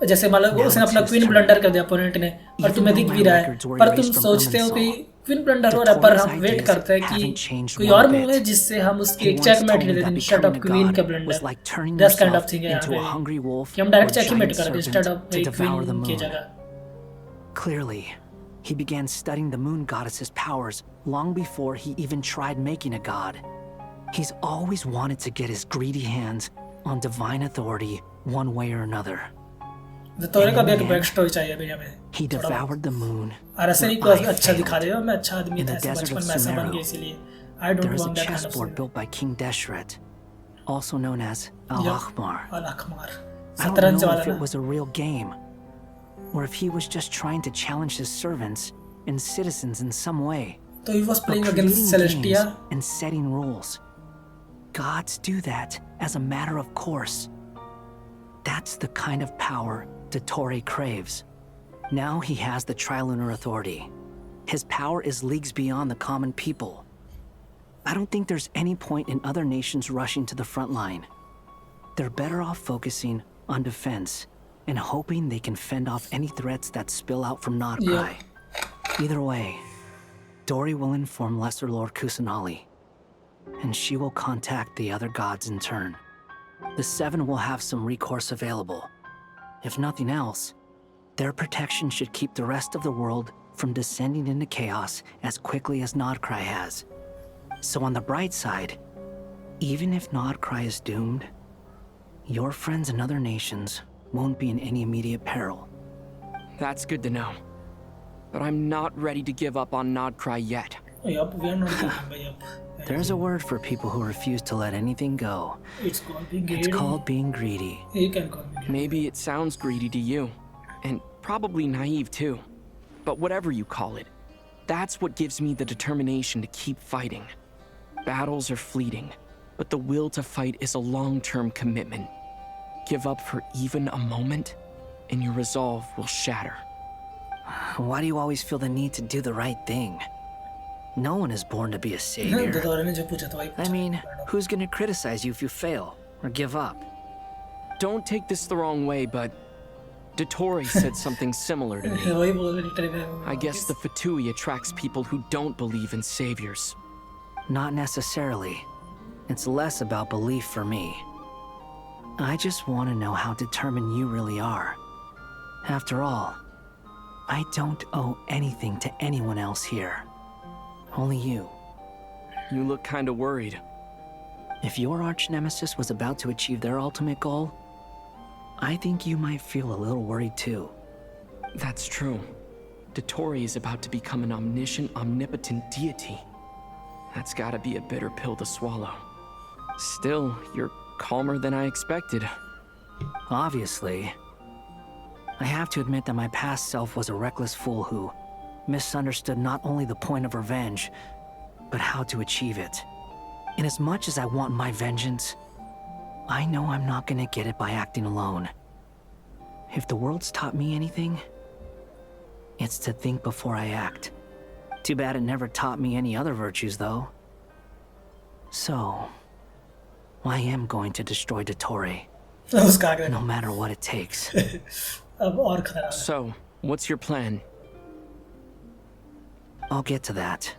Speaker 3: जैसे मान लो उसने अपना क्वीन ब्लंडर कर दिया अपोनेंट ने और तुम्हें दिख भी रहा है पर तुम सोचते हो कि क्वीन ब्लंडर हो रहा है पर हम वेट करते हैं कि कोई और मूव है जिससे हम उसके चेकमेट ले लें इंस्टेड ऑफ क्वीन का blunder. That's kind of thing है कि हम डायरेक्ट चेकमेट कर दें इंस्टेड ऑफ क्वीन की जगह.
Speaker 20: Clearly, he began studying the moon goddess's powers long before he even tried making a god. He's always wanted to get his greedy hands on divine authority one way or another.
Speaker 3: दोतोरे का भी एक back story चाहिए अभी हमें.
Speaker 20: He devoured the moon.
Speaker 3: और ऐसे नहीं
Speaker 20: where
Speaker 3: कोई
Speaker 20: I
Speaker 3: अच्छा
Speaker 20: failed.
Speaker 3: दिखा रहे हो, मैं अच्छा आदमी
Speaker 20: In
Speaker 3: था,
Speaker 20: the
Speaker 3: ऐसे
Speaker 20: desert
Speaker 3: बचपन
Speaker 20: of
Speaker 3: में ऐसा बन गया
Speaker 20: Sumeru,
Speaker 3: इसीलिए. I don't
Speaker 20: there is a
Speaker 3: want that kind of
Speaker 20: chessboard
Speaker 3: story.
Speaker 20: built by King Deshret, also known as Al-Akhmar.
Speaker 3: Al-Akhmar.
Speaker 20: I don't know if it was a real game, or if he was just trying to challenge his servants and citizens in some way.
Speaker 3: So he was
Speaker 20: But
Speaker 3: playing against
Speaker 20: creating
Speaker 3: Celestia.
Speaker 20: games and setting rules. Gods do that as a matter of course. That's the kind of power Dottore craves. Now he has the Trilunar Authority. His power is leagues beyond the common people. I don't think there's any point in other nations rushing to the front line. They're better off focusing on defense and hoping they can fend off any threats that spill out from Nodcry. Either way, Dori will inform Lesser Lord Kusanali, and she will contact the other gods in turn. The Seven will have some recourse available. If nothing else, their protection should keep the rest of the world from descending into chaos as quickly as Nodcry has. So on the bright side, even if Nodcry is doomed, your friends in other nations won't be in any immediate peril.
Speaker 5: That's good to know. But I'm not ready to give up on Nodcry yet.
Speaker 3: Yup, we are not giving up.
Speaker 20: There's a word for people who refuse to let anything go.
Speaker 3: It's called being greedy.
Speaker 20: It's called being greedy.
Speaker 3: You can call me greedy.
Speaker 5: Maybe it sounds greedy to you, and probably naive too. But whatever you call it, that's what gives me the determination to keep fighting. Battles are fleeting, but the will to fight is a long-term commitment. Give up for even a moment, and your resolve will shatter.
Speaker 20: Why do you always feel the need to do the right thing? No one is born to be a savior. I mean, who's gonna criticize you if you fail or give up?
Speaker 5: Don't take this the wrong way, but Dottore said something similar to me. I guess the Fatui attracts people who don't believe in saviors.
Speaker 20: Not necessarily. It's less about belief for me. I just want to know how determined you really are. After all, I don't owe anything to anyone else here. Only you.
Speaker 5: You look kinda worried.
Speaker 20: If your arch-nemesis was about to achieve their ultimate goal, I think you might feel a little worried too.
Speaker 5: That's true. Dottore is about to become an omniscient, omnipotent deity. That's gotta be a bitter pill to swallow. Still, you're calmer than I expected.
Speaker 20: Obviously. I have to admit that my past self was a reckless fool who misunderstood not only the point of revenge, but how to achieve it. And as much as I want my vengeance, I know I'm not gonna get it by acting alone. If the world's taught me anything, it's to think before I act. Too bad it never taught me any other virtues, though. So, I am going to destroy Dottore. No matter what it takes.
Speaker 5: So, what's your plan?
Speaker 20: I'll get to that.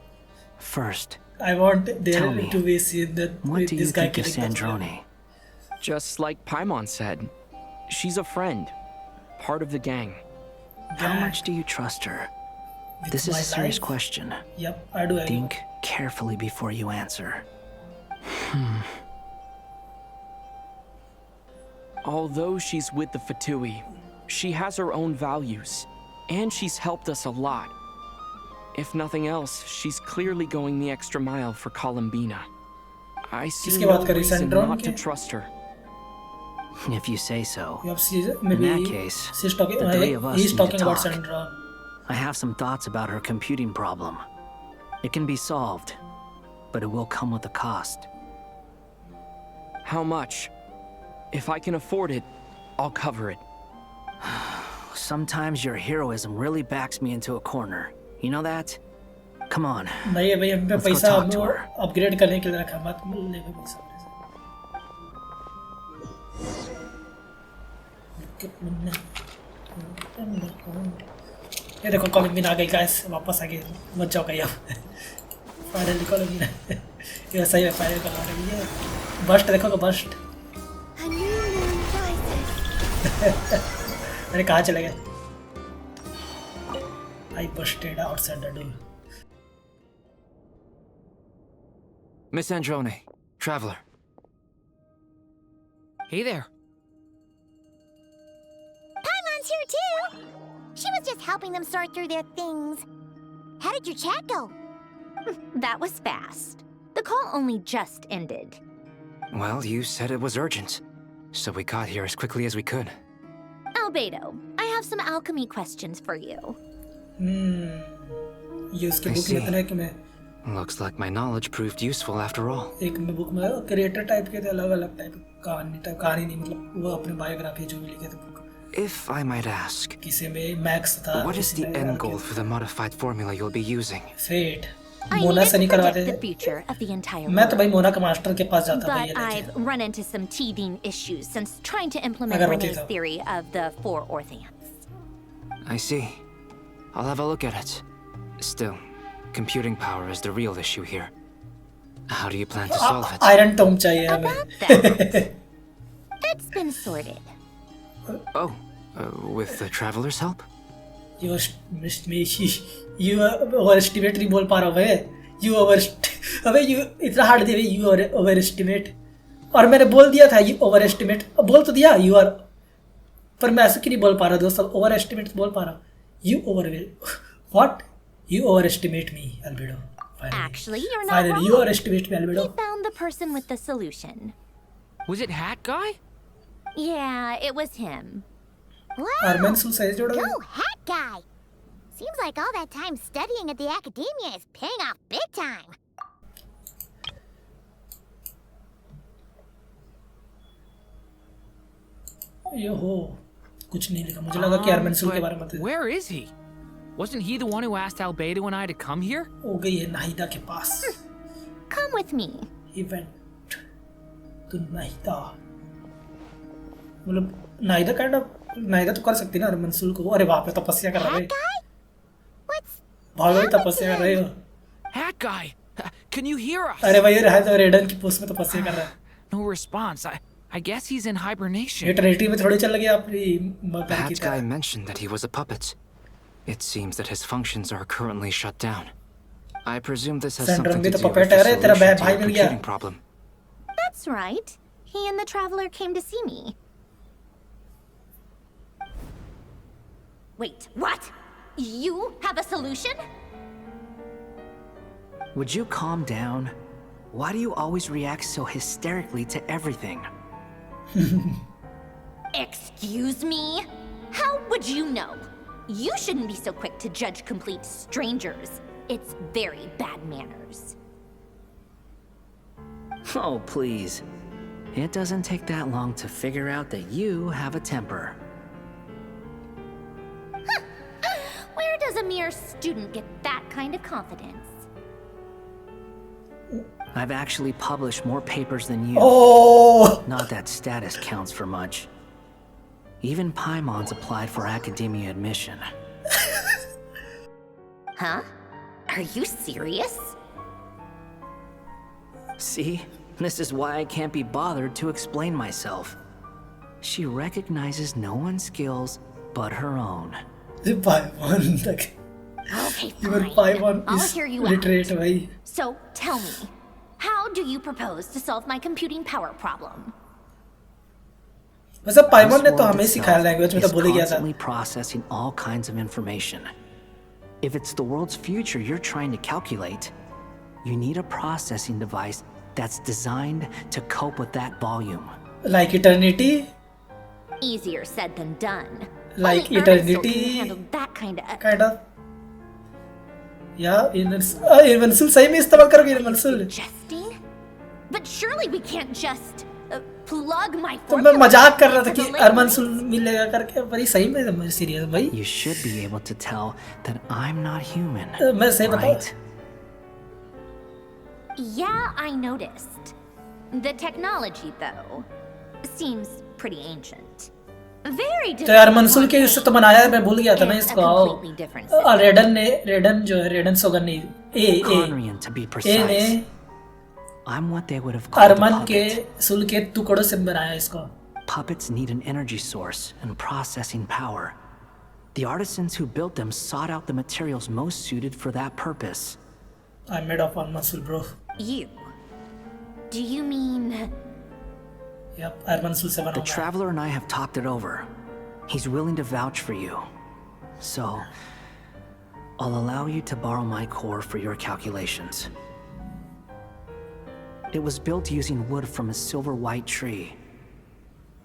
Speaker 20: First,
Speaker 3: I want there
Speaker 20: tell me,
Speaker 3: to be seen that
Speaker 20: what do you
Speaker 3: this guy
Speaker 20: think of
Speaker 3: killing the
Speaker 20: Sandrone?
Speaker 5: Just like Paimon said, she's a friend, part of the gang.
Speaker 20: How much do you trust her? This is a serious question.
Speaker 3: Yep, I do.
Speaker 20: Think carefully before you answer.
Speaker 5: Although she's with the Fatui, she has her own values, and she's helped us a lot. If nothing else, she's clearly going the extra mile for Columbina. I see no reason not to trust her.
Speaker 20: If you say so. In
Speaker 3: Maybe
Speaker 20: that case,
Speaker 3: she's talking,
Speaker 20: the three of us
Speaker 3: he's
Speaker 20: need
Speaker 3: talking
Speaker 20: to
Speaker 3: about
Speaker 20: talk.
Speaker 3: Sandra.
Speaker 20: I have some thoughts about her computing problem. It can be solved, but it will come with a cost.
Speaker 5: How much? If I can afford it, I'll cover it.
Speaker 20: Sometimes your heroism really backs me into a corner. You know that? Come on.
Speaker 3: भाई हम पे
Speaker 20: Let's go
Speaker 3: पैसा
Speaker 20: talk to her.
Speaker 3: Upgrade करने के लिए रखा मत ले पैसा ये देखो कॉलिंग आ गई गाइस वापस आ गई मत जाओ कहीं अब फाइनली कॉलिंग ये सही है फाइनल कर रही है बस्ट देखो बस्ट अरे कहाँ चले गए I busted outside the door.
Speaker 15: Miss Androne, traveler.
Speaker 16: Hey there.
Speaker 13: Paimon's
Speaker 6: too. She was just helping them sort through their things. How did your chat go?
Speaker 13: That was fast. The call only just ended.
Speaker 15: Well, you said it was urgent, so we got here as quickly as we could.
Speaker 13: Albedo, I have some alchemy questions for you.
Speaker 3: ये उसके book में इतना है कि मैं
Speaker 15: Looks like my knowledge proved useful after all.
Speaker 3: एक में book में क्रिएटर टाइप के थे अलग-अलग टाइप कहानी नहीं मतलब वो अपने बायोग्राफी जो भी लिखे थे book.
Speaker 15: If I might ask,
Speaker 3: किसी में मैक्स था.
Speaker 15: What is the end goal for the modified formula you'll be using?
Speaker 3: Fate.
Speaker 13: I needed to predict the future of the entire
Speaker 3: मैं तो
Speaker 13: world.
Speaker 3: भाई मोना के मास्टर के पास जाता था ये
Speaker 13: But
Speaker 3: लेके.
Speaker 13: I've run into some teething issues since trying to implement
Speaker 3: अगर होती
Speaker 13: Renee's
Speaker 3: तो.
Speaker 13: theory of the four orthants.
Speaker 15: I see. I'll have a look at it. Still, computing power is the real issue here. How do you plan to solve it?
Speaker 3: Iron Tom चाहिए हमें.
Speaker 13: It's been sorted.
Speaker 15: Oh, with the traveler's help?
Speaker 3: You overestimate नहीं बोल पा रहा हूँ अबे you इतना hard they you overestimate और मैंने बोल दिया था you overestimate बोल तो दिया you are पर मैं ऐसे क्यों नहीं बोल पा रहा दोस्तों overestimate बोल पा रहा you what you overestimate me Albedo.
Speaker 13: Actually, you're not
Speaker 3: Finally,
Speaker 13: wrong.
Speaker 3: you overestimate me Albedo.
Speaker 13: He found the person with the solution.
Speaker 16: Was it Hat Guy?
Speaker 13: Yeah, it was him.
Speaker 3: Arman Susai जोड़ा.
Speaker 6: Go, Hat Guy! Seems like all that time studying at the academia is paying off big time.
Speaker 3: यो कुछ नहीं लिखा मुझे लगा कि अरमान सुल के बारे में था.
Speaker 16: Where is he? Wasn't he the one who asked Albedo and I to come here?
Speaker 3: हो गई है नाहिदा के पास.
Speaker 13: Come with me.
Speaker 3: He went to Nahida. मतलब नाहिदा तो कर सकती ना अरमान सुल को. अरे बाप रे तपस्या कर रहे हैं. भागो तपस्या कर रहे हो.
Speaker 16: Hat Guy, can you hear us?
Speaker 3: अरे भाई रहा तो रेडन की पोस्ट में तपस्या कर रहा है.
Speaker 16: No response. I guess he's in hibernation.
Speaker 3: Eternity में थोड़ी चल गया अपनी.
Speaker 15: That guy mentioned that he was a puppet. It seems that his functions are currently shut down. I presume this has something to do with the solution to your computing problem.
Speaker 13: That's right. He and the traveler came to see me. Wait, what? You have a solution?
Speaker 20: Would you calm down? Why do you always react so hysterically to everything?
Speaker 13: Excuse me? How would you know? You shouldn't be so quick to judge complete strangers. It's very bad manners.
Speaker 20: Oh, please. It doesn't take that long to figure out that you have a temper.
Speaker 13: Where does a mere student get that kind of confidence?
Speaker 20: I've actually published more papers than you.
Speaker 3: Oh!
Speaker 20: Not that status counts for much. Even Paimon's applied for academia admission.
Speaker 13: Huh? Are you serious?
Speaker 20: See? This is why I can't be bothered to explain myself. She recognizes no one's skills but her own.
Speaker 3: Paimon तक.
Speaker 13: Okay,
Speaker 3: Even
Speaker 13: fine.
Speaker 3: Paimon
Speaker 13: I'll
Speaker 3: is
Speaker 13: hear you
Speaker 3: literate
Speaker 13: out.
Speaker 3: भाई.
Speaker 13: So, tell me, how do you propose to solve my computing power problem?
Speaker 3: वैसे पाइमन ने तो हमें सिखाया language में तो भूल गया था.
Speaker 20: Constantly processing all kinds of information. If it's the world's future you're trying to calculate, you need a processing device that's designed to cope with that volume.
Speaker 3: Like eternity?
Speaker 13: Easier said than done.
Speaker 3: Like
Speaker 13: Only Ernesto
Speaker 3: eternity?
Speaker 13: can handle that kind of.
Speaker 3: Yeah, Irmansul सही में इस्तेमाल करोगे Irmansul.
Speaker 13: Suggesting? But surely we can't just plug my
Speaker 3: तो मैं
Speaker 13: formula.
Speaker 3: मजाक कर रहा था कि Irmansul मिलेगा करके पर ये सही में सीरियस भाई.
Speaker 20: You should be able to tell that I'm not human.
Speaker 3: मैं सही बताऊं.
Speaker 20: Right?
Speaker 13: Yeah, I noticed. The technology, though, seems pretty ancient. Very
Speaker 3: तो
Speaker 13: different.
Speaker 3: यार मंसूल के इससे तो बनाया है मैं भूल गया था मैं इसको रेडन सोगन ने
Speaker 20: Conrian, to be
Speaker 3: ने
Speaker 20: precise. I'm what they would have called a
Speaker 3: अरमान के
Speaker 20: puppet.
Speaker 3: सुल के टुकड़ों से बनाया इसको.
Speaker 20: Puppets need an energy source and processing power. The artisans who built them sought out the materials most suited for that purpose.
Speaker 3: I'm made of one muscle, bro.
Speaker 13: You? Do you mean?
Speaker 3: Yep, Armansul se
Speaker 20: The
Speaker 3: bana.
Speaker 20: Traveler and I have talked it over. He's willing to vouch for you. So, I'll allow you to borrow my core for your calculations. It was built using wood from a silver white tree,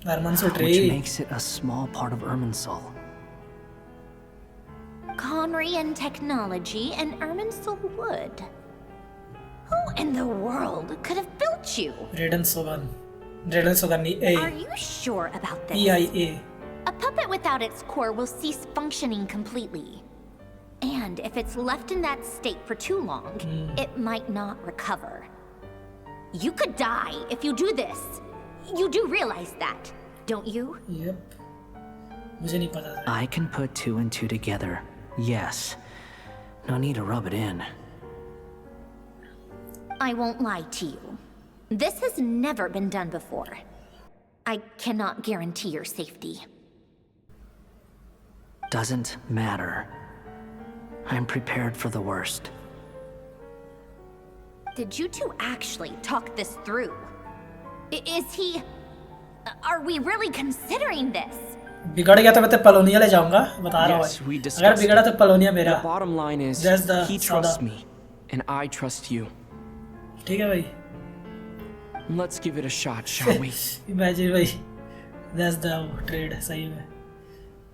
Speaker 20: which makes it a small part of Irminsul.
Speaker 13: Conrian technology and Irminsul wood. Who in the world could have built you?
Speaker 3: Raiden Sogan EA.
Speaker 13: Are you sure about this?
Speaker 3: EIA.
Speaker 13: A puppet without its core will cease functioning completely. And if it's left in that state for too long, it might not recover. You could die if you do this. You do realize that, don't you?
Speaker 3: Yep. मुझे नहीं पता था.
Speaker 20: I can put 2 and 2 together. Yes. No need to rub it in.
Speaker 13: I won't lie to you. This has never been done before. I cannot guarantee your safety.
Speaker 20: Doesn't matter. I'm prepared for the worst.
Speaker 13: Did you two actually talk this through? Is he... Are we really considering this?
Speaker 3: बिगड़ गया तो मैं तो पलोनिया ले जाऊंगा, बता रहा हूँ. अगर बिगड़ा तो पलोनिया मेरा.
Speaker 5: The bottom line is, he trusts me, and I trust you.
Speaker 3: ठीक है भाई.
Speaker 5: Let's give it a shot, shall we?
Speaker 3: Imagine भाई. That's the trade, सही में.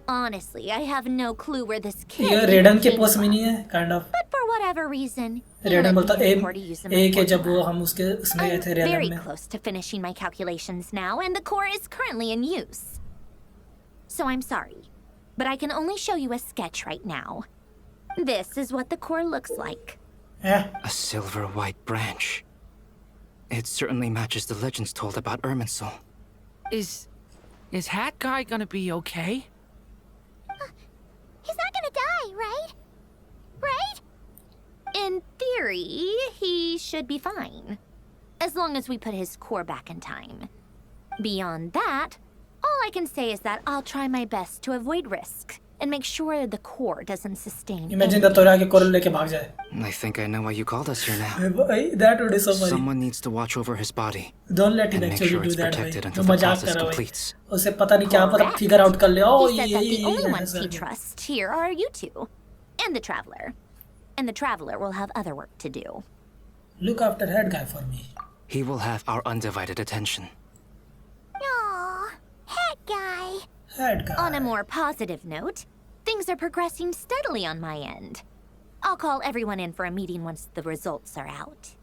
Speaker 13: Honestly, I have no clue where this kid.
Speaker 3: ये रेडन के पोस्ट में नहीं है, kind of.
Speaker 13: But for whatever reason,
Speaker 3: रेडन बोलता ए के जब वो हम उसके उसमें गए थे रेडन में.
Speaker 13: I'm very close to finishing my calculations now, and the core is currently in use. So I'm sorry, but I can only show you a sketch right now. This is what the core looks like.
Speaker 15: A silver white branch. It certainly matches the legends told about Irminsul.
Speaker 16: Is Hat Guy gonna be okay?
Speaker 6: He's not gonna die, right? Right?
Speaker 13: In theory, he should be fine. As long as we put his core back in time. Beyond that, all I can say is that I'll try my best to avoid risk and make sure the core doesn't sustain.
Speaker 3: Imagine the Torah ke core leke bhag jaye.
Speaker 15: I think I know why you called us here now.
Speaker 3: That would be so funny.
Speaker 15: Someone needs to watch over his body.
Speaker 3: Don't let him
Speaker 15: and
Speaker 3: actually
Speaker 15: sure
Speaker 3: do that.
Speaker 15: Until the process completes.
Speaker 3: उसे पता नहीं क्या पता figure out कर ले. Oh,
Speaker 13: he said that the only ones he trusts here are you two, and the Traveler. And the Traveler will have other work to do.
Speaker 3: Look after Head Guy for me.
Speaker 15: He will have our undivided attention.
Speaker 6: Aww, Head Guy.
Speaker 3: Head Guy.
Speaker 13: On a more positive note, things are progressing steadily on my end. I'll call everyone in for a meeting once the results are out.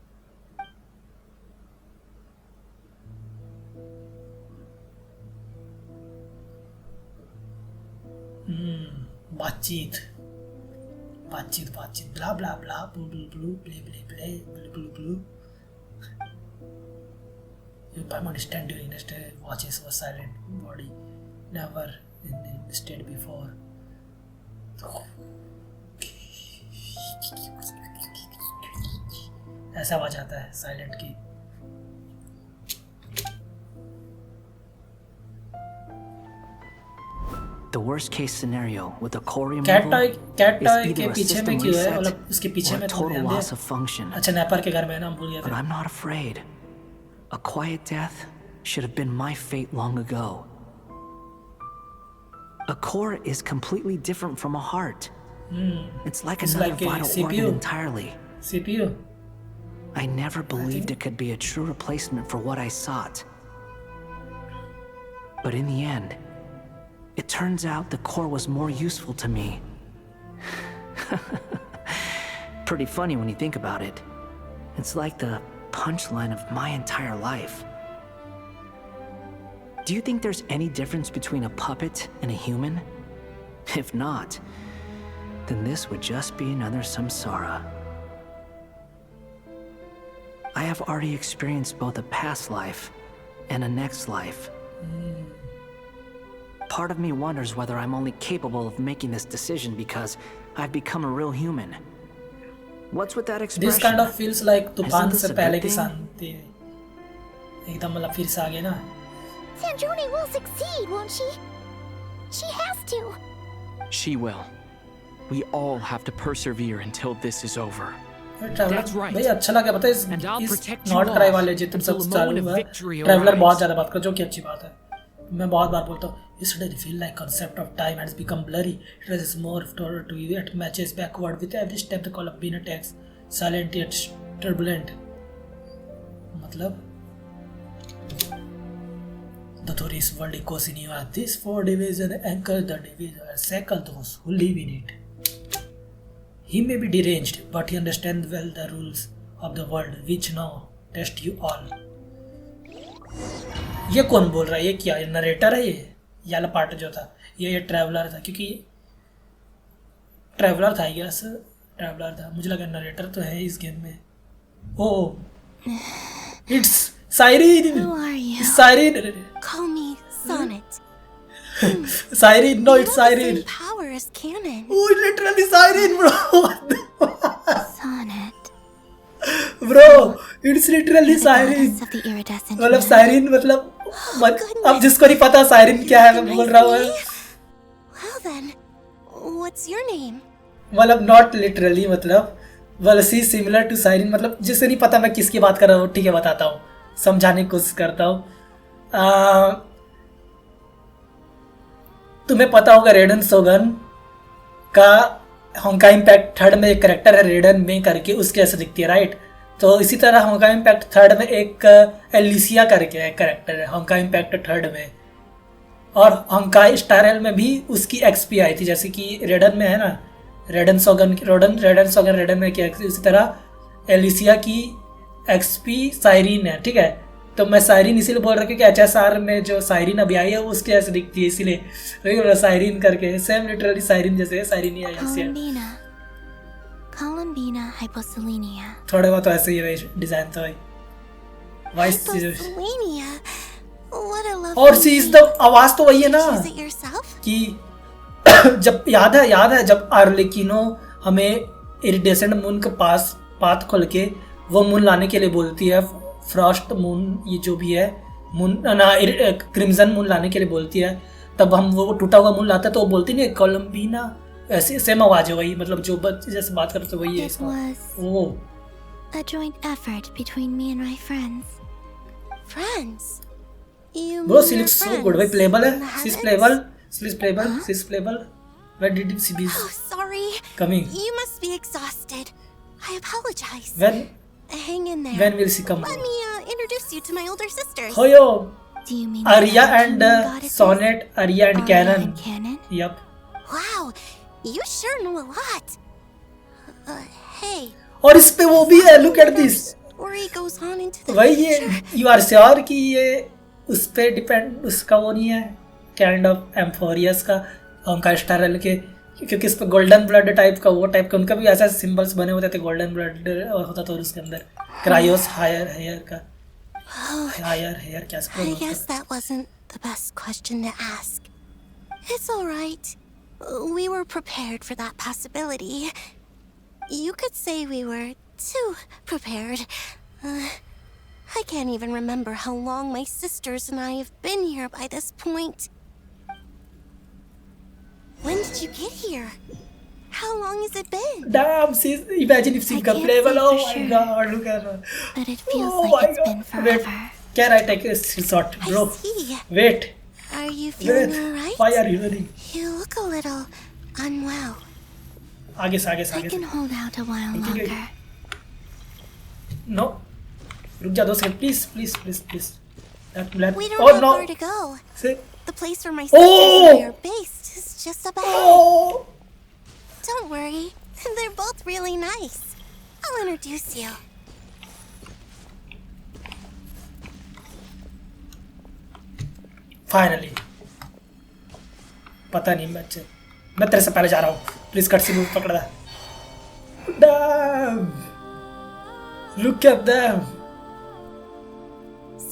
Speaker 3: बातचीत blah blah blah blue blue blue blue blue blue blue blue. Your Paimon stand during the stay watches was silent body, never in state before. ऐसा आवाज आता है silent की.
Speaker 20: The worst case scenario with the core removal
Speaker 3: cat toy
Speaker 20: is
Speaker 3: के
Speaker 20: either a
Speaker 3: पीछे में
Speaker 20: system
Speaker 3: क्यों है?
Speaker 20: reset
Speaker 3: मतलब उसके पीछे
Speaker 20: or
Speaker 3: में
Speaker 20: a total loss of function.
Speaker 3: अच्छा नेपर के घर में ना हम भूल गए
Speaker 20: But
Speaker 3: थे.
Speaker 20: I'm not afraid. A quiet death should have been my fate long ago. A core is completely different from a heart. It's like another vital organ entirely.
Speaker 3: CPU.
Speaker 20: I never believed it could be a true replacement for what I sought. But in the end, it turns out the core was more useful to me. Pretty funny when you think about it. It's like the punchline of my entire life. Do you think there's any difference between a puppet and a human? If not, then this would just be another samsara. I have already experienced both a past life and a next life. Part of me wonders whether I'm only capable of making this decision because I've become a real human. What's with that expression?
Speaker 3: This kind of feels like तूफान
Speaker 20: Isn't this
Speaker 3: से
Speaker 20: a
Speaker 3: पहले
Speaker 20: good
Speaker 3: की
Speaker 20: thing?
Speaker 3: शांति. एकदम मतलब फिर से आ गए ना.
Speaker 6: Sanjoni will succeed, won't she? She has to.
Speaker 5: She will. We all have to persevere until this is over.
Speaker 16: That's right.
Speaker 3: भाई अच्छा लगा पता है
Speaker 16: And I'll
Speaker 3: इस
Speaker 16: protect you
Speaker 3: नॉट
Speaker 16: all
Speaker 3: कराई वाले जितने
Speaker 16: until
Speaker 3: सब
Speaker 16: the
Speaker 3: चालू
Speaker 16: moment of
Speaker 3: हुआ.
Speaker 16: victory
Speaker 3: ट्रैवलर बहुत
Speaker 16: arrives.
Speaker 3: ज़्यादा बात कर जो कि अच्छी बात है. मैं बहुत बार बोलता हूँ yesterday I feel like concept of time has become blurry. It was more to you. It matches backward with every step the Columbine takes. Silent yet turbulent. मतलब the Thoris world echoes in you as this 4 division anchor the division and cycle those who live in it. He may be deranged, but he understands well the rules of the world which now test you all. ये कौन बोल रहा है? ये क्या narrator है? ये वाला पार्ट जो था ये ट्रैवलर था, क्योंकि ट्रैवलर था, यस ट्रैवलर था, मुझे लगा नरेटर तो है इस गेम में। Oh it's साइरिन। साइरिन
Speaker 2: Call me Sonnet.
Speaker 3: Siren, no, it's Siren.
Speaker 2: Power as canon.
Speaker 3: Oh, literally Siren, bro.
Speaker 2: Sonnet.
Speaker 3: Bro, it's literally Siren. मतलब Siren मतलब अब जिसको नहीं पता Siren क्या है मैं बोल रहा हूँ।
Speaker 2: Well then, what's your name?
Speaker 3: मतलब not literally मतलब well she similar to Siren मतलब जिससे नहीं पता मैं किसकी बात कर रहा हूँ, ठीक है बताता हूँ, समझाने की कोशिश करता हूँ। तुम्हें पता होगा रेडन सोगन का होंका इम्पैक्ट थर्ड में एक करेक्टर है रेडन में करके, उसके ऐसे दिखती है राइट। तो इसी तरह होंका इम्पैक्ट थर्ड में एक एलिसिया करके एक करेक्टर है होंका इम्पैक्ट थर्ड में, और होंका स्टार एल में भी उसकी एक्सपी आई थी, जैसे कि रेडन में है ना रेडन सोगन रेडन में क्या, उसी तरह एलिसिया की एक्सपी साइरिन है, ठीक है। तो मैं साइरिन इसीलिए बोल रहा हूँ कि HSR में जो साइरिन अभी आई है वो उसके ऐसे दिखती है, इसीलिए साइरिन करके सेम लिटरली साइरिन जैसे साइरिन ही आई है।
Speaker 2: Columbina hyposelenia.
Speaker 3: थोड़े बहुत ऐसे ही है डिजाइन तो है।
Speaker 2: Hyposelenia. What a lovely.
Speaker 3: और सी इज द आवाज तो वही है ना कि जब याद है जब आर्लेकिनो हमें इरिडेसेंट मून के पास पाथ खोल के वो मून लाने के लिए बोलती है, फ्रॉस्ट मून ये जो भी है मून ना क्रिम्जन मून लाने के लिए बोलती है, तब हम वो टूटा हुआ मून लाते हैं तो वो बोलती नहीं कोलम्बीना, ऐसे सेम आवाज है वही, मतलब जो जैसे बात करते थे वही है इसका। वो
Speaker 2: a joint effort between me and my friends. Friends? You
Speaker 3: bro, she looks so good. Why playable है? She's playable. Where did she be?
Speaker 2: Oh, sorry.
Speaker 3: Coming.
Speaker 2: You must be exhausted. I apologize.
Speaker 3: When?
Speaker 2: Hang in there.
Speaker 3: When will she come?
Speaker 2: Let me introduce you to my older sisters.
Speaker 3: Oh yo.
Speaker 2: Do you mean
Speaker 3: Arya and Sonnet, Arya and Canon. Yep.
Speaker 2: Wow, you sure know a lot. Hey.
Speaker 3: और इस पे वो भी है, look at this.
Speaker 2: Story goes on into the
Speaker 3: वही ये, you are sure कि ये उस पे डिपेंड उसका वो नहीं है, काइंड ऑफ एम्फोरियस का उनका स्टारल के, क्योंकि इस पे गोल्डन ब्लड टाइप का वो टाइप का उनका भी ऐसा सिंबल्स बने होते थे, गोल्डन ब्लड होता था और उसके अंदर क्रायोस हायर हेयर का हायर हेयर क्या
Speaker 2: I guess that wasn't the best question to ask. It's all right. We were prepared for that possibility. You could say we were too prepared. I can't even remember how long my sisters and I have been here by this point. When did you get here? How long has it been?
Speaker 3: Damn, imagine if she can play well. Oh my god, look at her.
Speaker 2: But it feels like it's been forever.
Speaker 3: Wait, can I take a shot, bro?
Speaker 2: I see.
Speaker 3: Wait.
Speaker 2: Are you feeling alright?
Speaker 3: Why are you running?
Speaker 2: You look a little unwell.
Speaker 3: आगे से
Speaker 2: I can hold out a while longer.
Speaker 3: No. रुक जा 2 second please.
Speaker 2: We don't have far to go. The place where my sisters and I are based is just up ahead. Don't worry, they're both really nice. I'll introduce you.
Speaker 3: Finally. पता नहीं बच्चे, मैं तेरे से पहले जा रहा हूँ, प्लीज कट से पकड़ दा। Damn! Look at them.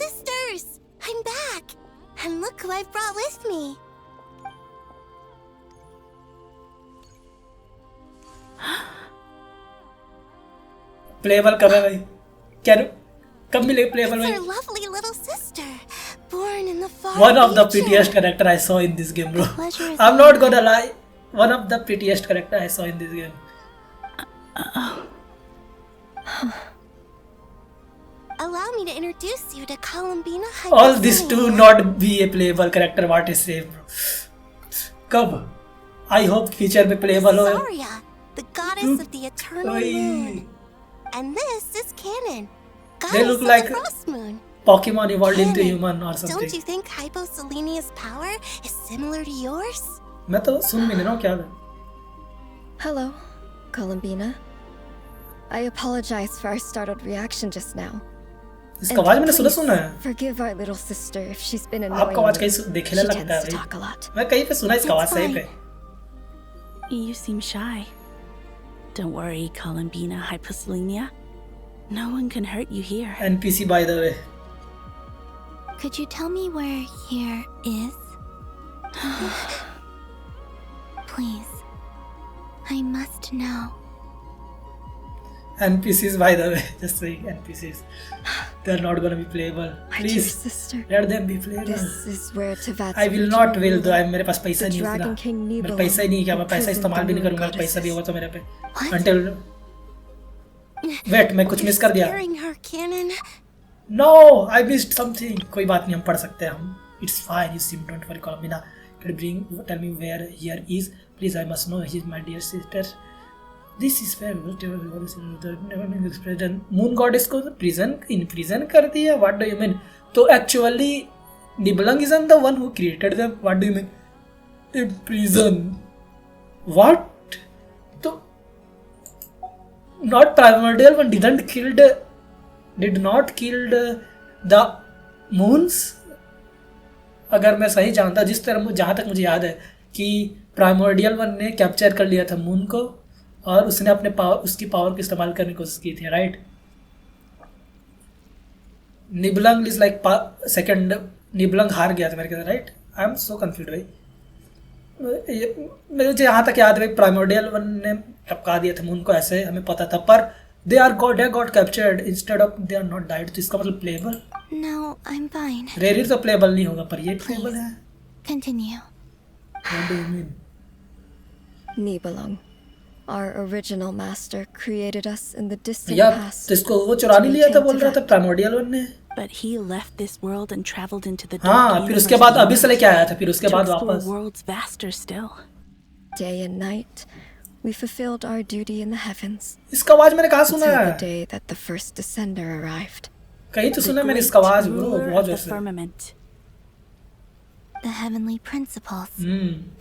Speaker 2: Sisters, I'm back, and look who I brought with me.
Speaker 3: Playable कब है भाई? क्या कब मिलेगा playable भाई?
Speaker 2: It's our lovely little sister, born in the far
Speaker 3: One of the
Speaker 2: future.
Speaker 3: prettiest character I saw in this game, bro. I'm not gonna lie. One of the prettiest character I saw in this game.
Speaker 7: Allow me to introduce you to Columbina.
Speaker 3: All this to not be a playable character. What is it? कब? I hope future में playable हो.
Speaker 7: Saria, the goddess of the eternal moon. And this is canon.
Speaker 3: They look like
Speaker 7: frost moon.
Speaker 3: Pokemon evolved into human or something.
Speaker 7: Don't you think Hyposelenia's power is similar to yours?
Speaker 3: मैं तो सुन भी नहीं रहा हूँ क्या है.
Speaker 22: Hello, Columbina. I apologize for our startled reaction just now.
Speaker 3: इसका आवाज मैंने सुना है.
Speaker 22: Forgive our little sister if she's been annoying.
Speaker 3: आपका आवाज कहीं देखने लगता है भाई. मैं कहीं पे सुना इसका आवाज सही पे.
Speaker 23: You seem shy. Don't worry, Columbina Hyposelenia. No one can hurt you here.
Speaker 3: NPC by the way.
Speaker 2: Could you tell me where here is? Please. I must know.
Speaker 3: NPCs by the way, just saying NPCs. They're not gonna be playable. Please, let them be playable.
Speaker 22: This is where Tevat's
Speaker 3: I will not will though. मेरे पास पैसा नहीं है. मेरे पैसा ही नहीं क्या मैं पैसा इस्तेमाल भी नहीं करूँगा. पैसा भी होगा तो मेरे पे. Until wait, मैं कुछ मिस कर दिया. No, I missed something. कोई बात नहीं, हम पढ़ सकते हैं हम. It's fine. You seem don't worry, Columbina. Tell me where here is. Please, I must know. He's my dear sister. This is fair. Moon goddess को in prison कर दिया. What do you mean? तो actually Nibelung isn't the one who created them. What do you mean? In prison. What? तो not primordial one did not kill the moons. अगर मैं सही जानता, जिस तरह जहाँ तक मुझे याद है कि प्राइमोर्डियल वन ने कैप्चर कर लिया था मून को और उसने अपने उसकी पावर को इस्तेमाल करने की कोशिश की थी, right? Nibelung is like second. Nibelung हार गया था मेरे ख्याल, right? I am so confuse भाई. मुझे यहाँ तक याद है प्राइमोर्डियल वन ने टपका दिया था मून को, ऐसे हमें पता था. पर they got captured instead of they are not died. तो इसका मतलब playable.
Speaker 2: No, I'm fine.
Speaker 3: रेरी तो playable नहीं होगा, पर ये playable है.
Speaker 2: Continue.
Speaker 3: What do you mean?
Speaker 22: Nibelung, our original master, created us in the distant past.
Speaker 3: तो इसको वो चुरा नहीं लिया था बोल रहा था प्राइमोर्डियल वन ने.
Speaker 23: But he left this world and traveled into the dark.
Speaker 3: हाँ, फिर उसके बाद अभी से लेके आया था, फिर उसके बाद वापस.
Speaker 23: Worlds vaster still.
Speaker 22: Day and night. We fulfilled our duty in the heavens.
Speaker 3: इसका आवाज मैंने कहाँ सुना है?
Speaker 22: Until the day that the first descender arrived.
Speaker 3: कहीं तो सुना मैंने इसका आवाज बहुत जोर से.
Speaker 2: The heavenly principles.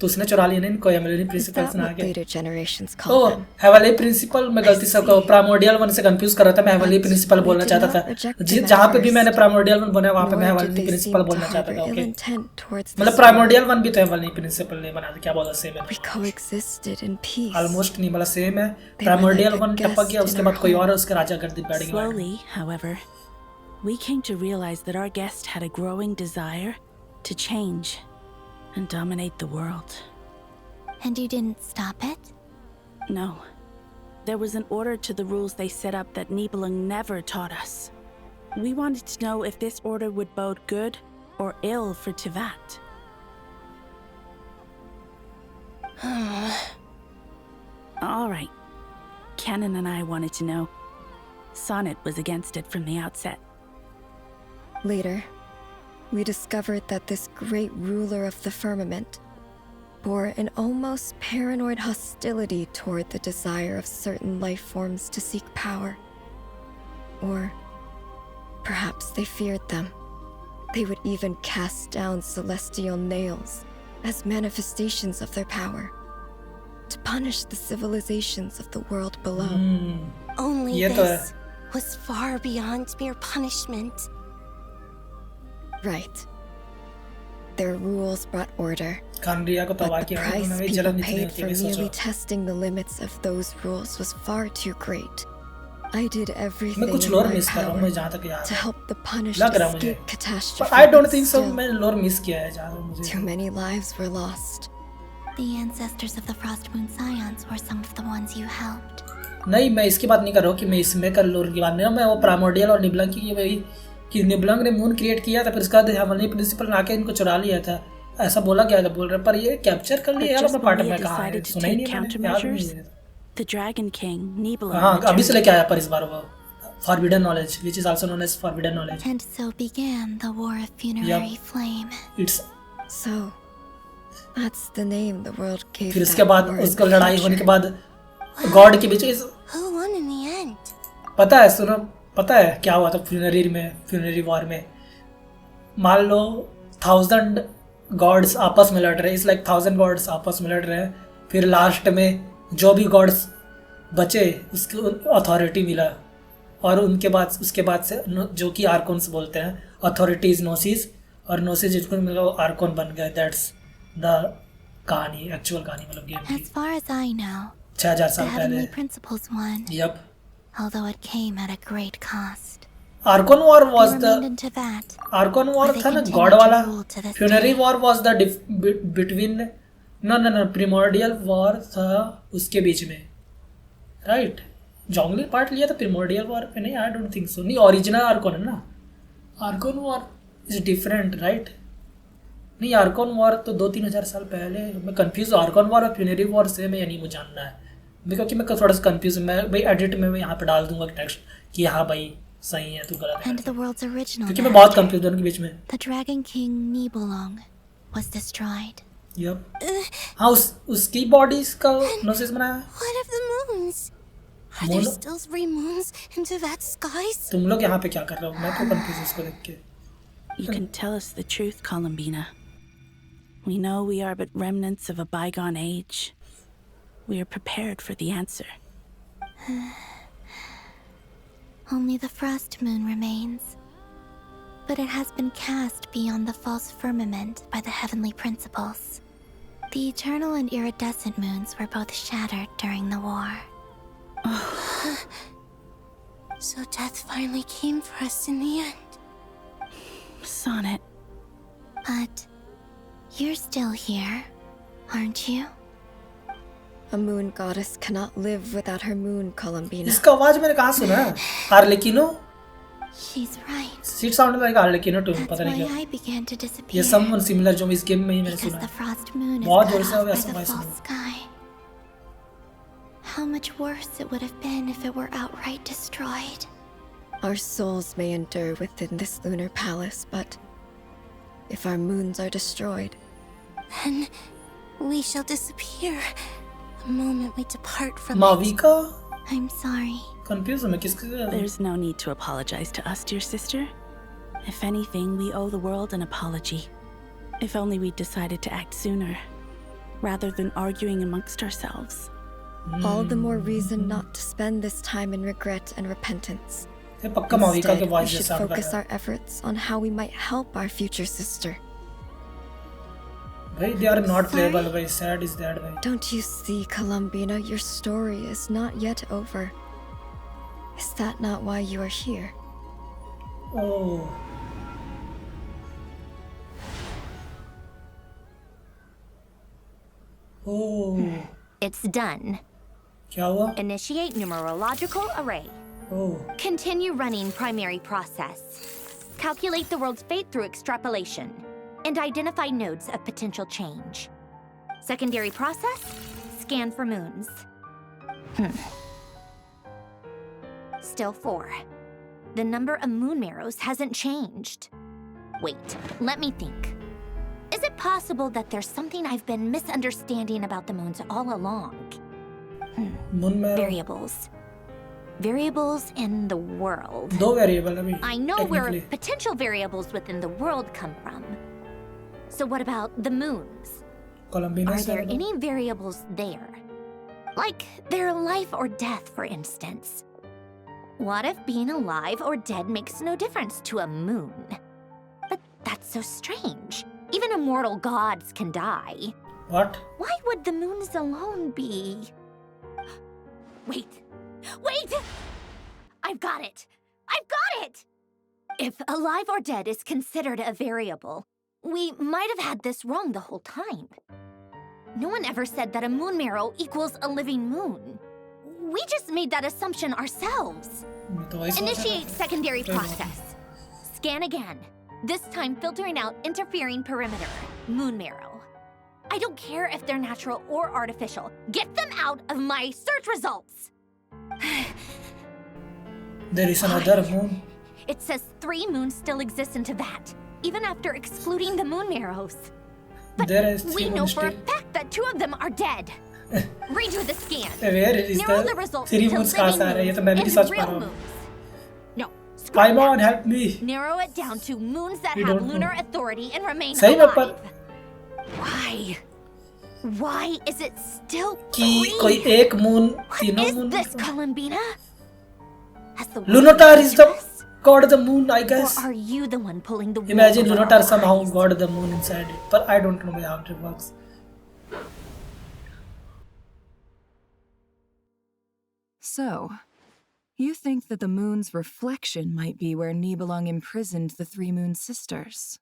Speaker 3: तो उसने चुरा लिया ना इनको हेवनली प्रिंसिपल्स ना आके.
Speaker 22: Later generations called them.
Speaker 3: Heavenly principle मैं गलती से प्राइमोर्डियल वन से कंफ्यूज कर रहा था. मैं हेवनली प्रिंसिपल बोलना चाहता था. जहाँ पे भी मैंने प्राइमोर्डियल वन बनाया वहाँ पे मैं हेवनली प्रिंसिपल बोलना चाहता था. ओके, मतलब प्राइमोर्डियल वन भी तो हेवनली प्रिंसिपल ने बनाया था. क्या बोला, सेम है.
Speaker 22: We coexisted in peace.
Speaker 3: Almost नहीं बोला, सेम है. प्राइमोर्डियल वन टपक गया, उसके बाद कोई और है, उसके राजा गर्दी बैठ गया.
Speaker 23: Slowly, however, we came to realize that our guest had a growing desire to change and dominate the world.
Speaker 2: And you didn't stop it?
Speaker 23: No. There was an order to the rules they set up that Nibelung never taught us. We wanted to know if this order would bode good or ill for Tevat. All right. Canon and I wanted to know. Sonnet was against it from the outset.
Speaker 22: Later, we discovered that this great ruler of the firmament bore an almost paranoid hostility toward the desire of certain life forms to seek power. Or perhaps they feared them. They would even cast down celestial nails as manifestations of their power to punish the civilizations of the world below.
Speaker 7: Only this was far beyond mere punishment.
Speaker 22: Right. Their rules brought order.
Speaker 3: But
Speaker 22: the price people paid for merely testing the limits of those rules was far too great. I did everything in my power to help the punished escape catastrophe.
Speaker 3: But I don't think so. मैंने lore miss किया है ज़्यादा मुझे.
Speaker 22: Too many lives were lost.
Speaker 2: The ancestors of the Frost Moon Scions were some of the ones you helped.
Speaker 3: नहीं, मैं इसकी बात नहीं कर रहा हूँ कि मैं इसमें कर lore की बात नहीं. मैं वो प्राइमोर्डियल और निबलंग की वही कि निबलंग ने मून क्रिएट किया था, फिर उसका हेवनली प्रिंसिपल ने आके इनको चुरा लिया था, ऐसा बोला गया था. बोल रहे पर ये कैप्चर कर लिया यार अपने पार्ट में. कहाँ है? सुना ही नहीं मैंने.
Speaker 23: The Dragon King, Nibelung.
Speaker 3: हाँ, अभी से लेके आया पर इस बार वो forbidden knowledge, which is also known as forbidden knowledge.
Speaker 2: And so began the War of Funerary Flame.
Speaker 3: It's
Speaker 22: So that's the name the world gave.
Speaker 3: फिर उसके बाद उसको लड़ाई होने के बाद गॉड के बीच
Speaker 7: Who won in the end?
Speaker 3: पता है, सुनो, पता है क्या हुआ था फ्यूनरी वॉर में? मान लो 1000 गॉड्स आपस में लड़ रहे, इस लाइक 1000 गॉड्स आपस में लड़ रहे हैं, फिर लास्ट में जो भी गॉड्स बचे उसको अथॉरिटी मिला, और उसके बाद से जो कि आर्कोन्स बोलते हैं, अथॉरिटीज नोसिस, और नोसिस जिसको मिला वो आर्कोन बन गए. दैट्स द कहानी, एक्चुअल कहानी, मतलब गेम की.
Speaker 2: As far as I know,
Speaker 3: 6000
Speaker 2: the
Speaker 3: साल
Speaker 2: Heavenly
Speaker 3: पहले.
Speaker 2: Principles won.
Speaker 3: Yep.
Speaker 2: Although it came at a great cost.
Speaker 3: Archon War was
Speaker 2: They
Speaker 3: the
Speaker 2: remained into that.
Speaker 3: Archon War
Speaker 2: where they
Speaker 3: था ना
Speaker 2: continued
Speaker 3: god
Speaker 2: to
Speaker 3: वाला.
Speaker 2: rule to this
Speaker 3: funerary
Speaker 2: day.
Speaker 3: War was the between no primordial war था उसके बीच में, right? जोंगली part लिया था प्रिमोर्डियल war पे? नहीं, आई डोंट थिंक सो. नहीं, ओरिजिनल आर्कोन है ना. आर्कोन वॉर इज डिफरेंट, राइट? नहीं, आर्कोन वॉर तो 2-3 हज़ार साल पहले. मैं कंफ्यूज हूँ, आर्कोन वॉर और फ्यूनरी वॉर से मैं, यानी मुझे जानना है क्योंकि मैं थोड़ा सा कंफ्यूज हूँ. मैं भाई एडिट में मैं यहाँ पे डाल दूंगा टेक्स्ट कि हाँ भाई सही है, तू गलत है,
Speaker 2: And the world's original
Speaker 3: क्योंकि मैं बहुत
Speaker 2: master,
Speaker 3: कंफ्यूज हूँ उनके बीच में.
Speaker 2: the Dragon King Nibelung, was destroyed.
Speaker 3: Yup. हाँ, उसकी बॉडीज का नोसिस बनाया.
Speaker 7: What of the moons? Are there still 3 moons into that skies?
Speaker 3: तुम लोग यहाँ पे क्या कर रहे हो? मैं तो कंफ्यूज हूँ इसको देख के.
Speaker 23: You can tell us the truth, Columbina. We know we are but remnants of a bygone age. We are prepared for the answer.
Speaker 2: Only the frost moon remains. But it has been cast beyond the false firmament by the heavenly principles. The eternal and iridescent moons were both shattered during the war.
Speaker 7: So death finally came for us in the end.
Speaker 23: Sonnet.
Speaker 2: But you're still here, aren't you?
Speaker 22: A moon goddess cannot live without her moon, Columbina.
Speaker 3: इसका आवाज मैंने कहाँ सुना है? आर्लेकिनो?
Speaker 2: She's right.
Speaker 3: It sounded like आर्लेकिनो to me, पता नहीं
Speaker 2: Why
Speaker 3: क्यों.
Speaker 2: I began to disappear.
Speaker 3: ये someone similar जो इस गेम में ही मैंने
Speaker 2: Because
Speaker 3: सुना
Speaker 2: the
Speaker 3: है.
Speaker 2: frost moon is
Speaker 3: बहुत
Speaker 2: cut
Speaker 3: जोर से
Speaker 2: off by
Speaker 3: वैसा
Speaker 2: the
Speaker 3: voice
Speaker 2: false sky. How much worse it would have been if it were outright destroyed.
Speaker 22: Our souls may endure within this lunar palace, but if our moons are destroyed,
Speaker 7: Then we shall disappear the moment we depart from it.
Speaker 3: माविका?
Speaker 2: I'm sorry.
Speaker 3: Confused हूँ मैं किसके?
Speaker 23: There's no need to apologize to us, dear sister. If anything, we owe the world an apology. If only we decided to act sooner, rather than arguing amongst ourselves.
Speaker 22: all the more reason not to spend this time in regret and repentance.
Speaker 3: ये पक्का माविका के
Speaker 22: Instead, we
Speaker 3: voice
Speaker 22: should
Speaker 3: जैसा लग
Speaker 22: focus
Speaker 3: रहा
Speaker 22: our efforts on how we might help our future sister.
Speaker 3: है. भाई they are not playable. भाई sad is that भाई.
Speaker 22: Don't you see, Columbina, your story is not yet over. Is that not why you are here?
Speaker 3: Oh. Oh.
Speaker 13: It's done.
Speaker 3: क्या हुआ?
Speaker 13: Initiate numerological array.
Speaker 3: Oh.
Speaker 13: Continue running primary process. Calculate the world's fate through extrapolation. And identify nodes of potential change. Secondary process, scan for moons. Still 4. The number of moon marrows hasn't changed. Wait, let me think. Is it possible that there's something I've been misunderstanding about the moons all along?
Speaker 3: Moon marrow.
Speaker 13: Variables. Variables in the world.
Speaker 3: दो variable अभी.
Speaker 13: I know where
Speaker 3: technically.
Speaker 13: potential variables within the world come from. So what about the moons?
Speaker 3: Columbina
Speaker 13: Are there
Speaker 3: से
Speaker 13: any variables there? Like their life or death, for instance. What if being alive or dead makes no difference to a moon? But that's so strange. Even immortal gods can die.
Speaker 3: What?
Speaker 13: Why would the moons alone be? Wait! Wait! I've got it! I've got it! If alive or dead is considered a variable, we might have had this wrong the whole time. No one ever said that a moon marrow equals a living moon. We just made that assumption ourselves. Initiate secondary process. Scan again. This time filtering out interfering perimeter. Moon marrow. I don't care if they're natural or artificial. Get them out of my search results!
Speaker 3: There is another moon.
Speaker 13: It says 3 moons still exist in Teyvat, even after excluding the moon marrows. But
Speaker 3: there is
Speaker 13: we know for a fact that 2 of them are dead. Redo the scan.
Speaker 3: Where is
Speaker 13: Narrow the results to living moons and real moons. No,
Speaker 3: Paimon, help me.
Speaker 13: Narrow it down to moons that have lunar authority and remain
Speaker 3: सही में पर
Speaker 13: Why? Why is it still
Speaker 3: कि कोई एक moon तीनों
Speaker 13: Is
Speaker 3: moon
Speaker 13: this Columbina? Has the
Speaker 3: Lunatar is the god of the moon, I guess.
Speaker 13: Or are you the one pulling the wool
Speaker 3: Imagine
Speaker 13: over
Speaker 3: Lunatar
Speaker 13: our
Speaker 3: somehow
Speaker 13: eyes?
Speaker 3: god of the moon inside it, but I don't know how it works.
Speaker 4: So, you think that the moon's reflection might be where Nibelung imprisoned the 3 moon sisters?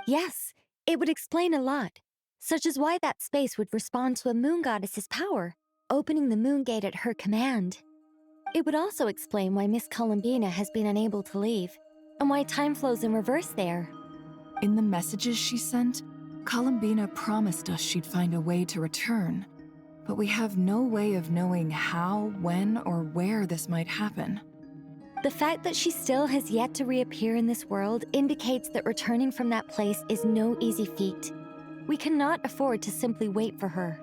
Speaker 1: Yes, it would explain a lot, such as why that space would respond to a moon goddess's power, opening the moon gate at her command. It would also explain why Miss Columbina has been unable to leave, and why time flows in reverse there.
Speaker 4: In the messages she sent, Columbina promised us she'd find a way to return, but we have no way of knowing how, when, or where this might happen.
Speaker 1: The fact that she still has yet to reappear in this world indicates that returning from that place is no easy feat. We cannot afford to simply wait for her.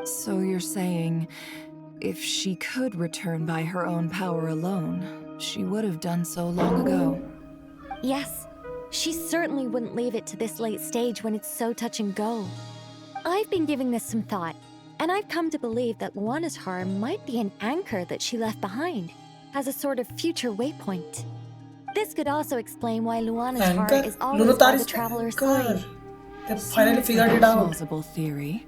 Speaker 4: So you're saying, if she could return by her own power alone, she would have done so long ago?
Speaker 1: Yes, she certainly wouldn't leave it to this late stage when it's so touch and go. I've been giving this some thought, and I've come to believe that Luanatar might be an anchor that she left behind, as a sort of future waypoint. This could also explain why Luanatar is always by the traveler's side.
Speaker 3: They finally figured it out.
Speaker 4: Plausible theory.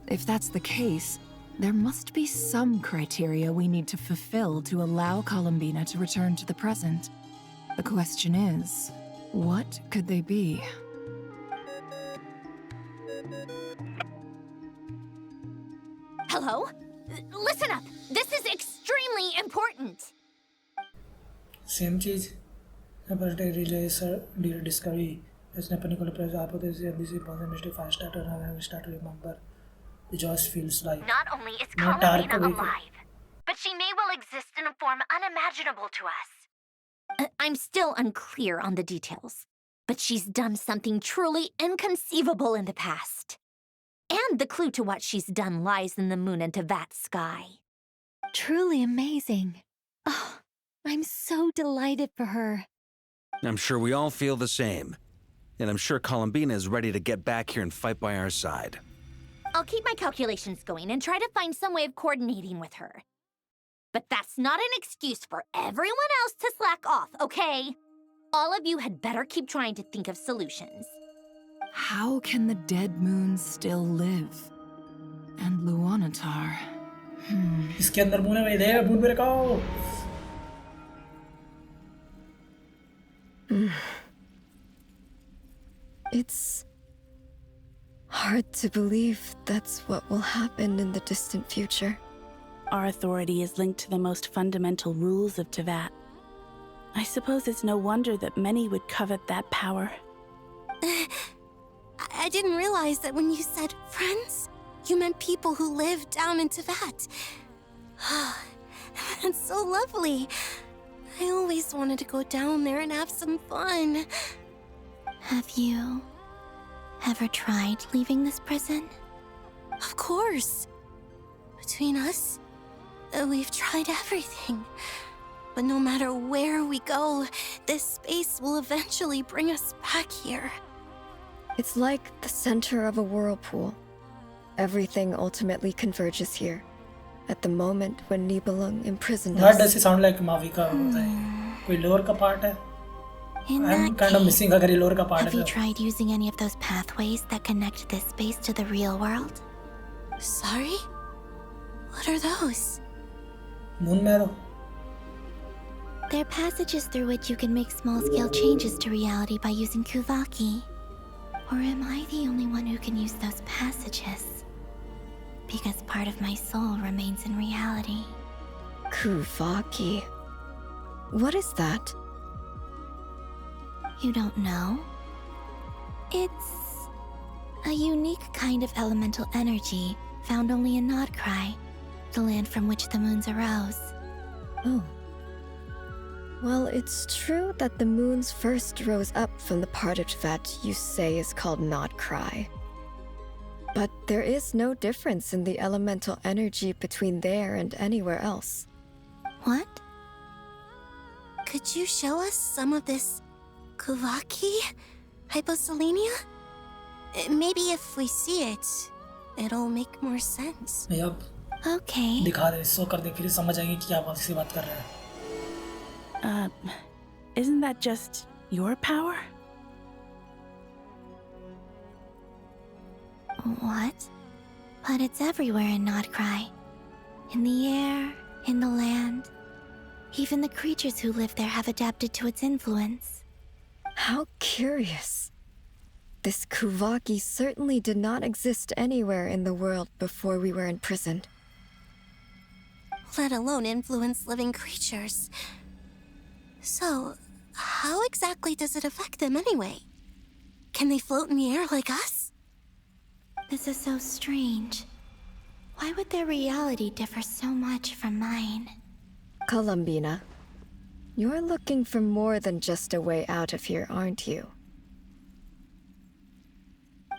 Speaker 4: If that's the case, there must be some criteria we need to fulfill to allow Columbina to return to the present. The question is, what could they be?
Speaker 13: Hello? Listen up! This is extremely important!
Speaker 3: Same चीज पर relay sir dear discovery इसने अपनी को press आप होते से अभी से बहुत मिस्टेक फास्ट स्टार्ट और हमें start to remember it just feels like
Speaker 13: Not only is Columbina alive, but she may well exist in a form unimaginable to us. I'm still unclear on the details, but she's done something truly inconceivable in the past. And the clue to what she's done lies in the moon and Teyvat sky.
Speaker 1: Truly amazing. Oh, I'm so delighted for her.
Speaker 12: I'm sure we all feel the same. And I'm sure Columbina is ready to get back here and fight by our side.
Speaker 13: I'll keep my calculations going and try to find some way of coordinating with her. But that's not an excuse for everyone else to slack off, okay? All of you had better keep trying to think of solutions.
Speaker 4: How can the dead moon still live? And Luanatar...
Speaker 3: इसके अंदर moon है भाई दे moon मेरे को
Speaker 22: It's hard to believe that's what will happen in the distant future.
Speaker 23: Our authority is linked to the most fundamental rules of Teyvat. I suppose it's no wonder that many would covet that power.
Speaker 7: I didn't realize that when you said friends, you meant people who live down in Teyvat. That's so lovely. I always wanted to go down there and have some fun.
Speaker 2: Have you ever tried leaving this prison?
Speaker 7: Of course. Between us, we've tried everything. But no matter where we go, this space will eventually bring us back here.
Speaker 22: It's like the center of a whirlpool. Everything ultimately converges here. At the moment when Nibelung imprisoned us.
Speaker 3: Why does it sound like Mavika? कोई lower का part है? I'm kind of missing अगर ये lower का part है.
Speaker 2: Have you tried using any of those pathways that connect this space to the real world?
Speaker 7: Sorry? What are those?
Speaker 3: Moon marrow.
Speaker 2: They're passages through which you can make small-scale changes to reality by using Kuvaki. Or am I the only one who can use those passages? Because part of my soul remains in reality.
Speaker 22: Kuvaki. What is that?
Speaker 2: You don't know? It's a unique kind of elemental energy found only in Nodcry, the land from which the moons arose.
Speaker 22: Oh. Well, it's true that the moons first rose up from the part that you say is called Not Cry. But there is no difference in the elemental energy between there and anywhere else.
Speaker 7: What? Could you show us some of this Kuvaki hyposelenia? Maybe if we see it, it'll make more sense.
Speaker 3: Yup.
Speaker 7: Okay.
Speaker 3: दिखा दे, show कर दे, फिर समझ आएंगे कि क्या किससे बात कर रहा है.
Speaker 23: Isn't that just your power?
Speaker 2: What? But it's everywhere in Nodcry. In the air, in the land. Even the creatures who live there have adapted to its influence.
Speaker 22: How curious. This Kuvaki certainly did not exist anywhere in the world before we were imprisoned.
Speaker 7: Let alone influence living creatures. So, how exactly does it affect them anyway? Can they float in the air like us?
Speaker 2: This is so strange. Why would their reality differ so much from mine?
Speaker 22: Columbina, you're looking for more than just a way out of here, aren't you?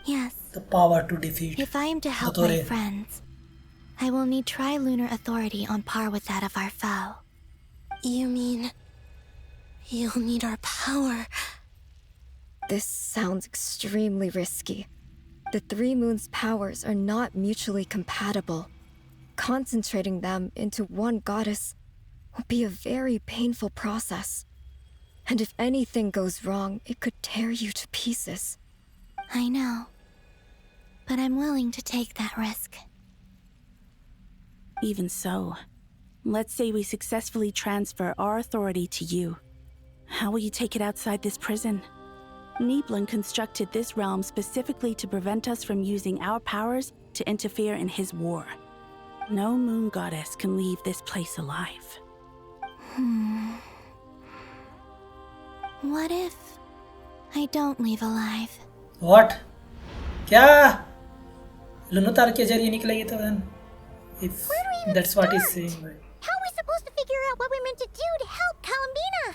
Speaker 2: Yes.
Speaker 3: The power to defeat.
Speaker 2: If I am to help my friends, I will need tri-lunar authority on par with that of our foe.
Speaker 7: You mean... you'll need our power?
Speaker 22: This sounds extremely risky. The three moons' powers are not mutually compatible. Concentrating them into one goddess will be a very painful process. And if anything goes wrong, it could tear you to pieces.
Speaker 2: I know. But I'm willing to take that risk.
Speaker 23: Even so, let's say we successfully transfer our authority to you. How will you take it outside this prison? Nibelung constructed this realm specifically to prevent us from using our powers to interfere in his war. No moon goddess can leave this place alive.
Speaker 2: What if I don't leave alive?
Speaker 3: What? क्या? लुनोतार के जरिए निकलेगी तो then? If that's what he's saying. Right?
Speaker 6: How are we supposed to figure out what we're meant to do to help Columbina?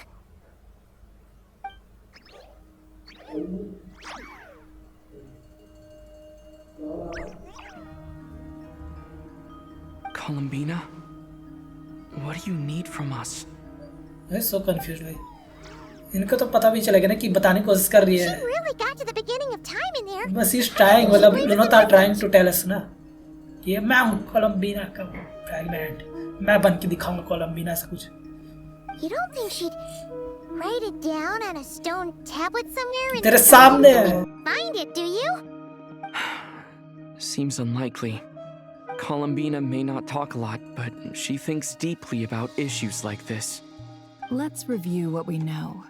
Speaker 5: Columbina? What do you need from us?
Speaker 3: I'm so confused, भाई. इनको तो पता भी चलेगा ना कि बताने की कोशिश कर रही है.
Speaker 6: She really got to the beginning of time in there.
Speaker 3: बस he's trying, मतलब लुनोतार trying to tell us ना कि मैं हूँ कोलम्बीना का फ्रैगमेंट. मैं बन के दिखाऊंगा कोलम्बीना से कुछ.
Speaker 6: You don't think she'd write it down on a stone tablet somewhere and
Speaker 3: तेरे सामने है.
Speaker 6: find it, do you?
Speaker 5: Seems unlikely. Columbina may not talk a lot, but she thinks deeply about issues like this.
Speaker 4: Let's review what we know.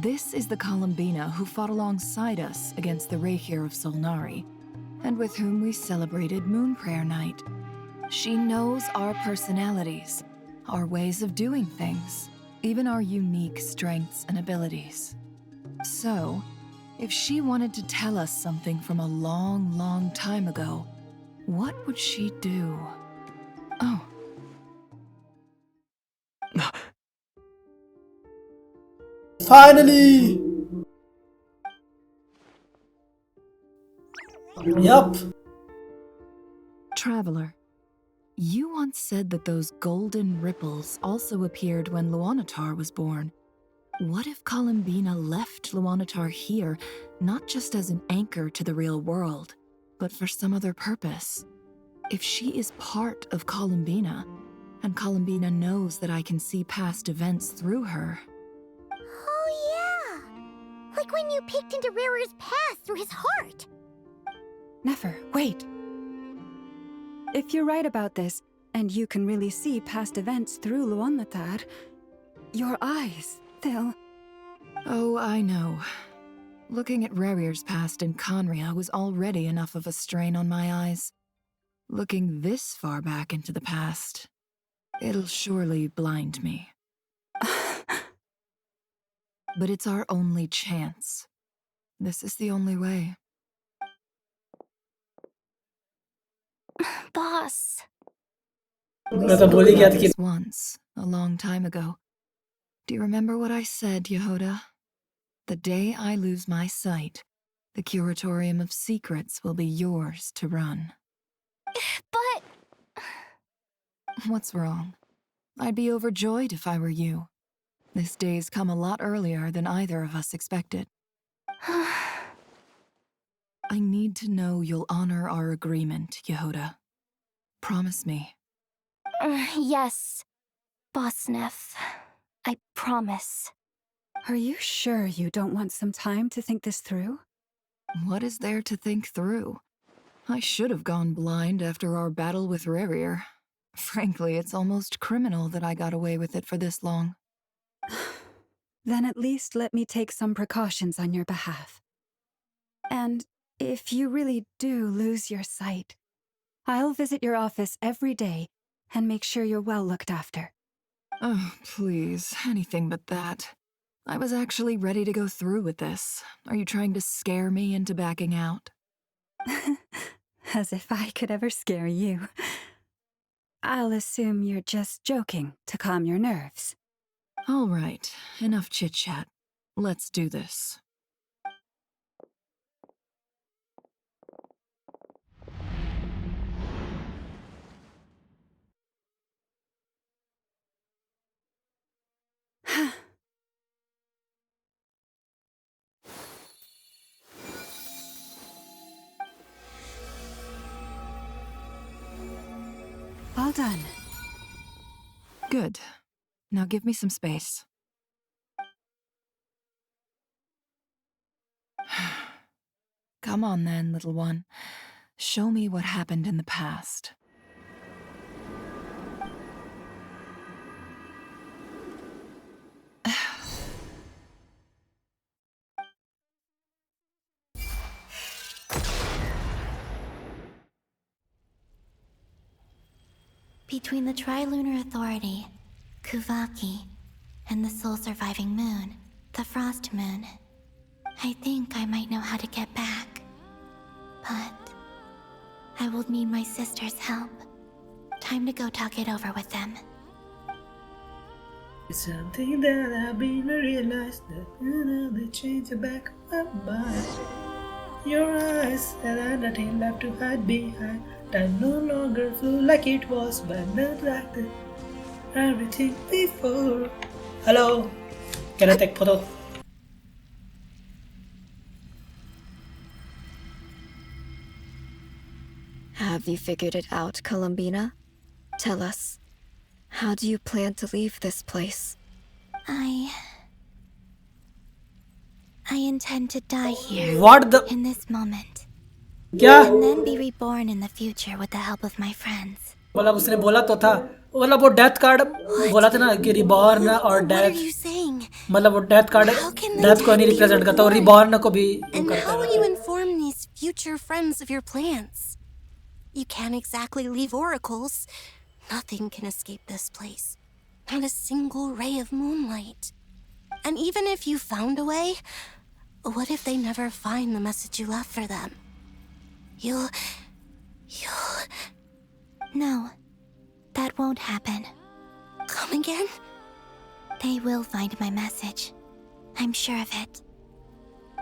Speaker 4: This is the Columbina who fought alongside us against the Reikir of Solnari, and with whom we celebrated Moon Prayer Night. She knows our personalities, our ways of doing things, even our unique strengths and abilities. So, if she wanted to tell us something from a long, long time ago, what would she do? Oh.
Speaker 3: Finally! Yup.
Speaker 4: Traveler, you once said that those golden ripples also appeared when Luanatar was born. What if Columbina left Luanatar here, not just as an anchor to the real world, but for some other purpose? If she is part of Columbina, and Columbina knows that I can see past events through her...
Speaker 6: Oh yeah! Like when you peeked into Rarer's past through his heart!
Speaker 9: Nefer, wait! If you're right about this, and you can really see past events through Luanatar, your eyes, they'll...
Speaker 4: Oh, I know. Looking at Rerir's past in Conria was already enough of a strain on my eyes. Looking this far back into the past, it'll surely blind me. But it's our only chance. This is the only way.
Speaker 2: Boss.
Speaker 4: We spoke about this once. a long time ago. Do you remember what I said, Yehoda? The day I lose my sight, the Curatorium of Secrets will be yours to run.
Speaker 7: But...
Speaker 4: What's wrong? I'd be overjoyed if I were you. This day's come a lot earlier than either of us expected. I need to know you'll honor our agreement, Yehoda. Promise me.
Speaker 7: Yes, Bossnef. I promise.
Speaker 9: Are you sure you don't want some time to think this through?
Speaker 4: What is there to think through? I should have gone blind after our battle with Rerir. Frankly, it's almost criminal that I got away with it for this long.
Speaker 9: Then at least let me take some precautions on your behalf. And if you really do lose your sight, I'll visit your office every day and make sure you're well looked after.
Speaker 4: Oh, please, anything but that. I was actually ready to go through with this. Are you trying to scare me into backing out?
Speaker 9: As if I could ever scare you. I'll assume you're just joking to calm your nerves.
Speaker 4: All right, enough chit-chat. Let's do this.
Speaker 9: All done.
Speaker 4: Good. Now give me some space. Come on then, little one. Show me what happened in the past.
Speaker 2: Between the Trilunar Authority, Kuvaki, and the sole-surviving moon, the Frost Moon, I think I might know how to get back. But I will need my sister's help. Time to go talk it over with them.
Speaker 3: It's something that I've been realized that they change the back of my mind. Your eyes and nothing left to hide behind. Time no longer flew like it was, but not like the everything before. Hello, can I take photo?
Speaker 1: Have you figured it out, Columbina? Tell us, how do you plan to leave this place?
Speaker 2: I intend to die here.
Speaker 3: What the?
Speaker 2: In this moment.
Speaker 3: क्या?
Speaker 2: And then be reborn in the future with the help of my friends.
Speaker 3: मतलब उसने बोला तो था, मतलब वो death card बोला था ना कि रिबॉर्न और डेथ, मतलब वो डेथ कार्ड डेथ को नहीं रिप्रेजेंट करता और रिबॉर्न को भी
Speaker 7: And how will you inform these future friends of your plans? You can't exactly leave oracles. Nothing can escape this place. Not a single ray of moonlight. And even if you found a way, what if they never find the message you left for them? You'll...
Speaker 2: No, that won't happen.
Speaker 7: Come again?
Speaker 2: They will find my message. I'm sure of it.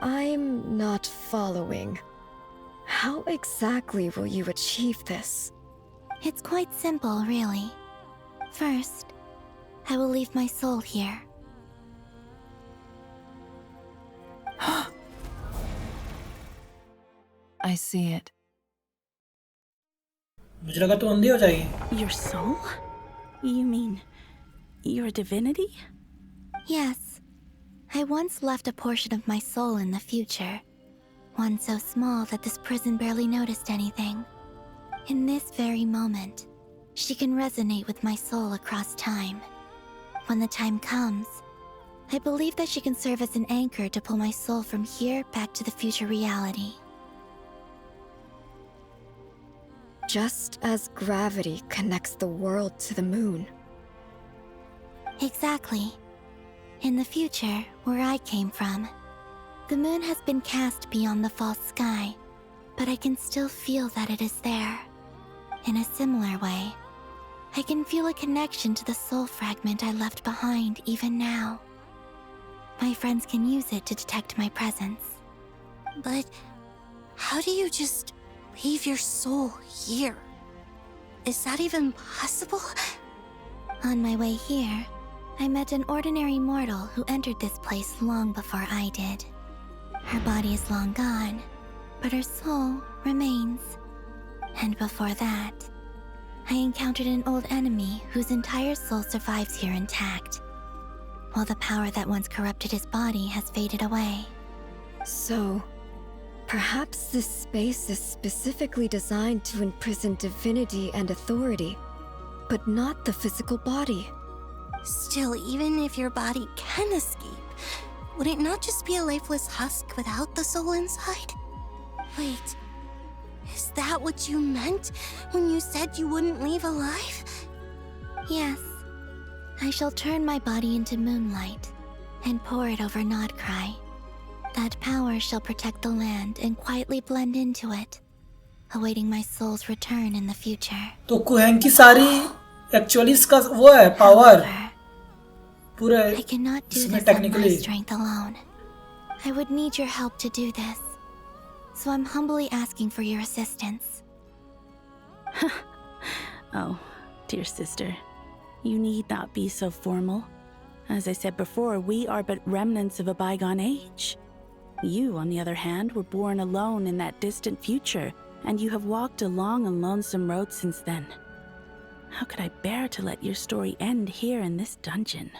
Speaker 1: I'm not following. How exactly will you achieve this?
Speaker 2: It's quite simple, really. First, I will leave my soul here.
Speaker 4: I see it.
Speaker 3: मुझे लगा तू अंधी हो जाएगी.
Speaker 23: Your soul? You mean your divinity?
Speaker 2: Yes. I once left a portion of my soul in the future. One so small that this prison barely noticed anything. In this very moment, she can resonate with my soul across time. When the time comes, I believe that she can serve as an anchor to pull my soul from here back to the future reality.
Speaker 1: Just as gravity connects the world to the moon.
Speaker 2: Exactly. In the future, where I came from, the moon has been cast beyond the false sky, but I can still feel that it is there. In a similar way, I can feel a connection to the soul fragment I left behind even now. My friends can use it to detect my presence.
Speaker 7: But how do you just leave your soul here? Is that even possible?
Speaker 2: On my way here, I met an ordinary mortal who entered this place long before I did. Her body is long gone, but her soul remains. And before that, I encountered an old enemy whose entire soul survives here intact, while the power that once corrupted his body has faded away.
Speaker 1: So, perhaps this space is specifically designed to imprison divinity and authority, but not the physical body.
Speaker 7: Still, even if your body can escape, would it not just be a lifeless husk without the soul inside? Wait, is that what you meant when you said you wouldn't leave alive?
Speaker 2: Yes. I shall turn my body into moonlight and pour it over Nodcry. That power shall protect the land and quietly blend into it, awaiting my soul's return in the future.
Speaker 3: तो कुहैंग की सारी actually इसका वो है power पूरा
Speaker 2: I cannot do
Speaker 3: इसमें
Speaker 2: this on my
Speaker 3: technically
Speaker 2: strength alone. I would need your help to do this. So I'm humbly asking for your assistance.
Speaker 23: Oh, dear sister, you need not be so formal. As I said before, we are but remnants of a bygone age. You, on the other hand, were born alone in that distant future, and you have walked a long and lonesome road since then. How could I bear to let your story end here in this dungeon?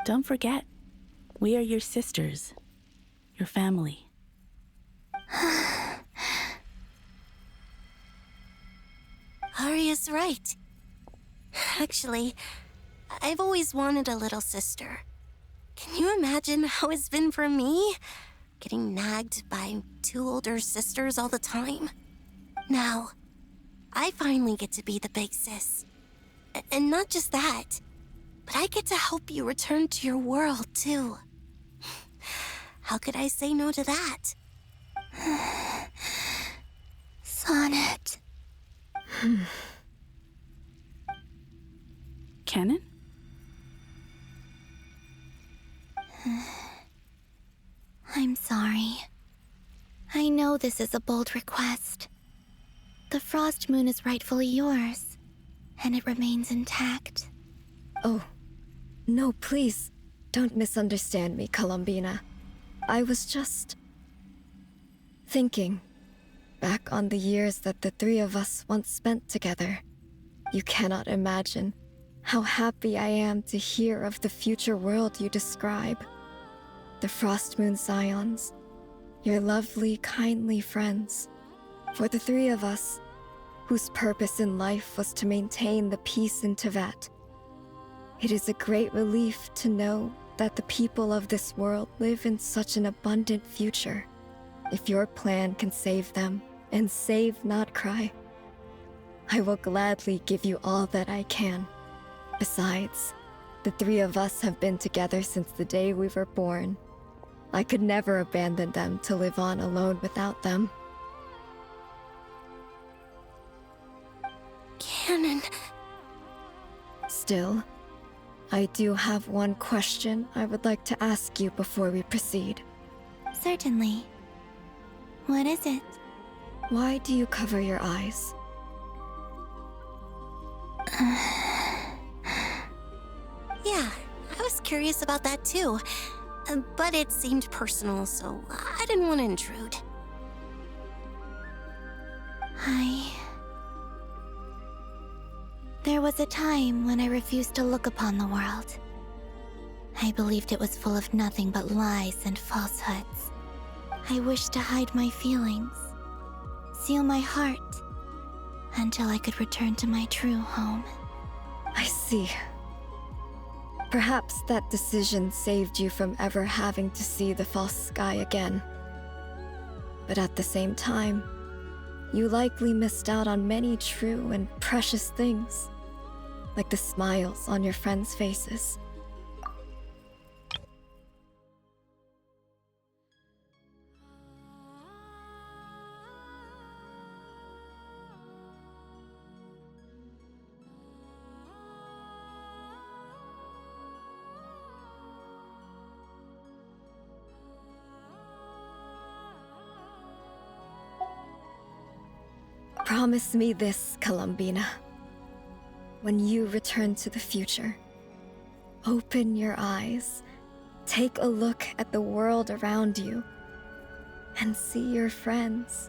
Speaker 23: Don't forget, we are your sisters, your family.
Speaker 7: Arya's right. Actually, I've always wanted a little sister. Can you imagine how it's been for me? Getting nagged by two older sisters all the time. Now, I finally get to be the big sis. And not just that, but I get to help you return to your world, too. How could I say no to that?
Speaker 2: Sonnet.
Speaker 23: Canon?
Speaker 2: I'm sorry. I know this is a bold request. The Frost Moon is rightfully yours, and it remains intact.
Speaker 1: Oh, no, please, don't misunderstand me, Columbina. I was just thinking back on the years that the three of us once spent together. You cannot imagine how happy I am to hear of the future world you describe. The Frost Moon Scions, your lovely, kindly friends. For the three of us, whose purpose in life was to maintain the peace in Teyvat, it is a great relief to know that the people of this world live in such an abundant future. If your plan can save them and save Nodcry, I will gladly give you all that I can. Besides, the three of us have been together since the day we were born. I could never abandon them to live on alone without them.
Speaker 7: Canon.
Speaker 1: Still, I do have one question I would like to ask you before we proceed.
Speaker 2: Certainly. What is it?
Speaker 1: Why do you cover your eyes?
Speaker 7: Yeah, I was curious about that too. But it seemed personal, so I didn't want to intrude.
Speaker 2: There was a time when I refused to look upon the world. I believed it was full of nothing but lies and falsehoods. I wished to hide my feelings, seal my heart, until I could return to my true home.
Speaker 1: I see. Perhaps that decision saved you from ever having to see the false sky again. But at the same time, you likely missed out on many true and precious things, like the smiles on your friends' faces.
Speaker 22: Promise me this, Columbina. When you return to the future, open your eyes, take a look at the world around you, and see your friends.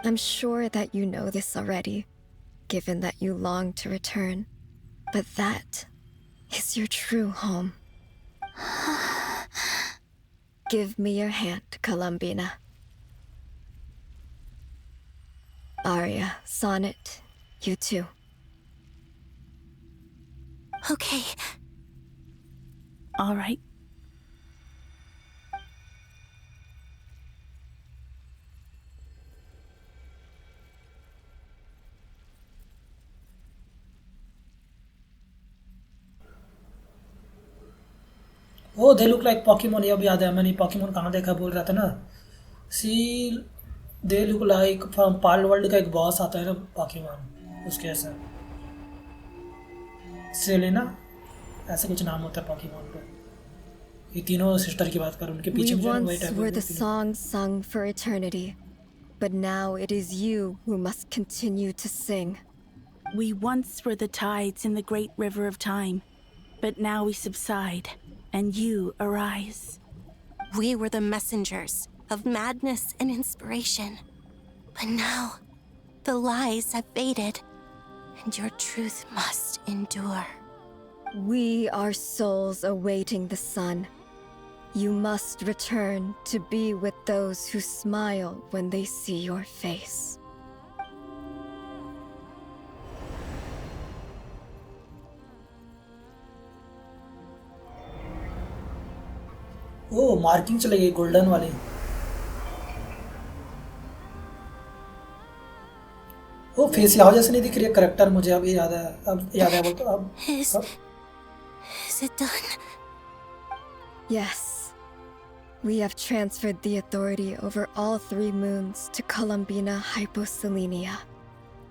Speaker 22: I'm sure that you know this already, given that you long to return, but that is your true home. Give me your hand, Columbina. Arya, Sonnet, you too.
Speaker 23: Okay. All right.
Speaker 3: Oh, they look like Pokemon. ये अब याद है मैंने Pokemon कहाँ देखा बोल रहा था ना. See, they look like from Pal World का एक बॉस आता है ना Pokemon उसके ऐसा. सेलेना ऐसा कुछ नाम होता है Pokemon का. ये तीनों सिस्टर की बात कर उनके पीछे
Speaker 22: We
Speaker 3: मुझे
Speaker 22: once
Speaker 3: white
Speaker 22: were the songs sung for eternity, but now it is you who must continue to sing.
Speaker 23: We once were the tides in the great river of time, but now we subside, and you arise.
Speaker 7: We were the messengers of madness and inspiration. But now, the lies have faded, and your truth must endure.
Speaker 22: We are souls awaiting the sun. You must return to be with those who smile when they see your face.
Speaker 3: Oh, marking चले गई golden वाली. वो face यहाँ जैसे नहीं दिख रही है करेक्टर मुझे अभी याद है बोल तो अब.
Speaker 7: Is it done?
Speaker 22: Yes. We have transferred the authority over all 3 moons to Columbina Hyposelenia.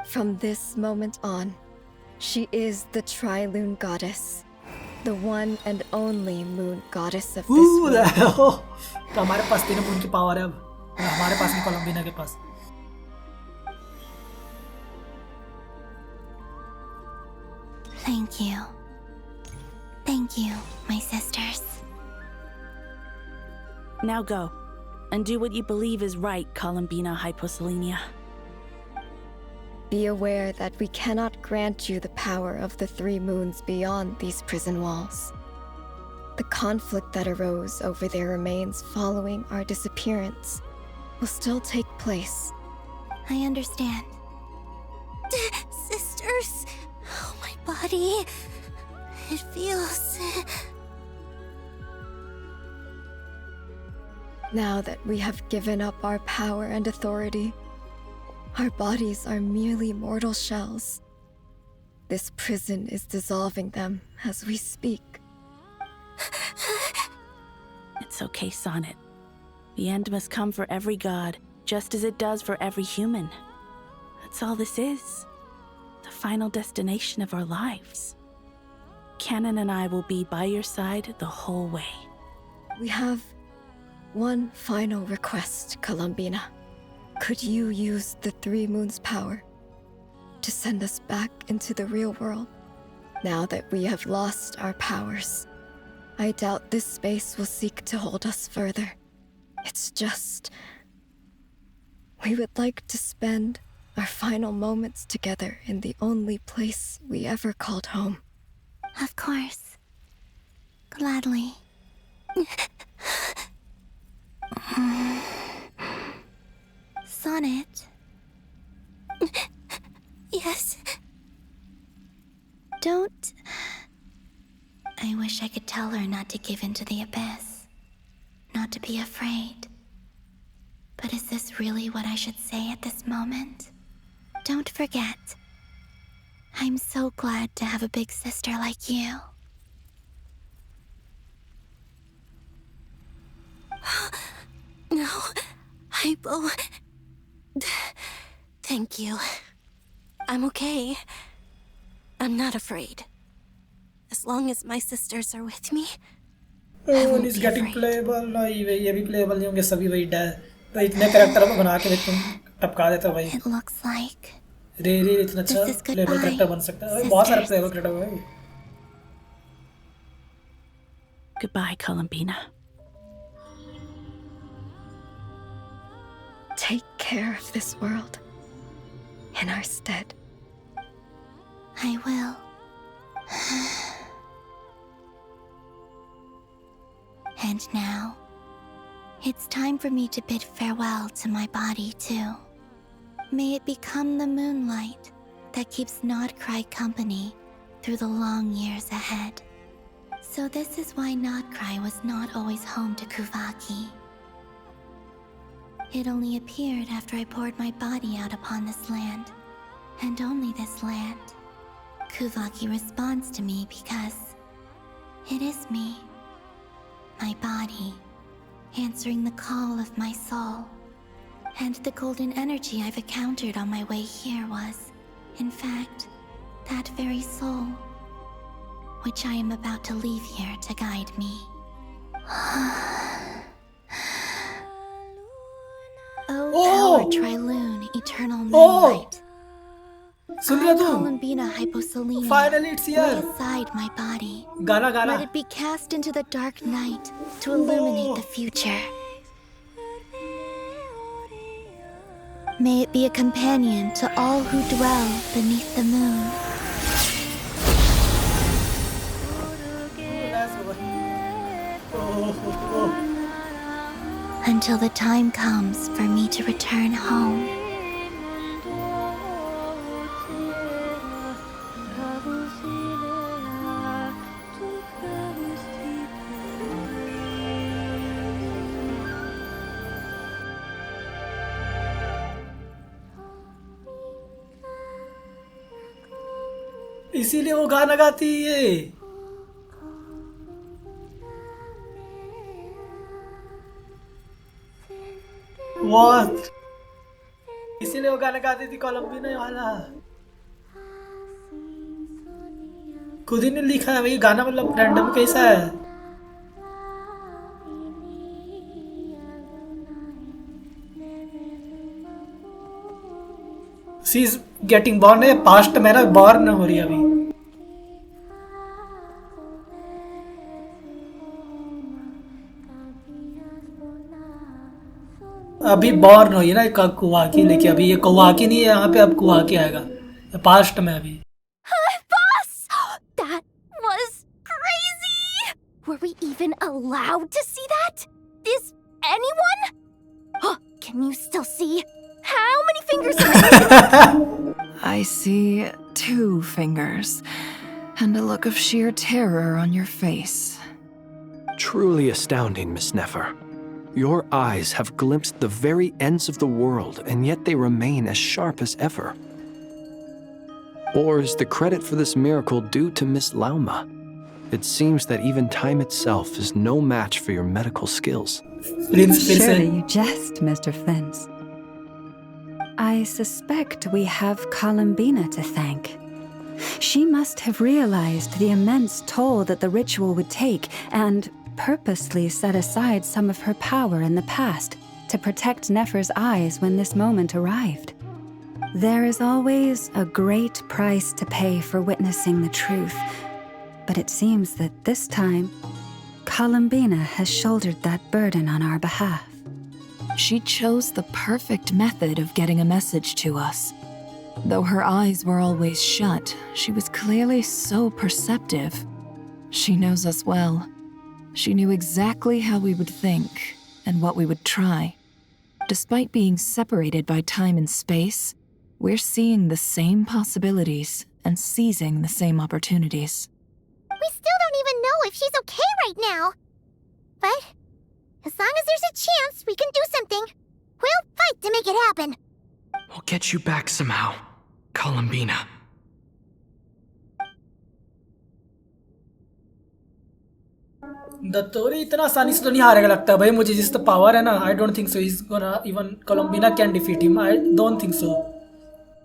Speaker 22: From this moment on, she is the Tri-Lune Goddess, the one and only moon goddess of this world.
Speaker 3: तो हमारे पास 3 moon की power है अब. हमारे पास नहीं कोलंबिना के पास.
Speaker 2: Thank you. Thank you, my sisters.
Speaker 23: Now go, and do what you believe is right, Columbina Hyposelenia.
Speaker 22: Be aware that we cannot grant you the power of the 3 moons beyond these prison walls. The conflict that arose over their remains following our disappearance will still take place.
Speaker 2: I understand.
Speaker 7: Sisters! Oh, my body. It feels...
Speaker 22: Now that we have given up our power and authority, our bodies are merely mortal shells. This prison is dissolving them as we speak.
Speaker 23: It's okay, Sonnet. The end must come for every god, just as it does for every human. That's all this is. The final destination of our lives. Canon and I will be by your side the whole way.
Speaker 22: We have one final request, Columbina. Could you use the 3 moons' power to send us back into the real world? Now that we have lost our powers, I doubt this space will seek to hold us further. It's just... we would like to spend our final moments together in the only place we ever called home.
Speaker 2: Of course. Gladly. Sonnet?
Speaker 7: Yes?
Speaker 2: Don't... I wish I could tell her not to give in to the abyss. Not to be afraid. But is this really what I should say at this moment? Don't forget. I'm so glad to have a big sister like you.
Speaker 7: No, Hypo. Thank you. I'm okay. I'm not afraid. As long as my sisters are with me, I won't
Speaker 3: is
Speaker 7: be
Speaker 3: getting
Speaker 7: afraid.
Speaker 3: playable. No, ये भी playable नहीं होंगे सभी वही डर. तो इतने character को बना के तुम टपका देते हो भाई.
Speaker 2: It looks like
Speaker 3: रेरी इतना अच्छा प्लेबल कैरेक्टर बन सकता है। बहुत सारे प्लेबल कैरेक्टर भाई।
Speaker 23: Goodbye, Columbina.
Speaker 22: Take care of this world in our stead.
Speaker 2: I will. And now, it's time for me to bid farewell to my body too. May it become the moonlight that keeps Nodcry company through the long years ahead. So this is why Nodcry was not always home to Kuvaki. It only appeared after I poured my body out upon this land, and only this land. Kuvaki responds to me because it is me, my body, answering the call of my soul. And the golden energy I've encountered on my way here was, in fact, that very soul, which I am about to leave here to guide me. Oh, Tower Trilune, eternal moonlight. Columbina Hyposelene.
Speaker 3: Finally, it's here.
Speaker 2: Lay aside my body.
Speaker 3: Gana.
Speaker 2: Let it be cast into the dark night to illuminate the future. May it be a companion to all who dwell beneath the moon. Until the time comes for me to return home.
Speaker 3: इसीलिए वो गाना गाती है। What? इसीलिए वो गाना गाती थी कोलंबिना वाला। खुद ही ने लिखा है भाई गाना, मतलब रैंडम कैसा है। She is getting born है, पास्ट में ना born हो रही है अभी। अभी बॉर्न हुई है ना कुवाकी, लेकिन अभी ये कुवाकी नहीं है यहाँ पे, अब कुवाकी आएगा पास्ट में अभी।
Speaker 13: Boss! That was crazy! Were we even allowed to see that? Is anyone? Can you still see? How many fingers are
Speaker 4: I see 2 fingers and a look of sheer terror on your face.
Speaker 14: Truly astounding, Miss Nefer. Your eyes have glimpsed the very ends of the world, and yet they remain as sharp as ever. Or is the credit for this miracle due to Miss Lauma? It seems that even time itself is no match for your medical skills.
Speaker 9: Surely you jest, Mr. Flintz. I suspect we have Columbina to thank. She must have realized the immense toll that the ritual would take and purposely set aside some of her power in the past to protect Nefer's eyes when this moment arrived. There is always a great price to pay for witnessing the truth, but it seems that this time, Columbina has shouldered that burden on our behalf.
Speaker 4: She chose the perfect method of getting a message to us. Though her eyes were always shut, she was clearly so perceptive. She knows us well. She knew exactly how we would think and what we would try. Despite being separated by time and space, we're seeing the same possibilities and seizing the same opportunities.
Speaker 6: We still don't even know if she's okay right now. But as long as there's a chance we can do something, we'll fight to make it happen.
Speaker 16: We'll get you back somehow, Columbina.
Speaker 3: दत्तोरी इतना आसानी से तो नहीं हारेगा लगता है भाई मुझे, जिस तो पावर है ना। I don't think so he's gonna even Columbina can defeat him. I don't think so.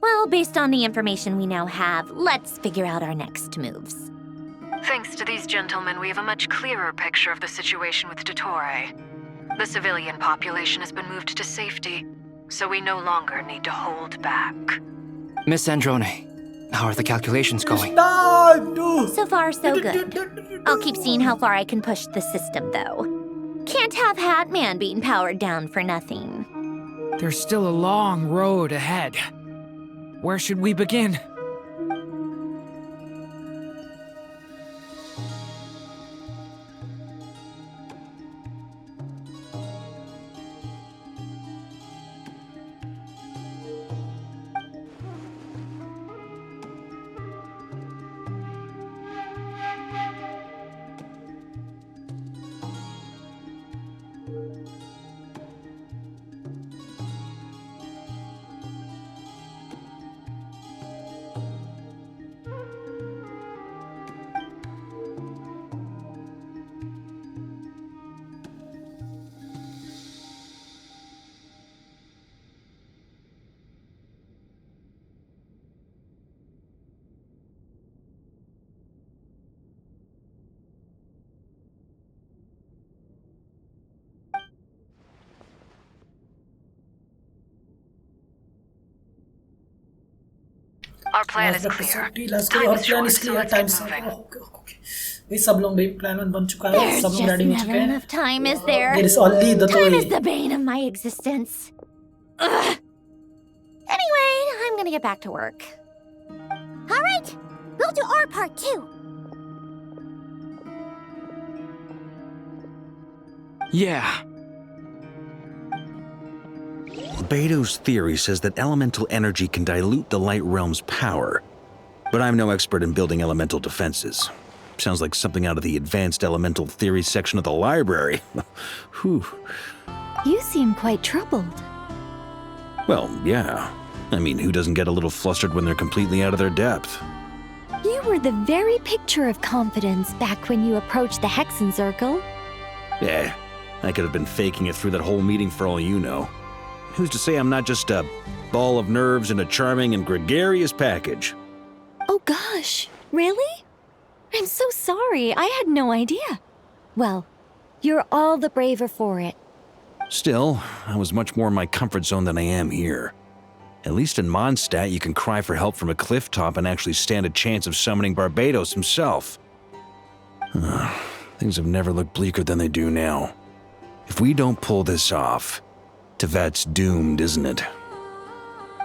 Speaker 13: Well, based on the information we now have, let's figure out our next moves.
Speaker 11: Thanks to these gentlemen, we have a much clearer picture of the situation with Dottore. The civilian population has been moved to safety, so we no longer need to hold back.
Speaker 15: Miss Androne, how are the calculations going?
Speaker 13: So far, so good. I'll keep seeing how far I can push the system, though. Can't have Hatman being powered down for nothing.
Speaker 16: There's still a long road ahead. Where should we begin?
Speaker 11: Our plan is clear.
Speaker 3: Time is short, so let's get moving. भाई सब लोग भाई plan बन चुका है
Speaker 13: There's
Speaker 3: सब लोग
Speaker 13: just
Speaker 3: ready हो
Speaker 13: never
Speaker 3: चुके हैं
Speaker 13: enough time, is there?
Speaker 3: There is only the
Speaker 13: Time
Speaker 3: toy.
Speaker 13: is the bane of my existence. Ugh. Anyway, I'm gonna get back to work.
Speaker 6: All right, we'll do our part too.
Speaker 16: Yeah.
Speaker 12: Beto's theory says that elemental energy can dilute the light realm's power. But I'm no expert in building elemental defenses. Sounds like something out of the advanced elemental theory section of the library. Whew.
Speaker 1: You seem quite troubled.
Speaker 12: Well, yeah. I mean, who doesn't get a little flustered when they're completely out of their depth?
Speaker 1: You were the very picture of confidence back when you approached the Hexen Circle.
Speaker 12: Eh, I could have been faking it through that whole meeting for all you know. Who's to say I'm not just a ball of nerves in a charming and gregarious package?
Speaker 1: Oh gosh, really? I'm so sorry, I had no idea. Well, you're all the braver for it.
Speaker 12: Still, I was much more in my comfort zone than I am here. At least in Mondstadt, you can cry for help from a cliff top and actually stand a chance of summoning Barbados himself. Things have never looked bleaker than they do now. If we don't pull this off, Tevat's doomed, isn't it?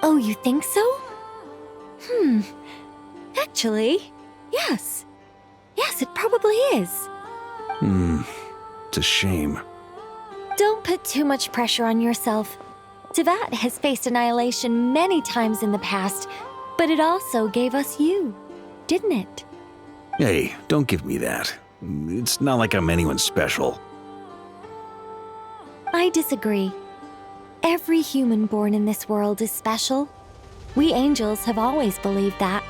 Speaker 1: Oh, you think so? Actually, yes. Yes, it probably is.
Speaker 12: It's a shame.
Speaker 1: Don't put too much pressure on yourself. Tevat has faced annihilation many times in the past, but it also gave us you, didn't it?
Speaker 12: Hey, don't give me that. It's not like I'm anyone special.
Speaker 1: I disagree. Every human born in this world is special. We angels have always believed that.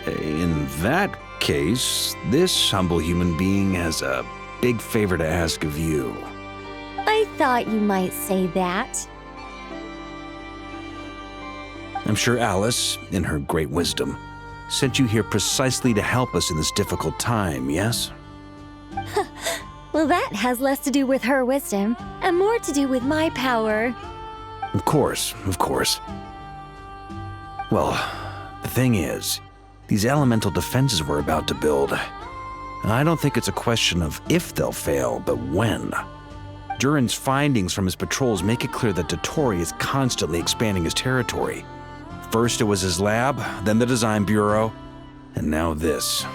Speaker 12: In that case, this humble human being has a big favor to ask of you.
Speaker 1: I thought you might say that.
Speaker 12: I'm sure Alice, in her great wisdom, sent you here precisely to help us in this difficult time, yes?
Speaker 1: Well, that has less to do with her wisdom and more to do with my power.
Speaker 12: Of course, of course. Well, the thing is, these elemental defenses we're about to build, I don't think it's a question of if they'll fail, but when. Durin's findings from his patrols make it clear that Dottore is constantly expanding his territory. First it was his lab, then the design bureau, and now this.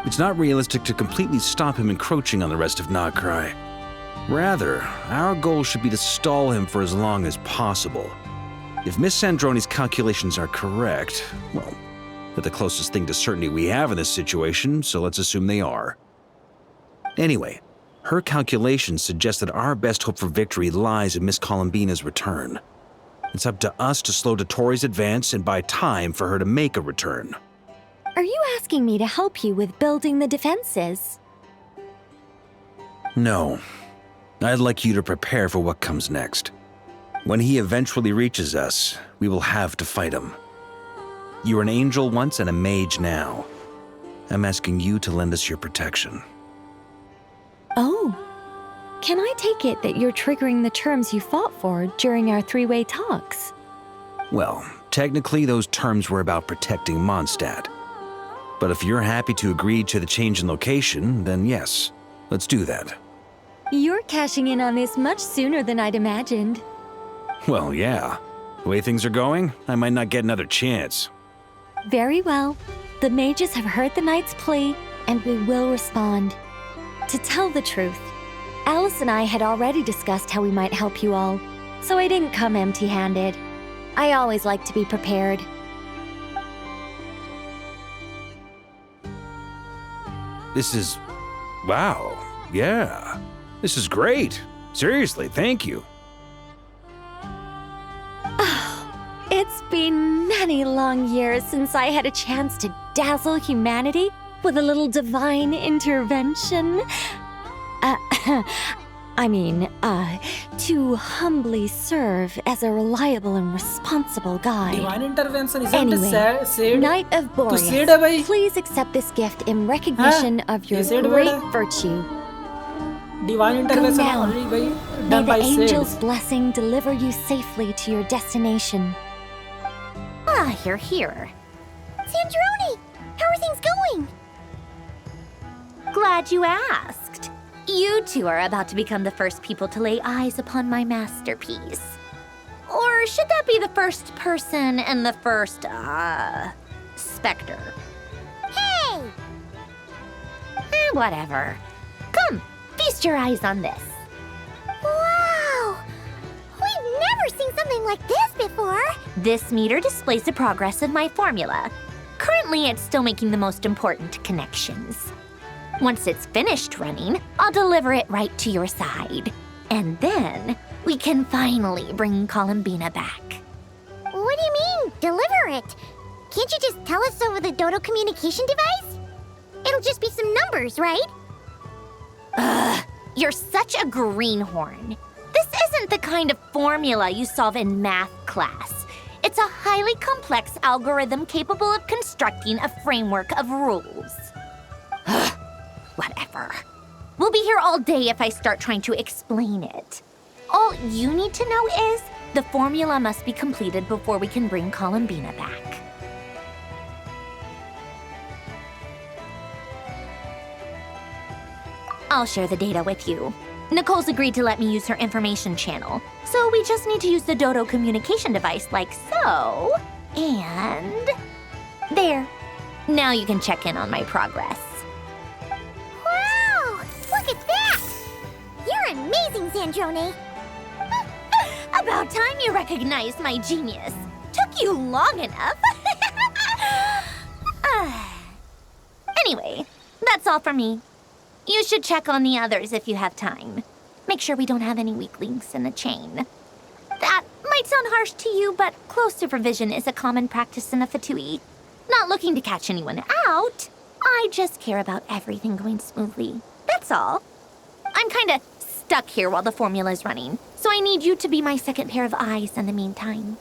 Speaker 12: It's not realistic to completely stop him encroaching on the rest of Nagrai. Rather, our goal should be to stall him for as long as possible. If Miss Sandroni's calculations are correct, well, they're the closest thing to certainty we have in this situation, so let's assume they are. Anyway, her calculations suggest that our best hope for victory lies in Miss Columbina's return. It's up to us to slow Dottore's advance and buy time for her to make a return.
Speaker 1: Are you asking me to help you with building the defenses?
Speaker 12: No. I'd like you to prepare for what comes next. When he eventually reaches us, we will have to fight him. You were an angel once and a mage now. I'm asking you to lend us your protection.
Speaker 1: Oh. Can I take it that you're triggering the terms you fought for during our three-way talks?
Speaker 12: Well, Technically, those terms were about protecting Mondstadt. But if you're happy to agree to the change in location, then yes, let's do that.
Speaker 1: You're cashing in on this much sooner than I'd imagined.
Speaker 12: Well, yeah. The way things are going, I might not get another chance.
Speaker 1: Very well. The mages have heard the knight's plea, and we will respond. To tell the truth, Alice and I had already discussed how we might help you all, so I didn't come empty-handed. I always like to be prepared.
Speaker 12: This is... wow. Yeah. This is great. Seriously, thank you.
Speaker 1: It's been many long years since I had a chance to dazzle humanity with a little divine intervention. To humbly serve as a reliable and responsible guide.
Speaker 3: Divine intervention isn't
Speaker 1: Anyway,
Speaker 3: said.
Speaker 1: Knight of
Speaker 3: तो said है भाई.
Speaker 1: Boreas, please accept this gift in recognition of your
Speaker 3: said
Speaker 1: great
Speaker 3: बेटा.
Speaker 1: virtue.
Speaker 3: Divine
Speaker 1: Go
Speaker 3: intervention
Speaker 1: now.
Speaker 3: only by
Speaker 1: May
Speaker 3: done
Speaker 1: the
Speaker 3: by
Speaker 1: angel's
Speaker 3: said.
Speaker 1: blessing deliver you safely to your destination.
Speaker 13: Ah, you're here.
Speaker 6: Sandrone, how are things going?
Speaker 13: Glad you asked. You two are about to become the first people to lay eyes upon my masterpiece. Or should that be the first person and the first, specter?
Speaker 6: Hey!
Speaker 13: Whatever. Come, feast your eyes on this.
Speaker 6: Wow! We've never seen something like this before.
Speaker 13: This meter displays the progress of my formula. Currently, it's still making the most important connections. Once it's finished running, I'll deliver it right to your side. And then, we can finally bring Columbina back.
Speaker 6: What do you mean, deliver it? Can't you just tell us over the Dodo communication device? It'll just be some numbers, right?
Speaker 13: Ugh, you're such a greenhorn. This isn't the kind of formula you solve in math class. It's a highly complex algorithm capable of constructing a framework of rules. Ugh, whatever. We'll be here all day if I start trying to explain it. All you need to know is the formula must be completed before we can bring Columbina back. I'll share the data with you. Nicole's agreed to let me use her information channel, so we just need to use the Dodo communication device like so. And... there. Now you can check in on my progress.
Speaker 6: Wow! Look at that! You're amazing, Sandrone.
Speaker 13: About time you recognized my genius. Took you long enough. Anyway, that's all for me. You should check on the others if you have time. Make sure we don't have any weak links in the chain. That might sound harsh to you, but close supervision is a common practice in the Fatui. Not looking to catch anyone out. I just care about everything going smoothly. That's all. I'm kinda stuck here while the formula's running, so I need you to be my second pair of eyes in the meantime.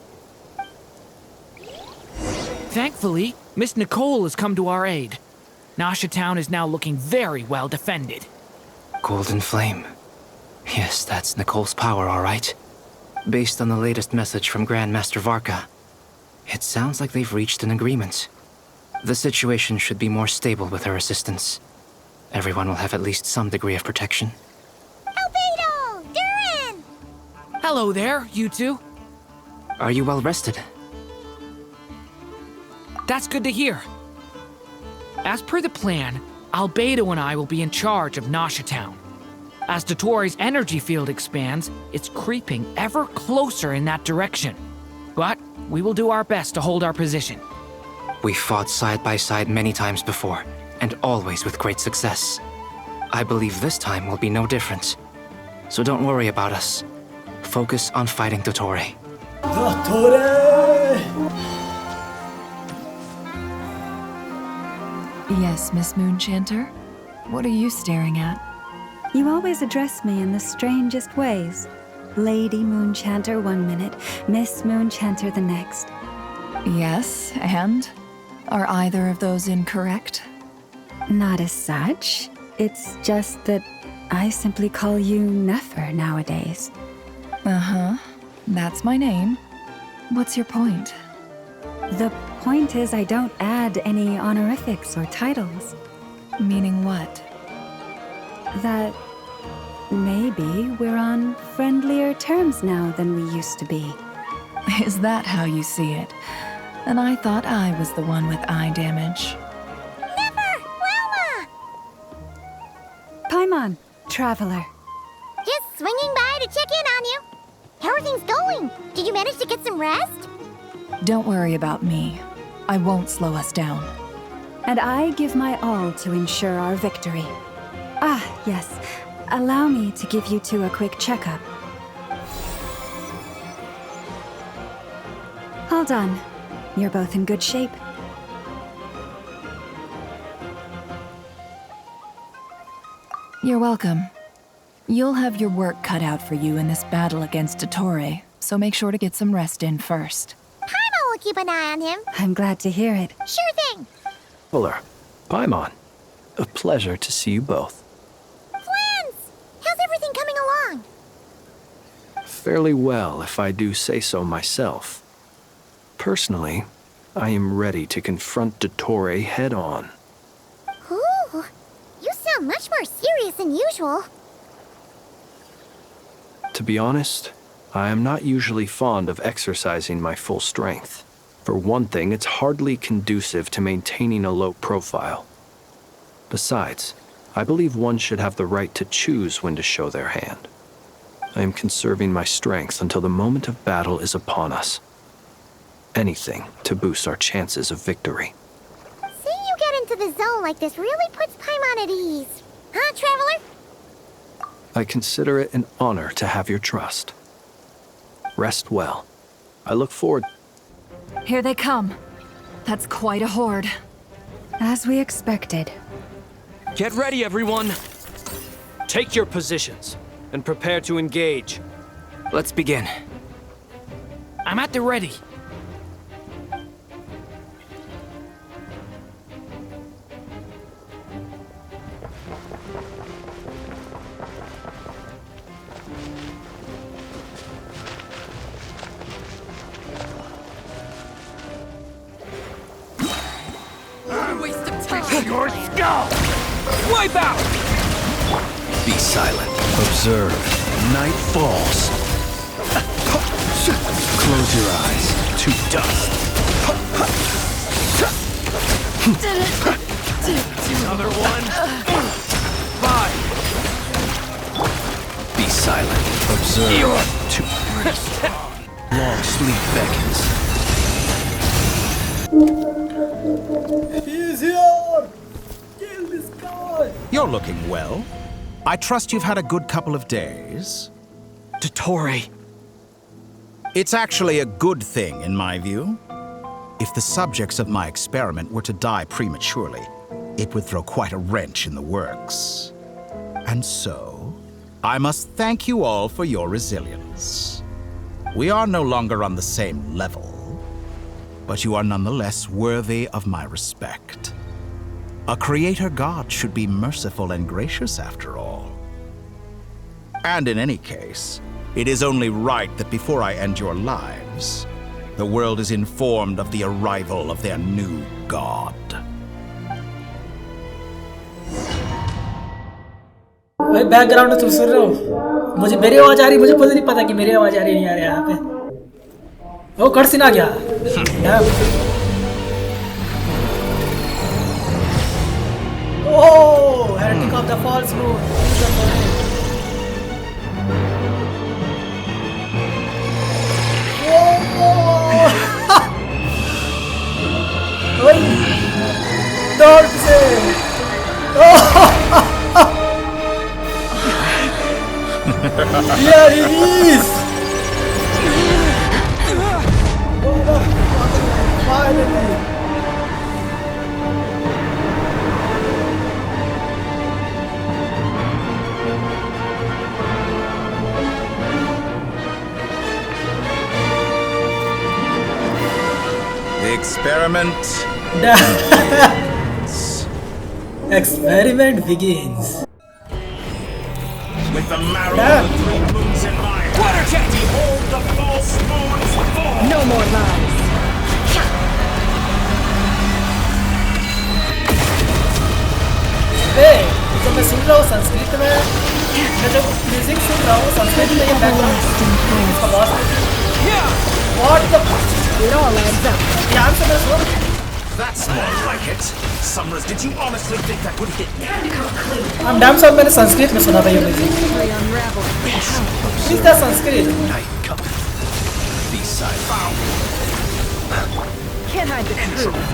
Speaker 16: Thankfully, Miss Nicole has come to our aid. Nasha Town is now looking very well defended.
Speaker 15: Golden Flame. Yes, that's Nicole's power, all right. Based on the latest message from Grandmaster Varka, it sounds like they've reached an agreement. The situation should be more stable with her assistance. Everyone will have at least some degree of protection.
Speaker 6: Albedo! Durin!
Speaker 16: Hello there, you two.
Speaker 15: Are you well rested?
Speaker 16: That's good to hear. As per the plan, Albedo and I will be in charge of Nasha Town. As Dottore's energy field expands, it's creeping ever closer in that direction. But we will do our best to hold our position.
Speaker 15: We fought side by side many times before, and always with great success. I believe this time will be no different. So don't worry about us. Focus on fighting Dottore.
Speaker 3: Dottore!
Speaker 4: Yes, Miss Moonchanter? What are you staring at?
Speaker 9: You always address me in the strangest ways. Lady Moonchanter one minute, Miss Moonchanter the next.
Speaker 4: Yes, and? Are either of those incorrect?
Speaker 9: Not as such. It's just that I simply call you Nefer nowadays.
Speaker 4: Uh-huh. That's my name. What's your point?
Speaker 9: The point is, I don't add any honorifics or titles.
Speaker 4: Meaning what?
Speaker 9: That maybe we're on friendlier terms now than we used to be.
Speaker 4: Is that how you see it? And I thought I was the one with eye damage.
Speaker 9: Paimon, traveler.
Speaker 6: Just swinging by to check in on you. How are things going? Did you manage to get some rest?
Speaker 4: Don't worry about me. I won't slow us down.
Speaker 9: And I give my all to ensure our victory. Ah, yes. Allow me to give you two a quick checkup. All done. You're both in good shape.
Speaker 4: You're welcome. You'll have your work cut out for you in this battle against Dottore, so make sure to get some rest in first.
Speaker 6: Paimon will keep an eye on him.
Speaker 9: I'm glad to hear it.
Speaker 6: Sure thing.
Speaker 14: Traveler, Paimon, a pleasure to see you both.
Speaker 6: Friends! How's everything coming along?
Speaker 14: Fairly well, if I do say so myself. Personally, I am ready to confront Dottore head-on.
Speaker 6: Ooh, you sound much more serious than usual.
Speaker 14: To be honest, I am not usually fond of exercising my full strength. For one thing, it's hardly conducive to maintaining a low profile. Besides, I believe one should have the right to choose when to show their hand. I am conserving my strength until the moment of battle is upon us. Anything to boost our chances of victory.
Speaker 6: Seeing you get into the zone like this really puts Paimon at ease. Huh, Traveler?
Speaker 14: I consider it an honor to have your trust. Rest well. I look forward.
Speaker 4: Here they come. That's quite a horde.
Speaker 9: As we expected.
Speaker 14: Get ready, everyone! Take your positions and prepare to engage.
Speaker 15: Let's begin.
Speaker 16: I'm at the ready.
Speaker 12: Your skull!
Speaker 16: Wipe out!
Speaker 12: Be silent. Observe. Night falls. Close your eyes. To dust.
Speaker 16: Another one. 5.
Speaker 12: Be silent. Observe. To rest. Long sleep beckons.
Speaker 3: He's here! Kill this guy!
Speaker 8: You're looking well. I trust you've had a good couple of days.
Speaker 16: Dottore.
Speaker 8: It's actually a good thing, in my view. If the subjects of my experiment were to die prematurely, it would throw quite a wrench in the works. And so, I must thank you all for your resilience. We are no longer on the same level, but you are nonetheless worthy of my respect. A creator god should be merciful and gracious after all. And in any case, it is only right that before I end your lives, the world is informed of the arrival of their new god.
Speaker 3: भाई background में तुम सुन रहे हो? मुझे मेरी आवाज आ रही, मुझे खुद नहीं पता कि मेरी आवाज आ रही नहीं आ रही यहाँ पे। वो कट सीन आ गया। Oh, heretic of the false moon. Don't say. Here he is. Finally.
Speaker 8: Experiment.
Speaker 3: Experiment begins.
Speaker 18: With the marrow of the 3 moons in mind, behold the false moon's fall.
Speaker 11: No more lies.
Speaker 3: ध्यान से सुनो।
Speaker 18: That's more like it. Summoners, did you honestly think that would hit me?
Speaker 3: I'm damn sure मैंने संस्कृत में सुना था ये music. Is that Sanskrit?
Speaker 18: Night cometh. B-side found.
Speaker 11: Can't hide the truth.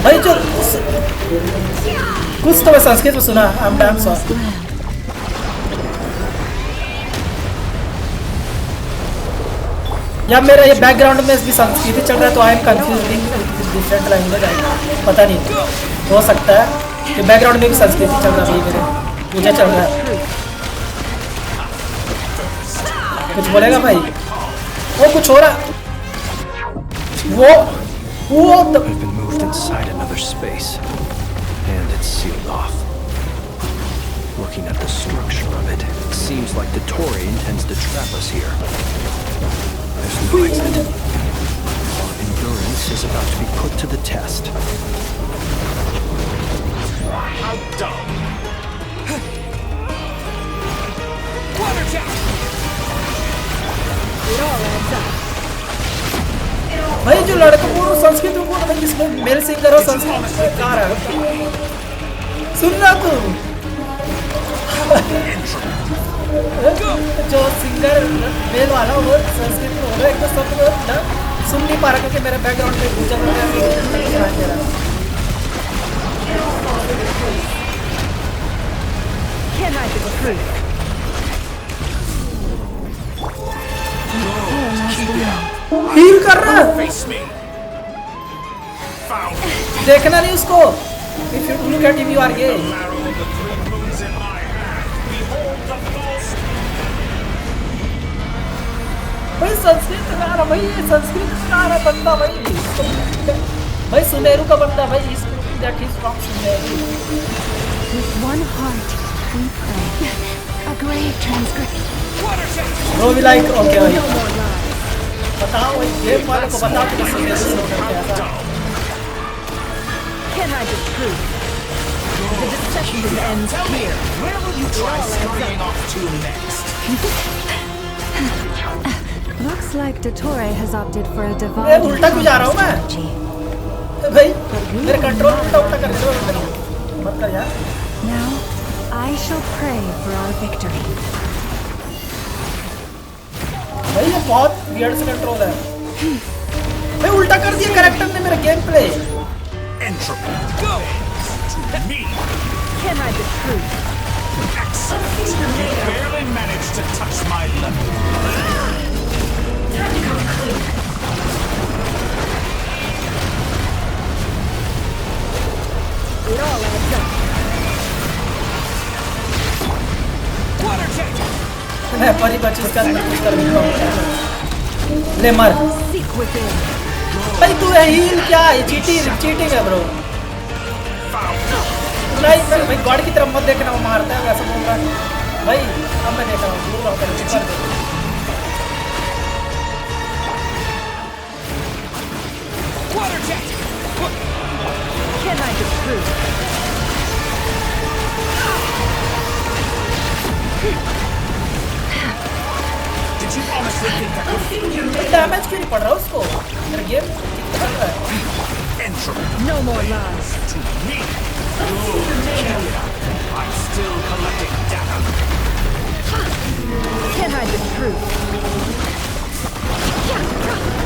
Speaker 3: भाई जो कुछ तो मैं संस्कृत में सुना। I'm damn sure. या मेरा ये बैकग्राउंड में भी संस्कृत चल रहा है तो I am confusing different language पता नहीं हो सकता है कि बैकग्राउंड में भी संस्कृत चल रहा है मेरे मुझे चल रहा है कुछ बोलेगा भाई वो कुछ हो रहा वो
Speaker 14: I've been moved inside another space and it's sealed off. Looking at the structure of it, it seems like Dottore intends to trap us here. There's no exit. Our endurance is about to be put to the test.
Speaker 18: How dumb.
Speaker 11: Water jet! It all adds up.
Speaker 3: भाई जो लड़का बोल संस्कृत में बोल रहा है किसमें male singer हो संस्कृत में कार है सुन रहा तू जो सिंगर मेल वाला वो संस्कृत में हो रहा है एक तो सब सुन नहीं पा रहा क्योंकि मेरे बैकग्राउंड में गुजर रहा है
Speaker 11: Can't hide the truth.
Speaker 3: Heal कर रहा है देखना नहीं उसको if you look at him you are gay भाई संस्कृत गा रहा भाई ये संस्कृत गा रहा बंदा भाई भाई सुनेरू का बंदा भाई इस that is from सुनेरू
Speaker 9: With one heart, we pray. A grave transgression.
Speaker 3: bro we like okay भाई बताओ भाई गेम वाले को बताओ कि सुनेरू कैसा
Speaker 11: Can't hide the truth. The deception ends here.
Speaker 18: Where will you try scurrying off to next?
Speaker 9: Looks like Dottore has opted for a
Speaker 3: मैं
Speaker 9: divide
Speaker 3: उल्टा क्यों जा रहा हूँ मैं भाई मेरे कंट्रोल उल्टा उल्टा कर रहे हो मत कर यार
Speaker 9: Now, I shall pray for our victory.
Speaker 3: भाई ये बहुत वियर्ड से कंट्रोल है भाई उल्टा कर दिया कैरेक्टर ने मेरा game play
Speaker 18: Entropy. Go! To me!
Speaker 11: Can't hide the truth.
Speaker 18: Excellent! You barely managed to touch my level.
Speaker 11: It all adds up. Water jet!
Speaker 3: मैं परी बच्चे इसका अंदर कुछ कर नहीं पाऊंगा ले मर
Speaker 11: Seek within.
Speaker 3: भाई तू है हील क्या है चीटिंग है ब्रो नहीं भाई गॉड की तरफ मत देखना वो मारता है वैसा बोल रहा है भाई अब मैं देख रहा हूँ दूर रहो कर
Speaker 11: Water jet! Can't hide the truth.
Speaker 18: Did you honestly think that would hit you?
Speaker 3: Damage क्यों नहीं पड़ रहा उसको मेरा गेम चल रहा है
Speaker 18: Entropy.
Speaker 11: No more lies.
Speaker 18: To me. I'm still collecting data.
Speaker 11: Can't hide the truth.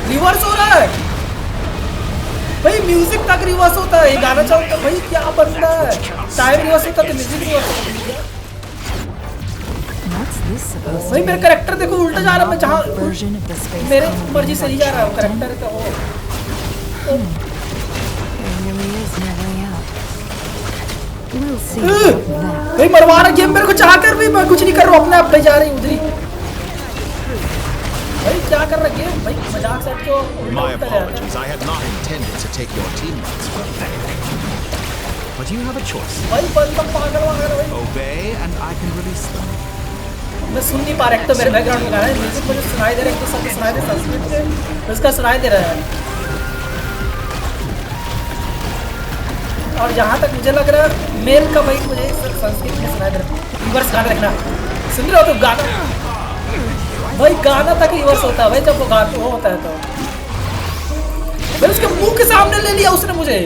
Speaker 3: Reverse हो रहा है भाई म्यूजिक तक रिवर्स होता है गाना चलता भाई क्या बनता है टाइम रिवर्स होता तो म्यूजिक रिवर्स होता
Speaker 4: What's this supposed
Speaker 3: भाई
Speaker 4: to
Speaker 3: मेरा
Speaker 4: be?
Speaker 3: कैरेक्टर देखो उल्टा जा रहा है मैं जहाँ
Speaker 4: Version of the space
Speaker 3: मेरे
Speaker 4: colony
Speaker 3: मर्जी से नहीं जा रहा हूँ कैरेक्टर का वो
Speaker 4: There really is no way out. We'll see about that.
Speaker 3: भाई मरवा रहा गेम मेरे को चाह कर भी मैं कुछ नहीं कर रहा हूँ अपने आप ले जा रही हूँ उधर ही भाई क्या कर रहा गेम भाई मजाक सेट को
Speaker 8: My apologies. I had not intended to take your teammates for a thing. But you have a choice.
Speaker 3: भाई बंदा पागल वागल भाई
Speaker 8: Obey and I can release them.
Speaker 3: मैं सुन नहीं पा रहा एक तो मेरे बैकग्राउंड में गाना है म्यूजिक मुझे सुनाई दे रहा है एक तो सब सुनाई दे संस्कृत से उसका सुनाई दे रहा है और जहाँ तक मुझे लग रहा है मेल का भाई मुझे संस्कृत में सुनाई दे रहा है। रिवर्स गाना रखना, सुन रहे हो तो गाना भाई, गाना तक रिवर्स होता है भाई जब वो गाना वो होता है तो भाई उसके मुंह के सामने ले लिया उसने मुझे।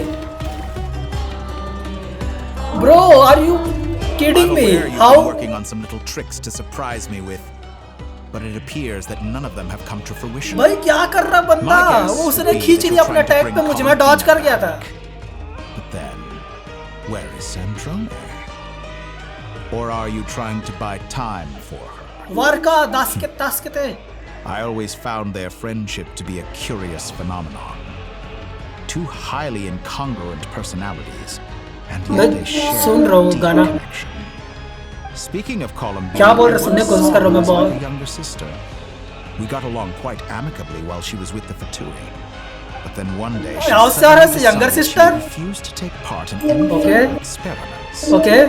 Speaker 3: Bro, are you kidding me? How?
Speaker 8: Working on some little tricks to surprise me with, but it appears that none of them have come to fruition.
Speaker 3: भाई क्या कर रहा बंदा? वो उसने खींच लिया अपने अटैक पे मुझे, मैं डॉज कर गया था।
Speaker 8: But then, where is Sandrone? Or are you trying to buy time for her?
Speaker 3: Varca दास के थे।
Speaker 8: I always found their friendship to be a curious phenomenon. Two highly incongruent personalities, and yet they share
Speaker 3: सुन रहा हूँ गाना।
Speaker 8: Speaking of Columbine,
Speaker 3: क्या बोल रहे सुनने की कोशिश कर रहा हूँ मैं बहुत।
Speaker 8: my younger sister. We got along quite amicably while she was with the Fatui. But then one day she
Speaker 3: younger sister
Speaker 8: refused to take part in any experiments.
Speaker 3: Okay.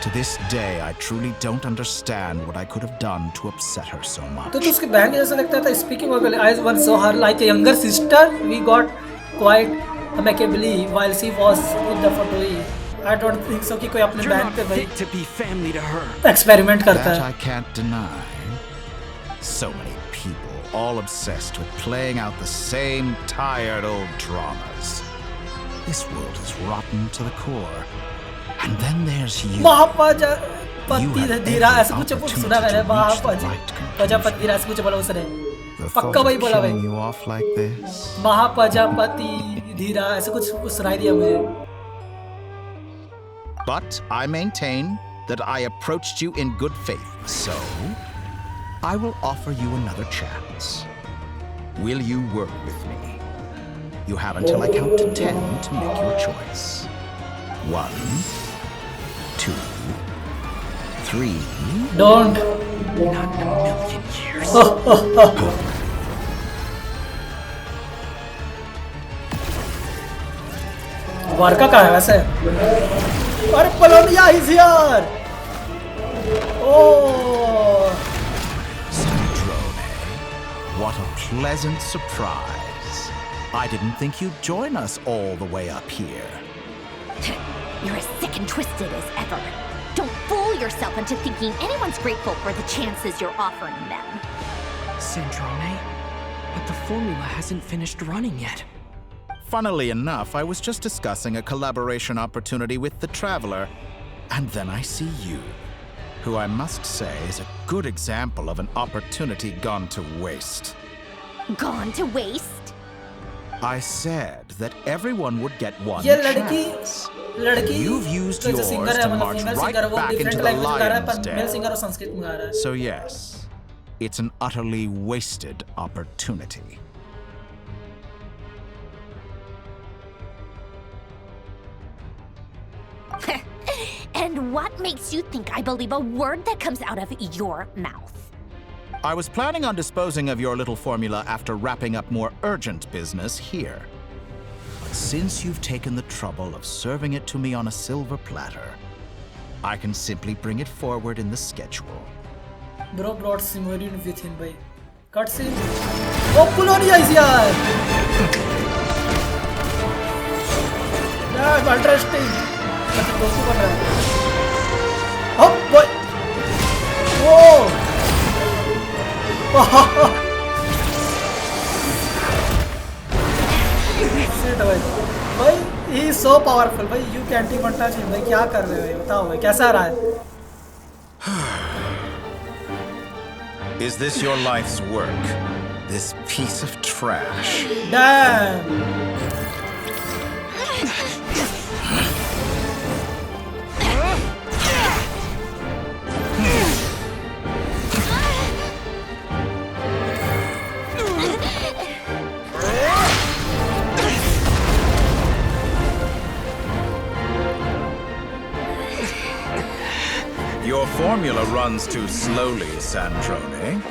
Speaker 8: To this day, I truly don't understand what I could have done to upset her so much.
Speaker 3: तो उसके बहन जैसा लगता था। Speaking of, I once saw her like a younger sister. We got quite amicably while she was with the Fatui. I don't think so कि कोई अपने बहन पे भाई
Speaker 5: to be family to her.
Speaker 3: experiment करता
Speaker 8: That
Speaker 3: है।
Speaker 8: I can't deny. So many people, all obsessed with playing out the same tired old dramas. This world is rotten to the core. And then there's you.
Speaker 3: Mahapati धीरा ऐसा कुछ सुना मैंने। महापति धीरा ऐसा कुछ बोला उसने। पक्का वही बोला भाई।
Speaker 8: You off like this?
Speaker 3: Mahapati धीरा ऐसा कुछ सुनाई दिया मुझे।
Speaker 8: But I maintain that I approached you in good faith, so I will offer you another chance. Will you work with me? You have until I count to 10 to make your choice. 1, 2, 3.
Speaker 3: Don't.
Speaker 5: Not in a million years.
Speaker 3: Varca कहाँ है वैसे? अरे पलोनिया is here. Oh.
Speaker 8: Sandrone, what a pleasant surprise. I didn't think you'd join us all the way up here.
Speaker 13: You're as sick and twisted as ever. Don't fool yourself into thinking anyone's grateful for the chances you're offering them.
Speaker 5: Sandrone, but the formula hasn't finished running yet.
Speaker 8: Funnily enough, I was just discussing a collaboration opportunity with the Traveler, and then I see you, who I must say is a good example of an opportunity gone to waste.
Speaker 13: Gone to waste?
Speaker 8: I said that everyone would get one
Speaker 3: ये
Speaker 8: chance.
Speaker 3: लड़की
Speaker 8: You've used yours to march right back into the lion's den. So yes, it's an utterly wasted opportunity.
Speaker 13: And what makes you think I believe a word that comes out of your mouth?
Speaker 8: I was planning on disposing of your little formula after wrapping up more urgent business here. But since you've taken the trouble of serving it to me on a silver platter, I can simply bring it forward in the schedule.
Speaker 3: Bro brought Simorian with him, bhai. Cutscene. Oh, Polonia is here! Yeah, interesting. Oh, boy! Whoa! भाई he is so powerful भाई, you can't even touch him भाई। क्या कर रहे हो भाई, बताओ भाई कैसा रहा है?
Speaker 8: Is this your life's work? This piece of trash?
Speaker 3: Damn!
Speaker 8: Your formula runs too slowly, Sandrone.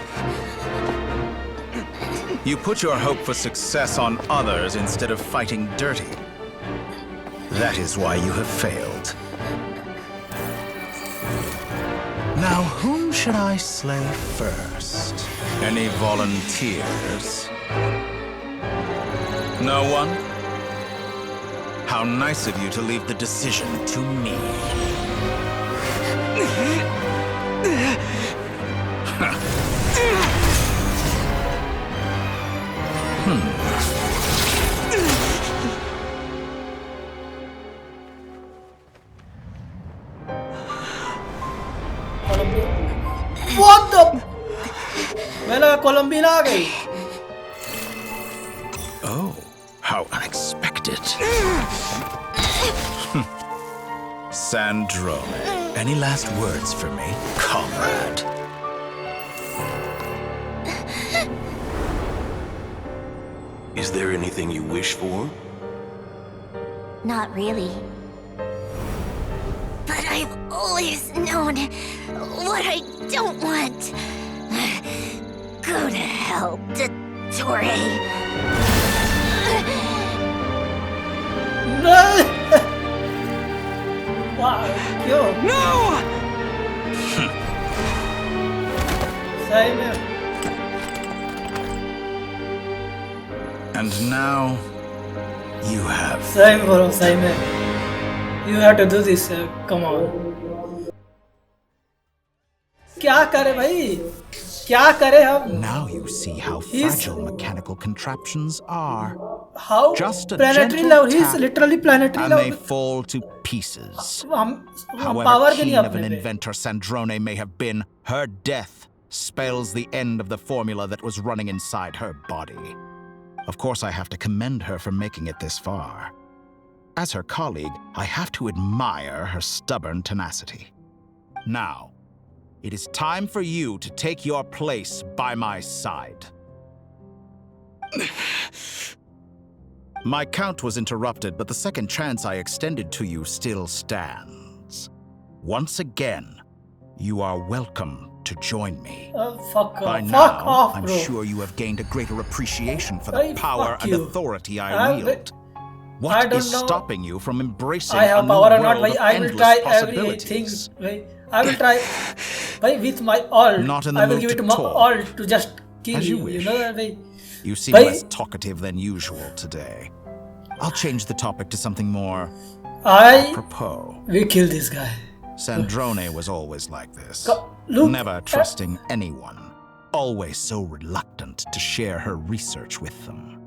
Speaker 8: You put your hope for success on others instead of fighting dirty. That is why you have failed. Now, whom should I slay first? Any volunteers? No one? How nice of you to leave the decision to me.
Speaker 3: What the? मैंने Colombia आ गई.
Speaker 8: Oh, how unexpected. Sandrone, any last words for me, comrade?
Speaker 10: Is there anything you wish for?
Speaker 13: Not really. But I've always known what I don't want. Go to hell, Dottore.
Speaker 3: No! Wow, yo.
Speaker 16: No!
Speaker 3: Same here.
Speaker 8: And now, you have...
Speaker 3: Same bro, same here. You have to do this, come on. क्या करे भाई? क्या करे हम?
Speaker 8: Now you see how fragile mechanical contraptions are.
Speaker 3: How
Speaker 8: Just a
Speaker 3: planetary
Speaker 8: gentle
Speaker 3: level? He's
Speaker 8: tap,
Speaker 3: literally planetary
Speaker 8: and they
Speaker 3: level.
Speaker 8: fall to pieces.
Speaker 3: हम
Speaker 8: However
Speaker 3: power के
Speaker 8: keen
Speaker 3: नहीं
Speaker 8: of an
Speaker 3: अपने पे.
Speaker 8: inventor Sandrone may have been, her death spells the end of the formula that was running inside her body. Of course, I have to commend her for making it this far. As her colleague, I have to admire her stubborn tenacity. Now, it is time for you to take your place by my side. My count was interrupted, but the second chance I extended to you still stands. Once again, you are welcome to join me.
Speaker 3: Fuck off.
Speaker 8: By
Speaker 3: Fuck
Speaker 8: now,
Speaker 3: off,
Speaker 8: I'm
Speaker 3: bro.
Speaker 8: sure you have gained a greater appreciation for the
Speaker 3: Hey,
Speaker 8: power
Speaker 3: fuck
Speaker 8: and
Speaker 3: you.
Speaker 8: authority I
Speaker 3: I'm
Speaker 8: wield.
Speaker 3: I
Speaker 8: What
Speaker 3: don't
Speaker 8: is
Speaker 3: know.
Speaker 8: stopping you from embracing
Speaker 3: I
Speaker 8: a
Speaker 3: have
Speaker 8: new
Speaker 3: power or
Speaker 8: world
Speaker 3: not,
Speaker 8: of
Speaker 3: भाई. I will
Speaker 8: endless
Speaker 3: try everything.
Speaker 8: possibilities?
Speaker 3: भाई, I will try. भाई, with my all.
Speaker 8: Not in the
Speaker 3: I will
Speaker 8: mood
Speaker 3: give
Speaker 8: to
Speaker 3: it my
Speaker 8: talk.
Speaker 3: all to just kill
Speaker 8: As you
Speaker 3: you. You
Speaker 8: wish.
Speaker 3: know that, भाई.
Speaker 8: You seem
Speaker 3: Bhai-
Speaker 8: less talkative than usual today. I'll change the topic to something more apropos.
Speaker 3: We kill this guy.
Speaker 8: Sandrone was always like this.
Speaker 3: Look,
Speaker 8: Never trusting anyone. Always so reluctant to share her research with them.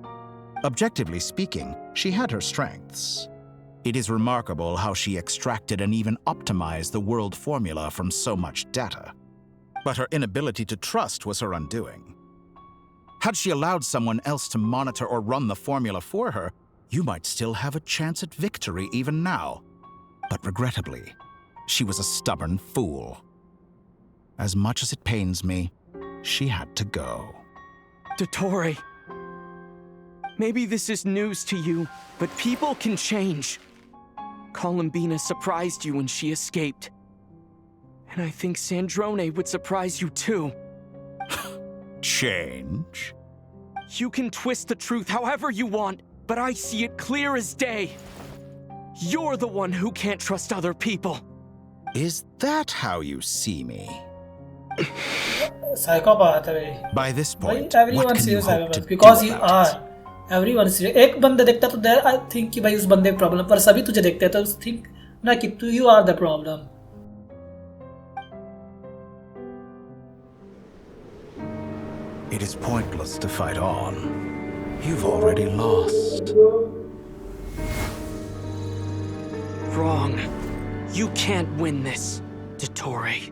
Speaker 8: Objectively speaking, she had her strengths. It is remarkable how she extracted and even optimized the world formula from so much data. But her inability to trust was her undoing. Had she allowed someone else to monitor or run the formula for her, you might still have a chance at victory even now. But regrettably, she was a stubborn fool. As much as it pains me, she had to go.
Speaker 5: Dottore, maybe this is news to you, but people can change. Columbina surprised you when she escaped. And I think Sandrone would surprise you too.
Speaker 8: Change?
Speaker 5: You can twist the truth however you want, but I see it clear as day. You're the one who can't trust other people.
Speaker 8: Is that how you see me?
Speaker 3: Psychopath है.
Speaker 8: By this point,
Speaker 3: भाई, everyone
Speaker 8: what can you
Speaker 3: sees
Speaker 8: hope to
Speaker 3: psychopath because
Speaker 8: do
Speaker 3: you
Speaker 8: about it?
Speaker 3: are. Everyone sees. एक बंदा देखता तो there I think कि भाई उस बंदे का problem पर सभी तुझे देखते हैं तो think ना कि तू you are the problem.
Speaker 8: It is pointless to fight on. You've already lost.
Speaker 5: Wrong. You can't win this, Dottore.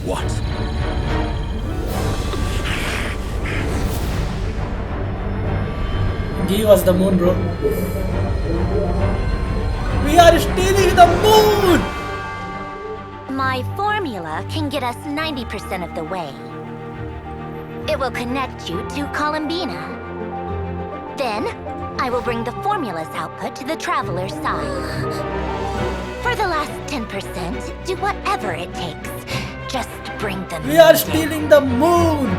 Speaker 8: What?
Speaker 3: Give us the moon, bro. We are stealing the moon!
Speaker 13: My formula can get us 90% of the way. It will connect you to Columbina. Then, I will bring the formula's output to the Traveler's side. For the last 10%, do whatever it takes. Just bring them.
Speaker 3: We are stealing the moon!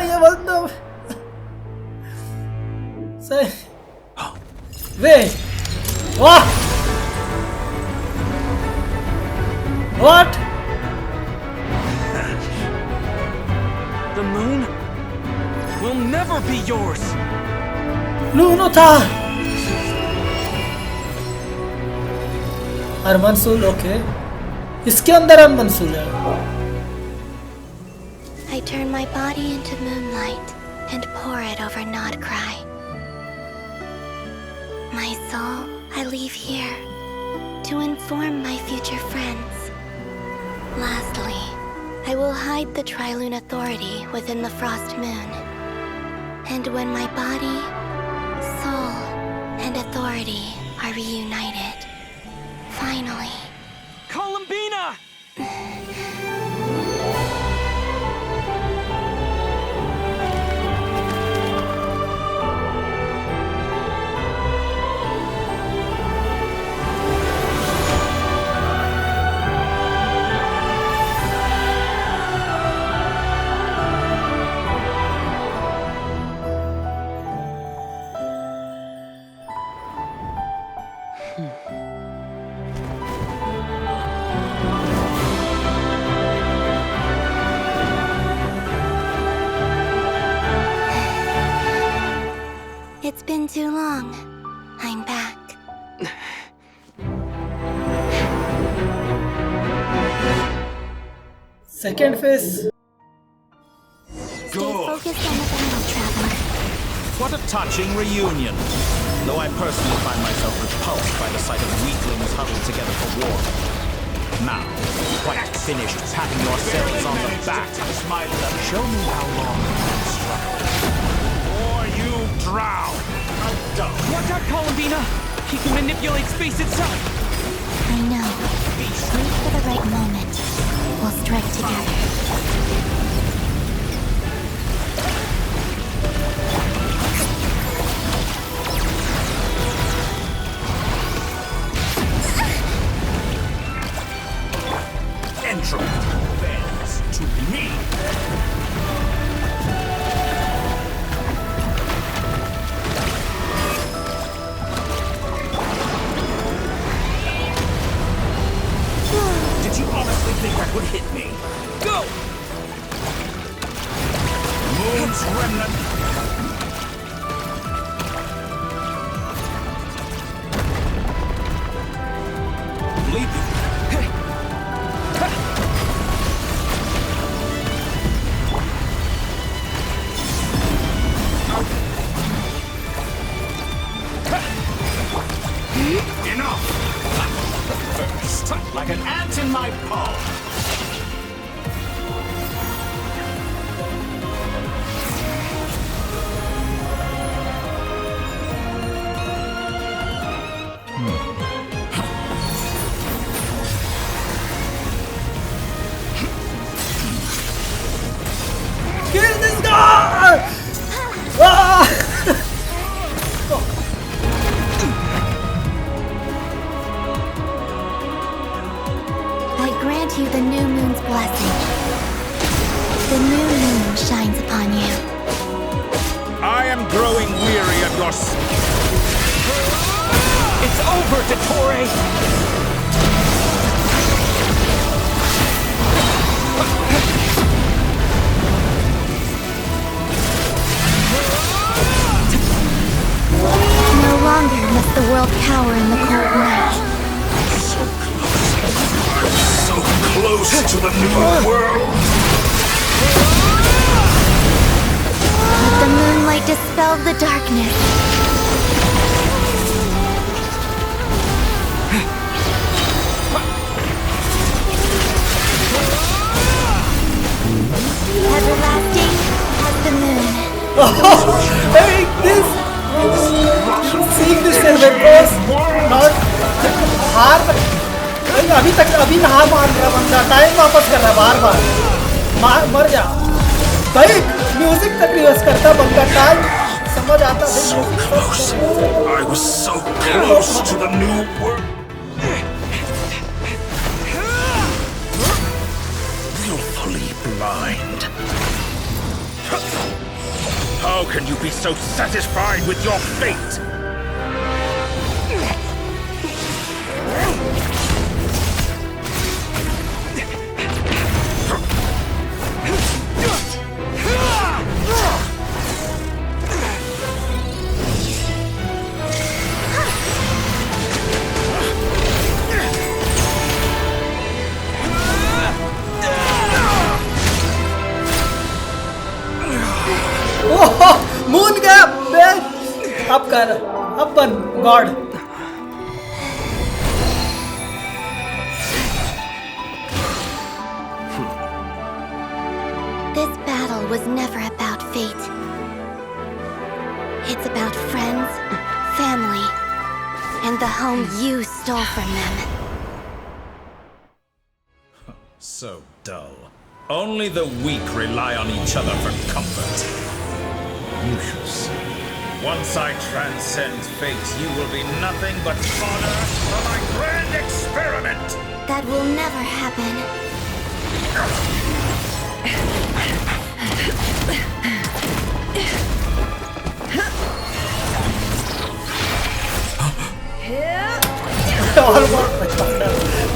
Speaker 3: ये बंदा सही Wait! What? What?
Speaker 5: The moon will never be yours.
Speaker 3: Luno था. अरमनसूल okay. इसके अंदर अरमनसूल है.
Speaker 2: I turn my body into moonlight and pour it over Nodcry. My soul, I leave here to inform my future friends. Lastly, I will hide the Trilune Authority within the Frost Moon. And when my body, soul, and authority are reunited, finally...
Speaker 5: Columbina!
Speaker 2: It's been too long. I'm back.
Speaker 3: Second phase.
Speaker 2: Stay focused on the battle, Traveler.
Speaker 8: What a touching reunion. Though I personally find myself repulsed by the sight of weaklings huddled together for war. Now, quite finished patting yourselves on the back, show me how long you can struggle. Or you drown.
Speaker 5: Watch out, Columbina! He can manipulate space itself!
Speaker 2: I know. Wait for the right moment. We'll strike together.
Speaker 8: Entrant bends to me. Did you honestly think that would hit me? Go! Moon's remnant. Leaping. Enough! First, like an ant in my palm.
Speaker 3: Kill this guy! Ah!
Speaker 2: I grant you the new moon's blessing. The new moon shines upon you.
Speaker 8: I am growing weary of your...
Speaker 5: It's over, Dottore!
Speaker 2: No longer must the world cower in the cold night.
Speaker 10: So close to the new world!
Speaker 2: Let the moonlight dispel the darkness. Everlasting as the moon.
Speaker 3: Hey, this seeing this because not हार भाई अभी हार मान रहा बंदा time वापस कर रहा बार मर जा भाई म्यूजिक तक रिवर्स करता बंदा टाइम समझ आता
Speaker 10: So close. I was so close to the new world. Willfully blind. How can you be so satisfied with your fate?
Speaker 3: Moon गया अब कर अब बन God
Speaker 2: This battle was never about fate. It's about friends, family, and the home you stole from them.
Speaker 8: So dull. Only the weak rely on each other for comfort. You shall see. Once I transcend fate, you will be nothing but fodder for my grand experiment!
Speaker 2: That will never happen.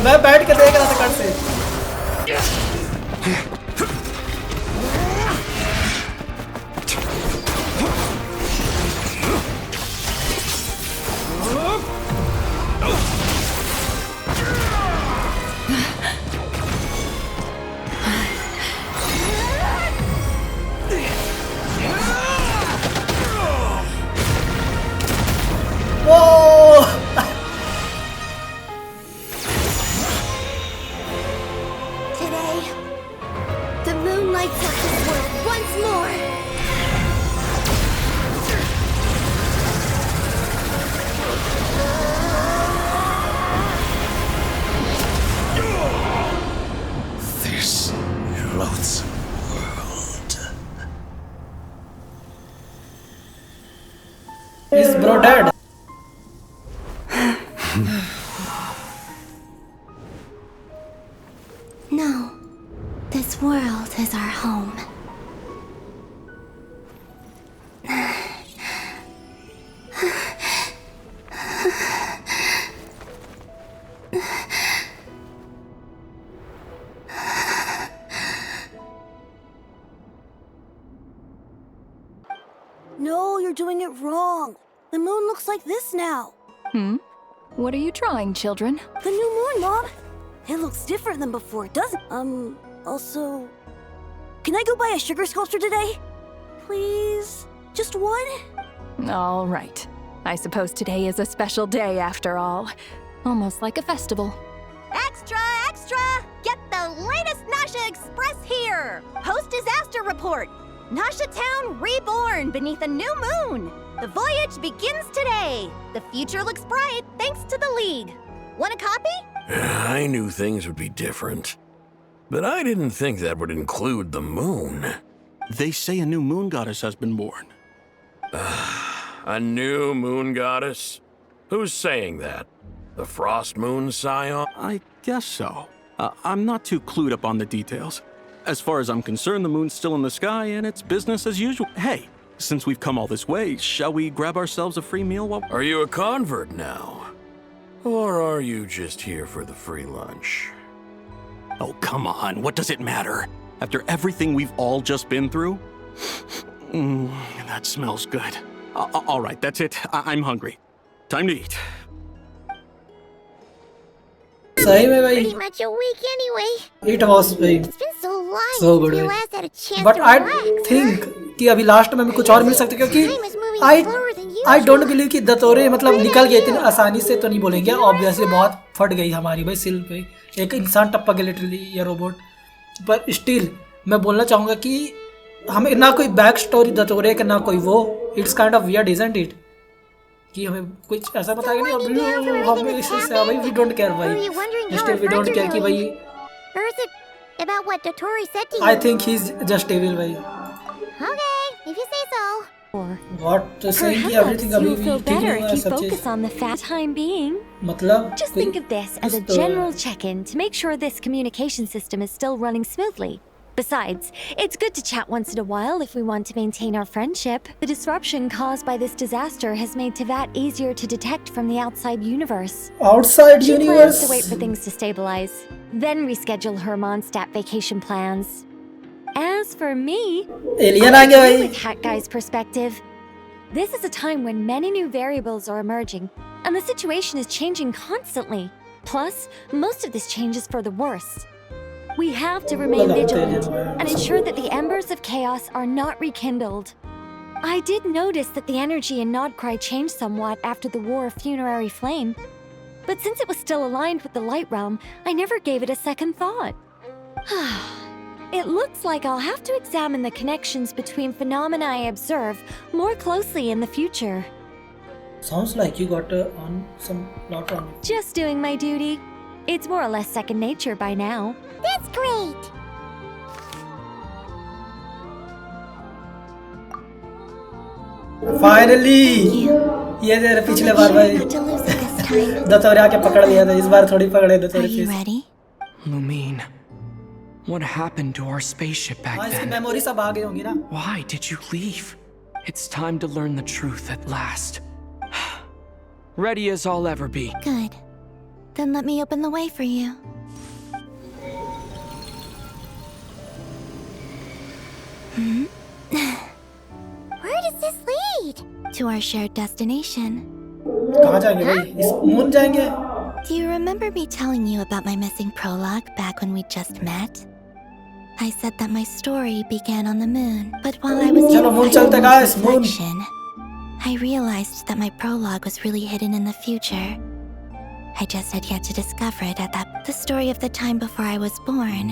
Speaker 3: मैं बैठ के देख रहा था cut से
Speaker 2: Today, the moon lights up this world once more.
Speaker 8: This loathsome world.
Speaker 3: Is bro dead?
Speaker 2: No, this world is our home.
Speaker 17: No, you're doing it wrong. The moon looks like this now.
Speaker 11: What are you drawing, children?
Speaker 17: The new moon, Mom. It looks different than before, doesn't it? Also... Can I go buy a sugar sculpture today? Please? Just one?
Speaker 11: All right. I suppose today is a special day after all. Almost like a festival.
Speaker 19: Extra, extra! Get the latest Nasha Express here! Post-disaster report! Nasha Town reborn beneath a new moon! The voyage begins today! The future looks bright thanks to the League. Want a copy?
Speaker 21: I knew things would be different. But I didn't think that would include the moon.
Speaker 24: They say a new moon goddess has been born.
Speaker 21: A new moon goddess? Who's saying that? The Frost Moon Scion?
Speaker 24: I guess so. I'm not too clued up on the details. As far as I'm concerned, the moon's still in the sky and it's business as usual. Hey, since we've come all this way, shall we grab ourselves a free meal while...
Speaker 21: Are you a convert now? Or are you just here for the free lunch?
Speaker 24: Oh, come on. What does it matter? After everything we've all just been through? That smells good. All right, that's it. I'm hungry. Time to eat.
Speaker 3: सही में भाई
Speaker 6: Pretty much a week anyway.
Speaker 3: it was भाई
Speaker 6: It's been so long
Speaker 3: so
Speaker 6: since
Speaker 3: good
Speaker 6: you
Speaker 3: भाई
Speaker 6: last had a chance
Speaker 3: but
Speaker 6: to
Speaker 3: I
Speaker 6: relax.
Speaker 3: think कि अभी last में भी कुछ और मिल सकते क्योंकि I don't believe कि दतोरे मतलब निकल गए इतनी आसानी से तो नहीं बोलेंगे ऑब्वियसली बहुत फट गई हमारी भाई सिल पे एक इंसान टप्पा गया लिटरली ये रोबोट पर स्टिल मैं बोलना चाहूँगा कि हमें ना कोई बैक स्टोरी दतोरे का ना कोई वो it's kind of weird isn't it कि हमें कुछ ऐसा बताया नहीं हमें इससे भाई वी डोंट केयर भाई स्टिल वी डोंट केयर कि भाई
Speaker 6: Or is it about what Dottori said to you?
Speaker 3: I think he's just evil भाई
Speaker 6: Okay, if you say so.
Speaker 3: What saying कि everything अभी भी ठीक
Speaker 1: Better
Speaker 3: नहीं
Speaker 1: if
Speaker 3: है
Speaker 1: you
Speaker 3: सब
Speaker 1: focus
Speaker 3: चीज
Speaker 1: on the fat time being.
Speaker 3: मतलब
Speaker 1: Just
Speaker 3: कोई
Speaker 1: think of this as a
Speaker 3: तो-
Speaker 1: general check-in to make sure this communication system is still running smoothly. Besides, it's good to chat once in a while if we want to maintain our friendship. The disruption caused by this disaster has made Tevat easier to detect from the outside universe.
Speaker 3: Outside
Speaker 1: She
Speaker 3: universe?
Speaker 1: plans to wait for things to stabilize, then reschedule her Mondstadt vacation plans. As for me,
Speaker 3: Alien
Speaker 1: I
Speaker 3: आ गया
Speaker 1: agree
Speaker 3: भाई.
Speaker 1: with Hat Guy's perspective. This is a time when many new variables are emerging, and the situation is changing constantly. Plus, most of this change is for the worse. We have to remain vigilant and ensure that the embers of chaos are not rekindled. I did notice that the energy in Nodcry changed somewhat after the War of Funerary Flame, but since it was still aligned with the Light Realm, I never gave it a second thought. It looks like I'll have to examine the connections between phenomena I observe more closely in the future.
Speaker 3: Sounds like you got on some lot on.
Speaker 1: Just doing my duty. It's more or less second nature by now.
Speaker 6: That's great!
Speaker 3: Finally! ये तेरे पिछले बार भाई दतोरे आके पकड़ लिया था, इस बार थोड़ी पकड़े दतोरे
Speaker 2: Are you ready?
Speaker 14: Lumine, what happened to our spaceship back
Speaker 3: हाँ इसकी
Speaker 14: then?
Speaker 3: मेमोरी सब आ गई होंगी ना.
Speaker 14: Why did you leave? It's time to learn the truth at last. Ready as I'll ever be.
Speaker 2: Good. Then let me open the way for you.
Speaker 6: Where does this lead?
Speaker 2: To our shared destination.
Speaker 3: कहाँ जाएंगे भाई? इस moon जाएंगे?
Speaker 2: Do you remember me telling you about my missing prologue back when we just met? I said that my story began on the moon, but while I was
Speaker 3: चलो moon चलते guys, moon.
Speaker 2: reflection, I realized that my prologue was really hidden in the future. I just had yet to discover it at that. The story of the time before I was born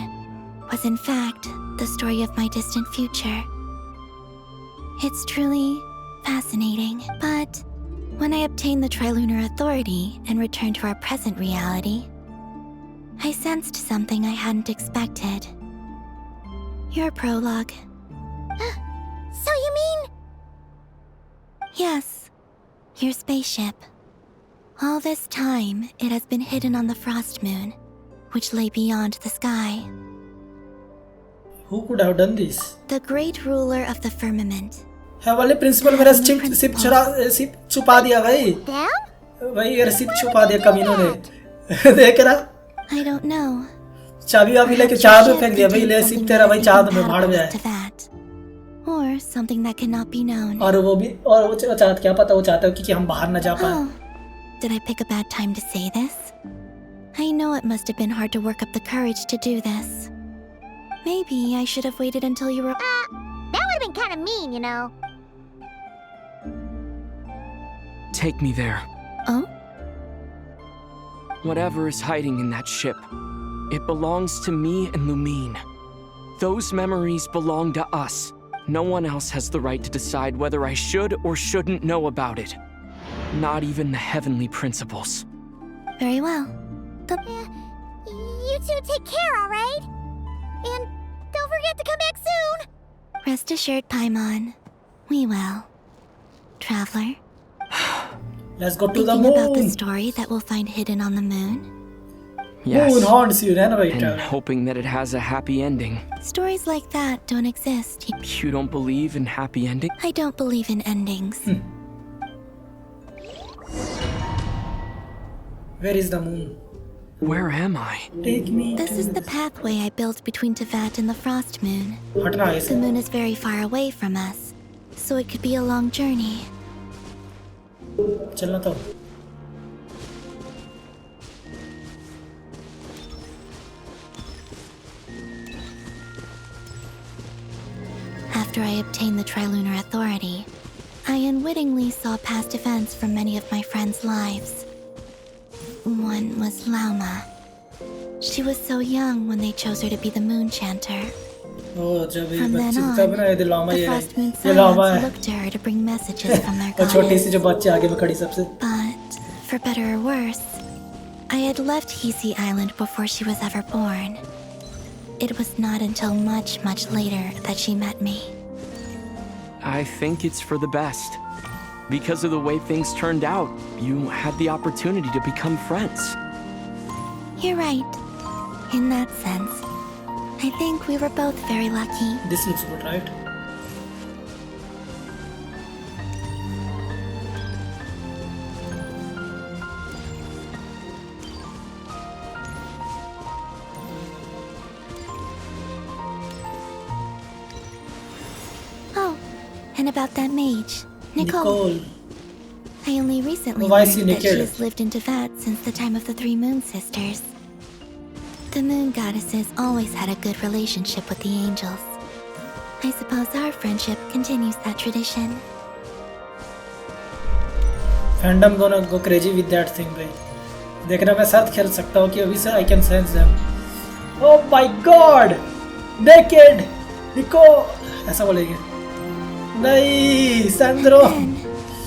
Speaker 2: was in fact the story of my distant future. It's truly fascinating, but when I obtained the Trilunar Authority and returned to our present reality, I sensed something I hadn't expected. Your prologue.
Speaker 6: So you mean...
Speaker 2: Yes, your spaceship. All this time, it has been hidden on the Frost Moon, which lay beyond the sky.
Speaker 3: Who could have done this?
Speaker 2: The great ruler of the firmament.
Speaker 3: है वाले principal मेरा SIP छुपा दिया भाई. भाई यार SIP छुपा दिया कमीनों ने. देख रहा?
Speaker 2: I don't know.
Speaker 3: चाबी वाबी लेके चाँद में फेंक दिया भाई. ले सिप तेरा भाई चाँद में भाड़ में जाए.
Speaker 2: Or something that cannot be known.
Speaker 3: और वो भी और वो चाहता क्या पता वो चाहता है कि हम बाहर न जा पाए.
Speaker 2: Did I pick a bad time to say this? I know it must have been hard to work up the courage to do this. Maybe I should have waited until you were...
Speaker 6: that would have been kind of mean, you know.
Speaker 14: Take me there.
Speaker 2: Oh?
Speaker 14: Whatever is hiding in that ship, it belongs to me and Lumine. Those memories belong to us. No one else has the right to decide whether I should or shouldn't know about it. Not even the heavenly principles.
Speaker 2: Very well.
Speaker 6: You two take care, alright? And don't forget to come back soon!
Speaker 2: Rest assured, Paimon. We will. Traveler?
Speaker 3: Let's go to the
Speaker 2: Thinking
Speaker 3: moon.
Speaker 2: about the story that we'll find hidden on the moon?
Speaker 14: Yes.
Speaker 3: Moon haunts you, then, right?
Speaker 14: And hoping that it has a happy ending.
Speaker 2: Stories like that don't exist.
Speaker 14: You don't believe in happy endings?
Speaker 2: I don't believe in endings.
Speaker 3: Where is the moon?
Speaker 14: Where am I?
Speaker 3: Take me.
Speaker 2: This is the pathway I built between Tevat and the Frost Moon.
Speaker 3: हटना है
Speaker 2: The moon is very far away from us, so it could be a long journey.
Speaker 3: चलना तो.
Speaker 2: After I obtained the Trilunar Authority, I unwittingly saw past events from many of my friends' lives. One was Lauma. She was so young when they chose her to be the Moon Chanter. From then on, the Frost Moon Science looked to her to bring messages from their goddess. But, for better or worse, I had left Hisi Island before she was ever born. It was not until much, much later that she met me.
Speaker 14: I think it's for the best. Because of the way things turned out, you had the opportunity to become friends.
Speaker 2: You're right, in that sense. I think we were both very lucky.
Speaker 3: This looks good, right?
Speaker 2: Oh, and about that mage, Nicole. I only recently
Speaker 3: Why is
Speaker 2: learned
Speaker 3: she
Speaker 2: that she
Speaker 3: naked?
Speaker 2: has lived in Teyvat since the time of the Three Moon Sisters. The Moon Goddesses always had a good relationship with the angels. I suppose our friendship continues that tradition.
Speaker 3: Fandom gonna go crazy with that thing, भाई. देखना मैं साथ खेल सकता हूँ कि अभी से I can sense them. Oh my God! Naked! Nico! ऐसा बोलेंगे. नहीं, Sandro.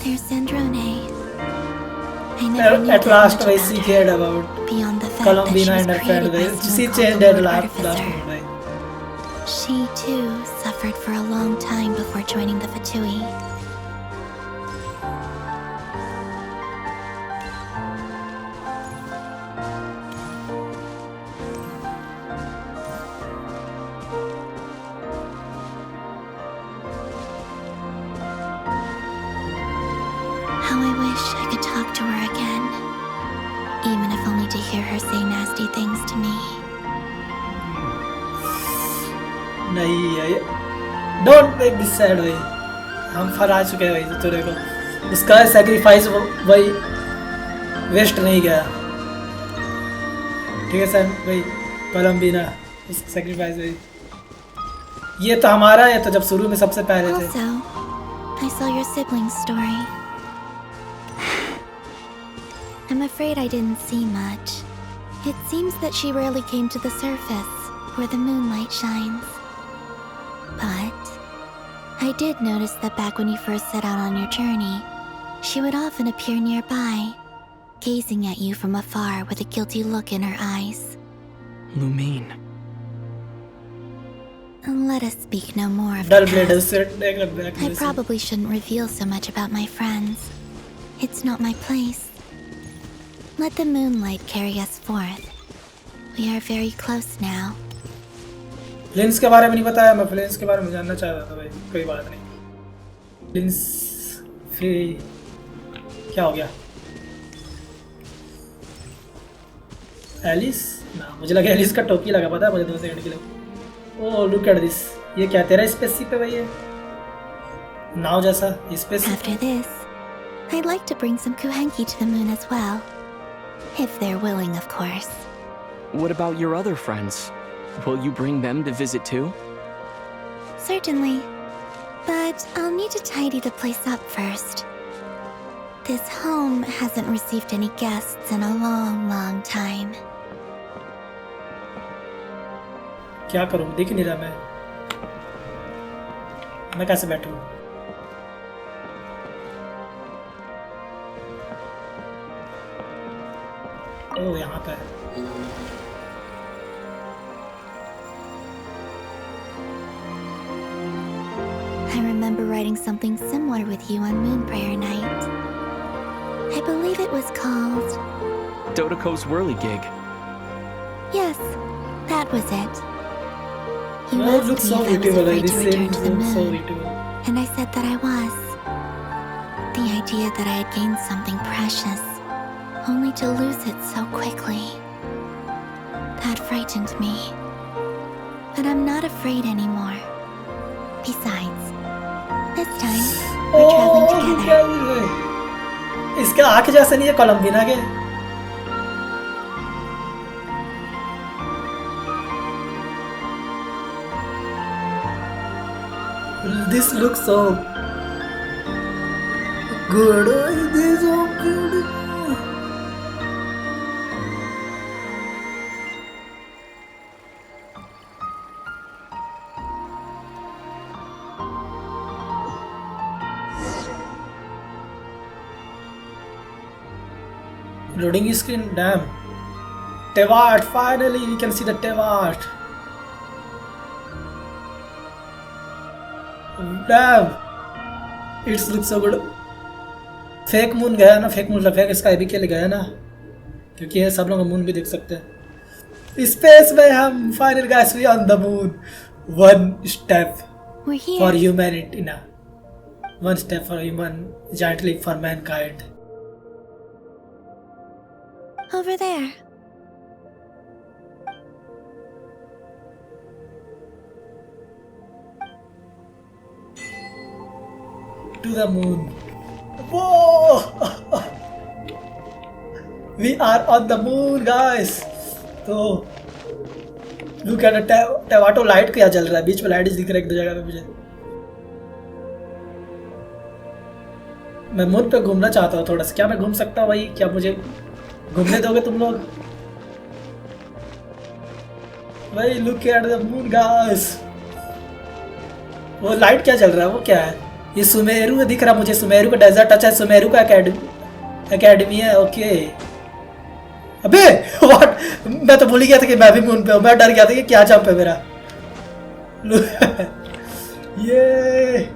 Speaker 2: There's Sandrone. I never knew
Speaker 3: At
Speaker 2: that
Speaker 3: last,
Speaker 2: much
Speaker 3: I
Speaker 2: about
Speaker 3: see
Speaker 2: her,
Speaker 3: cared about
Speaker 2: beyond the fact
Speaker 3: Columbina and
Speaker 2: that
Speaker 3: her
Speaker 2: she was
Speaker 3: friend.
Speaker 2: created by
Speaker 3: She
Speaker 2: someone
Speaker 3: changed
Speaker 2: called
Speaker 3: at
Speaker 2: the Lord
Speaker 3: last
Speaker 2: Artificer.
Speaker 3: minute.
Speaker 2: She too suffered for a long time before joining the Fatui. How I wish I could talk to her again, even if only to hear her say nasty things to me.
Speaker 3: नहीं, don't make me sad भाई. हम फरा चुके हैं भाई तुतुरे को. उसका sacrifice भाई वेस्ट नहीं गया. ठीक है सर भाई. कोलंबिना उसका sacrifice भाई. ये तो हमारा है, तो जब शुरू में सबसे पहले थे.
Speaker 2: Also, I saw your sibling's story. I'm afraid I didn't see much. It seems that she rarely came to the surface, where the moonlight shines. But I did notice that back when you first set out on your journey, she would often appear nearby, gazing at you from afar with a guilty look in her eyes.
Speaker 5: Lumine.
Speaker 2: Let us speak no more of the past. I
Speaker 3: I
Speaker 2: probably shouldn't reveal so much about my friends. It's not my place. Let the moonlight carry us forth. We are very close now.
Speaker 3: फ्लिंस के बारे में नहीं बताया. मैं फ्लिंस के बारे में जानना चाह रहा था भाई. कोई बात नहीं. फ्लिंस फिर क्या हो गया? एलिस ना, मुझे लगा एलिस का टोपी लगा. पता है मुझे 2 सेकंड के लिए. Oh look at this. ये क्या तेरा स्पेसशिप है भाई? ये नाव जैसा spaceship.
Speaker 2: After this, I'd like to bring some Kuhenki to the moon as well. If they're willing, of course.
Speaker 5: What about your other friends? Will you bring them to visit too?
Speaker 2: Certainly. But I'll need to tidy the place up first. This home hasn't received any guests in a long, long time.
Speaker 3: क्या करूं? दिख नहीं रहा मैं कैसे बैठूं? ओह यहाँ पे.
Speaker 2: I remember writing something similar with you on Moon Prayer Night. I believe it was called...
Speaker 5: Dodoko's whirly gig.
Speaker 2: Yes, that was it. You
Speaker 3: No, it
Speaker 2: asked
Speaker 3: looks
Speaker 2: me
Speaker 3: so
Speaker 2: if I was
Speaker 3: readable.
Speaker 2: afraid
Speaker 3: This
Speaker 2: to return
Speaker 3: scene
Speaker 2: to the
Speaker 3: looks so
Speaker 2: moon,
Speaker 3: readable.
Speaker 2: and I said that I was. The idea that I had gained something precious, only to lose it so quickly. That frightened me. But I'm not afraid anymore. Besides, this time, we're traveling together.
Speaker 3: इसका आँख जैसा नहीं है कोलंबिना के. This looks so good. This is so good. Loading screen, damn. Teyvat, finally we can see the Teyvat. Damn, it looks so good. Fake moon गया ना, fake moon fake sky भी के लिए गया ना, क्योंकि ये सब लोग मून भी देख सकते हैं. स्पेस में हम final guys we on the moon. One step
Speaker 2: We're here.
Speaker 3: for humanity now. One step for human, giant leap for mankind.
Speaker 2: Over there.
Speaker 3: To the moon. Whoa! We are on the moon, guys. तो look at the tomato light क्या जल रहा है, बीच में light दिख रहा है एक दो जगह पे मुझे. मैं मून पे घूमना चाहता हूँ थोड़ा सा. क्या मैं घूम सकता हूँ भाई? क्या मुझे घूमने दोगे तुम लोग? भाई look at the moon, guys. वो लाइट क्या जल रहा है? वो क्या है? ये सुमेरु में दिख रहा मुझे. सुमेरु का डेजर्ट. अच्छा सुमेरु का एकेडमी है. ओके. अबे व्हाट, मैं तो भूल गया था कि मैं भी मून पे हूँ. मैं डर गया था कि क्या जंप है मेरा. ये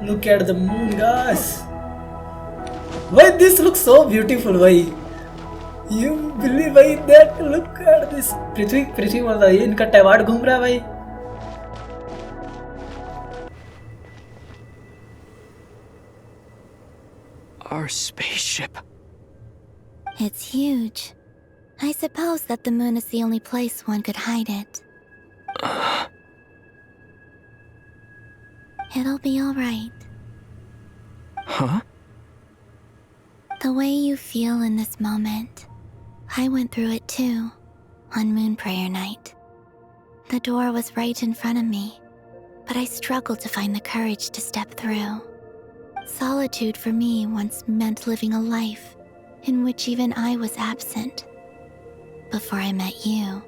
Speaker 3: look at the moon, guys. Why this looks so beautiful, भाई. You believe भाई that? Look at this. पृथ्वी बोल रहा है. इनका टैवार्ड घूम रहा है भाई.
Speaker 5: Our spaceship.
Speaker 2: It's huge. I suppose that the moon is the only place one could hide it. It'll be all right.
Speaker 5: Huh?
Speaker 2: The way you feel in this moment, I went through it too, on Moon Prayer Night. The door was right in front of me, but I struggled to find the courage to step through. Solitude for me once meant living a life in which even I was absent. Before I met you,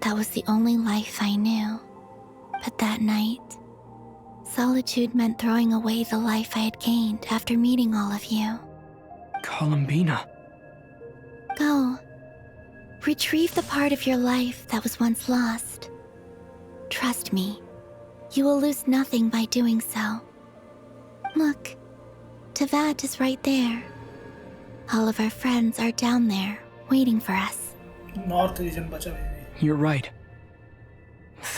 Speaker 2: that was the only life I knew. But that night, solitude meant throwing away the life I had gained after meeting all of you.
Speaker 5: Columbina.
Speaker 2: Go. Retrieve the part of your life that was once lost. Trust me, you will lose nothing by doing so. Look, Teyvat is right there. All of our friends are down there, waiting for us.
Speaker 3: North region बचा है.
Speaker 5: You're right.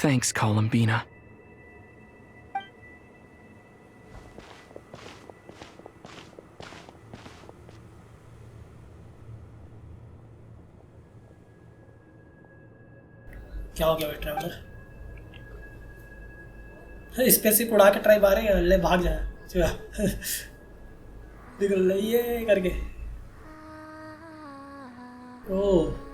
Speaker 5: Thanks, Columbina.
Speaker 3: क्या हो गया भाई traveller? Spaceship उड़ा के try मारे. ले भाग जा. निकल ले ये करके. ओह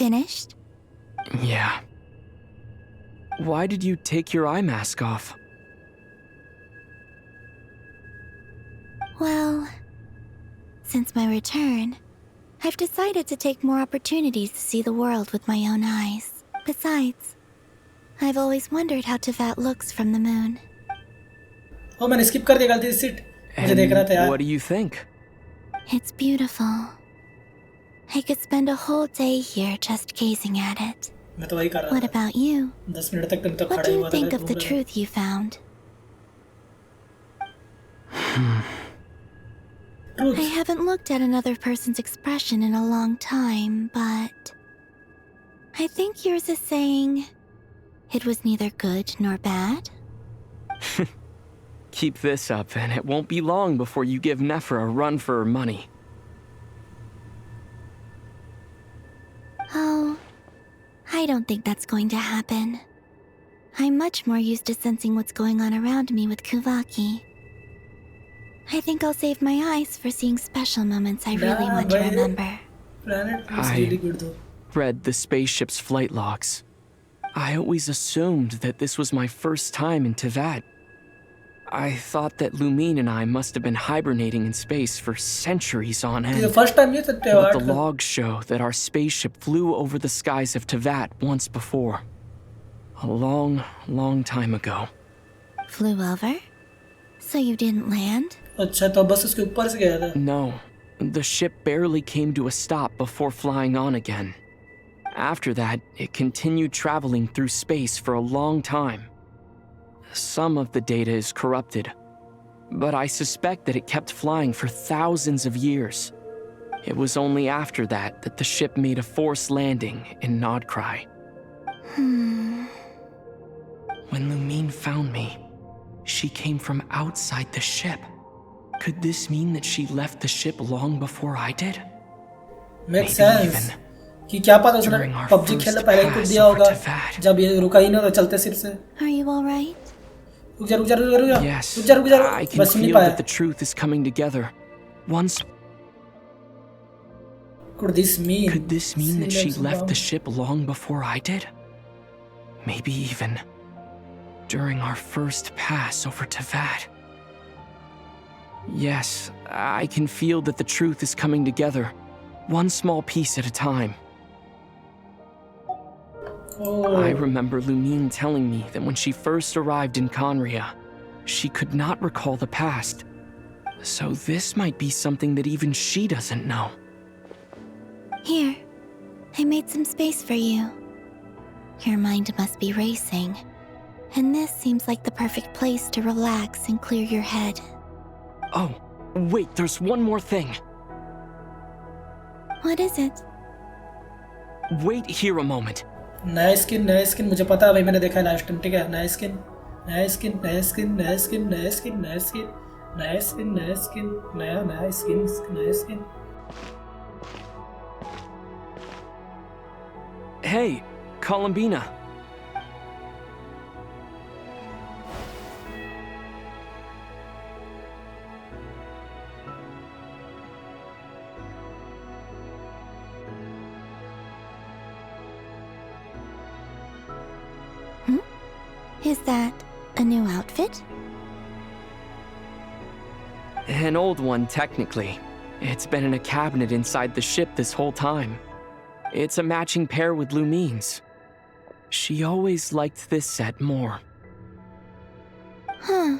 Speaker 2: Finished?
Speaker 5: Yeah. Why did you take your eye mask off?
Speaker 2: Well, since my return, I've decided to take more opportunities to see the world with my own eyes. Besides, I've always wondered how Teyvat looks from the moon.
Speaker 3: Oh, मैंने skip कर दिया गलती से seat. मुझे देख रहा था यार.
Speaker 5: What do you think?
Speaker 2: It's beautiful. I could spend a whole day here just gazing at it.
Speaker 3: मैं तो वही कर रहा था.
Speaker 2: What about you?
Speaker 3: 10 मिनट तक तुम तो
Speaker 2: What
Speaker 3: खड़ा
Speaker 2: do
Speaker 3: ही
Speaker 2: you
Speaker 3: हुआ था.
Speaker 2: think of the truth you found? I haven't looked at another person's expression in a long time, but I think yours is saying it was neither good nor bad.
Speaker 5: Keep this up, and it won't be long before you give Nefer a run for her money.
Speaker 2: Oh, I don't think that's going to happen. I'm much more used to sensing what's going on around me with Kuvaki. I think I'll save my eyes for seeing special moments I really want to remember.
Speaker 3: Planet is really good though.
Speaker 5: Read the spaceship's flight logs. I always assumed that this was my first time in Teyvat.
Speaker 4: I thought that Lumine and I must have been hibernating in space for centuries on
Speaker 3: ये
Speaker 4: end.
Speaker 3: First time ये था
Speaker 4: But
Speaker 3: त्योहार
Speaker 4: the logs show that our spaceship flew over the skies of Tevat once before. A long, long time ago.
Speaker 2: Flew over? So you didn't land?
Speaker 3: अच्छा तो बस उसके ऊपर से गया था.
Speaker 4: No, the ship barely came to a stop before flying on again. After that, it continued traveling through space for a long time. Some of the data is corrupted, but I suspect that it kept flying for thousands of years. It was only after that that the ship made a forced landing in Nodcry. When Lumine found me, she came from outside the ship. Could this mean that she left the ship long before I did?
Speaker 3: Makes sense. कि क्या पता उसने PUBG खेलने पहले ही कुछ दिया होगा जब ये रुका ही ना तो चलते सिर से.
Speaker 2: Are you all right?
Speaker 4: Yes, I can feel that the truth is coming together. Once.
Speaker 3: Could this mean
Speaker 4: that she left the ship long before I did? Maybe even during our first pass over Tevat. Yes, I can feel that the truth is coming together, one small piece at a time. I remember Lumine telling me that when she first arrived in Conria, she could not recall the past. So this might be something that even she doesn't know.
Speaker 2: Here, I made some space for you. Your mind must be racing, and this seems like the perfect place to relax and clear your head.
Speaker 4: Oh, wait, there's one more thing.
Speaker 2: What is it?
Speaker 4: Wait here a moment.
Speaker 3: नया skin मुझे पता है भाई, मैंने देखा है last time. ठीक है, नया स्किन नया स्किन नया स्किन नया स्किन नया स्किन नया स्किन नया स्किन नया स्किन नया स्किन नया skin.
Speaker 4: Hey, Columbina.
Speaker 2: Is that a new outfit?
Speaker 4: An old one, technically. It's been in a cabinet inside the ship this whole time. It's a matching pair with Lumine's. She always liked this set more.
Speaker 2: Huh.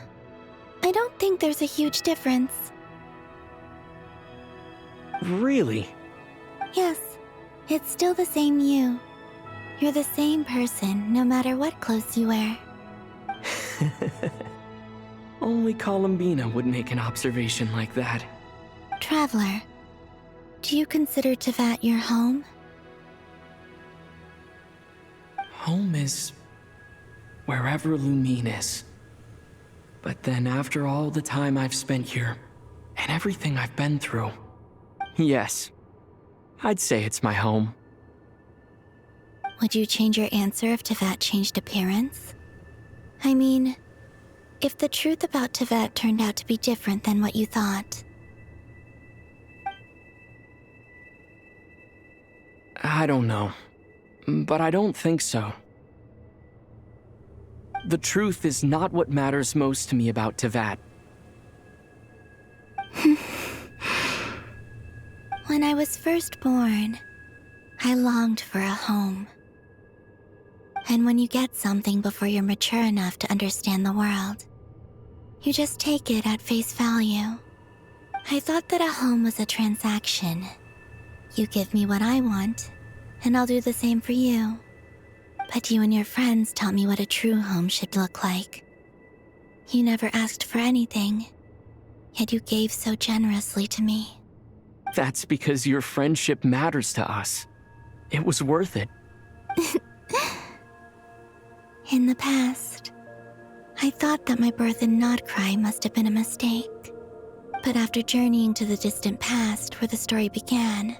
Speaker 2: I don't think there's a huge difference.
Speaker 4: Really?
Speaker 2: Yes. It's still the same you. You're the same person, no matter what clothes you wear.
Speaker 4: Only Columbina would make an observation like that.
Speaker 2: Traveler, do you consider Tevat your home?
Speaker 4: Home is wherever Lumine is. But then after all the time I've spent here, and everything I've been through, yes, I'd say it's my home.
Speaker 2: Would you change your answer if Tevat changed appearance? I mean, if the truth about Tevat turned out to be different than what you thought.
Speaker 4: I don't know, but I don't think so. The truth is not what matters most to me about Tevat.
Speaker 2: When I was first born, I longed for a home. And when you get something before you're mature enough to understand the world, you just take it at face value. I thought that a home was a transaction. You give me what I want, and I'll do the same for you. But you and your friends taught me what a true home should look like. You never asked for anything, yet you gave so generously to me.
Speaker 4: That's because your friendship matters to us. It was worth it.
Speaker 2: In the past, I thought that my birth in Nodcry must have been a mistake. But after journeying to the distant past where the story began,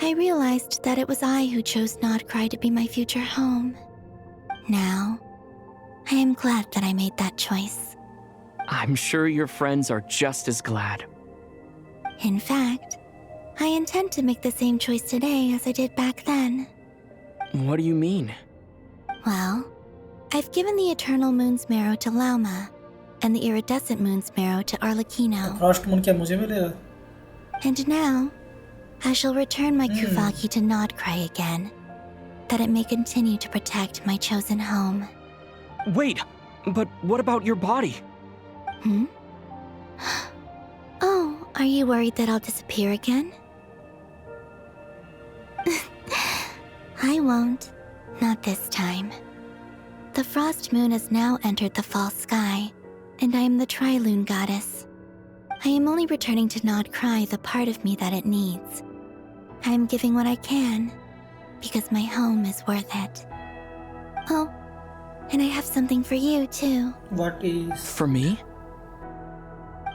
Speaker 2: I realized that it was I who chose Nodcry to be my future home. Now, I am glad that I made that choice.
Speaker 4: I'm sure your friends are just as glad.
Speaker 2: In fact, I intend to make the same choice today as I did back then.
Speaker 4: What do you mean?
Speaker 2: Well, I've given the Eternal Moon's Marrow to Lauma, and the iridescent moon's marrow to Arlecchino.
Speaker 3: Frost moon क्या मुझे मिलेगा?
Speaker 2: And now, I shall return my Kuvagi to Nodcry again, that it may continue to protect my chosen home.
Speaker 16: Wait, but what about your body?
Speaker 2: Oh, are you worried that I'll disappear again? I won't. Not this time. The frost moon has now entered the fall sky, and I am the Trilune goddess. I am only returning to Nodcry the part of me that it needs. I am giving what I can, because my home is worth it. Oh, and I have something for you, too.
Speaker 3: What is?
Speaker 16: For me?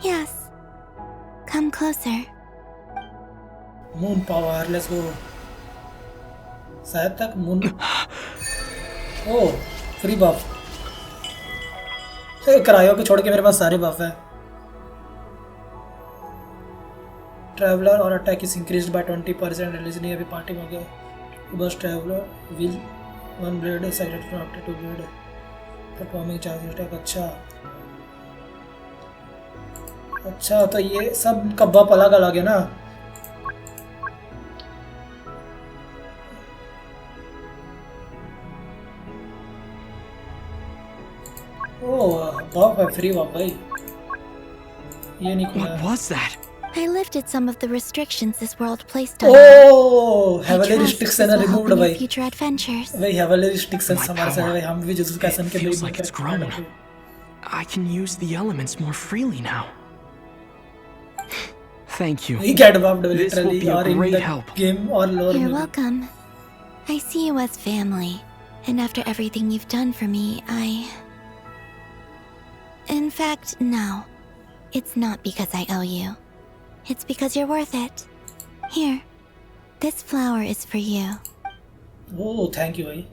Speaker 2: Yes. Come closer.
Speaker 3: Moon power, let's go. शायद तक moon. Oh, free buff. Cryo को छोड़ के मेरे पास सारे buff है. Traveler और attack is increased by 20%. Release नहीं अभी party में हो गया. बस traveler will one blade is sighted after two blade. Performing charge attack अच्छा तो ये सब का buff अलग अलग है ना. buff है free buff भाई. ये नहीं खुला.
Speaker 16: What was that?
Speaker 2: I lifted some of the restrictions this world placed on
Speaker 3: Oh, heavily restrictions are removed भाई.
Speaker 2: Future adventures.
Speaker 3: भाई heavily restrictions हमारे साथ भाई हम भी जुजुत्सु काइसन के
Speaker 16: feels like it's grown. I can use the elements more freely now. Thank you.
Speaker 3: We get buffed literally
Speaker 16: this will be a
Speaker 3: or in
Speaker 16: great
Speaker 3: the
Speaker 16: help.
Speaker 3: game or lore.
Speaker 2: You're welcome. I see you as family, and after everything you've done for me, In fact, no. It's not because I owe you. It's because you're worth it. Here, this flower is for you.
Speaker 3: Oh, thank you, bhai.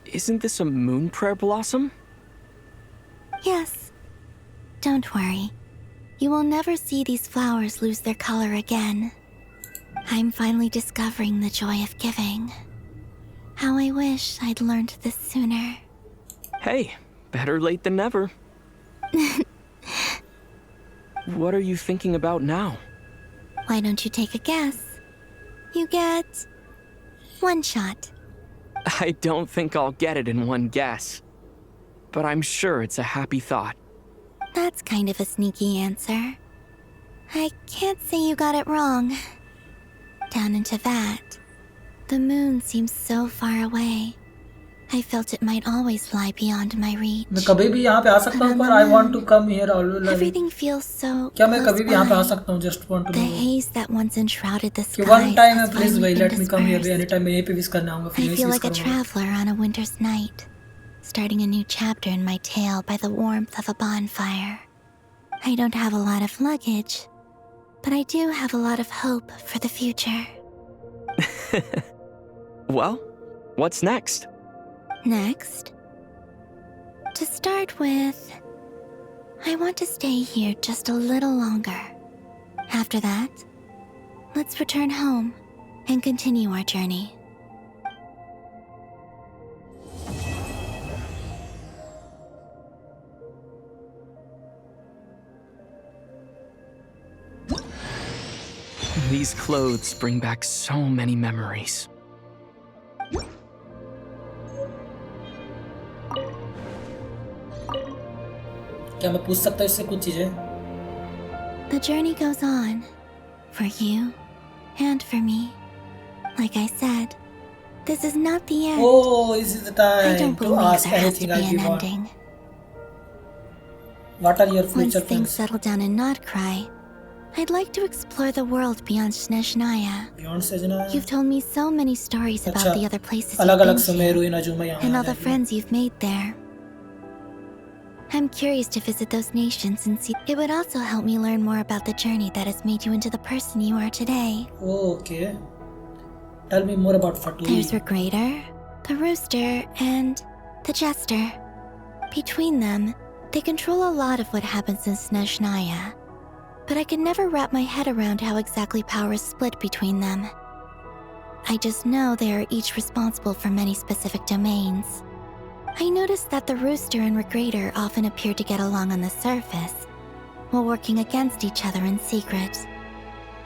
Speaker 16: Isn't this a moon prayer blossom?
Speaker 2: Yes. Don't worry. You will never see these flowers lose their color again. I'm finally discovering the joy of giving. How I wish I'd learned this sooner.
Speaker 16: Hey, better late than never. What are you thinking about now?
Speaker 2: Why don't you take a guess? You get one shot.
Speaker 16: I don't think I'll get it in one guess. But I'm sure it's a happy thought.
Speaker 2: That's kind of a sneaky answer. I can't say you got it wrong. Down into that, the moon seems so far away. I felt it might always lie beyond my reach.
Speaker 3: मैं कभी भी यहाँ पे आ सकता हूँ पर I want to come here always.
Speaker 2: Everything feels so
Speaker 3: क्या मैं कभी भी यहाँ पे आ सकता हूँ? Just want to know.
Speaker 2: The haze that once enshrouded the sky.
Speaker 3: One time, please, भाई, let me come here. Anytime मैं यहीं पे visit करना आऊँगा.
Speaker 2: I feel like a traveler on a winter's night, starting a new chapter in my tale by the warmth of a bonfire. I don't have a lot of luggage, but I do have a lot of hope for the future.
Speaker 16: Well, what's next?
Speaker 2: Next? To start with, I want to stay here just a little longer. After that, let's return home and continue our journey.
Speaker 16: These clothes bring back so many memories.
Speaker 3: क्या मैं पूछ सकता हूँ इससे कुछ चीजें?
Speaker 2: The journey goes on, for you and for me. Like I said, this is not the end.
Speaker 3: Oh, this is the
Speaker 2: I
Speaker 3: time
Speaker 2: don't
Speaker 3: to
Speaker 2: believe
Speaker 3: ask
Speaker 2: there has to
Speaker 3: anything
Speaker 2: be
Speaker 3: I
Speaker 2: an
Speaker 3: want.
Speaker 2: ending.
Speaker 3: What are your
Speaker 2: Once
Speaker 3: future
Speaker 2: things
Speaker 3: plans?
Speaker 2: settle down in Nodcry, I'd like to explore the world beyond Snezhnaya.
Speaker 3: Beyond Snezhnaya?
Speaker 2: You've told me so many stories about
Speaker 3: अच्छा,
Speaker 2: the other places you've
Speaker 3: अलग-अलग
Speaker 2: been
Speaker 3: समय
Speaker 2: to,
Speaker 3: रुई नजुमा यहाँ
Speaker 2: and all
Speaker 3: uh
Speaker 2: the
Speaker 3: जाएगी.
Speaker 2: friends you've made there. I'm curious to visit those nations and see. It would also help me learn more about the journey that has made you into the person you are today.
Speaker 3: Oh, okay. Tell me more about Fatui.
Speaker 2: There's Regrator, the Rooster, and the Jester. Between them, they control a lot of what happens in Snezhnaya. But I can never wrap my head around how exactly power is split between them. I just know they are each responsible for many specific domains. I noticed that the rooster and regrator often appear to get along on the surface, while working against each other in secret.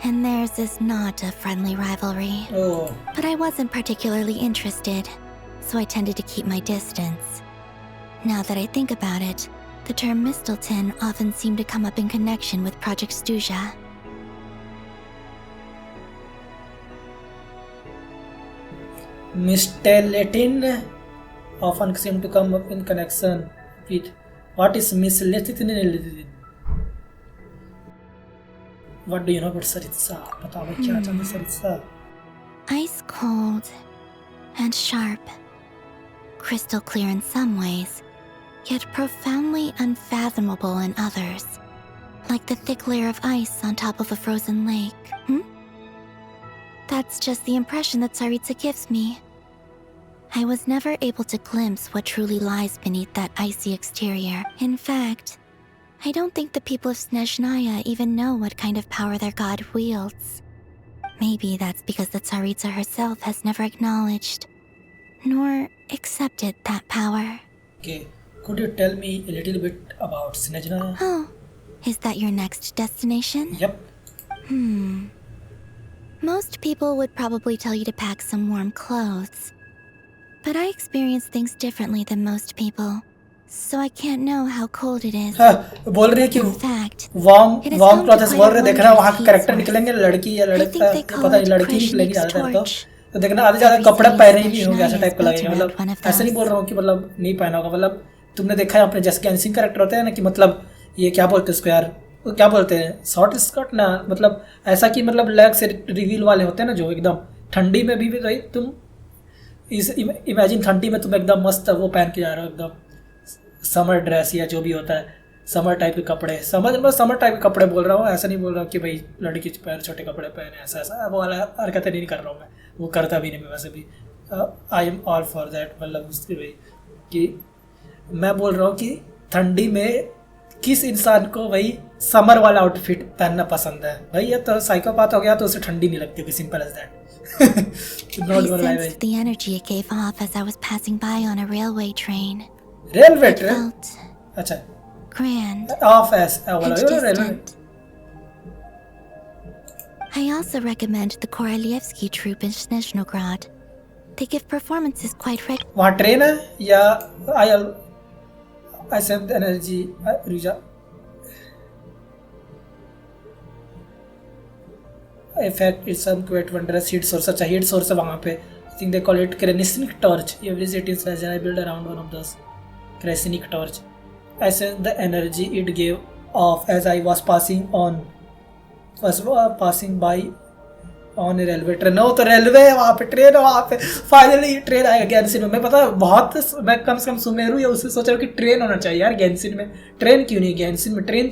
Speaker 2: And theirs is not a friendly rivalry.
Speaker 3: Oh.
Speaker 2: But I wasn't particularly interested, so I tended to keep my distance. Now that I think about it, the term Mistelton often seemed to come up in connection with Project Stuja.
Speaker 3: Mistelton often seem to come up in connection with what is Mistelton? What do you know about Saritsa? बताओ भाई क्या जानते Saritsa?
Speaker 2: Ice cold and sharp. Crystal clear in some ways, yet profoundly unfathomable in others. Like the thick layer of ice on top of a frozen lake. That's just the impression that Saritsa gives me. I was never able to glimpse what truly lies beneath that icy exterior. In fact, I don't think the people of Snezhnaya even know what kind of power their god wields. Maybe that's because the Tsaritsa herself has never acknowledged, nor accepted that power.
Speaker 3: Okay, could you tell me a little bit about Snezhnaya?
Speaker 2: Oh, is that your next destination?
Speaker 3: Yep.
Speaker 2: Most people would probably tell you to pack some warm clothes. But I experience things differently than most people. So I can't know how cold it is.
Speaker 3: बोल रही है कि warm clothes बोल रहे देखना वहाँ के character निकलेंगे लड़की या लड़का पता नहीं लड़की निकलेगी ज़्यादातर तो देखना आधे ज़्यादा कपड़े पहने ही नहीं होंगे ऐसा टाइप का लगेगा मतलब ऐसे नहीं बोल रहा हूँ कि मतलब नहीं पहना होगा मतलब तुमने देखा है अपने जैसे गैंसिंग कैरेक्टर होते हैं ना कि मतलब ये क्या बोलते हैं उसको यार वो क्या बोलते हैं शॉर्ट स्कर्ट ना मतलब ऐसा कि मतलब लेग से रिवील वाले होते हैं ना जो एकदम ठंडी में भी भाई तुम इमेजिन ठंडी में तुम एकदम मस्त वो पहन के जा रहे हो एकदम समर ड्रेस या जो भी होता है समर टाइप के कपड़े समर टाइप के कपड़े बोल रहा हूँ ऐसा नहीं बोल रहा हूँ कि भाई लड़की पैर छोटे कपड़े पहने ऐसा वो वाला हरकतें नहीं कर रहा हूँ मैं वो करता भी नहीं मैं वैसे भी I am all for that मतलब उसकी भाई कि मैं बोल रहा हूँ कि ठंडी में किस इंसान को भाई समर वाला आउटफिट पहनना पसंद है भाई ये तो साइकोपाथ हो गया तो उसे ठंडी नहीं लगती कोई simple as that
Speaker 2: I sensed the energy it gave off as I was passing by on a railway train.
Speaker 3: Railway train? अच्छा.
Speaker 2: Grand.
Speaker 3: Off as
Speaker 2: and distant. I also recommend the Korolievsky troupe in Snezhnograd. They give performances quite regularly.
Speaker 3: वहाँ train है या I sent energy रुजा effect is some quite wondrous heat source अच्छा heat source है वहाँ पे I think they call it Krenisnik torch every city in Snezhnaya I built around one of those Krenisnik torch I sensed the energy it gave off as I was passing by on a railway train no तो railway है वहाँ पे train है वहाँ पे finally train आएगा गैंसिन में मैं पता बहुत मैं कम से कम सुमेरु या उससे सोच रहा हूँ कि ट्रेन होना चाहिए यार गैंसिन में ट्रेन क्यों नहीं गैंसिन में ट्रेन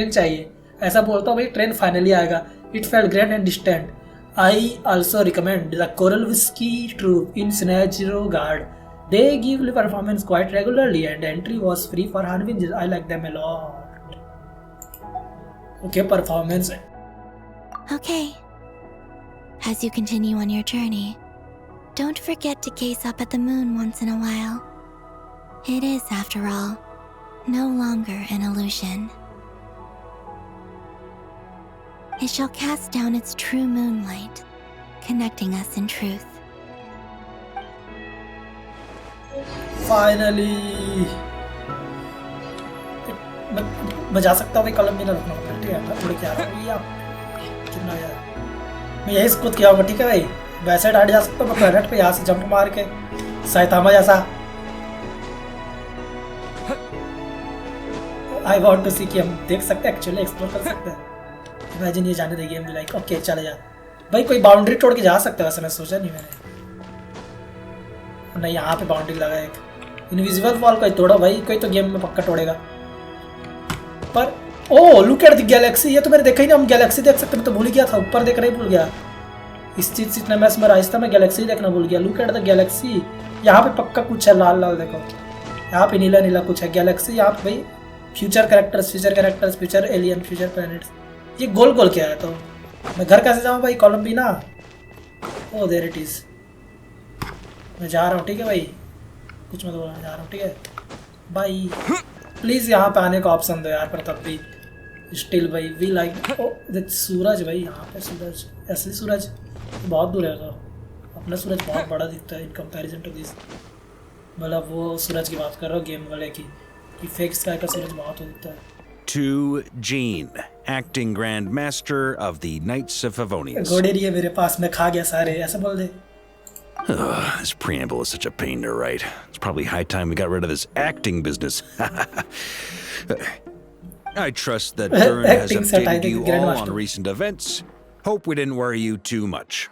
Speaker 3: चाहिए ऐसा बोलता हूँ भाई ट्रेन फाइनली आएगा It felt grand and distant. I also recommend the Korolievsky troupe in Snezhnograd. They give performance quite regularly and entry was free for Halloween. I like them a lot. Okay, performance.
Speaker 2: Okay. As you continue on your journey, don't forget to gaze up at the moon once in a while. It is, after all, no longer an illusion. It shall cast down its true moonlight, connecting us in truth.
Speaker 3: Finally! मैं जा सकता हूँ भाई कलम में ना रखना होगा ठीक है थोड़ी क्या रहा हूँ ये कितना यार मैं यही कूद किया होगा ठीक है भाई वैसे डाट जा सकता हूँ मैं प्लेनेट पे यहाँ से जंप मार के साइतामा जैसा I want to see कि हम देख सकते हैं एक्चुअली एक्सप्लोर कर सकते हैं इमेजिन ये जाने देगी हम लाइक ओके चले जा भाई कोई बाउंड्री तोड़ के जा सकते हैं वैसे मैं सोचा नहीं मैंने नहीं यहाँ पे बाउंड्री लगा एक इनविजिबल वॉल कोई तोड़ो भाई कोई तो गेम में पक्का तोड़ेगा पर oh look at the Galaxy ये तो मैंने देखा ही नहीं हम गैलेक्सी देख सकते मैं तो भूल गया था ऊपर देख रहा ही भूल गया इस चीज से इतना मैसमराइज था मैं गैलेक्सी देखना भूल गया लुक एट द गैलेक्सी यहाँ पे पक्का कुछ है लाल लाल देखो यहाँ पे नीला नीला कुछ है गैलेक्सी यहाँ पे भाई future characters future alien future planets ये गोल गोल क्या है तो मैं घर कैसे जाऊँ भाई कोलंबिना ओह देयर इट इज। मैं जा रहा हूँ, ठीक है भाई, कुछ मत बोलना, जा रहा हूँ, ठीक है भाई। प्लीज यहाँ पे आने का ऑप्शन दो यार, पर तब भी स्टिल भाई वी लाइक। ओ देख सूरज भाई, यहाँ पे सूरज, असली सूरज बहुत दूर है तो अपना सूरज बहुत बड़ा दिखता है इन कंपैरिजन टू दिस। मतलब वो सूरज की बात कर रहा हूँ गेम वाले की, कि फेक स्काई का सूरज बहुत दिखता है।
Speaker 8: To Jean, acting Grand Master of the Knights of Favonius.
Speaker 3: घोड़े नहीं है मेरे पास, मैं खा गया सारे, ऐसा बोल दे।
Speaker 12: This preamble is such a pain to write. It's probably high time we got rid of this acting business. I trust that Byrne has updated you all on recent events. Hope we didn't worry you too much.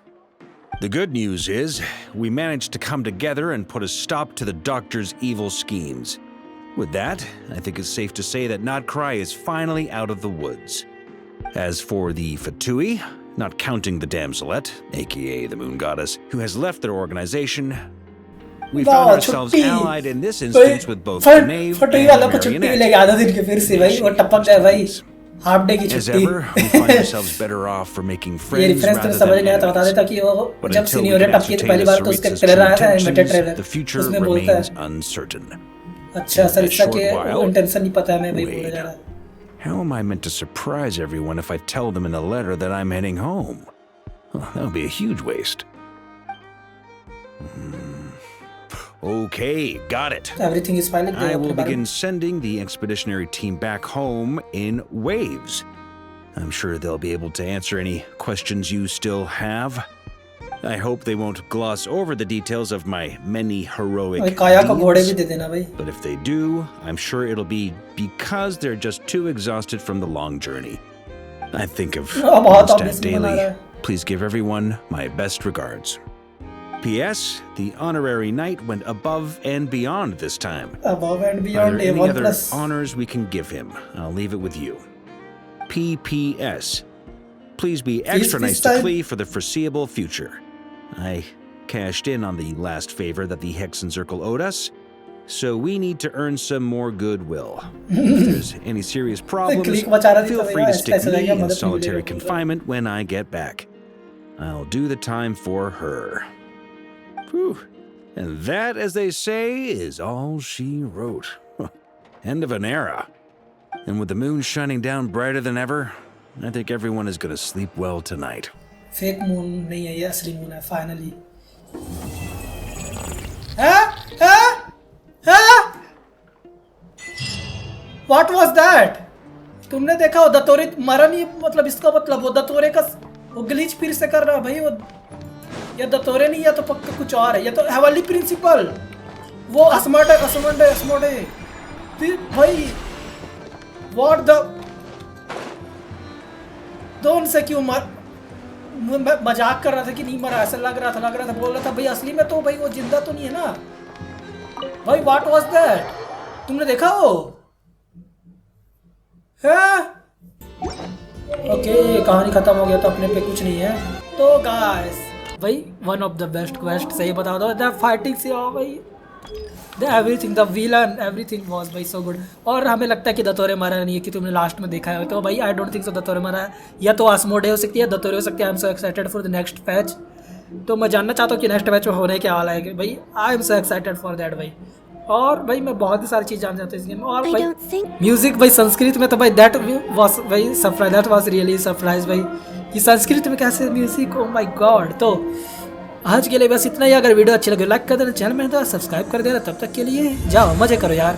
Speaker 12: The good news is, we managed to come together and put a stop to the Doctor's evil schemes. With that, I think it's safe to say that Notcry is finally out of the woods. As for the Fatui, not counting the damselette, aka the Moon Goddess, who has left their organization, we found ourselves allied in this instance with both the Knave and Marionette. As ever, we find ourselves better off for making friends rather than enemies. But until we can ascertain Saritsa's true intentions, the future remains uncertain.
Speaker 3: अच्छा sir, इसका क्या intention नहीं पता है, मैं भाई बोल जा रहा।
Speaker 12: How am I meant to surprise everyone if I tell them in a letter that I'm heading home? Well, that would be a huge waste. Okay, got it.
Speaker 3: Everything is fine.
Speaker 12: I will begin sending the expeditionary team back home in waves. I'm sure they'll be able to answer any questions you still have. I hope they won't gloss over the details of my many heroic deeds. But if they do, I'm sure it'll be because they're just too exhausted from the long journey. I think of Mondstadt daily. Please give everyone my best regards. P.S. The honorary knight went above and beyond this time.
Speaker 3: Above and beyond.
Speaker 12: Are there any other honors we can give him? I'll leave it with you. P.P.S. Please be extra nice to Klee for the foreseeable future. I cashed in on the last favor that the Hexen Circle owed us, so we need to earn some more goodwill. If there's any serious problems, feel free to stick me in solitary confinement when I get back. I'll do the time for her. Whew. And that, as they say, is all she wrote. End of an era. And with the moon shining down brighter than ever, I think everyone is going to sleep well tonight.
Speaker 3: Fake moon नहीं है, ये असली moon है finally. हाँ? What was that? तुमने देखा वो दत्तोरे मरा नहीं, मतलब इसका मतलब वो दत्तोरे का वो ग्लिच फिर से कर रहा भाई। वो या दत्तोरे नहीं, या तो पक्का कुछ और है, या तो हवाली प्रिंसिपल वो असमोडे भाई। What the? दोन से क्यों मर? मैं मजाक कर रहा था कि नहीं मरा, ऐसा लग रहा था बोल रहा था भाई असली में तो भाई वो जिंदा तो नहीं है ना भाई। What was that? तुमने देखा वो? है ओके, कहानी खत्म हो गया तो अपने पे कुछ नहीं है। तो गाइस भाई one of the best quest, सही बता दो, द फाइटिंग से भाई everything, the villain, everything was भाई सो गुड। और हमें लगता है कि दत्तोरे मारा नहीं है, कि तुमने लास्ट में देखा है तो भाई आई डोंट थिंक सो दत्तोरे मारा है, या तो आसमोडे हो सकती है, दत्तोरे हो सकती है। आई am so excited for the next patch. तो मैं जानना चाहता हूँ कि नेक्स्ट पैच में होने क्या वाला है कि भाई I am so excited for that भाई। और भाई मैं बहुत ही सारी चीज़ जानना चाहता हूँ इस गेम में। और भाई म्यूजिक भाई संस्कृत में तो भाई दैट वाज भाई surprise, that was really surprise भाई कि संस्कृत में कैसे म्यूजिक, ओ माय गॉड। तो आज के लिए बस इतना ही। अगर वीडियो अच्छी लगे लाइक कर देना, चैनल में तो सब्सक्राइब कर देना। तब तक के लिए जाओ मजे करो यार।